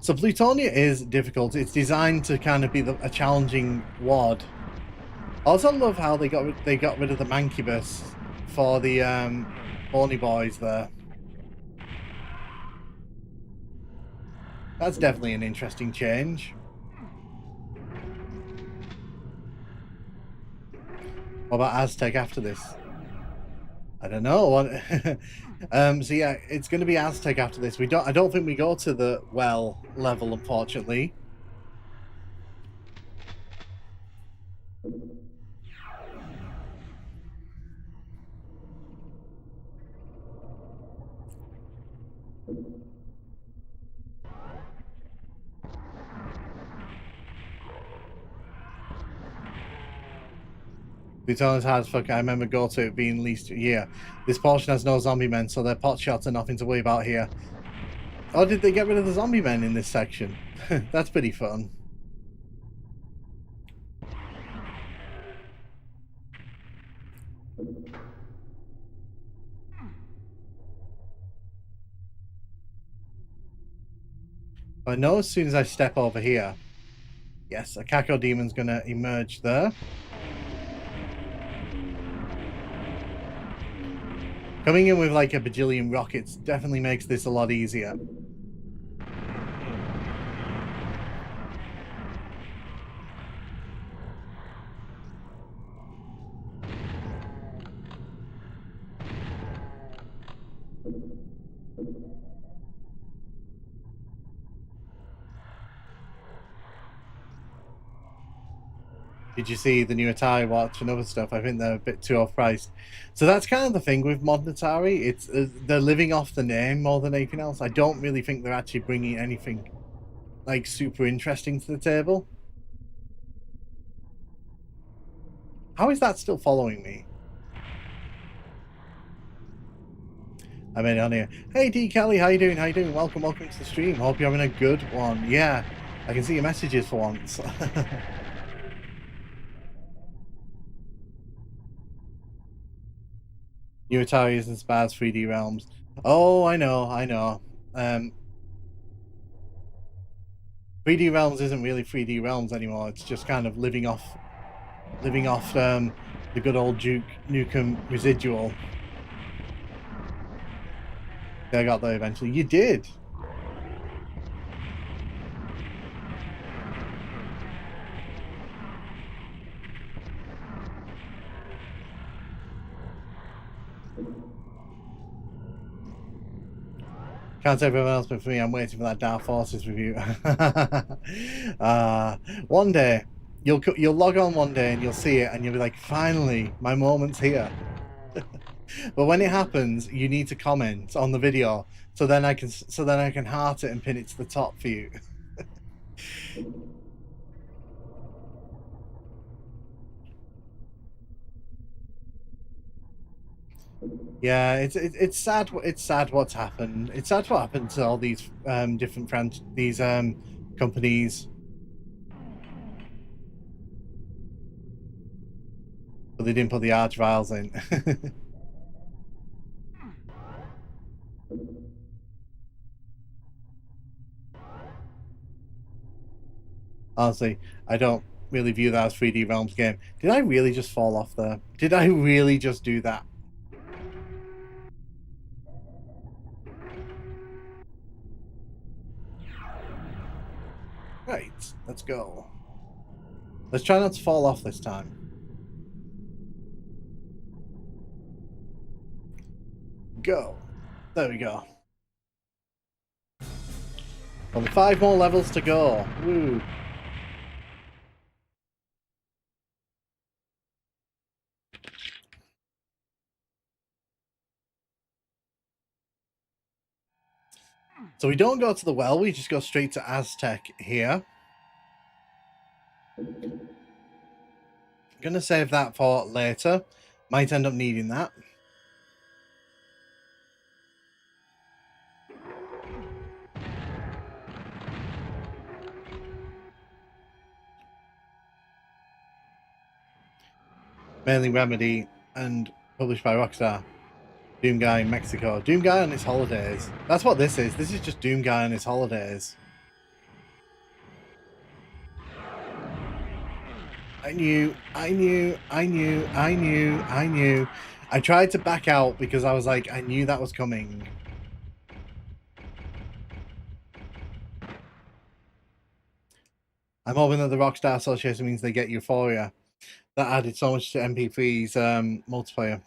A: So Plutonia is difficult. It's designed to kind of be a challenging WOD. I also love how they got rid of the Mancubus for the Horny Boys there. That's definitely an interesting change. What about Aztec after this? I don't know. What so yeah, it's going to be Aztec after this. I don't think we go to the well level, unfortunately. Plutonia's hard as fuck. I remember go to it being least year. This portion has no zombie men, so their pot shots are nothing to worry about here. Oh, did they get rid of the zombie men in this section? That's pretty fun. I know as soon as I step over here, yes, a Kako demon's gonna emerge there. Coming in with like a bajillion rockets definitely makes this a lot easier. Did you see the new Atari watch and other stuff? I think they're a bit too off-priced. So that's kind of the thing with modern Atari. It's they're living off the name more than anything else. I don't really think they're actually bringing anything like super interesting to the table. How is that still following me? I made it on here. Hey D Kelly, how you doing? How you doing? Welcome to the stream. Hope you're having a good one. Yeah, I can see your messages for once. New Atari isn't as bad as 3D Realms. Oh, I know. 3D Realms isn't really 3D Realms anymore. It's just kind of living off the good old Duke Nukem residual. I got there eventually. You did. Can't say for everyone else, but for me, I'm waiting for that Dark Forces review. One day, you'll log on one day and you'll see it, and you'll be like, "Finally, my moment's here." But when it happens, you need to comment on the video, so then I can heart it and pin it to the top for you. Yeah, it's sad. It's sad what's happened. It's sad what happened to all these different companies. But they didn't put the arch vials in. Honestly, I don't really view that as 3D Realms game. Did I really just fall off there? Did I really just do that? Right, let's go. Let's try not to fall off this time. Go. There we go. Only 5 more levels to go. Woo. So we don't go to the well, we just go straight to Aztec here. I'm gonna save that for later. Might end up needing that. Mainly Remedy and published by Rockstar. Doom Guy in Mexico. Doom Guy on his holidays. That's what this is. This is just Doom Guy on his holidays. I knew. I tried to back out because I was like, I knew that was coming. I'm hoping that the Rockstar Association means they get Euphoria. That added so much to MP3's multiplayer.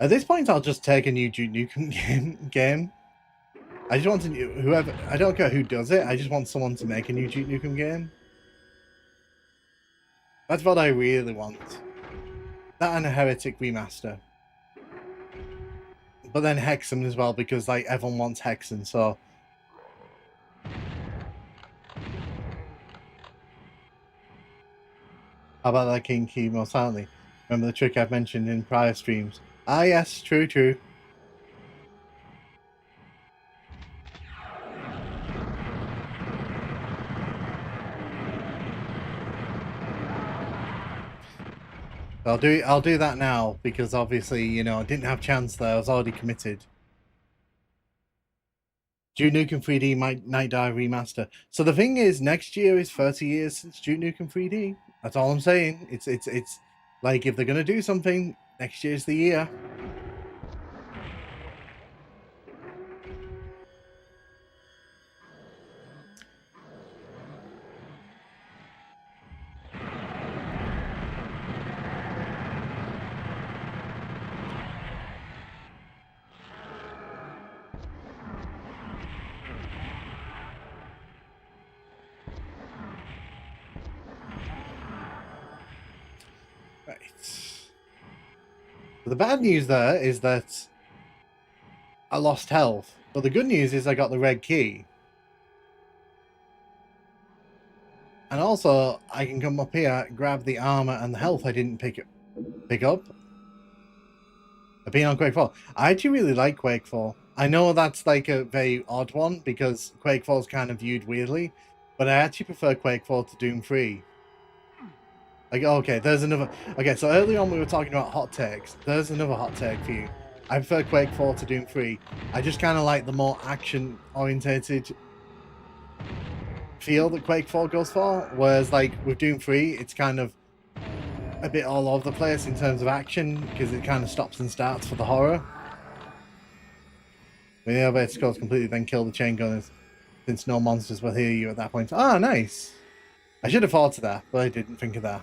A: At this point, I'll just take a new Duke Nukem game. I just want to whoever. I don't care who does it. I just want someone to make a new Duke Nukem game. That's what I really want. That and a Heretic remaster. But then Hexen as well, because like everyone wants Hexen, so. How about that King Key more silently? Remember the trick I've mentioned in prior streams? Ah, yes, true, true. I'll do that now because obviously, you know, I didn't have chance there. I was already committed. Duke Nukem 3D Night Dive remaster. So the thing is, next year is 30 years since Duke Nukem 3D. That's all I'm saying. It's like if they're gonna do something, next year's the year. Right. The bad news there is that I lost health, but the good news is I got the red key. And also, I can come up here, grab the armor and the health I didn't pick up. I've been on Quake 4. I actually really like Quake 4. I know that's like a very odd one because Quake 4 is kind of viewed weirdly, but I actually prefer Quake 4 to Doom 3. Like, okay, there's another... Okay, so earlier on we were talking about hot takes. There's another hot take for you. I prefer Quake 4 to Doom 3. I just kind of like the more action-orientated feel that Quake 4 goes for, whereas like with Doom 3, it's kind of a bit all over the place in terms of action because it kind of stops and starts for the horror. When the elevator goes completely, then kill the chain gunners since no monsters will hear you at that point. Ah, nice. I should have thought of that, but I didn't think of that.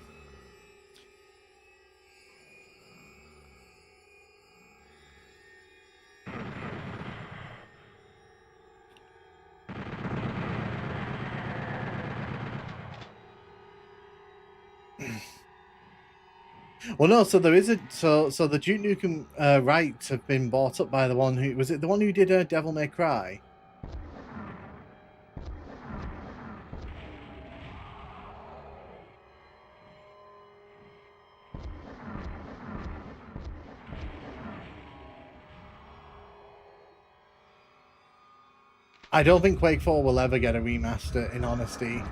A: Well, no. So there is a so the Duke Nukem rights have been bought up by the one who was it the one who did Devil May Cry. I don't think Quake 4 will ever get a remaster, in honesty.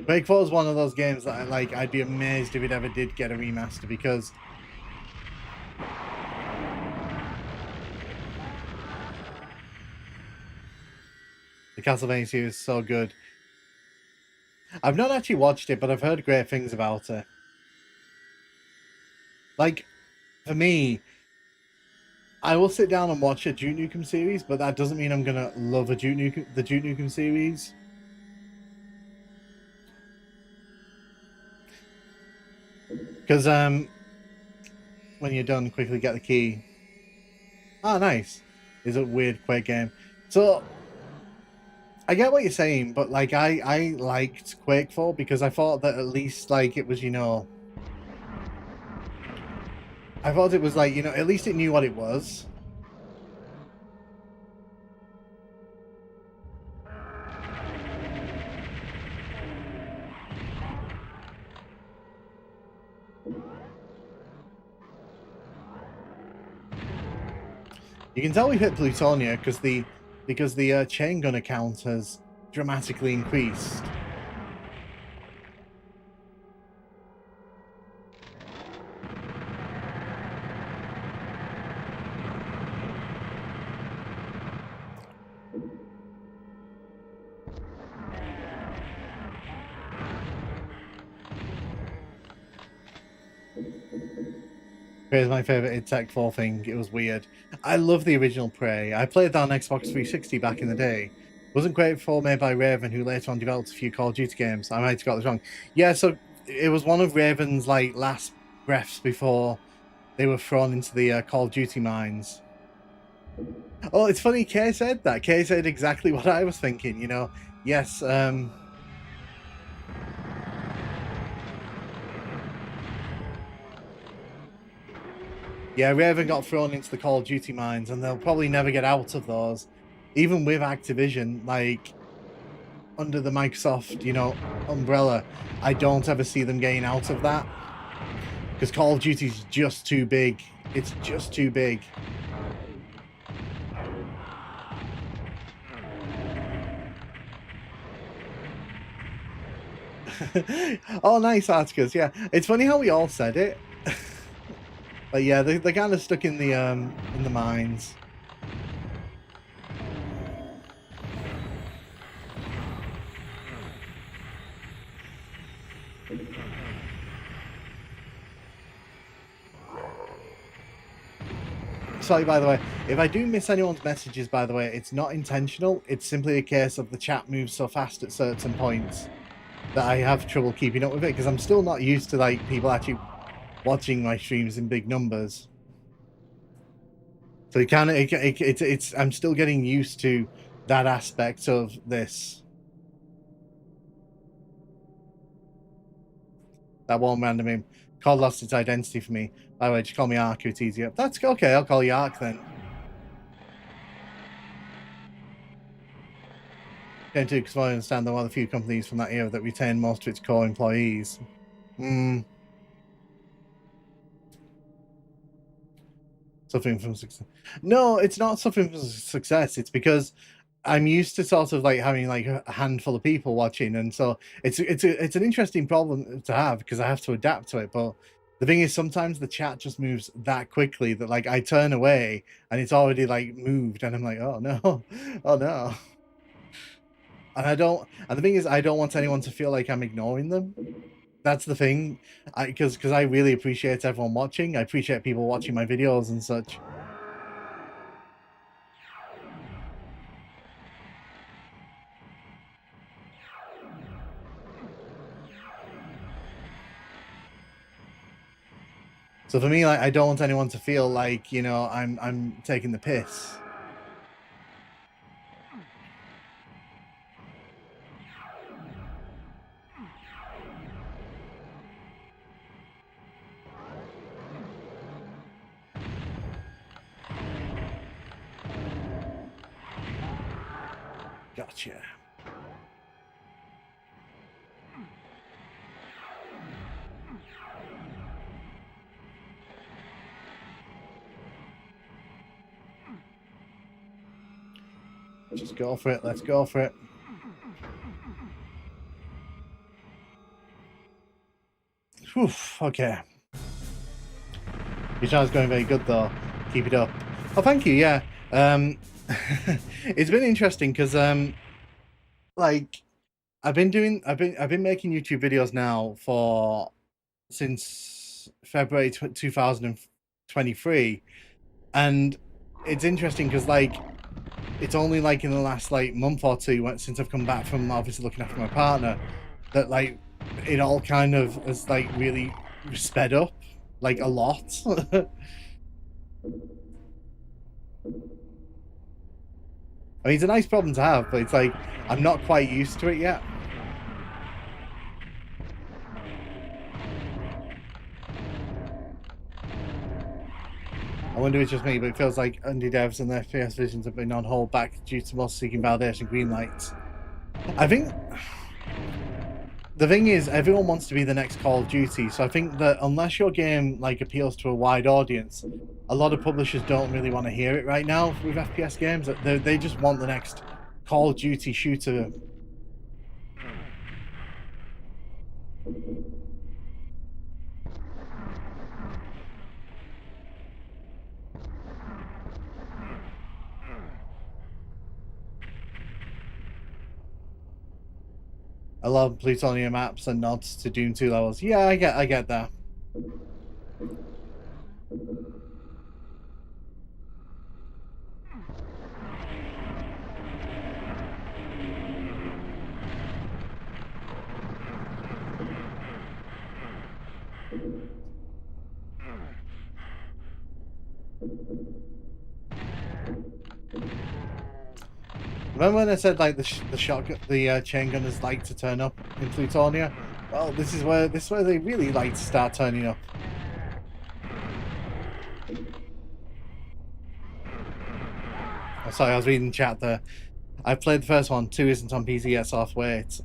A: Quake 4 is one of those games that I'd be amazed if it ever did get a remaster because the Castlevania series is so good. I've not actually watched it, but I've heard great things about it. Like, for me, I will sit down and watch a Duke Nukem series, but that doesn't mean I'm gonna love the Duke Nukem series. Because when you're done, quickly get the key. Ah, nice. It's a weird Quake game. So I get what you're saying, but like I liked Quake 4 because I thought that at least like it was, you know, I thought it was like, you know, at least it knew what it was. You can tell we hit Plutonia because the chain gunner count has dramatically increased. Prey is my favorite id Tech 4 thing. It was weird. I love the original Prey. I played that on Xbox 360 back in the day. Wasn't Quake 4 made by Raven, who later on developed a few Call of Duty games? I might have got this wrong. Yeah, so it was one of Raven's like last breaths before they were thrown into the Call of Duty mines. Oh, it's funny. Kay said that. Kay said exactly what I was thinking. You know, yes. Yeah, Raven got thrown into the Call of Duty mines, and they'll probably never get out of those, even with Activision. Like, under the Microsoft, you know, umbrella, I don't ever see them getting out of that. Because Call of Duty is just too big. It's just too big. Oh, nice, Articus. Yeah, it's funny how we all said it. But yeah, they're kind of stuck in the mines. Sorry, by the way, if I do miss anyone's messages, by the way, it's not intentional. It's simply a case of the chat moves so fast at certain points that I have trouble keeping up with it, because I'm still not used to like people actually watching my streams in big numbers. So it's I'm still getting used to that aspect of this. That one random name. Call lost its identity for me. By the way, just call me Ark, it's easier. That's okay, I'll call you Ark then. Going to, because I understand there are one of the few companies from that era that retain most of its core employees. Suffering from success. No, it's not suffering from success. It's because I'm used to sort of like having like a handful of people watching, and so it's an interesting problem to have because I have to adapt to it. But the thing is, sometimes the chat just moves that quickly that like I turn away and it's already like moved, and I'm like, oh no, oh no. And I don't. And the thing is, I don't want anyone to feel like I'm ignoring them. That's the thing, because I really appreciate everyone watching. I appreciate people watching my videos and such. So for me, like, I don't want anyone to feel like, you know, I'm taking the piss. Gotcha. Just go for it. Let's go for it. Whew, okay. Your channel's going very good though. Keep it up. Oh, thank you. Yeah. It's been interesting because like I've been making YouTube videos now since February 2023, and it's interesting because like it's only like in the last like month or two since I've come back from obviously looking after my partner that like it all kind of has like really sped up like a lot. I mean, it's a nice problem to have, but it's like I'm not quite used to it yet. I wonder if it's just me, but it feels like indie devs and their FPS visions have been on hold back due to most seeking validation green lights. I think the thing is, everyone wants to be the next Call of Duty, so I think that unless your game like appeals to a wide audience, a lot of publishers don't really want to hear it right now with FPS games. They just want the next Call of Duty shooter. I love Plutonia maps and nods to Doom 2 levels. Yeah, I get that. Remember when I said like the chain gunners like to turn up in Plutonia? Well, this is where they really like to start turning up. Oh, sorry, I was reading chat there. I've played the first one. 2 isn't on PC yet, so I'll have to wait.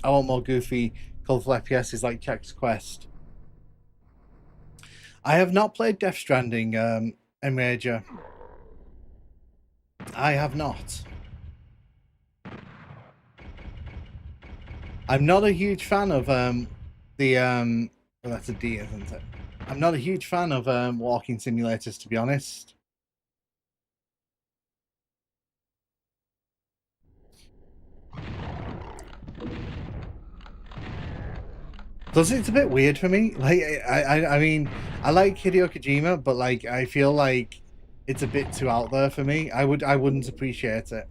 A: I want more goofy, colourful FPSs like Chex Quest. I have not played Death Stranding, Enrager. I have not. I'm not a huge fan of well, that's a D, isn't it? I'm not a huge fan of walking simulators, to be honest. Plus, it's a bit weird for me. Like, I mean, I like Hideo Kojima, but like, I feel like it's a bit too out there for me. I wouldn't appreciate it.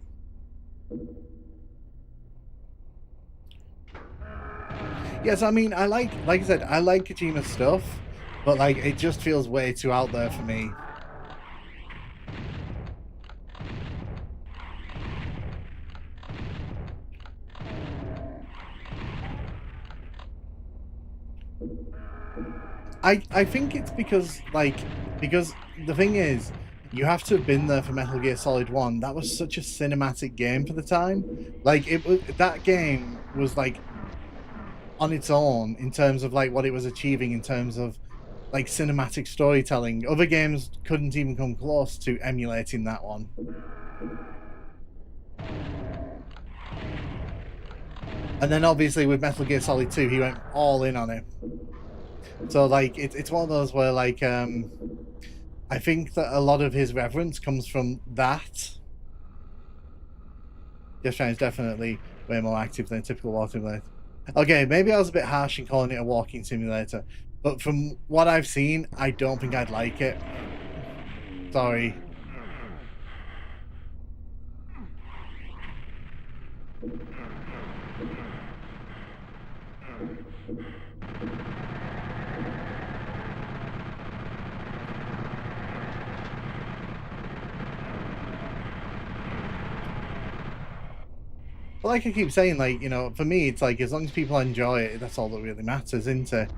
A: Yes, I mean, like I said, I like Kojima's stuff, but like, it just feels way too out there for me. I think it's because the thing is, you have to have been there for Metal Gear Solid 1. That was such a cinematic game for the time. Like, that game was like on its own in terms of like what it was achieving in terms of like cinematic storytelling. Other games couldn't even come close to emulating that one. And then obviously with Metal Gear Solid 2, he went all in on it. So like it's one of those where like I think that a lot of his reverence comes from that. Death Stranding is definitely way more active than a typical walking simulator. Okay, maybe I was a bit harsh in calling it a walking simulator, but from what I've seen, I don't think I'd like it. Sorry. But like I keep saying, like, you know, for me, it's like, as long as people enjoy it, that's all that really matters, isn't it?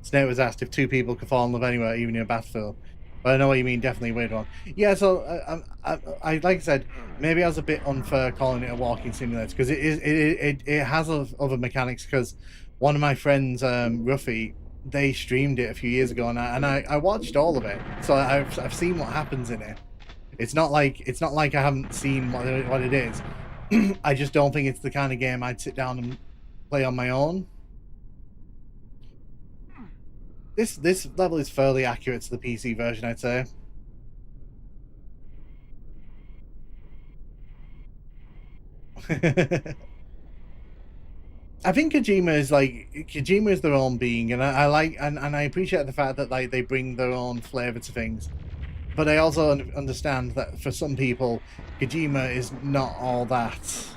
A: Snake was asked if 2 people could fall in love anywhere, even in a battlefield. But I know what you mean, definitely a weird one. Yeah, so I like I said, maybe I was a bit unfair calling it a walking simulator, because it has other mechanics, because one of my friends, Ruffy, they streamed it a few years ago, and I watched all of it, so I've seen what happens in it. It's not like I haven't seen what it is. I just don't think it's the kind of game I'd sit down and play on my own. This level is fairly accurate to the PC version, I'd say. I think Kojima is their own being, and I like and I appreciate the fact that like they bring their own flavor to things. But I also understand that for some people, Kojima is not all that.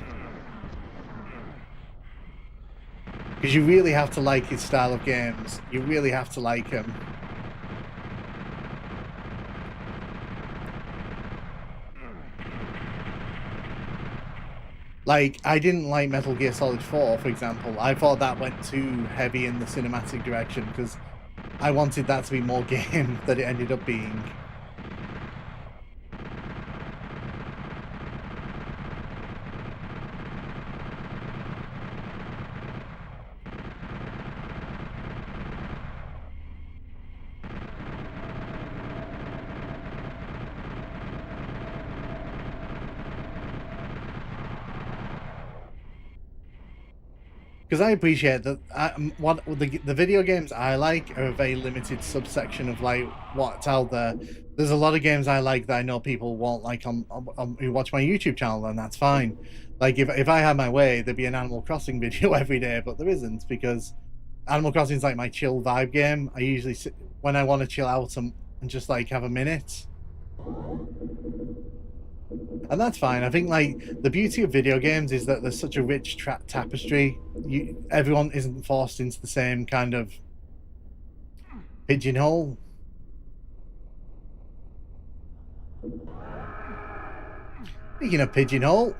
A: Because you really have to like his style of games. You really have to like him. Like, I didn't like Metal Gear Solid 4, for example. I thought that went too heavy in the cinematic direction, because I wanted that to be more game than it ended up being. Because I appreciate that what the video games I like are a very limited subsection of like what's out there. There's a lot of games I like that I know people won't like on who watch my YouTube channel, and that's fine. Like if I had my way, there'd be an Animal Crossing video every day, but there isn't, because Animal Crossing is like my chill vibe game. I usually sit when I want to chill out and just like have a minute. And that's fine. I think like the beauty of video games is that there's such a rich tapestry. Everyone isn't forced into the same kind of pigeonhole. Speaking of pigeonhole,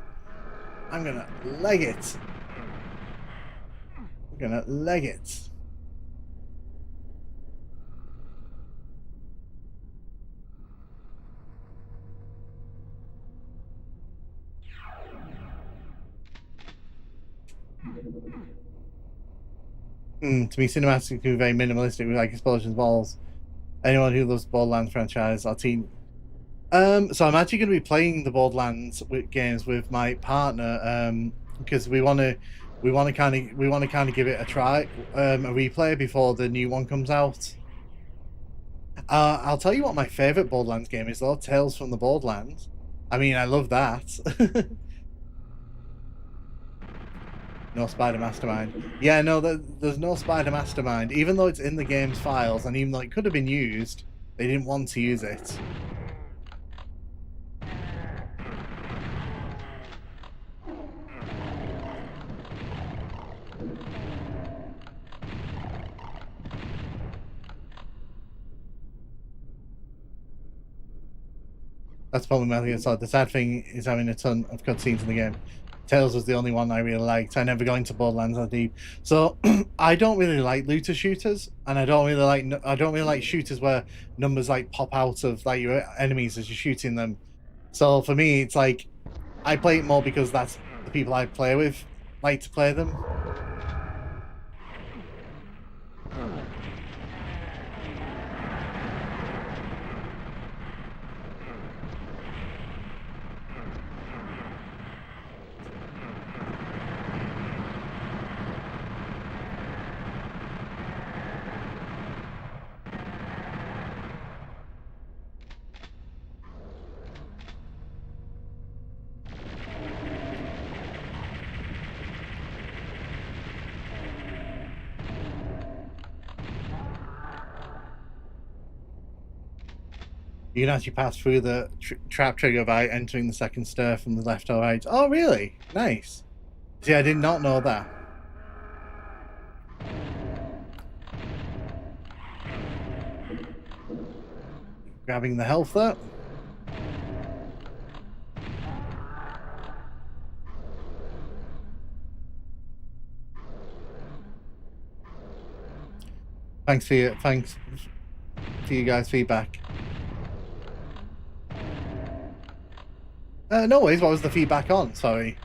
A: I'm gonna leg it. I'm gonna leg it. To be cinematically very minimalistic with like explosions, balls. Anyone who loves Borderlands franchise, our team. So I'm actually going to be playing the Borderlands games with my partner, because we want to kind of give it a try, a replay before the new one comes out. I'll tell you what my favorite Borderlands game is though, Tales from the Borderlands. I mean, I love that. No Spider Mastermind. Yeah, no, there's no Spider Mastermind. Even though it's in the game's files, and even though it could have been used, they didn't want to use it. That's probably my thing. The sad thing is having a ton of cutscenes in the game. Tails was the only one I really liked. I never got into Borderlands that deep, so I don't really like looter shooters, and I don't really like shooters where numbers like pop out of like your enemies as you're shooting them. So for me, it's like I play it more because that's the people I play with like to play them. You can actually pass through the trap trigger by entering the second stair from the left or right. Oh, really? Nice. See, I did not know that. Grabbing the health there. Thanks for you guys' feedback. No worries. What was the feedback on? Sorry.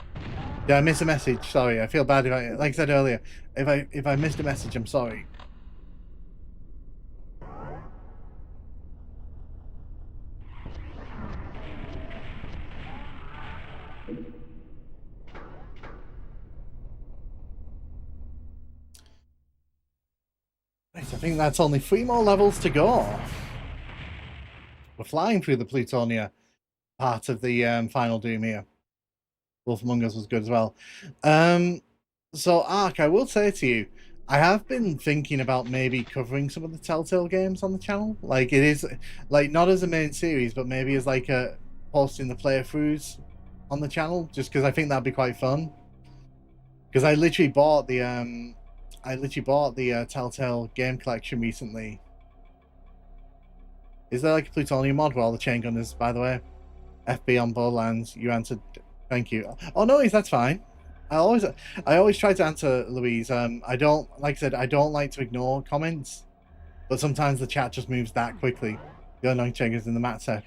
A: Did I miss a message? Sorry. I feel bad if I, like I said earlier, if I missed a message, I'm sorry. Right, I think that's only 3 more levels to go. We're flying through the Plutonia part of the final Doom here. Wolf Among Us was good as well. So Ark, I will say to you, I have been thinking about maybe covering some of the Telltale games on the channel. Like it is, like not as a main series, but maybe as like a posting the playthroughs on the channel, just because I think that'd be quite fun. Because I literally bought the Telltale game collection recently. Is there like a Plutonia mod where all the chain gunners, by the way? FB on Borderlands, you answered. Thank you. Oh no, that's fine. I always try to answer, Louise. I don't, like I said, I don't like to ignore comments, but sometimes the chat just moves that quickly. The annoying checkers in the mat set.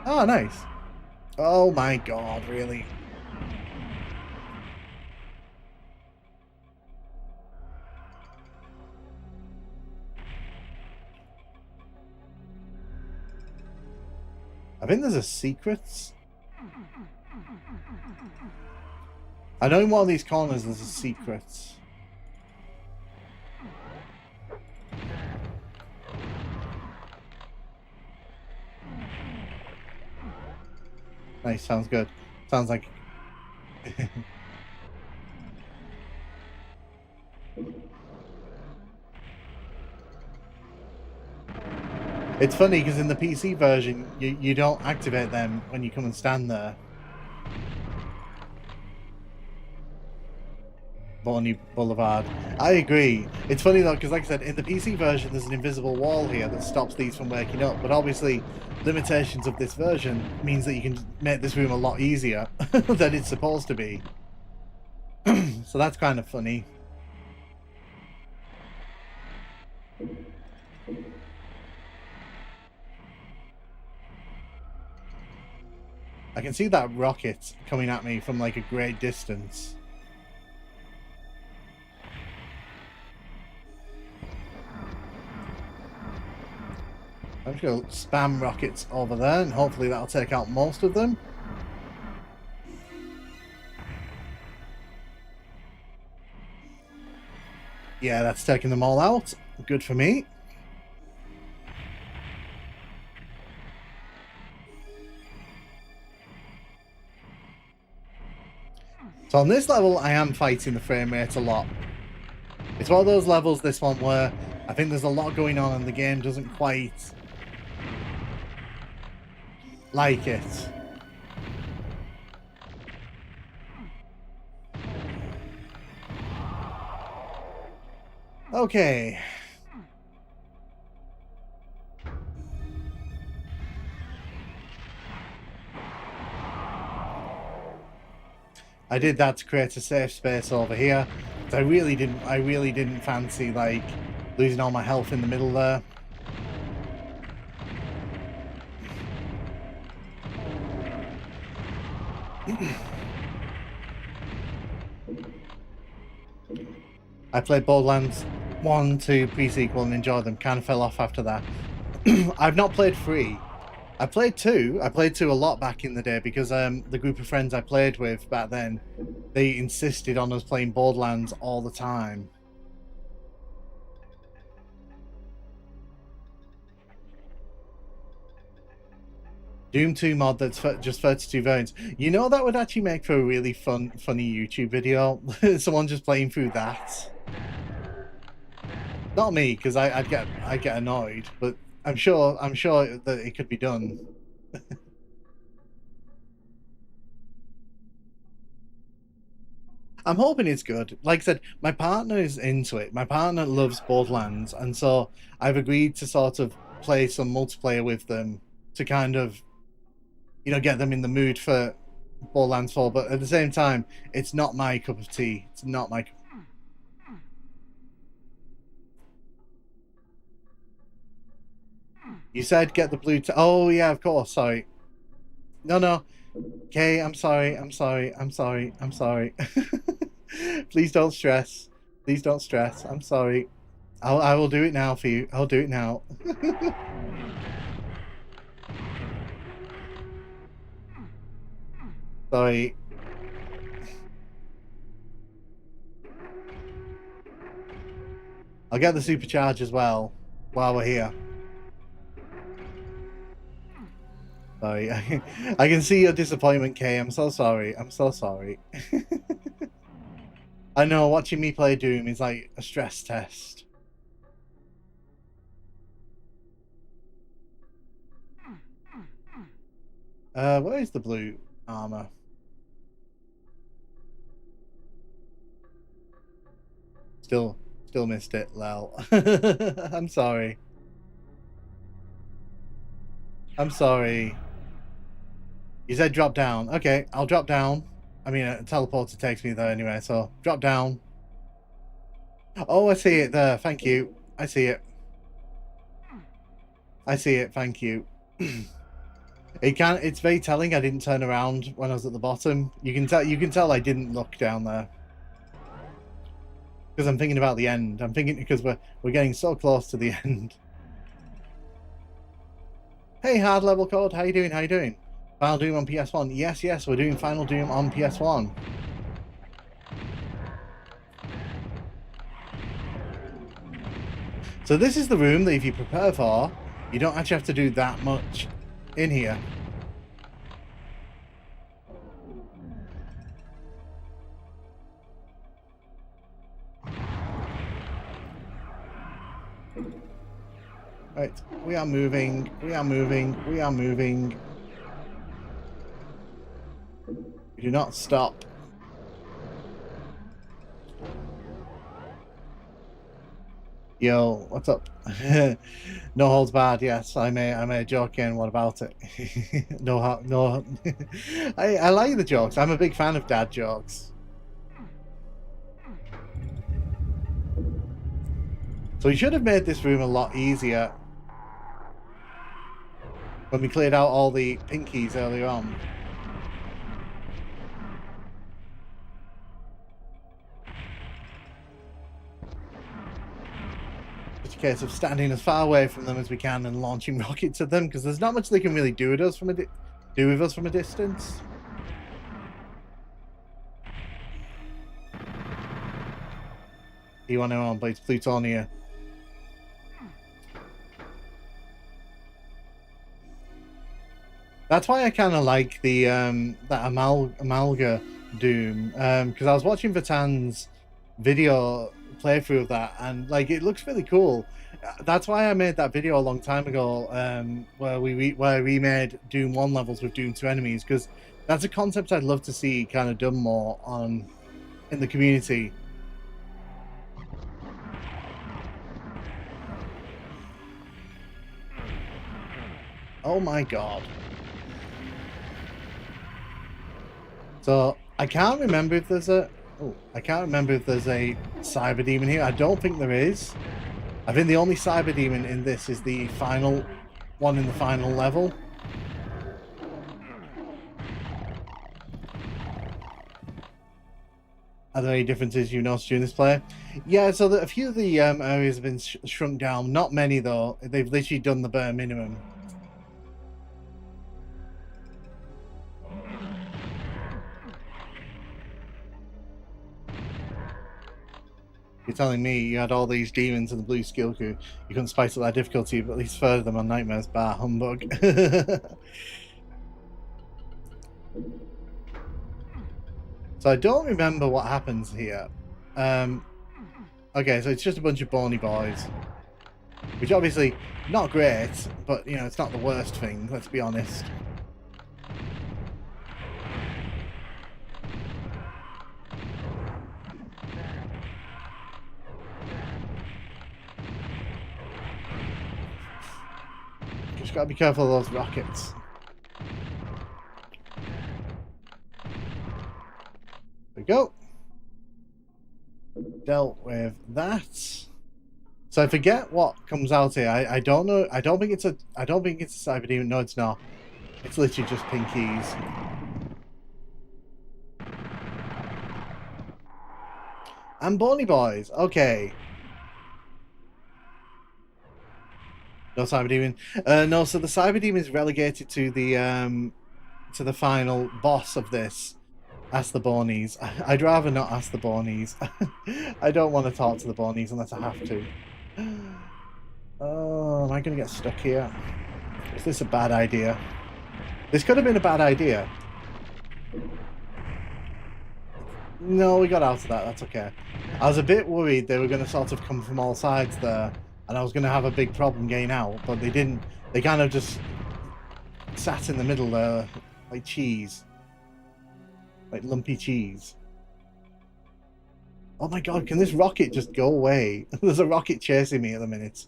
A: Oh, nice. Oh my god, really? I think there's a secret. I know in one of these corners there's a secret. Nice, sounds good. Sounds like... It's funny because in the PC version, you don't activate them when you come and stand there. Bonnie Boulevard. I agree. It's funny though, because like I said, in the PC version, there's an invisible wall here that stops these from waking up. But obviously, limitations of this version means that you can make this room a lot easier than it's supposed to be. So that's kind of funny. I can see that rocket coming at me from like a great distance. I'm just going to spam rockets over there, and hopefully that'll take out most of them. Yeah, that's taking them all out. Good for me. So on this level, I am fighting the frame rate a lot. It's one of those levels, this one, where I think there's a lot going on and the game doesn't quite like it. Okay. I did that to create a safe space over here. I really didn't fancy like losing all my health in the middle there. I played Borderlands 1, 2 pre-sequel and enjoyed them. Kind of fell off after that. I've not played 3. I played 2. I played 2 a lot back in the day because the group of friends I played with back then, they insisted on us playing Borderlands all the time. Doom 2 mod that's just 32 variants. You know, that would actually make for a really funny YouTube video. Someone just playing through that. Not me, because I'd get annoyed, but I'm sure that it could be done. I'm hoping it's good. Like I said, my partner is into it. My partner loves Borderlands, and so I've agreed to sort of play some multiplayer with them to kind of, you know, get them in the mood for Borderlands 4. But at the same time, it's not my cup of tea. It's not my. You said get the blue. Oh yeah, of course. Sorry. No. Okay, I'm sorry. Please don't stress. Please don't stress. I'm sorry. I will do it now for you. I'll do it now. Sorry. I'll get the supercharge as well while we're here. Sorry. I can see your disappointment, Kay. I'm so sorry. I'm so sorry. I know, watching me play Doom is like a stress test. Where is the blue armor? Still missed it, lol. I'm sorry. I'm sorry. You said drop down. Okay, I'll drop down. I mean, a teleporter takes me there anyway, so drop down. Oh, I see it there. Thank you. I see it. I see it. Thank you. It's very telling I didn't turn around when I was at the bottom. You can tell I didn't look down there. Because I'm thinking about the end. I'm thinking because we're getting so close to the end. Hey, hard level code. How you doing? How you doing? Final Doom on PS1. Yes, we're doing Final Doom on PS1. So this is the room that if you prepare for, you don't actually have to do that much in here. Right, we are moving. We do not stop. Yo, what's up? No holds barred. Yes, I may joke in. What about it? no. I like the jokes. I'm a big fan of dad jokes. So we should have made this room a lot easier when we cleared out all the pinkies earlier on. a case of standing as far away from them as we can and launching rockets at them, because there's not much they can really do with us from a distance. T1 plays Plutonia. That's why I kind of like the that Amalga Doom, because I was watching Vatan's video playthrough of that, and like it looks really cool. That's why I made that video a long time ago, where we remade Doom 1 levels with Doom 2 enemies, because that's a concept I'd love to see kind of done more in the community. Oh my god. So I can't remember if there's a cyber demon here. I don't think there is. I think the only cyber demon in this is the final one in the final level. Are there any differences you noticed during this play? Yeah, so a few of the areas have been shrunk down. Not many though. They've literally done the bare minimum. You're telling me you had all these demons in the blue skill queue, you couldn't spice up that difficulty, but at least further them on nightmares. Bah, humbug. So I don't remember what happens here. Okay, so it's just a bunch of bony boys, which obviously not great, but you know it's not the worst thing. Let's be honest. Just gotta be careful of those rockets. There we go. Dealt with that. So I forget what comes out here. I don't know. I don't think it's a cyber demon. No, it's not. It's literally just pinkies. And bony boys. Okay. No cyber demon. No, so the cyber demon is relegated to the final boss of this. Ask the Bonies. I'd rather not ask the Bonies. I don't want to talk to the Bonies unless I have to. Oh, am I going to get stuck here? Is this a bad idea? This could have been a bad idea. No, we got out of that. That's okay. I was a bit worried they were going to sort of come from all sides there, and I was going to have a big problem getting out, but they didn't. They kind of just sat in the middle there like cheese. Like lumpy cheese. Oh my god, can this rocket just go away? There's a rocket chasing me at the minute.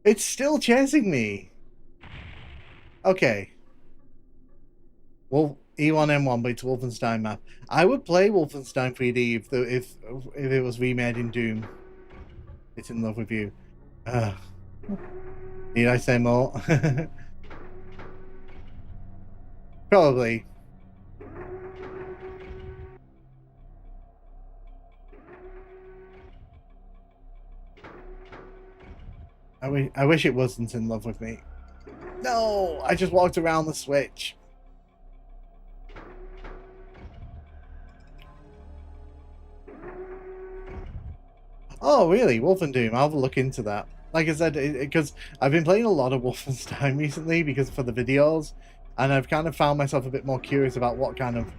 A: It's still chasing me. Okay. Well, E1M1, but it's Wolfenstein map. I would play Wolfenstein 3D if it was remade in Doom. It's in love with you. Need I say more? Probably. I wish it wasn't in love with me. No, I just walked around the switch. Oh, really? Wolfendoom. I'll have a look into that. Like I said, because I've been playing a lot of Wolfenstein recently because for the videos, and I've kind of found myself a bit more curious about what kind of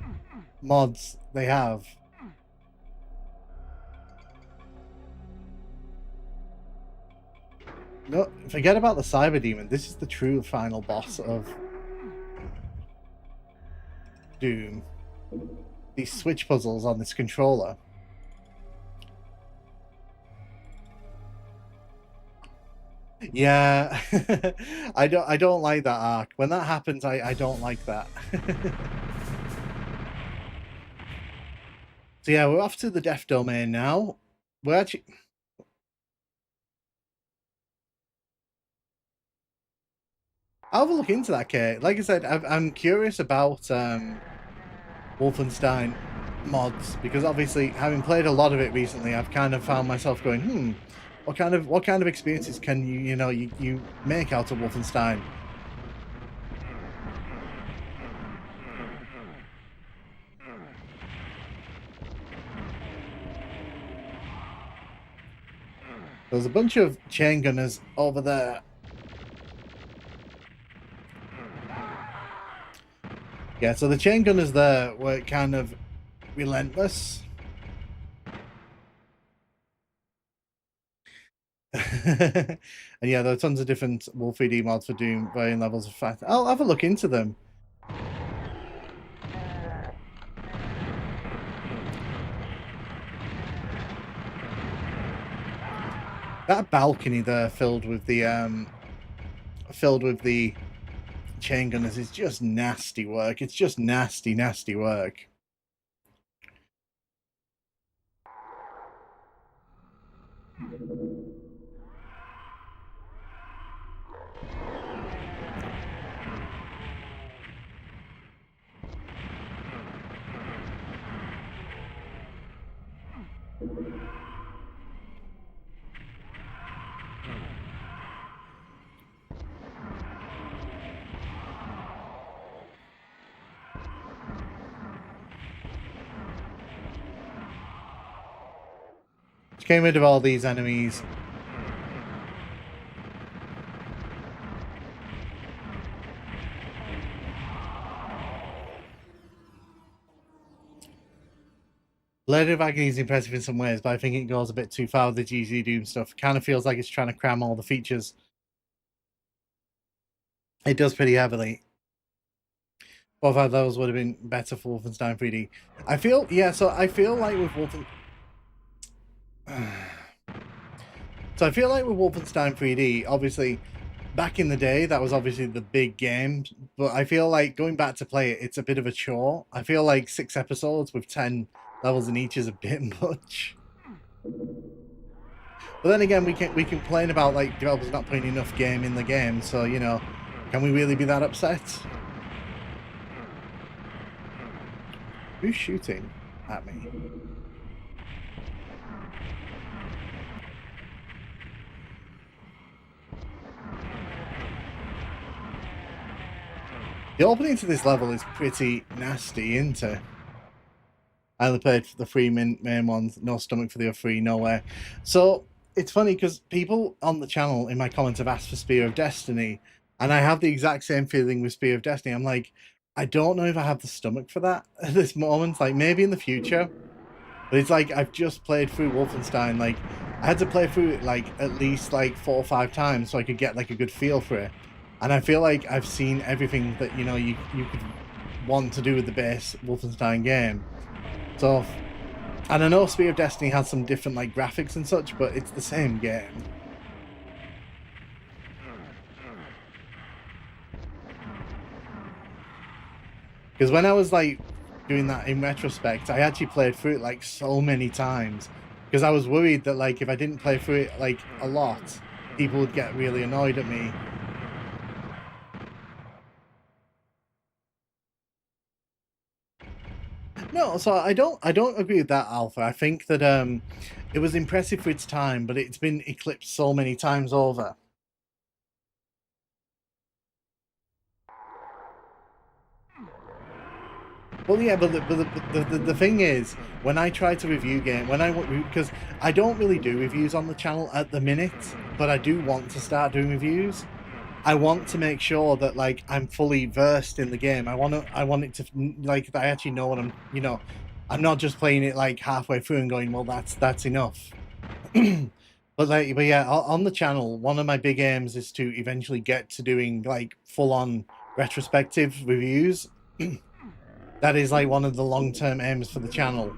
A: mods they have. No, forget about the Cyber Demon. This is the true final boss of Doom. These switch puzzles on this controller. Yeah, I don't like that arc. When that happens, I don't like that. So yeah, we're off to the Death Domain now. We're actually... I'll have a look into that, Kate. Like I said, I'm curious about Wolfenstein mods, because obviously having played a lot of it recently, I've kind of found myself going, what kind of experiences can you make out of Wolfenstein? There's a bunch of chain gunners over there. Yeah, so the chain gunners there were kind of relentless. And yeah, there are tons of different Wolf 3D mods for Doom, varying levels of fight. I'll have a look into them. That balcony there filled with the chain gunners is just nasty work. It's just nasty work. Just getting rid of all these enemies. Blade of Agony is impressive in some ways, but I think it goes a bit too far with the GZ Doom stuff. It kind of feels like it's trying to cram all the features. It does pretty heavily. Both of those would have been better for Wolfenstein 3D. I feel like with Wolfenstein 3D, obviously, back in the day, that was obviously the big game, but I feel like going back to play it, it's a bit of a chore. I feel like 6 episodes with 10 levels in each is a bit much. But then again, we can complain about like developers not putting enough game in the game, so can we really be that upset? Who's shooting at me? The opening to this level is pretty nasty, isn't it? I only played the 3 main ones, no stomach for the other 3, nowhere. So it's funny because people on the channel in my comments have asked for Spear of Destiny, and I have the exact same feeling with Spear of Destiny. I'm like, I don't know if I have the stomach for that at this moment. Like, maybe in the future. But it's like, I've just played through Wolfenstein. Like, I had to play through it, like, at least, like, 4 or 5 times so I could get, like, a good feel for it. And I feel like I've seen everything that, you could want to do with the base Wolfenstein game. So, and I know Spear of Destiny has some different, like, graphics and such, but it's the same game. Because when I was, like, doing that in retrospect, I actually played through it, like, so many times. Because I was worried that, like, if I didn't play through it, like, a lot, people would get really annoyed at me. No, so I don't agree with that, Alpha. I think that it was impressive for its time, but it's been eclipsed so many times over. Well, yeah, but the thing is, when I try to review game, because I don't really do reviews on the channel at the minute, but I do want to start doing reviews. I want to make sure that like I'm fully versed in the game. I want it to like that I actually know what I'm not just playing it like halfway through and going, well, that's enough. But yeah, on the channel, one of my big aims is to eventually get to doing like full-on retrospective reviews. That is like one of the long-term aims for the channel.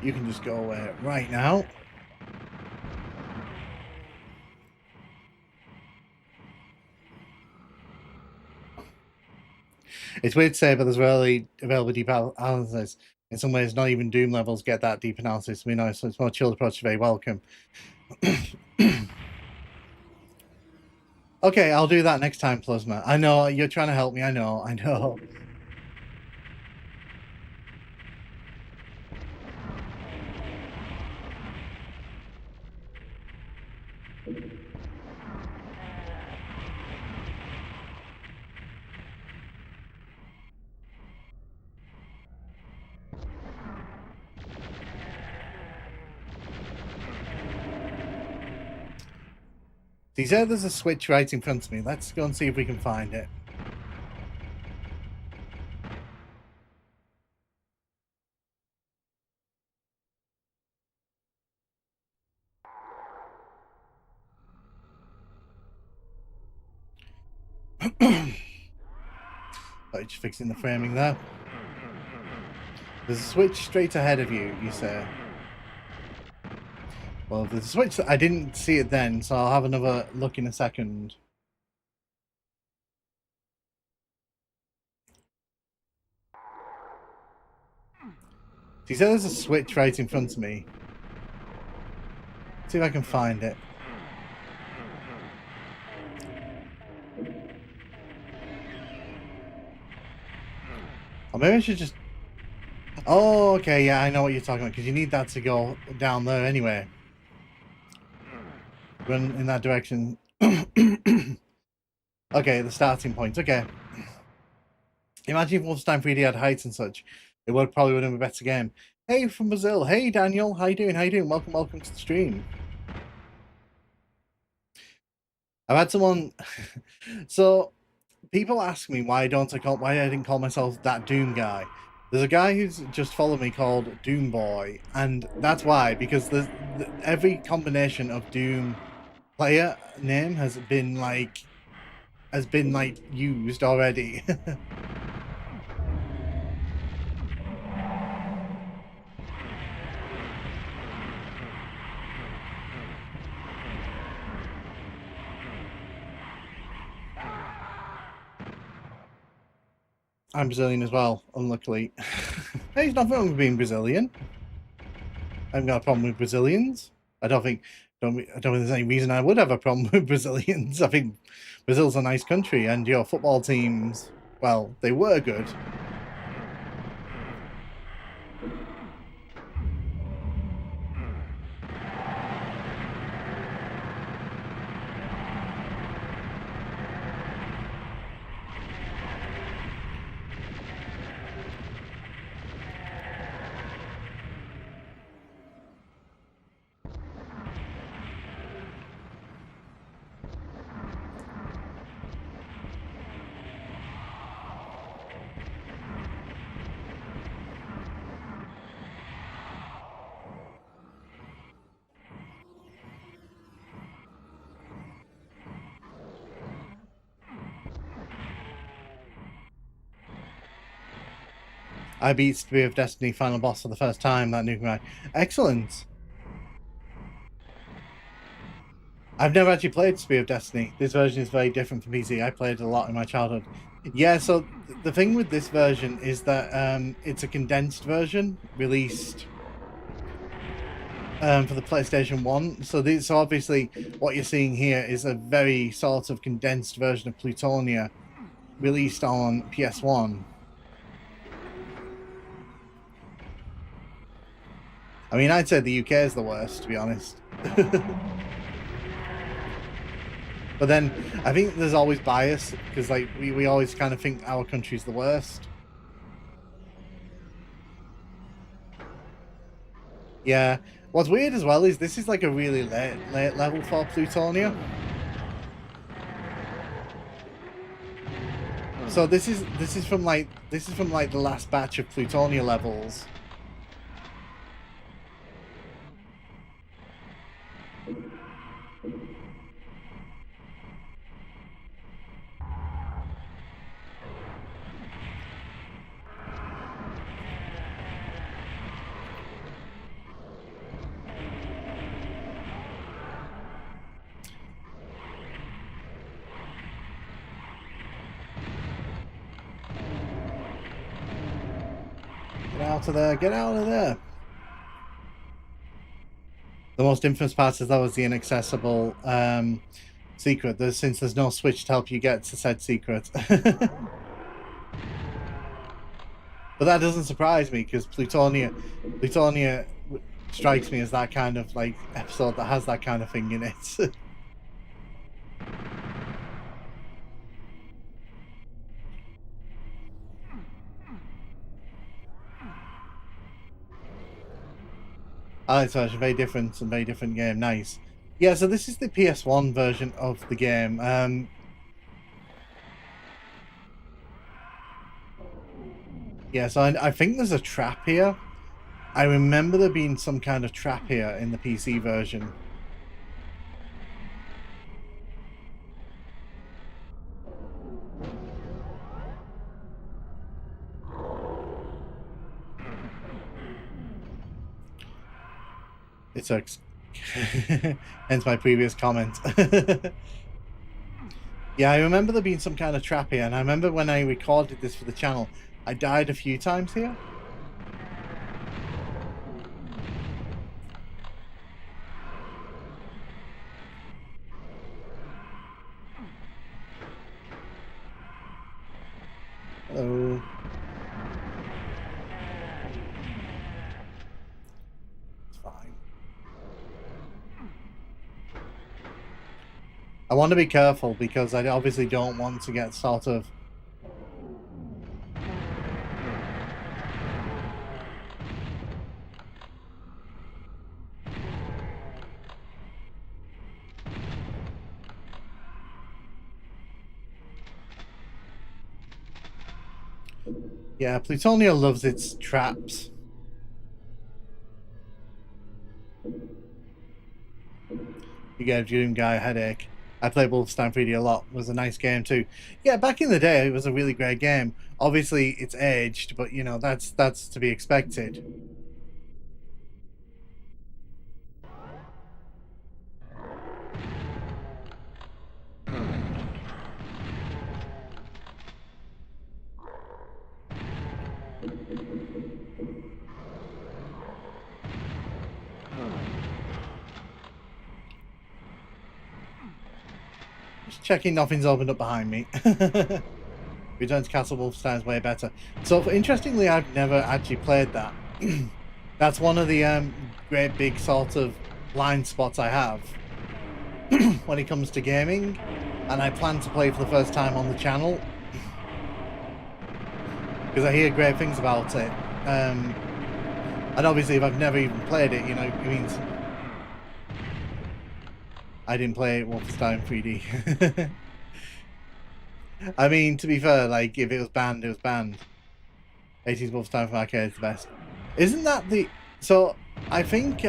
A: You can just go right now. It's weird to say, but there's rarely available deep analysis. In some ways, not even Doom levels get that deep analysis. We know, so it's more chilled approach, very welcome. Okay, I'll do that next time, Plasma. I know, you're trying to help me. I know. He said there's a switch right in front of me. Let's go and see if we can find it. Sorry, just fixing the framing there. There's a switch straight ahead of you, you say. Well, there's a switch that I didn't see it then, so I'll have another look in a second. He said there's a switch right in front of me. See if I can find it. Or maybe I should just... Oh, okay, yeah, I know what you're talking about, because you need that to go down there anyway. Run in that direction. Okay, the starting point, okay. Imagine if Wolfenstein 3D had heights and such. It would probably would have been a better game. Hey, from Brazil. Hey, Daniel. How you doing? Welcome to the stream. I've had someone... So, people ask me why I didn't call myself that Doom guy. There's a guy who's just followed me called Doom Boy, and that's why, because every combination of Doom player name has been used already. I'm Brazilian as well, unluckily. Hey, there's nothing wrong with being Brazilian. I haven't got a problem with Brazilians. I don't think there's any reason I would have a problem with Brazilians. I think Brazil's a nice country, and your football teams, well, they were good. I beat Spear of Destiny final boss for the first time, that Nukem Ride. Excellent! I've never actually played Spear of Destiny. This version is very different from PC. I played it a lot in my childhood. Yeah, so the thing with this version is that it's a condensed version released for the PlayStation 1. So obviously what you're seeing here is a very sort of condensed version of Plutonia released on PS1. I mean, I'd say the UK is the worst, to be honest. But then, I think there's always bias, because like we always kind of think our country's the worst. Yeah. What's weird as well is this is like a really late level for Plutonia. So this is from like the last batch of Plutonia levels. out of there. Get out of there. The most infamous part is that was the inaccessible secret. Since there's no switch to help you get to said secret. But that doesn't surprise me, because Plutonia strikes me as that kind of like episode that has that kind of thing in it. Oh, it's actually very different game. Nice. Yeah, so this is the PS1 version of the game. Yeah, so I think there's a trap here. I remember there being some kind of trap here in the PC version. It sucks. Hence my previous comment. Yeah, I remember there being some kind of trap here, and I remember when I recorded this for the channel, I died a few times here. Hello. It's fine. I want to be careful because I obviously don't want to get sort of... Yeah, Plutonia loves its traps. You gave Doom Guy a headache. I played Wolfenstein 3D a lot. It was a nice game too. Yeah, back in the day, it was a really great game. Obviously, it's aged, but you know that's to be expected. Just checking nothing's opened up behind me. Return to Castle Wolfenstein is way better. So, interestingly, I've never actually played that. That's one of the great big sort of blind spots I have when it comes to gaming, and I plan to play for the first time on the channel because I hear great things about it. And obviously, if I've never even played it, you know, it means I didn't play Wolfenstein 3D. I mean, to be fair, like, if it was banned, it was banned. 80s Wolfenstein from arcade is the best. Isn't that the... So, I think,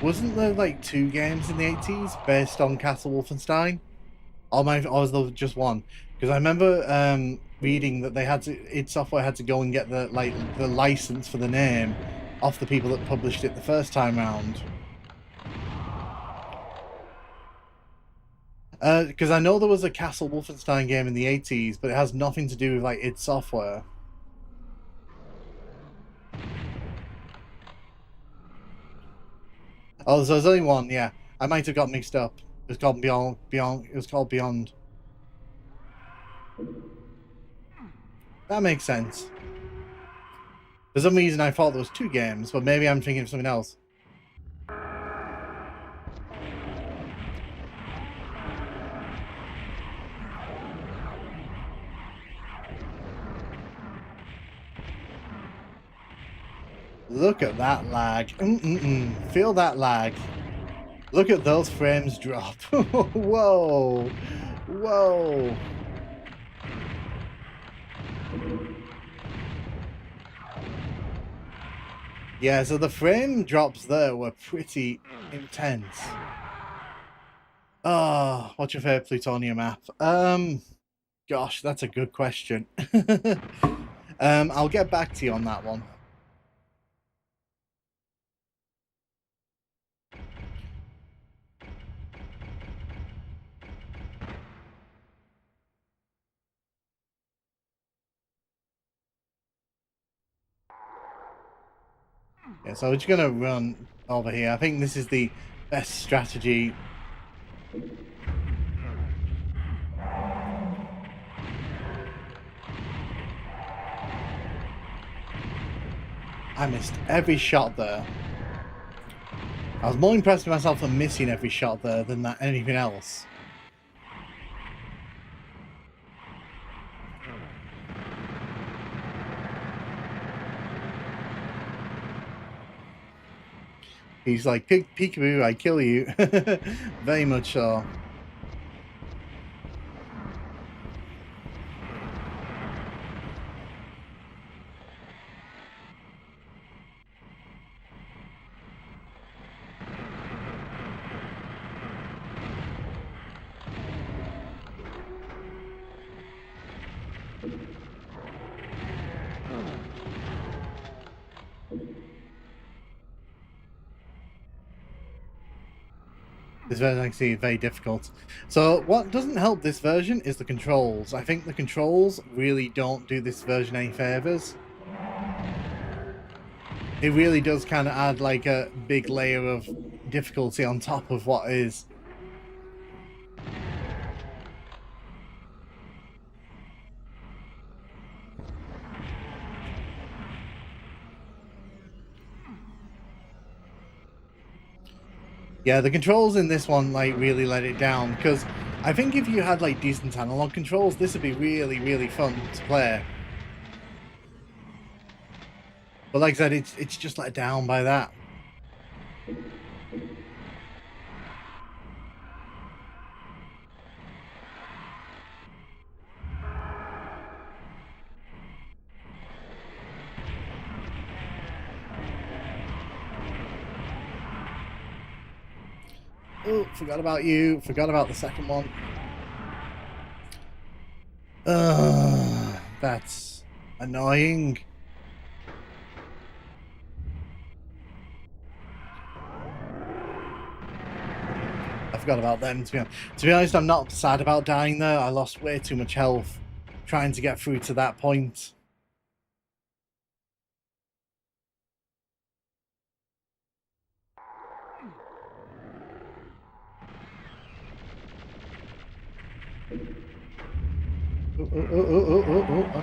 A: wasn't there, like, 2 games in the 80s based on Castle Wolfenstein? Or was there just one? Because I remember reading that they had to... id Software had to go and get the license for the name off the people that published it the first time round. Because I know there was a Castle Wolfenstein game in the 80s, but it has nothing to do with, like, id Software. Oh, so there's only one, yeah. I might have got mixed up. It was called Beyond. It was called Beyond. That makes sense. For some reason, I thought there was 2 games, but maybe I'm thinking of something else. Look at that lag. Feel that lag. Look at those frames drop. Whoa. Whoa. Yeah, so the frame drops there were pretty intense. Oh, what's your favorite Plutonia map? Gosh, that's a good question. I'll get back to you on that one. Yeah, so we're just gonna run over here. I think this is the best strategy. I missed every shot there. I was more impressed with myself for missing every shot there than that anything else. He's like, peekaboo, I kill you. Very much so. This version actually very difficult. So what doesn't help this version is the controls. I think the controls really don't do this version any favors. It really does kind of add like a big layer of difficulty on top of what is. Yeah, the controls in this one like really let it down, because I think if you had like decent analog controls, this would be really, really fun to play. But like I said, it's just let down by that. Oh, forgot about you. Forgot about the second one. That's annoying. I forgot about them, to be honest, I'm not sad about dying there. I lost way too much health trying to get through to that point.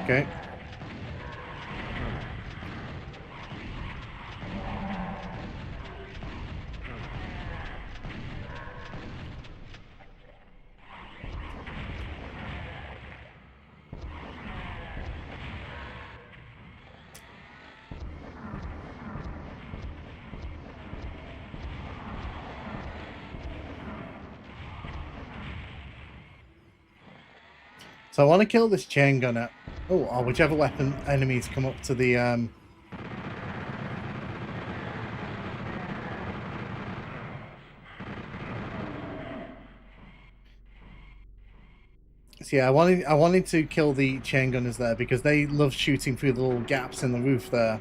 A: Okay. So I want to kill this chain gunner. Oh, or whichever weapon enemies come up to the So yeah, I wanted to kill the chain gunners there because they love shooting through the little gaps in the roof there.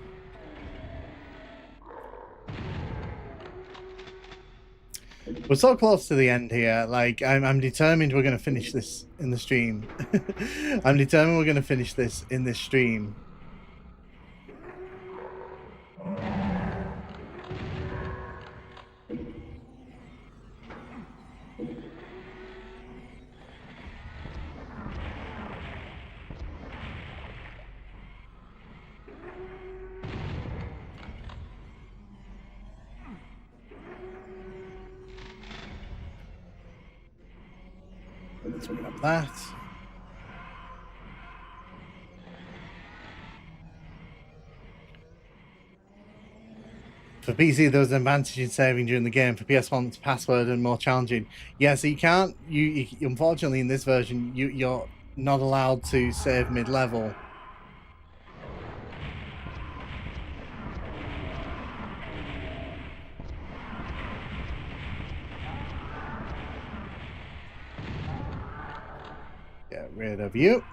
A: We're so close to the end here. Like, I'm determined we're going to finish this in the stream. I'm determined we're going to finish this in this stream. Let's bring up that. For PC, there was an advantage in saving during the game. For PS1, it's password and more challenging. Yeah, so you can't. You unfortunately in this version, you're not allowed to save mid-level. Get rid of you.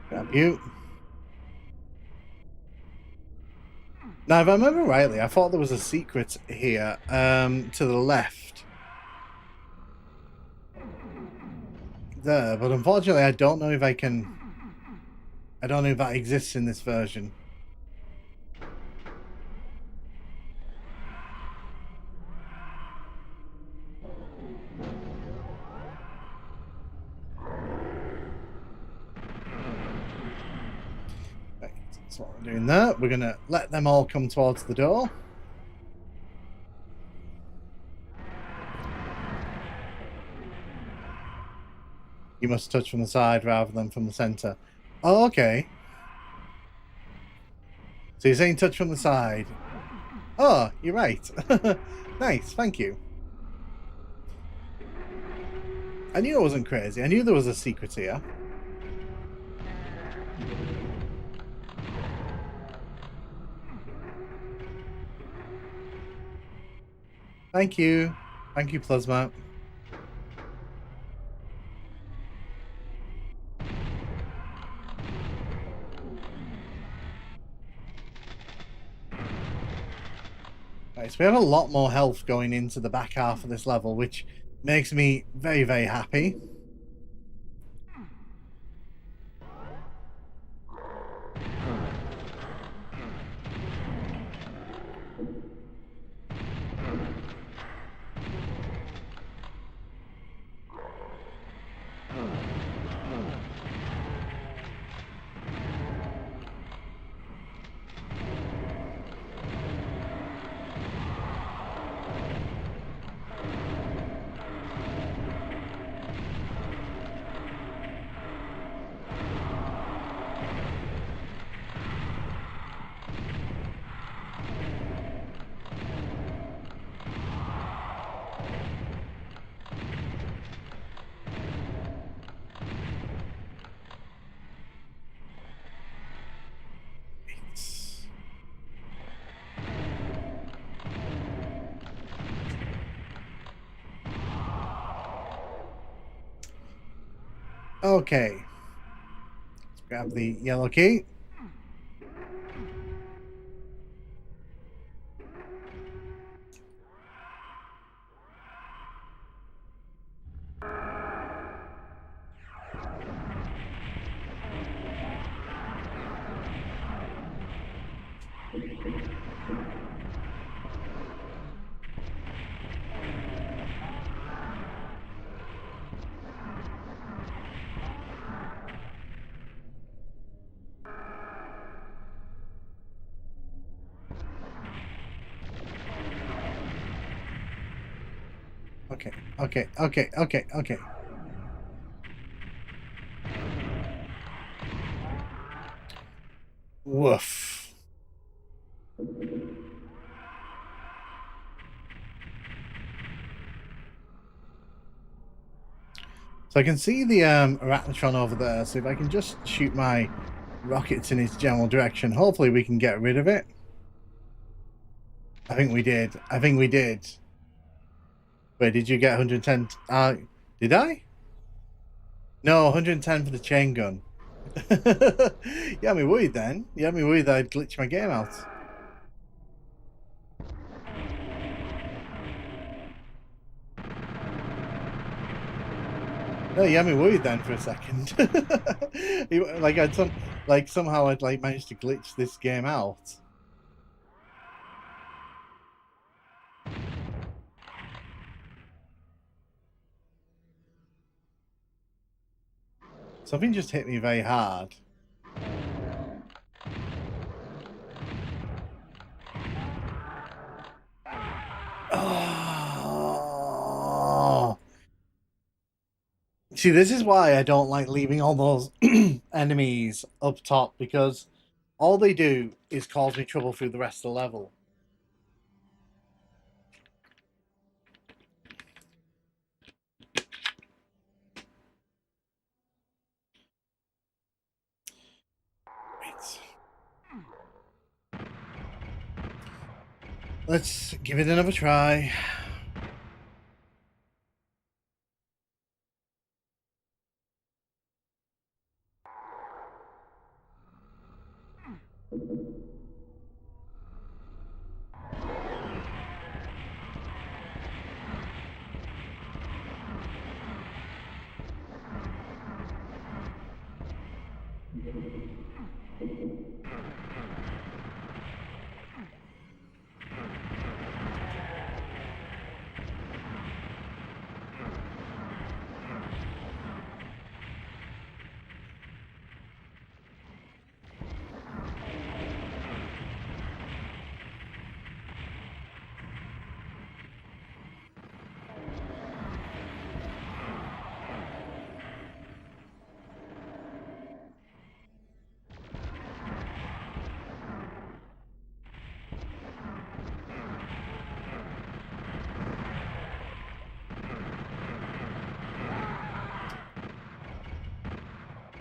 A: Grab you. Now, if I remember rightly, I thought there was a secret here to the left. there, but unfortunately I don't know if I can... I don't know if that exists in this version. Right, so what we're doing there, we're going to let them all come towards the door. You must touch from the side rather than from the center. Oh, okay. So you're saying touch from the side. Oh, you're right. Nice, thank you. I knew it wasn't crazy. I knew there was a secret here. Thank you. Thank you, Plasma. Right, so we have a lot more health going into the back half of this level, which makes me very, very happy. Okay. Let's grab the yellow key. Okay. Woof. So I can see the Arachnotron over there, so if I can just shoot my rockets in its general direction, hopefully we can get rid of it. I think we did. Wait, did you get 110? Did I? No, 110 for the chain gun. You had me worried then. You had me worried that I'd glitch my game out. No, you had me worried then for a second. Somehow I'd managed to glitch this game out. Something just hit me very hard. Oh. See, this is why I don't like leaving all those enemies up top, because all they do is cause me trouble through the rest of the level. Let's give it another try.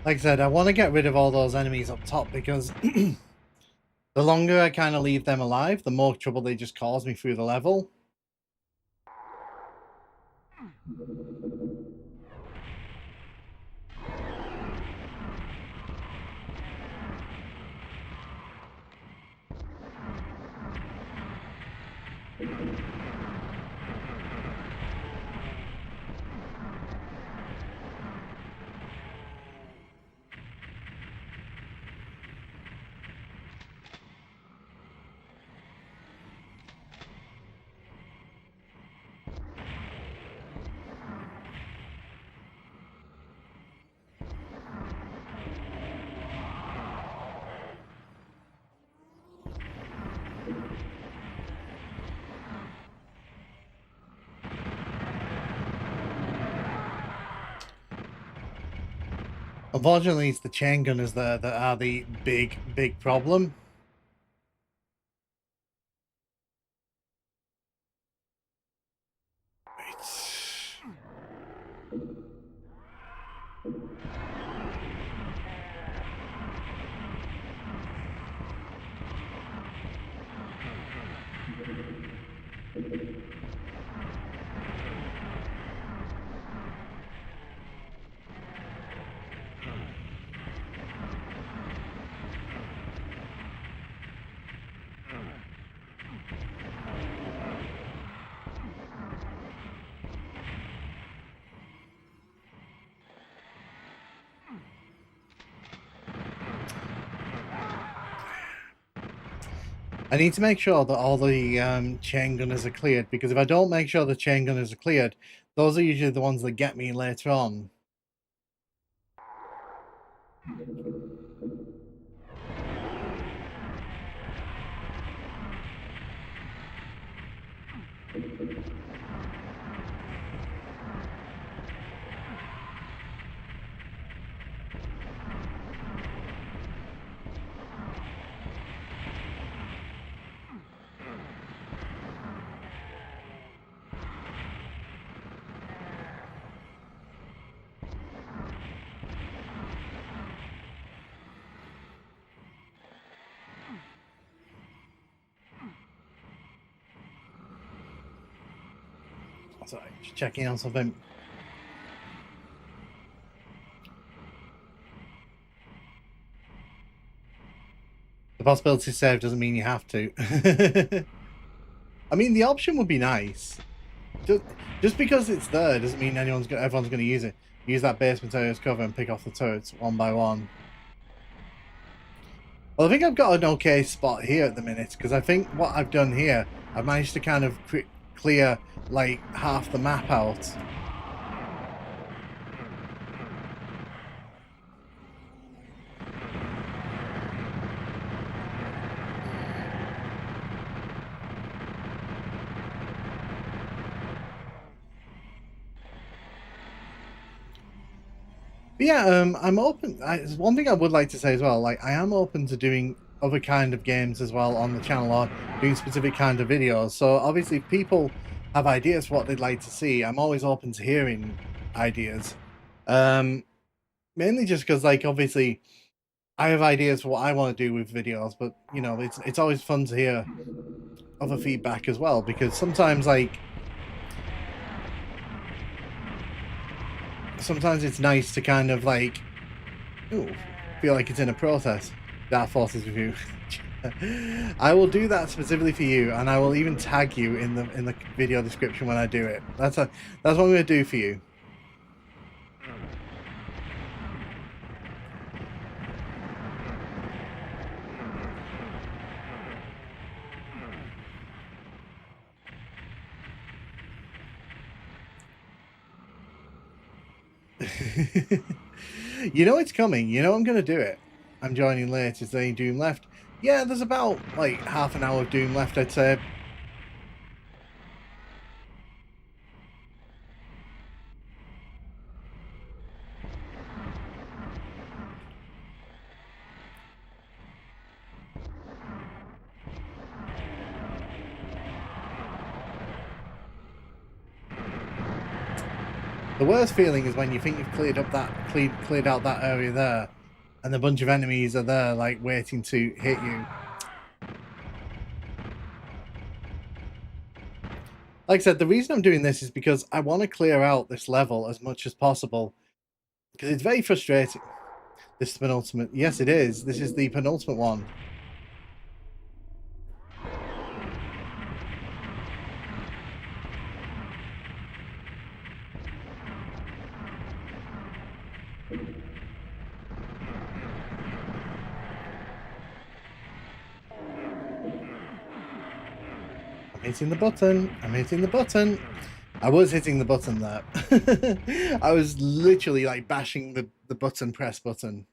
A: Like I said, I want to get rid of all those enemies up top because the longer I kind of leave them alive, the more trouble they just cause me through the level. Unfortunately, it's the chain gunners there that are the big problem. I need to make sure that all the chain gunners are cleared, because if I don't make sure the chain gunners are cleared, those are usually the ones that get me later on. Sorry, just checking on something. The possibility to save doesn't mean you have to. I mean, the option would be nice. Just because it's there doesn't mean everyone's going to use it. Use that basement area as cover and pick off the turrets one by one. Well, I think I've got an okay spot here at the minute, because I think what I've done here, I've managed to kind of clear like half the map out. But yeah, I'm open. One thing I would like to say as well, like I am open to doing other kind of games as well on the channel, or doing specific kind of videos. So obviously, if people have ideas for what they'd like to see, I'm always open to hearing ideas. Mainly just because, like, obviously, I have ideas for what I want to do with videos, but you know, it's always fun to hear other feedback as well, because sometimes it's nice to kind of like, ooh, feel like it's in a protest. Dark Forces review. I will do that specifically for you, and I will even tag you in the video description when I do it. That's what I'm going to do for you. You know it's coming. You know I'm going to do it. I'm joining late. Is there any Doom left? Yeah, there's about like half an hour of Doom left, I'd say. The worst feeling is when you think you've cleared out that area there, and a bunch of enemies are there, like, waiting to hit you. Like I said, the reason I'm doing this is because I want to clear out this level as much as possible, because it's very frustrating. This is the penultimate. Yes, it is. This is the penultimate one. I'm hitting the button. I'm hitting the button. I was hitting the button there. I was literally like bashing the button, press button.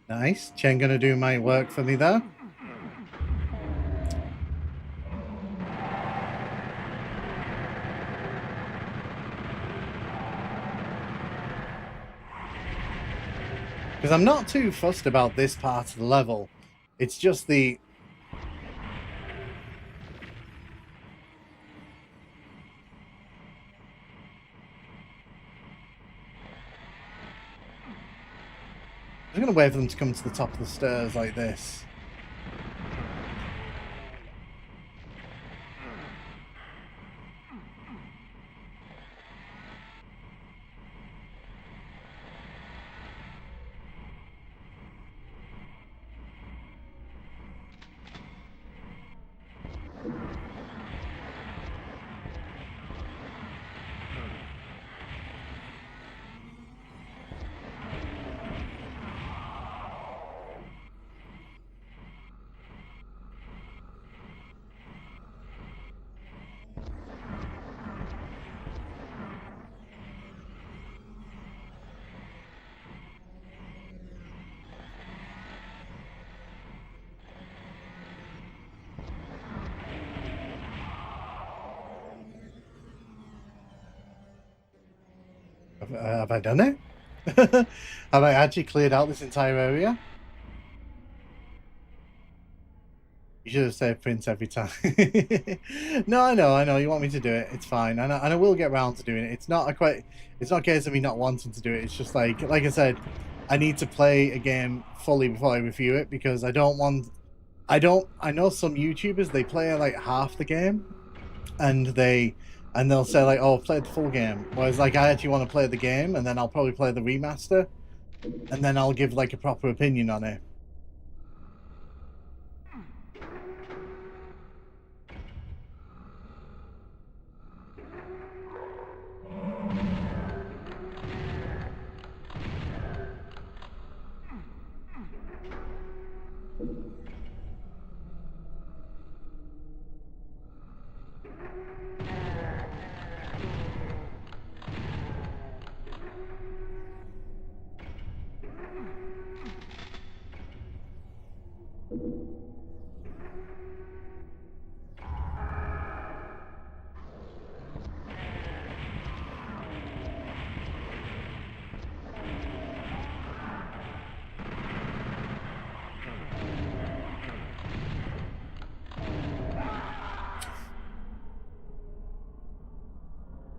A: Nice. Chen gonna do my work for me there. Because I'm not too fussed about this part of the level. It's just the... I'm going to wait for them to come to the top of the stairs like this. Have I done it? Have I actually cleared out this entire area? You should have said Prince every time. No, I know. You want me to do it. It's fine, and I will get around to doing it. It's not a case of me not wanting to do it. It's just like I said, I need to play a game fully before I review it, because I don't want. I know some YouTubers, they play like half the game, and they'll say like, "Oh, play the full game." Whereas like I actually want to play the game, and then I'll probably play the remaster, and then I'll give like a proper opinion on it.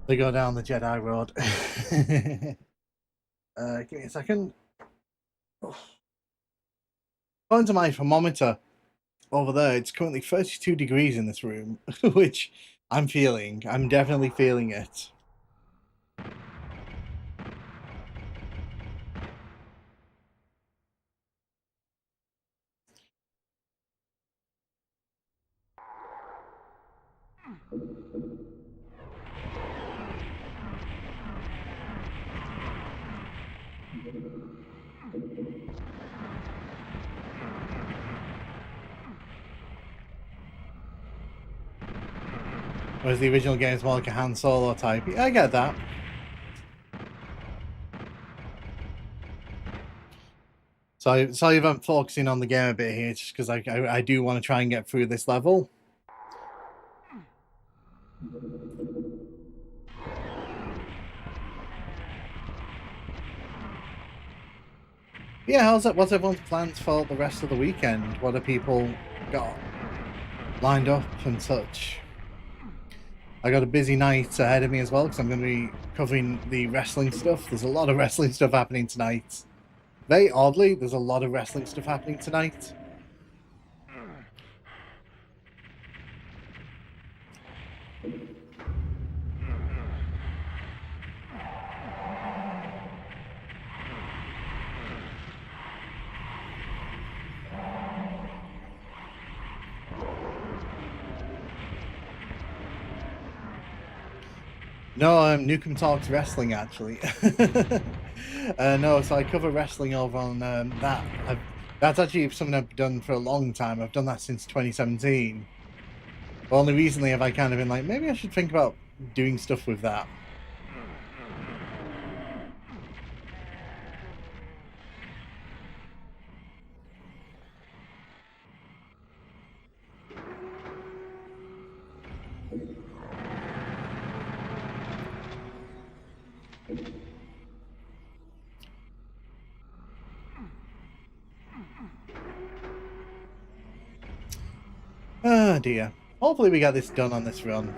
A: They go down the Jedi road. Give me a second. According to my thermometer over there, it's currently 32 degrees in this room, which I'm feeling. I'm definitely feeling it. Whereas the original game is more like a Han Solo type. Yeah, I get that. Sorry if I'm focusing on the game a bit here, just because I do want to try and get through this level. Yeah, what's everyone's plans for the rest of the weekend? What have people got lined up and such? I got a busy night ahead of me as well, because I'm going to be covering the wrestling stuff. There's a lot of wrestling stuff happening tonight. Very oddly, there's a lot of wrestling stuff happening tonight. No, Newcomb Talks Wrestling, actually. No, so I cover wrestling over on that. That's actually something I've done for a long time. I've done that since 2017. But only recently have I kind of been like, maybe I should think about doing stuff with that. Oh dear. Hopefully we get this done on this run.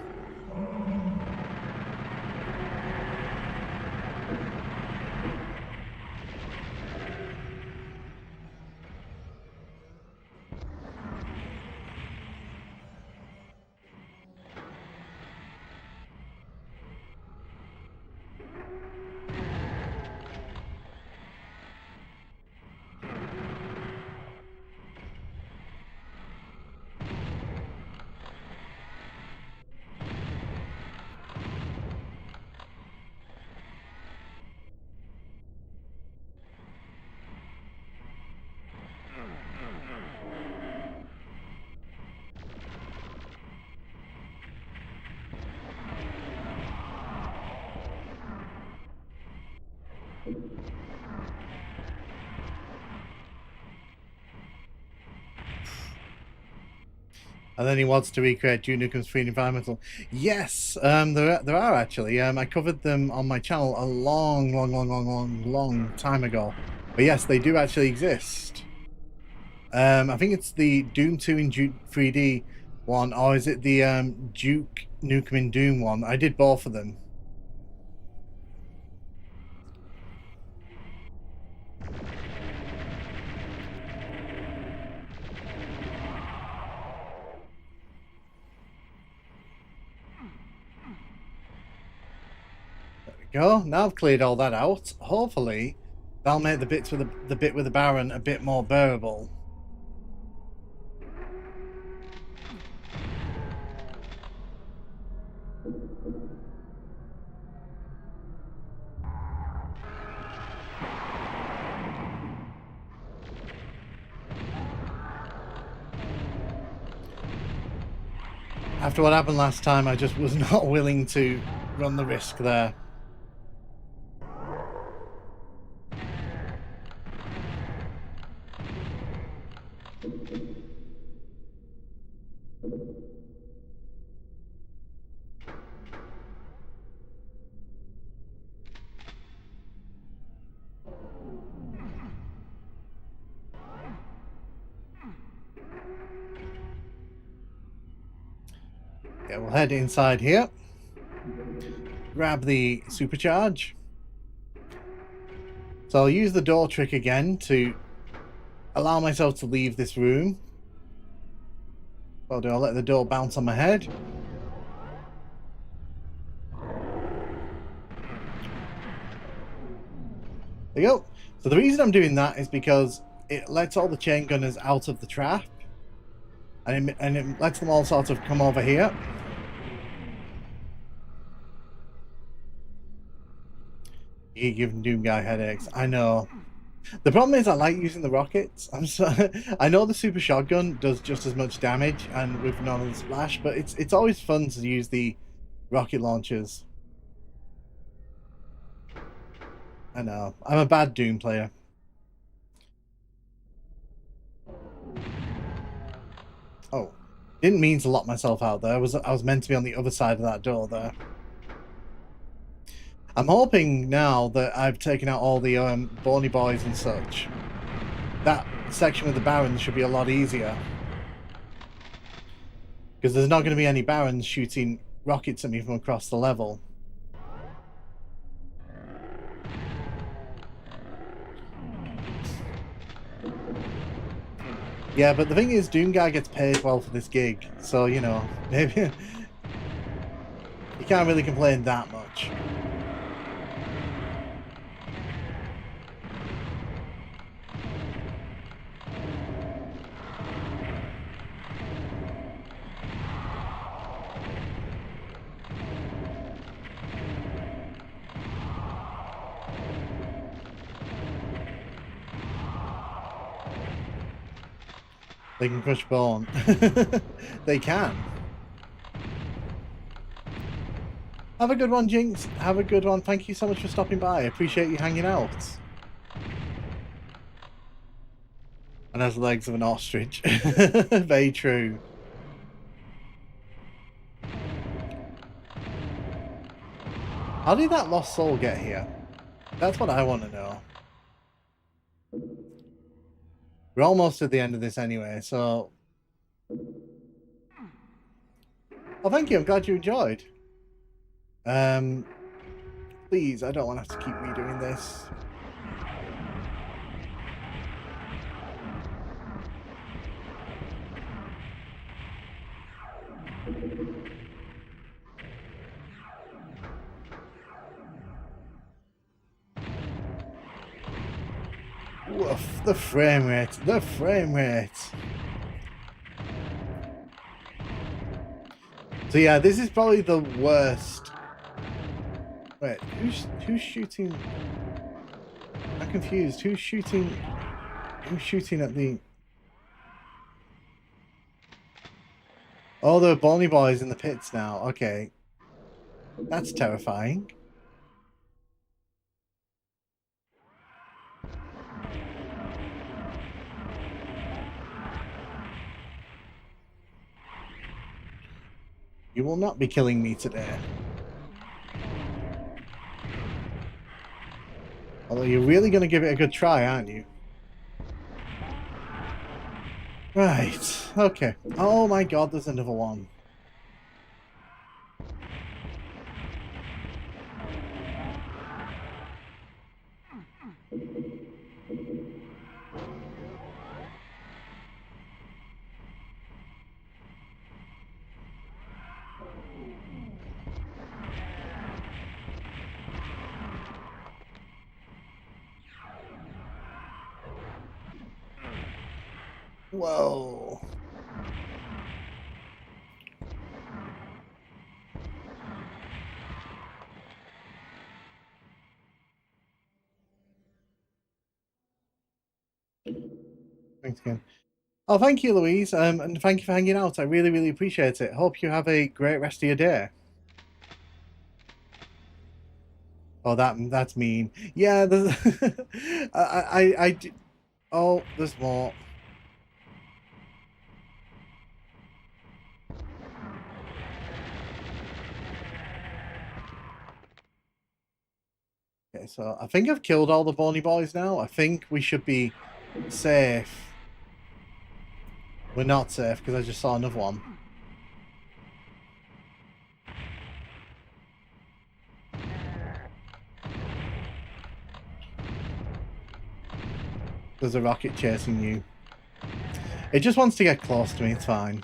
A: And then he wants to recreate Duke Nukem's Free Environmental. Yes, there are actually. I covered them on my channel a long time ago. But yes, they do actually exist. I think it's the Doom 2 in Duke 3D one, or is it the Duke Nukem in Doom one? I did both of them. Go. Now I've cleared all that out. Hopefully, that'll make the bit with the Baron a bit more bearable. After what happened last time, I just was not willing to run the risk there. Yeah, we'll head inside here. Grab the supercharge. So I'll use the door trick again to allow myself to leave this room. I'll let the door bounce on my head. There you go. So the reason I'm doing that is because it lets all the chain gunners out of the trap. And it lets them all sort of come over here. You're giving Doom Guy headaches. I know. The problem is I like using the rockets. I know the super shotgun does just as much damage and with normal splash, but it's always fun to use the rocket launchers. I know. I'm a bad Doom player. Didn't mean to lock myself out there. I was meant to be on the other side of that door there. I'm hoping now that I've taken out all the bony boys and such, that section with the barons should be a lot easier. Because there's not going to be any barons shooting rockets at me from across the level. Yeah, but the thing is, Doomguy gets paid well for this gig, so, you know, maybe you can't really complain that much. They can crush bone. They can. Have a good one, Jinx. Have a good one. Thank you so much for stopping by. I appreciate you hanging out. And has the legs of an ostrich. Very true. How did that lost soul get here? That's what I want to know. We're almost at the end of this anyway, so... Oh, thank you. I'm glad you enjoyed. Please, I don't want to have to keep redoing this. Woof, the frame rate, the frame rate. So yeah, this is probably the worst. Wait, who's shooting? I'm confused. Who's shooting? Who's shooting at the? Oh, the Bonnie boys in the pits now. Okay, that's terrifying. You will not be killing me today. Although you're really going to give it a good try, aren't you? Right, okay. Oh my god, there's another one. Whoa. Thanks again. Oh, thank you, Louise, and thank you for hanging out. I really, really appreciate it. Hope you have a great rest of your day. Oh, that's mean. Yeah, there's... Oh, there's more. Okay, so I think I've killed all the bony boys now. I think we should be safe. We're not safe because I just saw another one. There's a rocket chasing you. It just wants to get close to me, it's fine.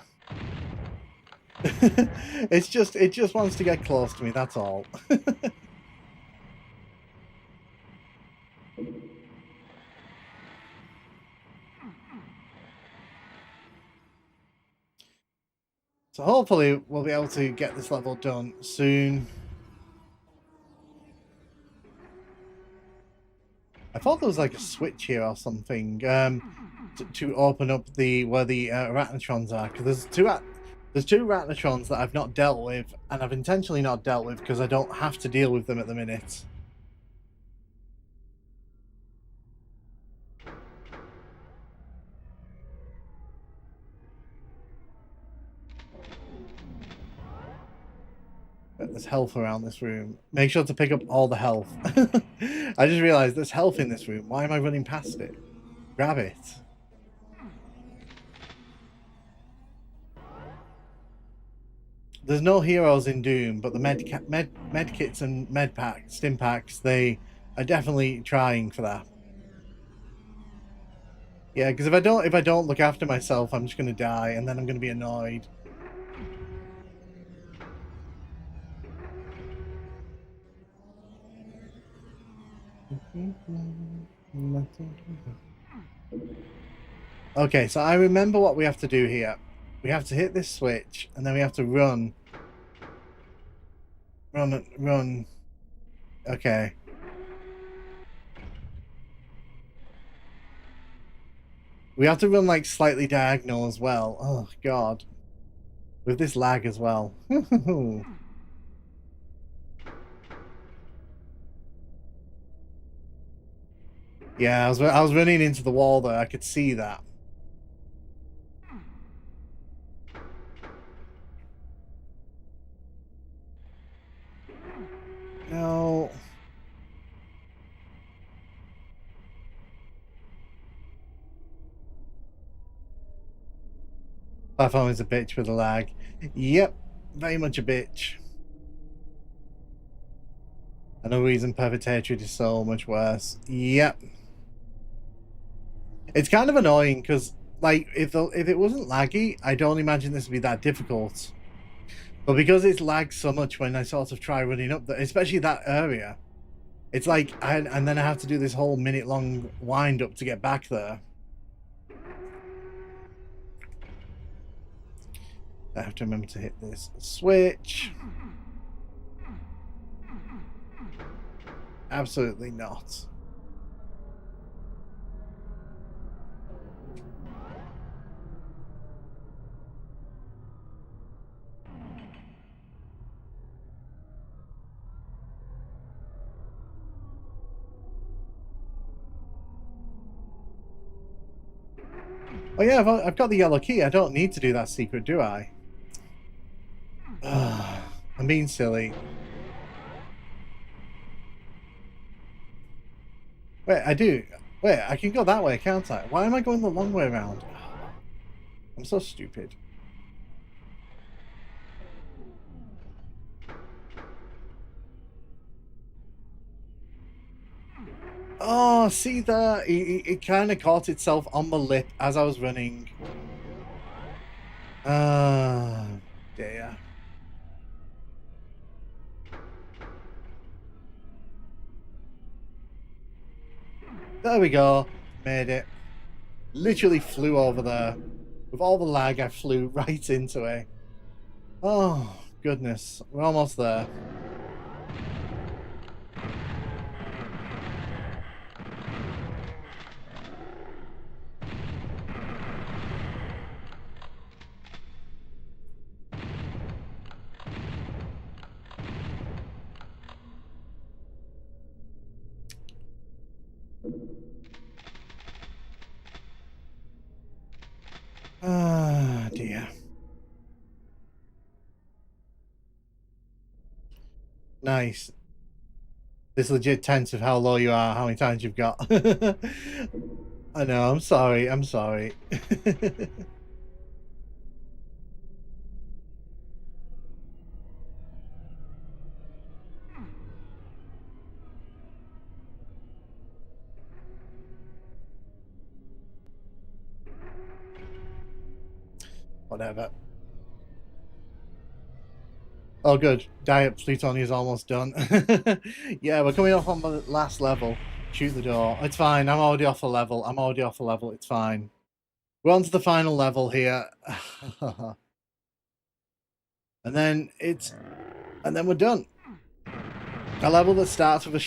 A: It just wants to get close to me, that's all. So hopefully we'll be able to get this level done soon. I thought there was like a switch here or something to open up where the arachnotrons are, because there's two arachnotrons that I've not dealt with, and I've intentionally not dealt with because I don't have to deal with them at the minute. There's health around this room. Make sure to pick up all the health. I just realized there's health in this room. Why am I running past it? Grab it. There's no heroes in Doom, but the med kits and med packs, stim packs, they are definitely trying for that. Yeah, because if I don't look after myself, I'm just gonna die, and then I'm gonna be annoyed. Okay, so I remember what we have to do here. We have to hit this switch, and then we have to run. Run. Okay. We have to run like slightly diagonal as well. Oh god. With this lag as well. Yeah, I was running into the wall there. I could see that. No. Platform is a bitch with a lag. Yep, very much a bitch. Another reason Perfect Hatred is so much worse. Yep. It's kind of annoying because, like, if it wasn't laggy, I don't imagine this would be that difficult. But because it's lagged so much when I sort of try running up there, especially that area, it's like, and then I have to do this whole minute-long wind-up to get back there. I have to remember to hit this switch. Absolutely not. Oh yeah, I've got the yellow key. I don't need to do that secret, do I? I'm being silly. Wait, I do. Wait, I can go that way, can't I? Why am I going the long way around? I'm so stupid. Oh, see that? It kind of caught itself on my lip as I was running. Ah, dear. There we go. Made it. Literally flew over there. With all the lag, I flew right into it. Oh, goodness. We're almost there. Ah, dear. Nice. This legit tense of how low you are, how many times you've got. I know, I'm sorry, I'm sorry. Whatever. Oh, good. Diet Plutonia is almost done. Yeah, we're coming off on the last level. Shoot the door. It's fine. I'm already off a level. I'm already off a level. It's fine. We're on to the final level here. And then we're done. A level that starts with a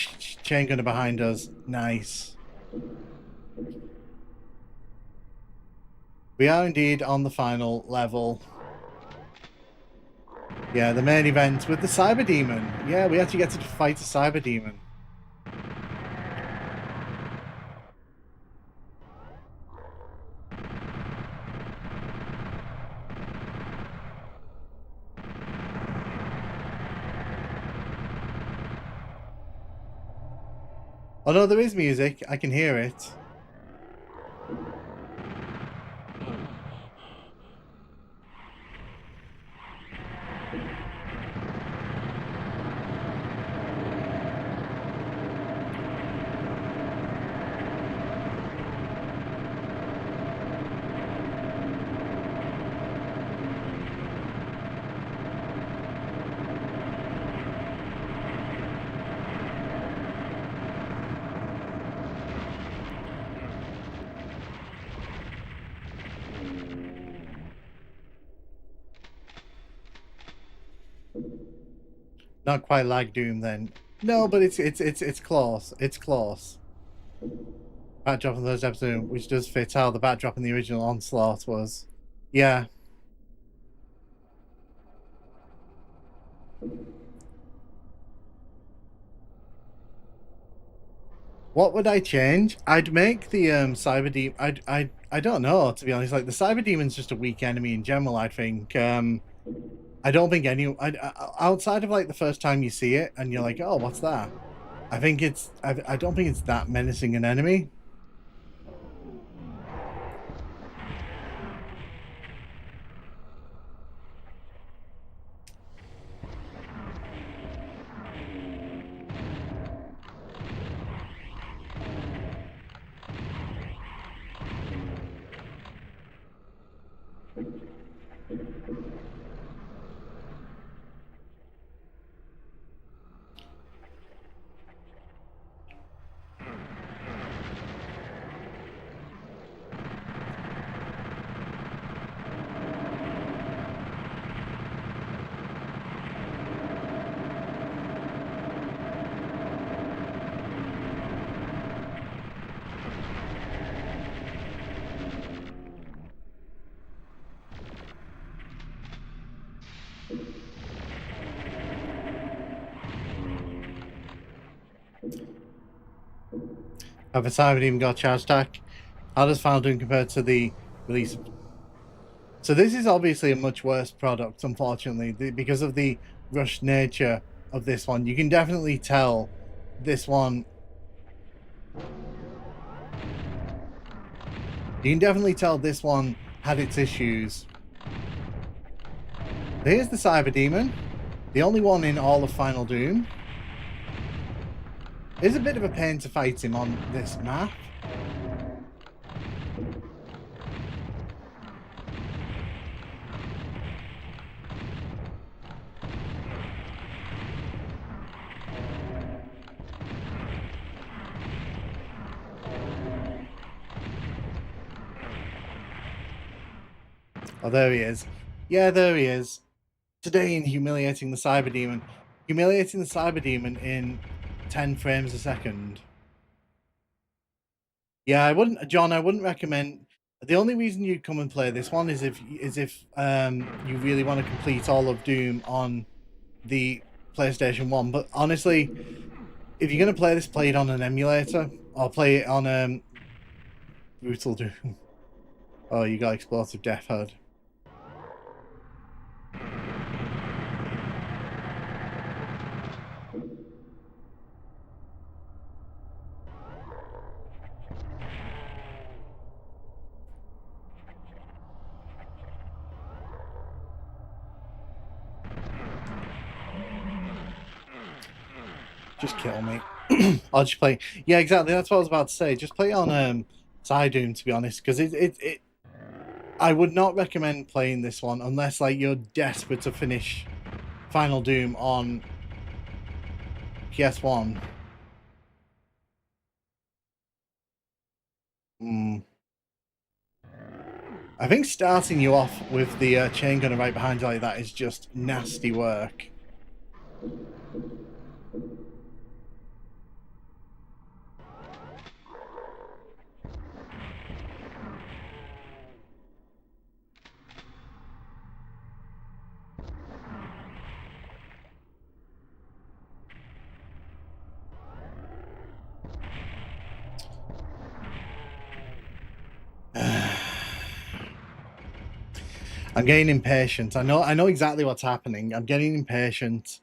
A: chain gunner behind us. Nice. We are indeed on the final level. Yeah, the main event with the Cyber Demon. Yeah, we actually get to fight a Cyber Demon. Oh no, there is music. I can hear it. Not quite like Doom then. No, but it's close. It's close. Backdrop in the first episode, which does fit how the backdrop in the original Onslaught was. Yeah. What would I change? I'd make the Cyber Demon. I don't know, to be honest. Like the Cyber Demon's just a weak enemy in general. I think. I don't think outside of like the first time you see it and you're like, oh, what's that? I think it's. I don't think it's that menacing an enemy. Have a Cyber Demon got a charge attack? How does Final Doom compare to the release of... So this is obviously a much worse product, unfortunately, because of the rushed nature of this one. You can definitely tell this one... You can definitely tell this one had its issues. Here's the Cyber Demon, the only one in all of Final Doom. It's a bit of a pain to fight him on this map. Oh, there he is. Yeah, there he is. Today in humiliating the Cyber Demon. Humiliating the Cyber Demon in 10 frames a second. Yeah, I wouldn't, John. I wouldn't recommend. The only reason you'd come and play this one is if you really want to complete all of Doom on the PlayStation 1. But honestly, if you're gonna play this, play it on an emulator or play it on Brutal Doom. Oh, you got Explosive Death Head. Just kill me. I'll just play. Yeah, exactly. That's what I was about to say. Just play on Side Doom, to be honest, because it. I would not recommend playing this one unless like you're desperate to finish Final Doom on PS1. I think starting you off with the chain gunner right behind you like that is just nasty work. I'm getting impatient. I know exactly what's happening. I'm getting impatient.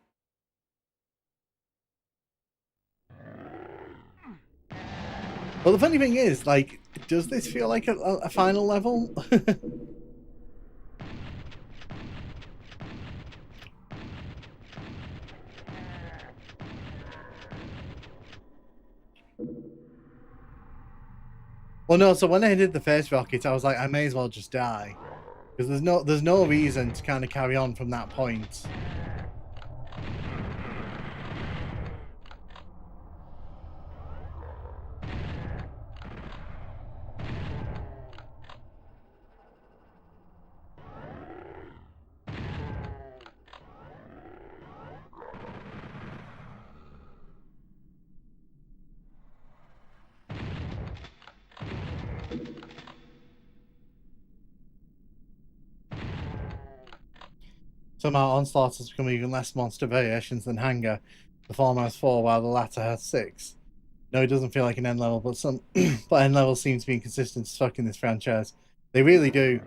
A: Well, the funny thing is, like, does this feel like a final level? Well, no. So when I did the first rocket, I was like, I may as well just die, because there's no reason to kind of carry on from that point. Somehow Onslaught has become even less monster variations than Hanger. The former has 4, while the latter has 6. No, it doesn't feel like an end level, but some but end levels seem to be inconsistent stuck in this franchise. They really do.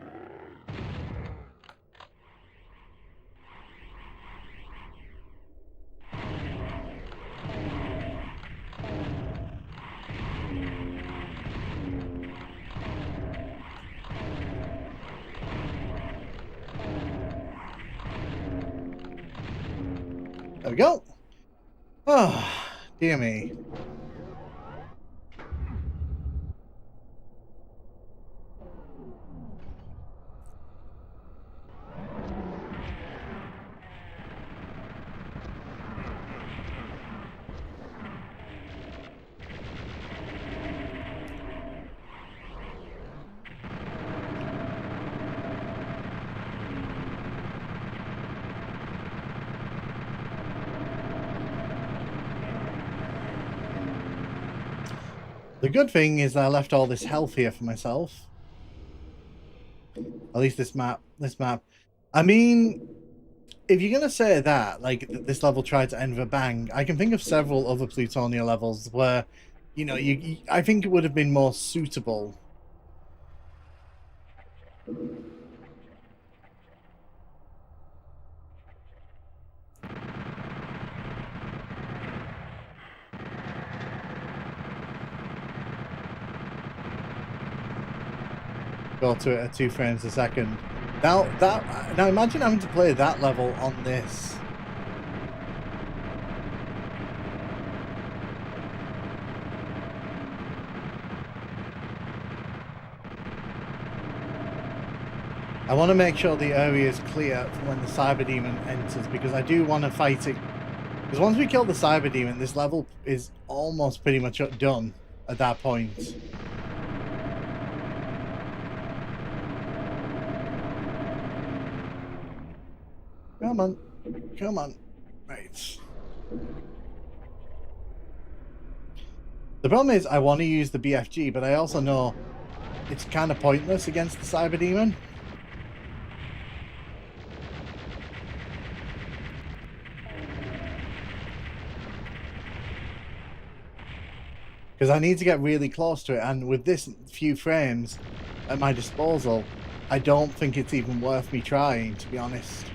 A: There we go. Oh, dear me. The good thing is I left all this health here for myself. At least this map. I mean, if you're gonna say that, like, this level tried to end with a bang, I can think of several other Plutonia levels where, you know, I think it would have been more suitable. Go to it at 2 frames a second. Now imagine having to play that level on this. I want to make sure the area is clear for when the Cyber Demon enters, because I do want to fight it. Because once we kill the Cyber Demon, this level is almost pretty much done at that point. Come on. Come on. Right. The problem is I want to use the BFG, but I also know it's kind of pointless against the Cyber Demon. Because I need to get really close to it, and with this few frames at my disposal, I don't think it's even worth me trying, to be honest.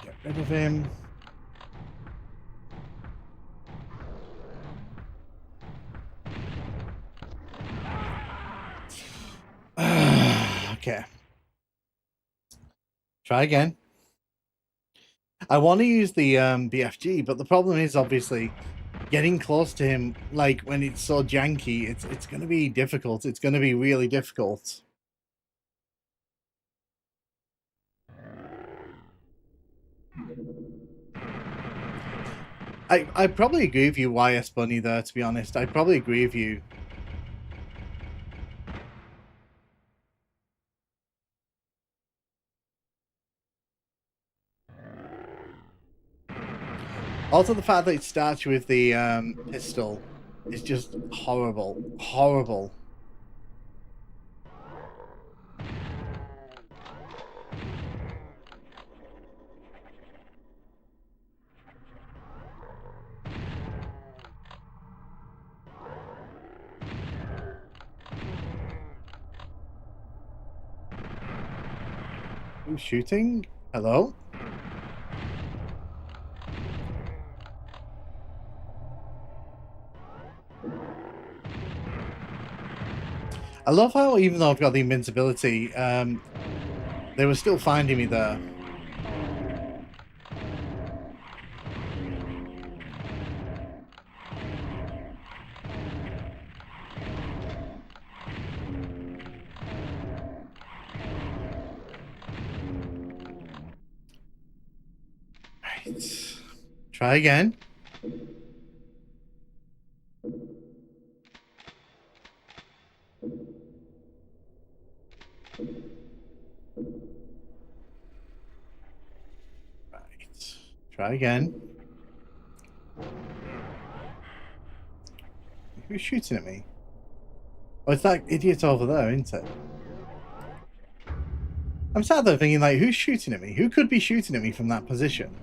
A: Get rid of him. Okay. Try again. I want to use the BFG, but the problem is obviously getting close to him, like when it's so janky, it's going to be difficult. It's going to be really difficult. I probably agree with you, YS Bunny, there, to be honest. I probably agree with you. Also, the fact that it starts with the pistol is just horrible. Horrible. Who's shooting? Hello? I love how, even though I've got the invincibility, they were still finding me there. Right. Try again. Right. Try again. Who's shooting at me? Oh, it's that idiot over there, isn't it? I'm sat there thinking, like, who's shooting at me? Who could be shooting at me from that position?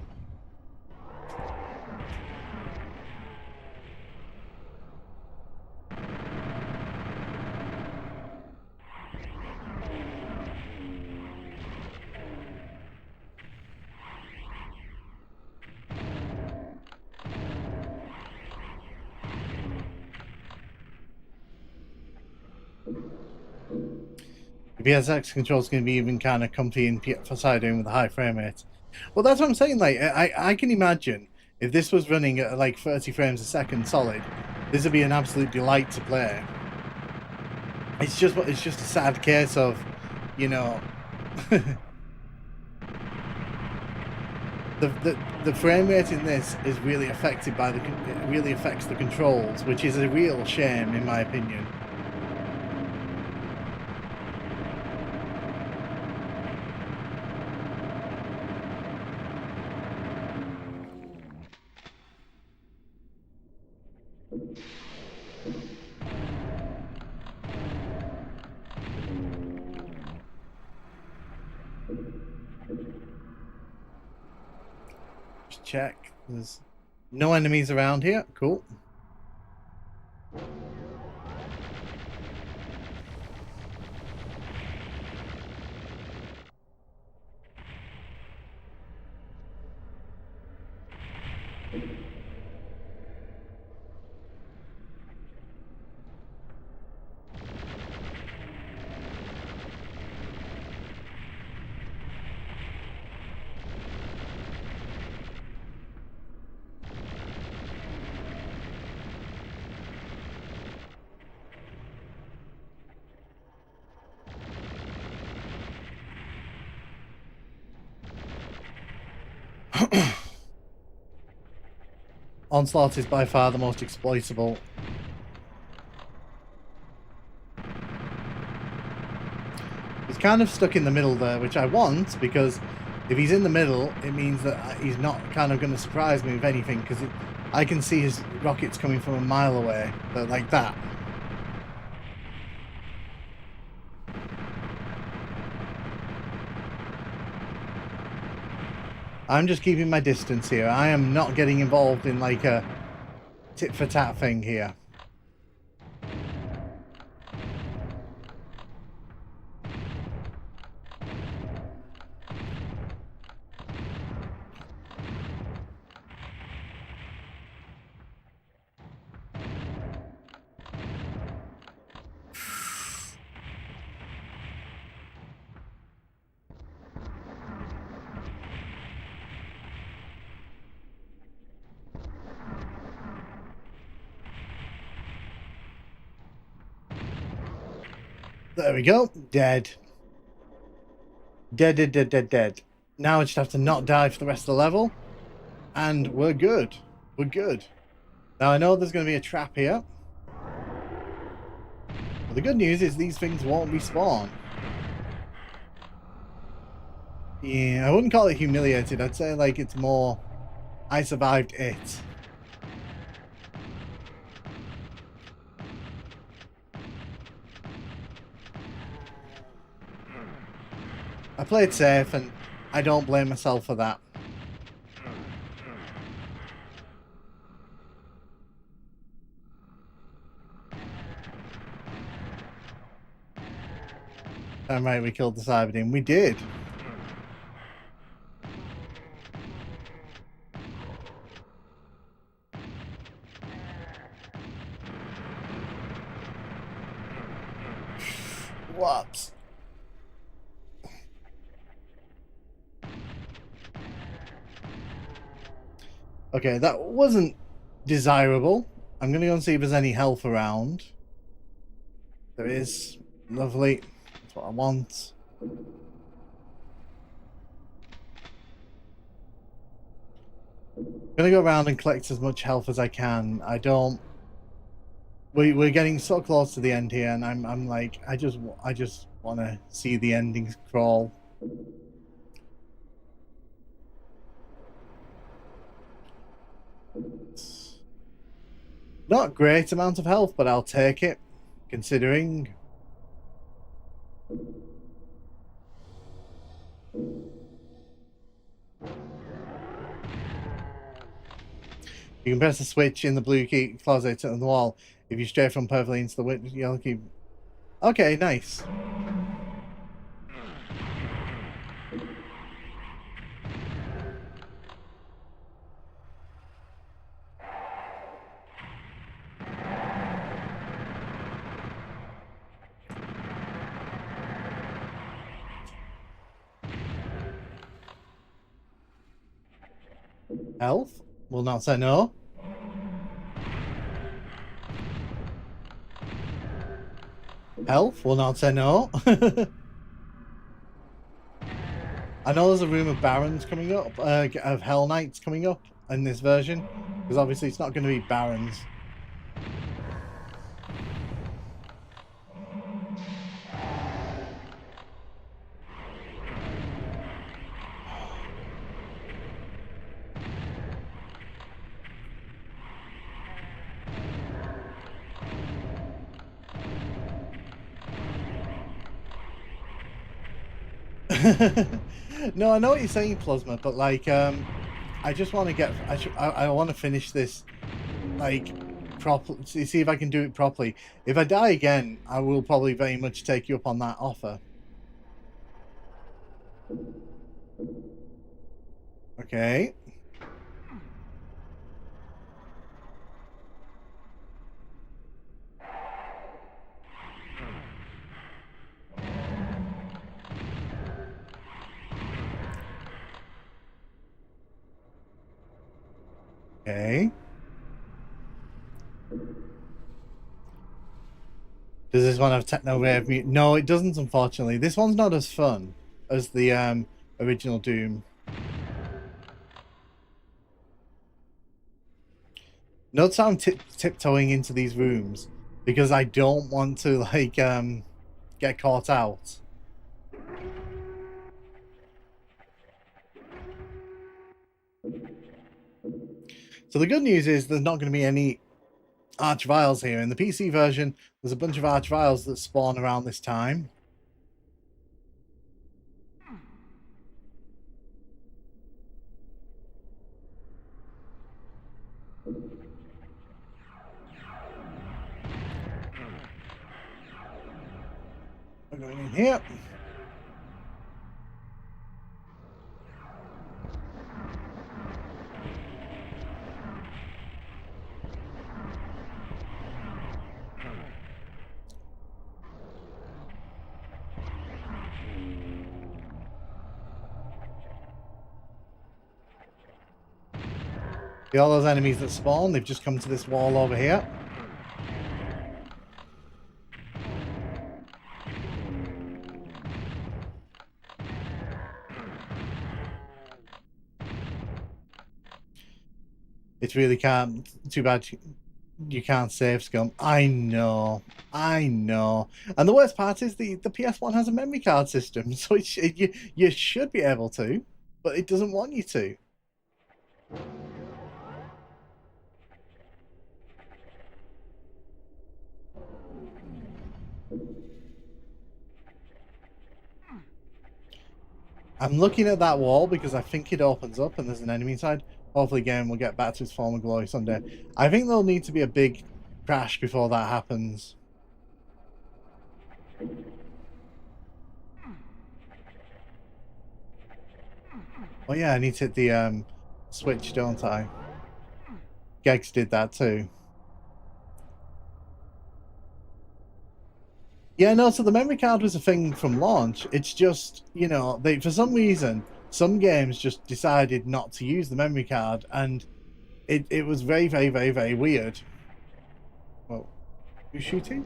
A: The PSX control is going to be even kind of comfy and for side doing with a high frame rate. Well, that's what I'm saying. Like, I can imagine if this was running at like 30 frames a second solid, this would be an absolute delight to play. It's just a sad case of, you know, the frame rate in this is really affected by it really affects the controls, which is a real shame in my opinion. Just check. There's no enemies around here. Cool. Onslaught is by far the most exploitable. He's kind of stuck in the middle there, which I want, because if he's in the middle, it means that he's not kind of going to surprise me with anything, because I can see his rockets coming from a mile away, like that. I'm just keeping my distance here. I am not getting involved in like a tit-for-tat thing here. There we go. Dead. Dead, dead, dead, dead, dead. Now I just have to not die for the rest of the level. And we're good. We're good. Now I know there's going to be a trap here. But the good news is these things won't respawn. Yeah, I wouldn't call it humiliated. I'd say like it's more, I survived it. I played safe, and I don't blame myself for that. I'm right, we killed the Cyberdine. We did. What? Okay, that wasn't desirable. I'm gonna go and see if there's any health around. There is. Lovely. That's what I want. I'm gonna go around and collect as much health as I can. I don't. We're getting so close to the end here, and I'm like, I just want to see the endings crawl. Not a great amount of health, but I'll take it, considering. You can press the switch in the blue key closet on the wall. If you stray from perfectly into the yellow key. Okay, nice. Health? Will not say no. Health? Will not say no. I know there's a room of Barons coming up, of Hell Knights coming up in this version, because obviously it's not going to be Barons. No, I know what you're saying, Plasma, but like, I just want to get. I want to finish this, like, properly. See if I can do it properly. If I die again, I will probably very much take you up on that offer. Okay. Okay. Does this one have techno wave? No, it doesn't, unfortunately. This one's not as fun as the original Doom. Notice how I'm tiptoeing into these rooms because I don't want to like get caught out. So the good news is there's not going to be any Arch Vials here. In the PC version, there's a bunch of Arch Vials that spawn around this time. We're going in here. See all those enemies that spawn? They've just come to this wall over here. It's really can't. Too bad you can't save, Scum. I know. And the worst part is the PS1 has a memory card system, so you should be able to, but it doesn't want you to. I'm looking at that wall because I think it opens up and there's an enemy inside. Hopefully, again, we'll get back to its former glory someday. I think there'll need to be a big crash before that happens. Oh yeah, I need to hit the switch, don't I? Gex did that too. Yeah, no, so the memory card was a thing from launch. It's just, you know, they for some reason, some games just decided not to use the memory card, and it was very, very, very, very weird. Well, who's shooting?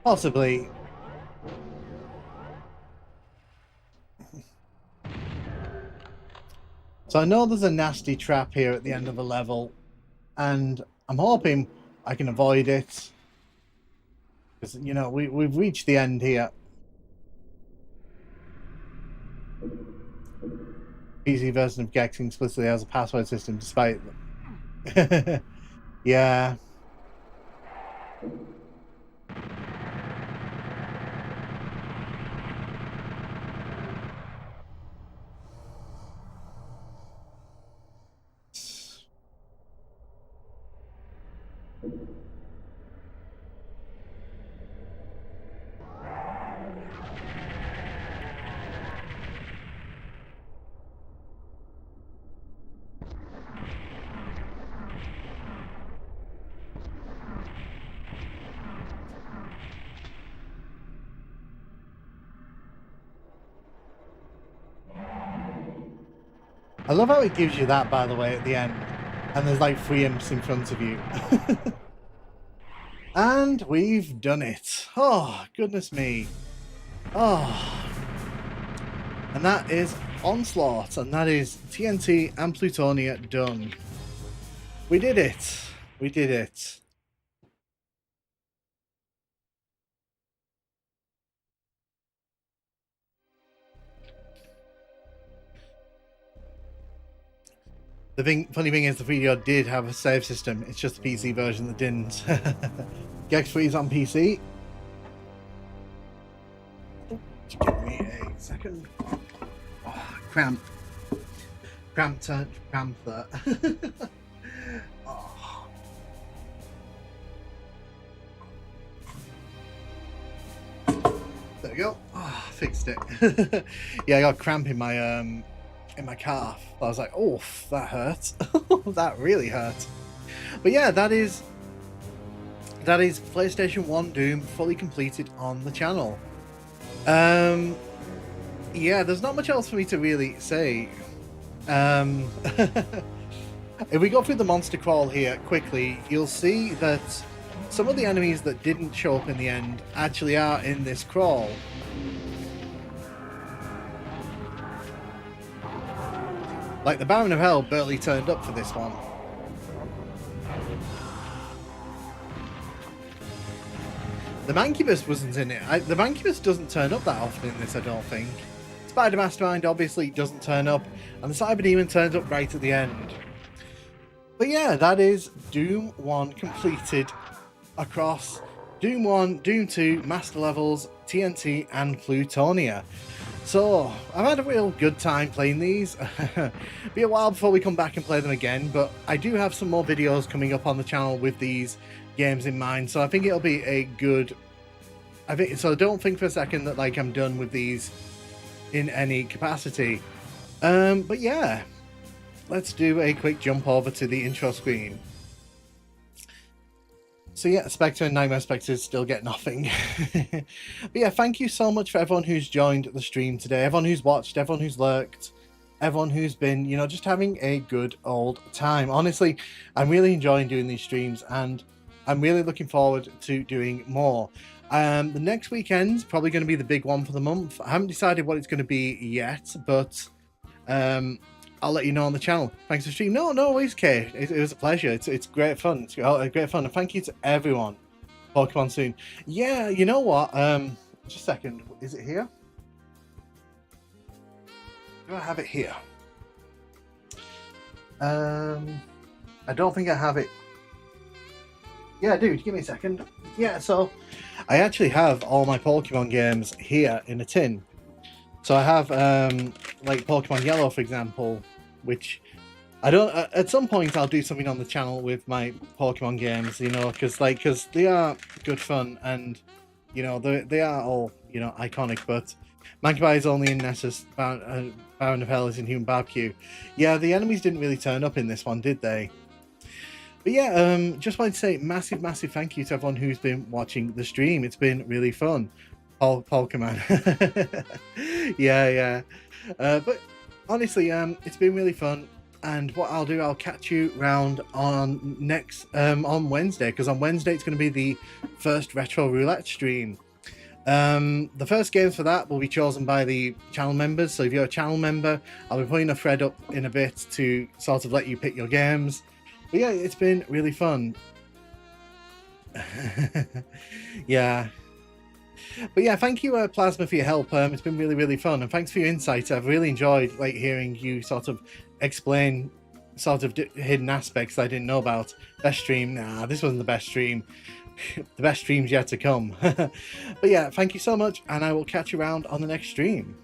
A: Possibly. So I know there's a nasty trap here at the end of the level, and I'm hoping I can avoid it. Because, you know, we've reached the end here. PC version of Gex explicitly has a password system, despite... Yeah. I love how it gives you that, by the way, at the end. And there's like 3 imps in front of you. And we've done it. Oh, goodness me. Oh. And that is Onslaught, and that is TNT and Plutonia done. We did it. We did it. The funny thing is, the video did have a save system. It's just the PC version that didn't. Gex Freeze on PC. Give me a second. Oh, cramp that. Oh. There we go. Oh, fixed it. Yeah, I got cramp in my calf. I was like, oh, that hurt. That really hurt. But yeah, that is PlayStation 1 Doom fully completed on the channel. Yeah, there's not much else for me to really say. If we go through the monster crawl here quickly, you'll see that some of the enemies that didn't show up in the end actually are in this crawl. Like, the Baron of Hell barely turned up for this one. The Mancubus wasn't in it. The Mancubus doesn't turn up that often in this, I don't think. Spider Mastermind obviously doesn't turn up, and the Cyber Demon turns up right at the end. But yeah, that is Doom 1 completed across Doom 1, Doom 2, Master Levels, TNT and Plutonia. So, I've had a real good time playing these. Be a while before we come back and play them again, but I do have some more videos coming up on the channel with these games in mind, so I think it'll be a good... So don't think for a second that like I'm done with these in any capacity. But yeah, let's do a quick jump over to the intro screen. So yeah, Spectre and Nightmare Spectre still get nothing. But yeah, thank you so much for everyone who's joined the stream today, everyone who's watched, everyone who's lurked, everyone who's been, you know, just having a good old time. Honestly, I'm really enjoying doing these streams, and I'm really looking forward to doing more. The next weekend's probably going to be the big one for the month. I haven't decided what it's going to be yet, but I'll let you know on the channel. Thanks for streaming. No worries, Kay. It was a pleasure. It's great fun. It's great fun. And thank you to everyone. Pokemon soon. Yeah, you know what? Just a second. Is it here? Do I have it here? I don't think I have it. Yeah, dude, give me a second. Yeah, so I actually have all my Pokemon games here in a tin. So I have like Pokemon Yellow, for example, which I don't. At some point, I'll do something on the channel with my Pokemon games, you know, because they are good fun, and you know they are all, you know, iconic. But Magpie is only in Nessus, Baron of Hell is in Human Barbecue. Yeah, the enemies didn't really turn up in this one, did they? But yeah, just wanted to say massive, massive thank you to everyone who's been watching the stream. It's been really fun. Pokemon. Yeah, yeah. But honestly, it's been really fun. And what I'll do, I'll catch you round on next on Wednesday, because on Wednesday it's going to be the first retro roulette stream. The first games for that will be chosen by the channel members. So if you're a channel member, I'll be putting a thread up in a bit to sort of let you pick your games. But yeah, it's been really fun. Yeah. But yeah, thank you, Plasma, for your help. It's been really, really fun, and thanks for your insight. I've really enjoyed like hearing you sort of explain sort of hidden aspects I didn't know about. Best stream? Nah, this wasn't the best stream. The best stream's yet to come. But yeah, thank you so much, and I will catch you around on the next stream.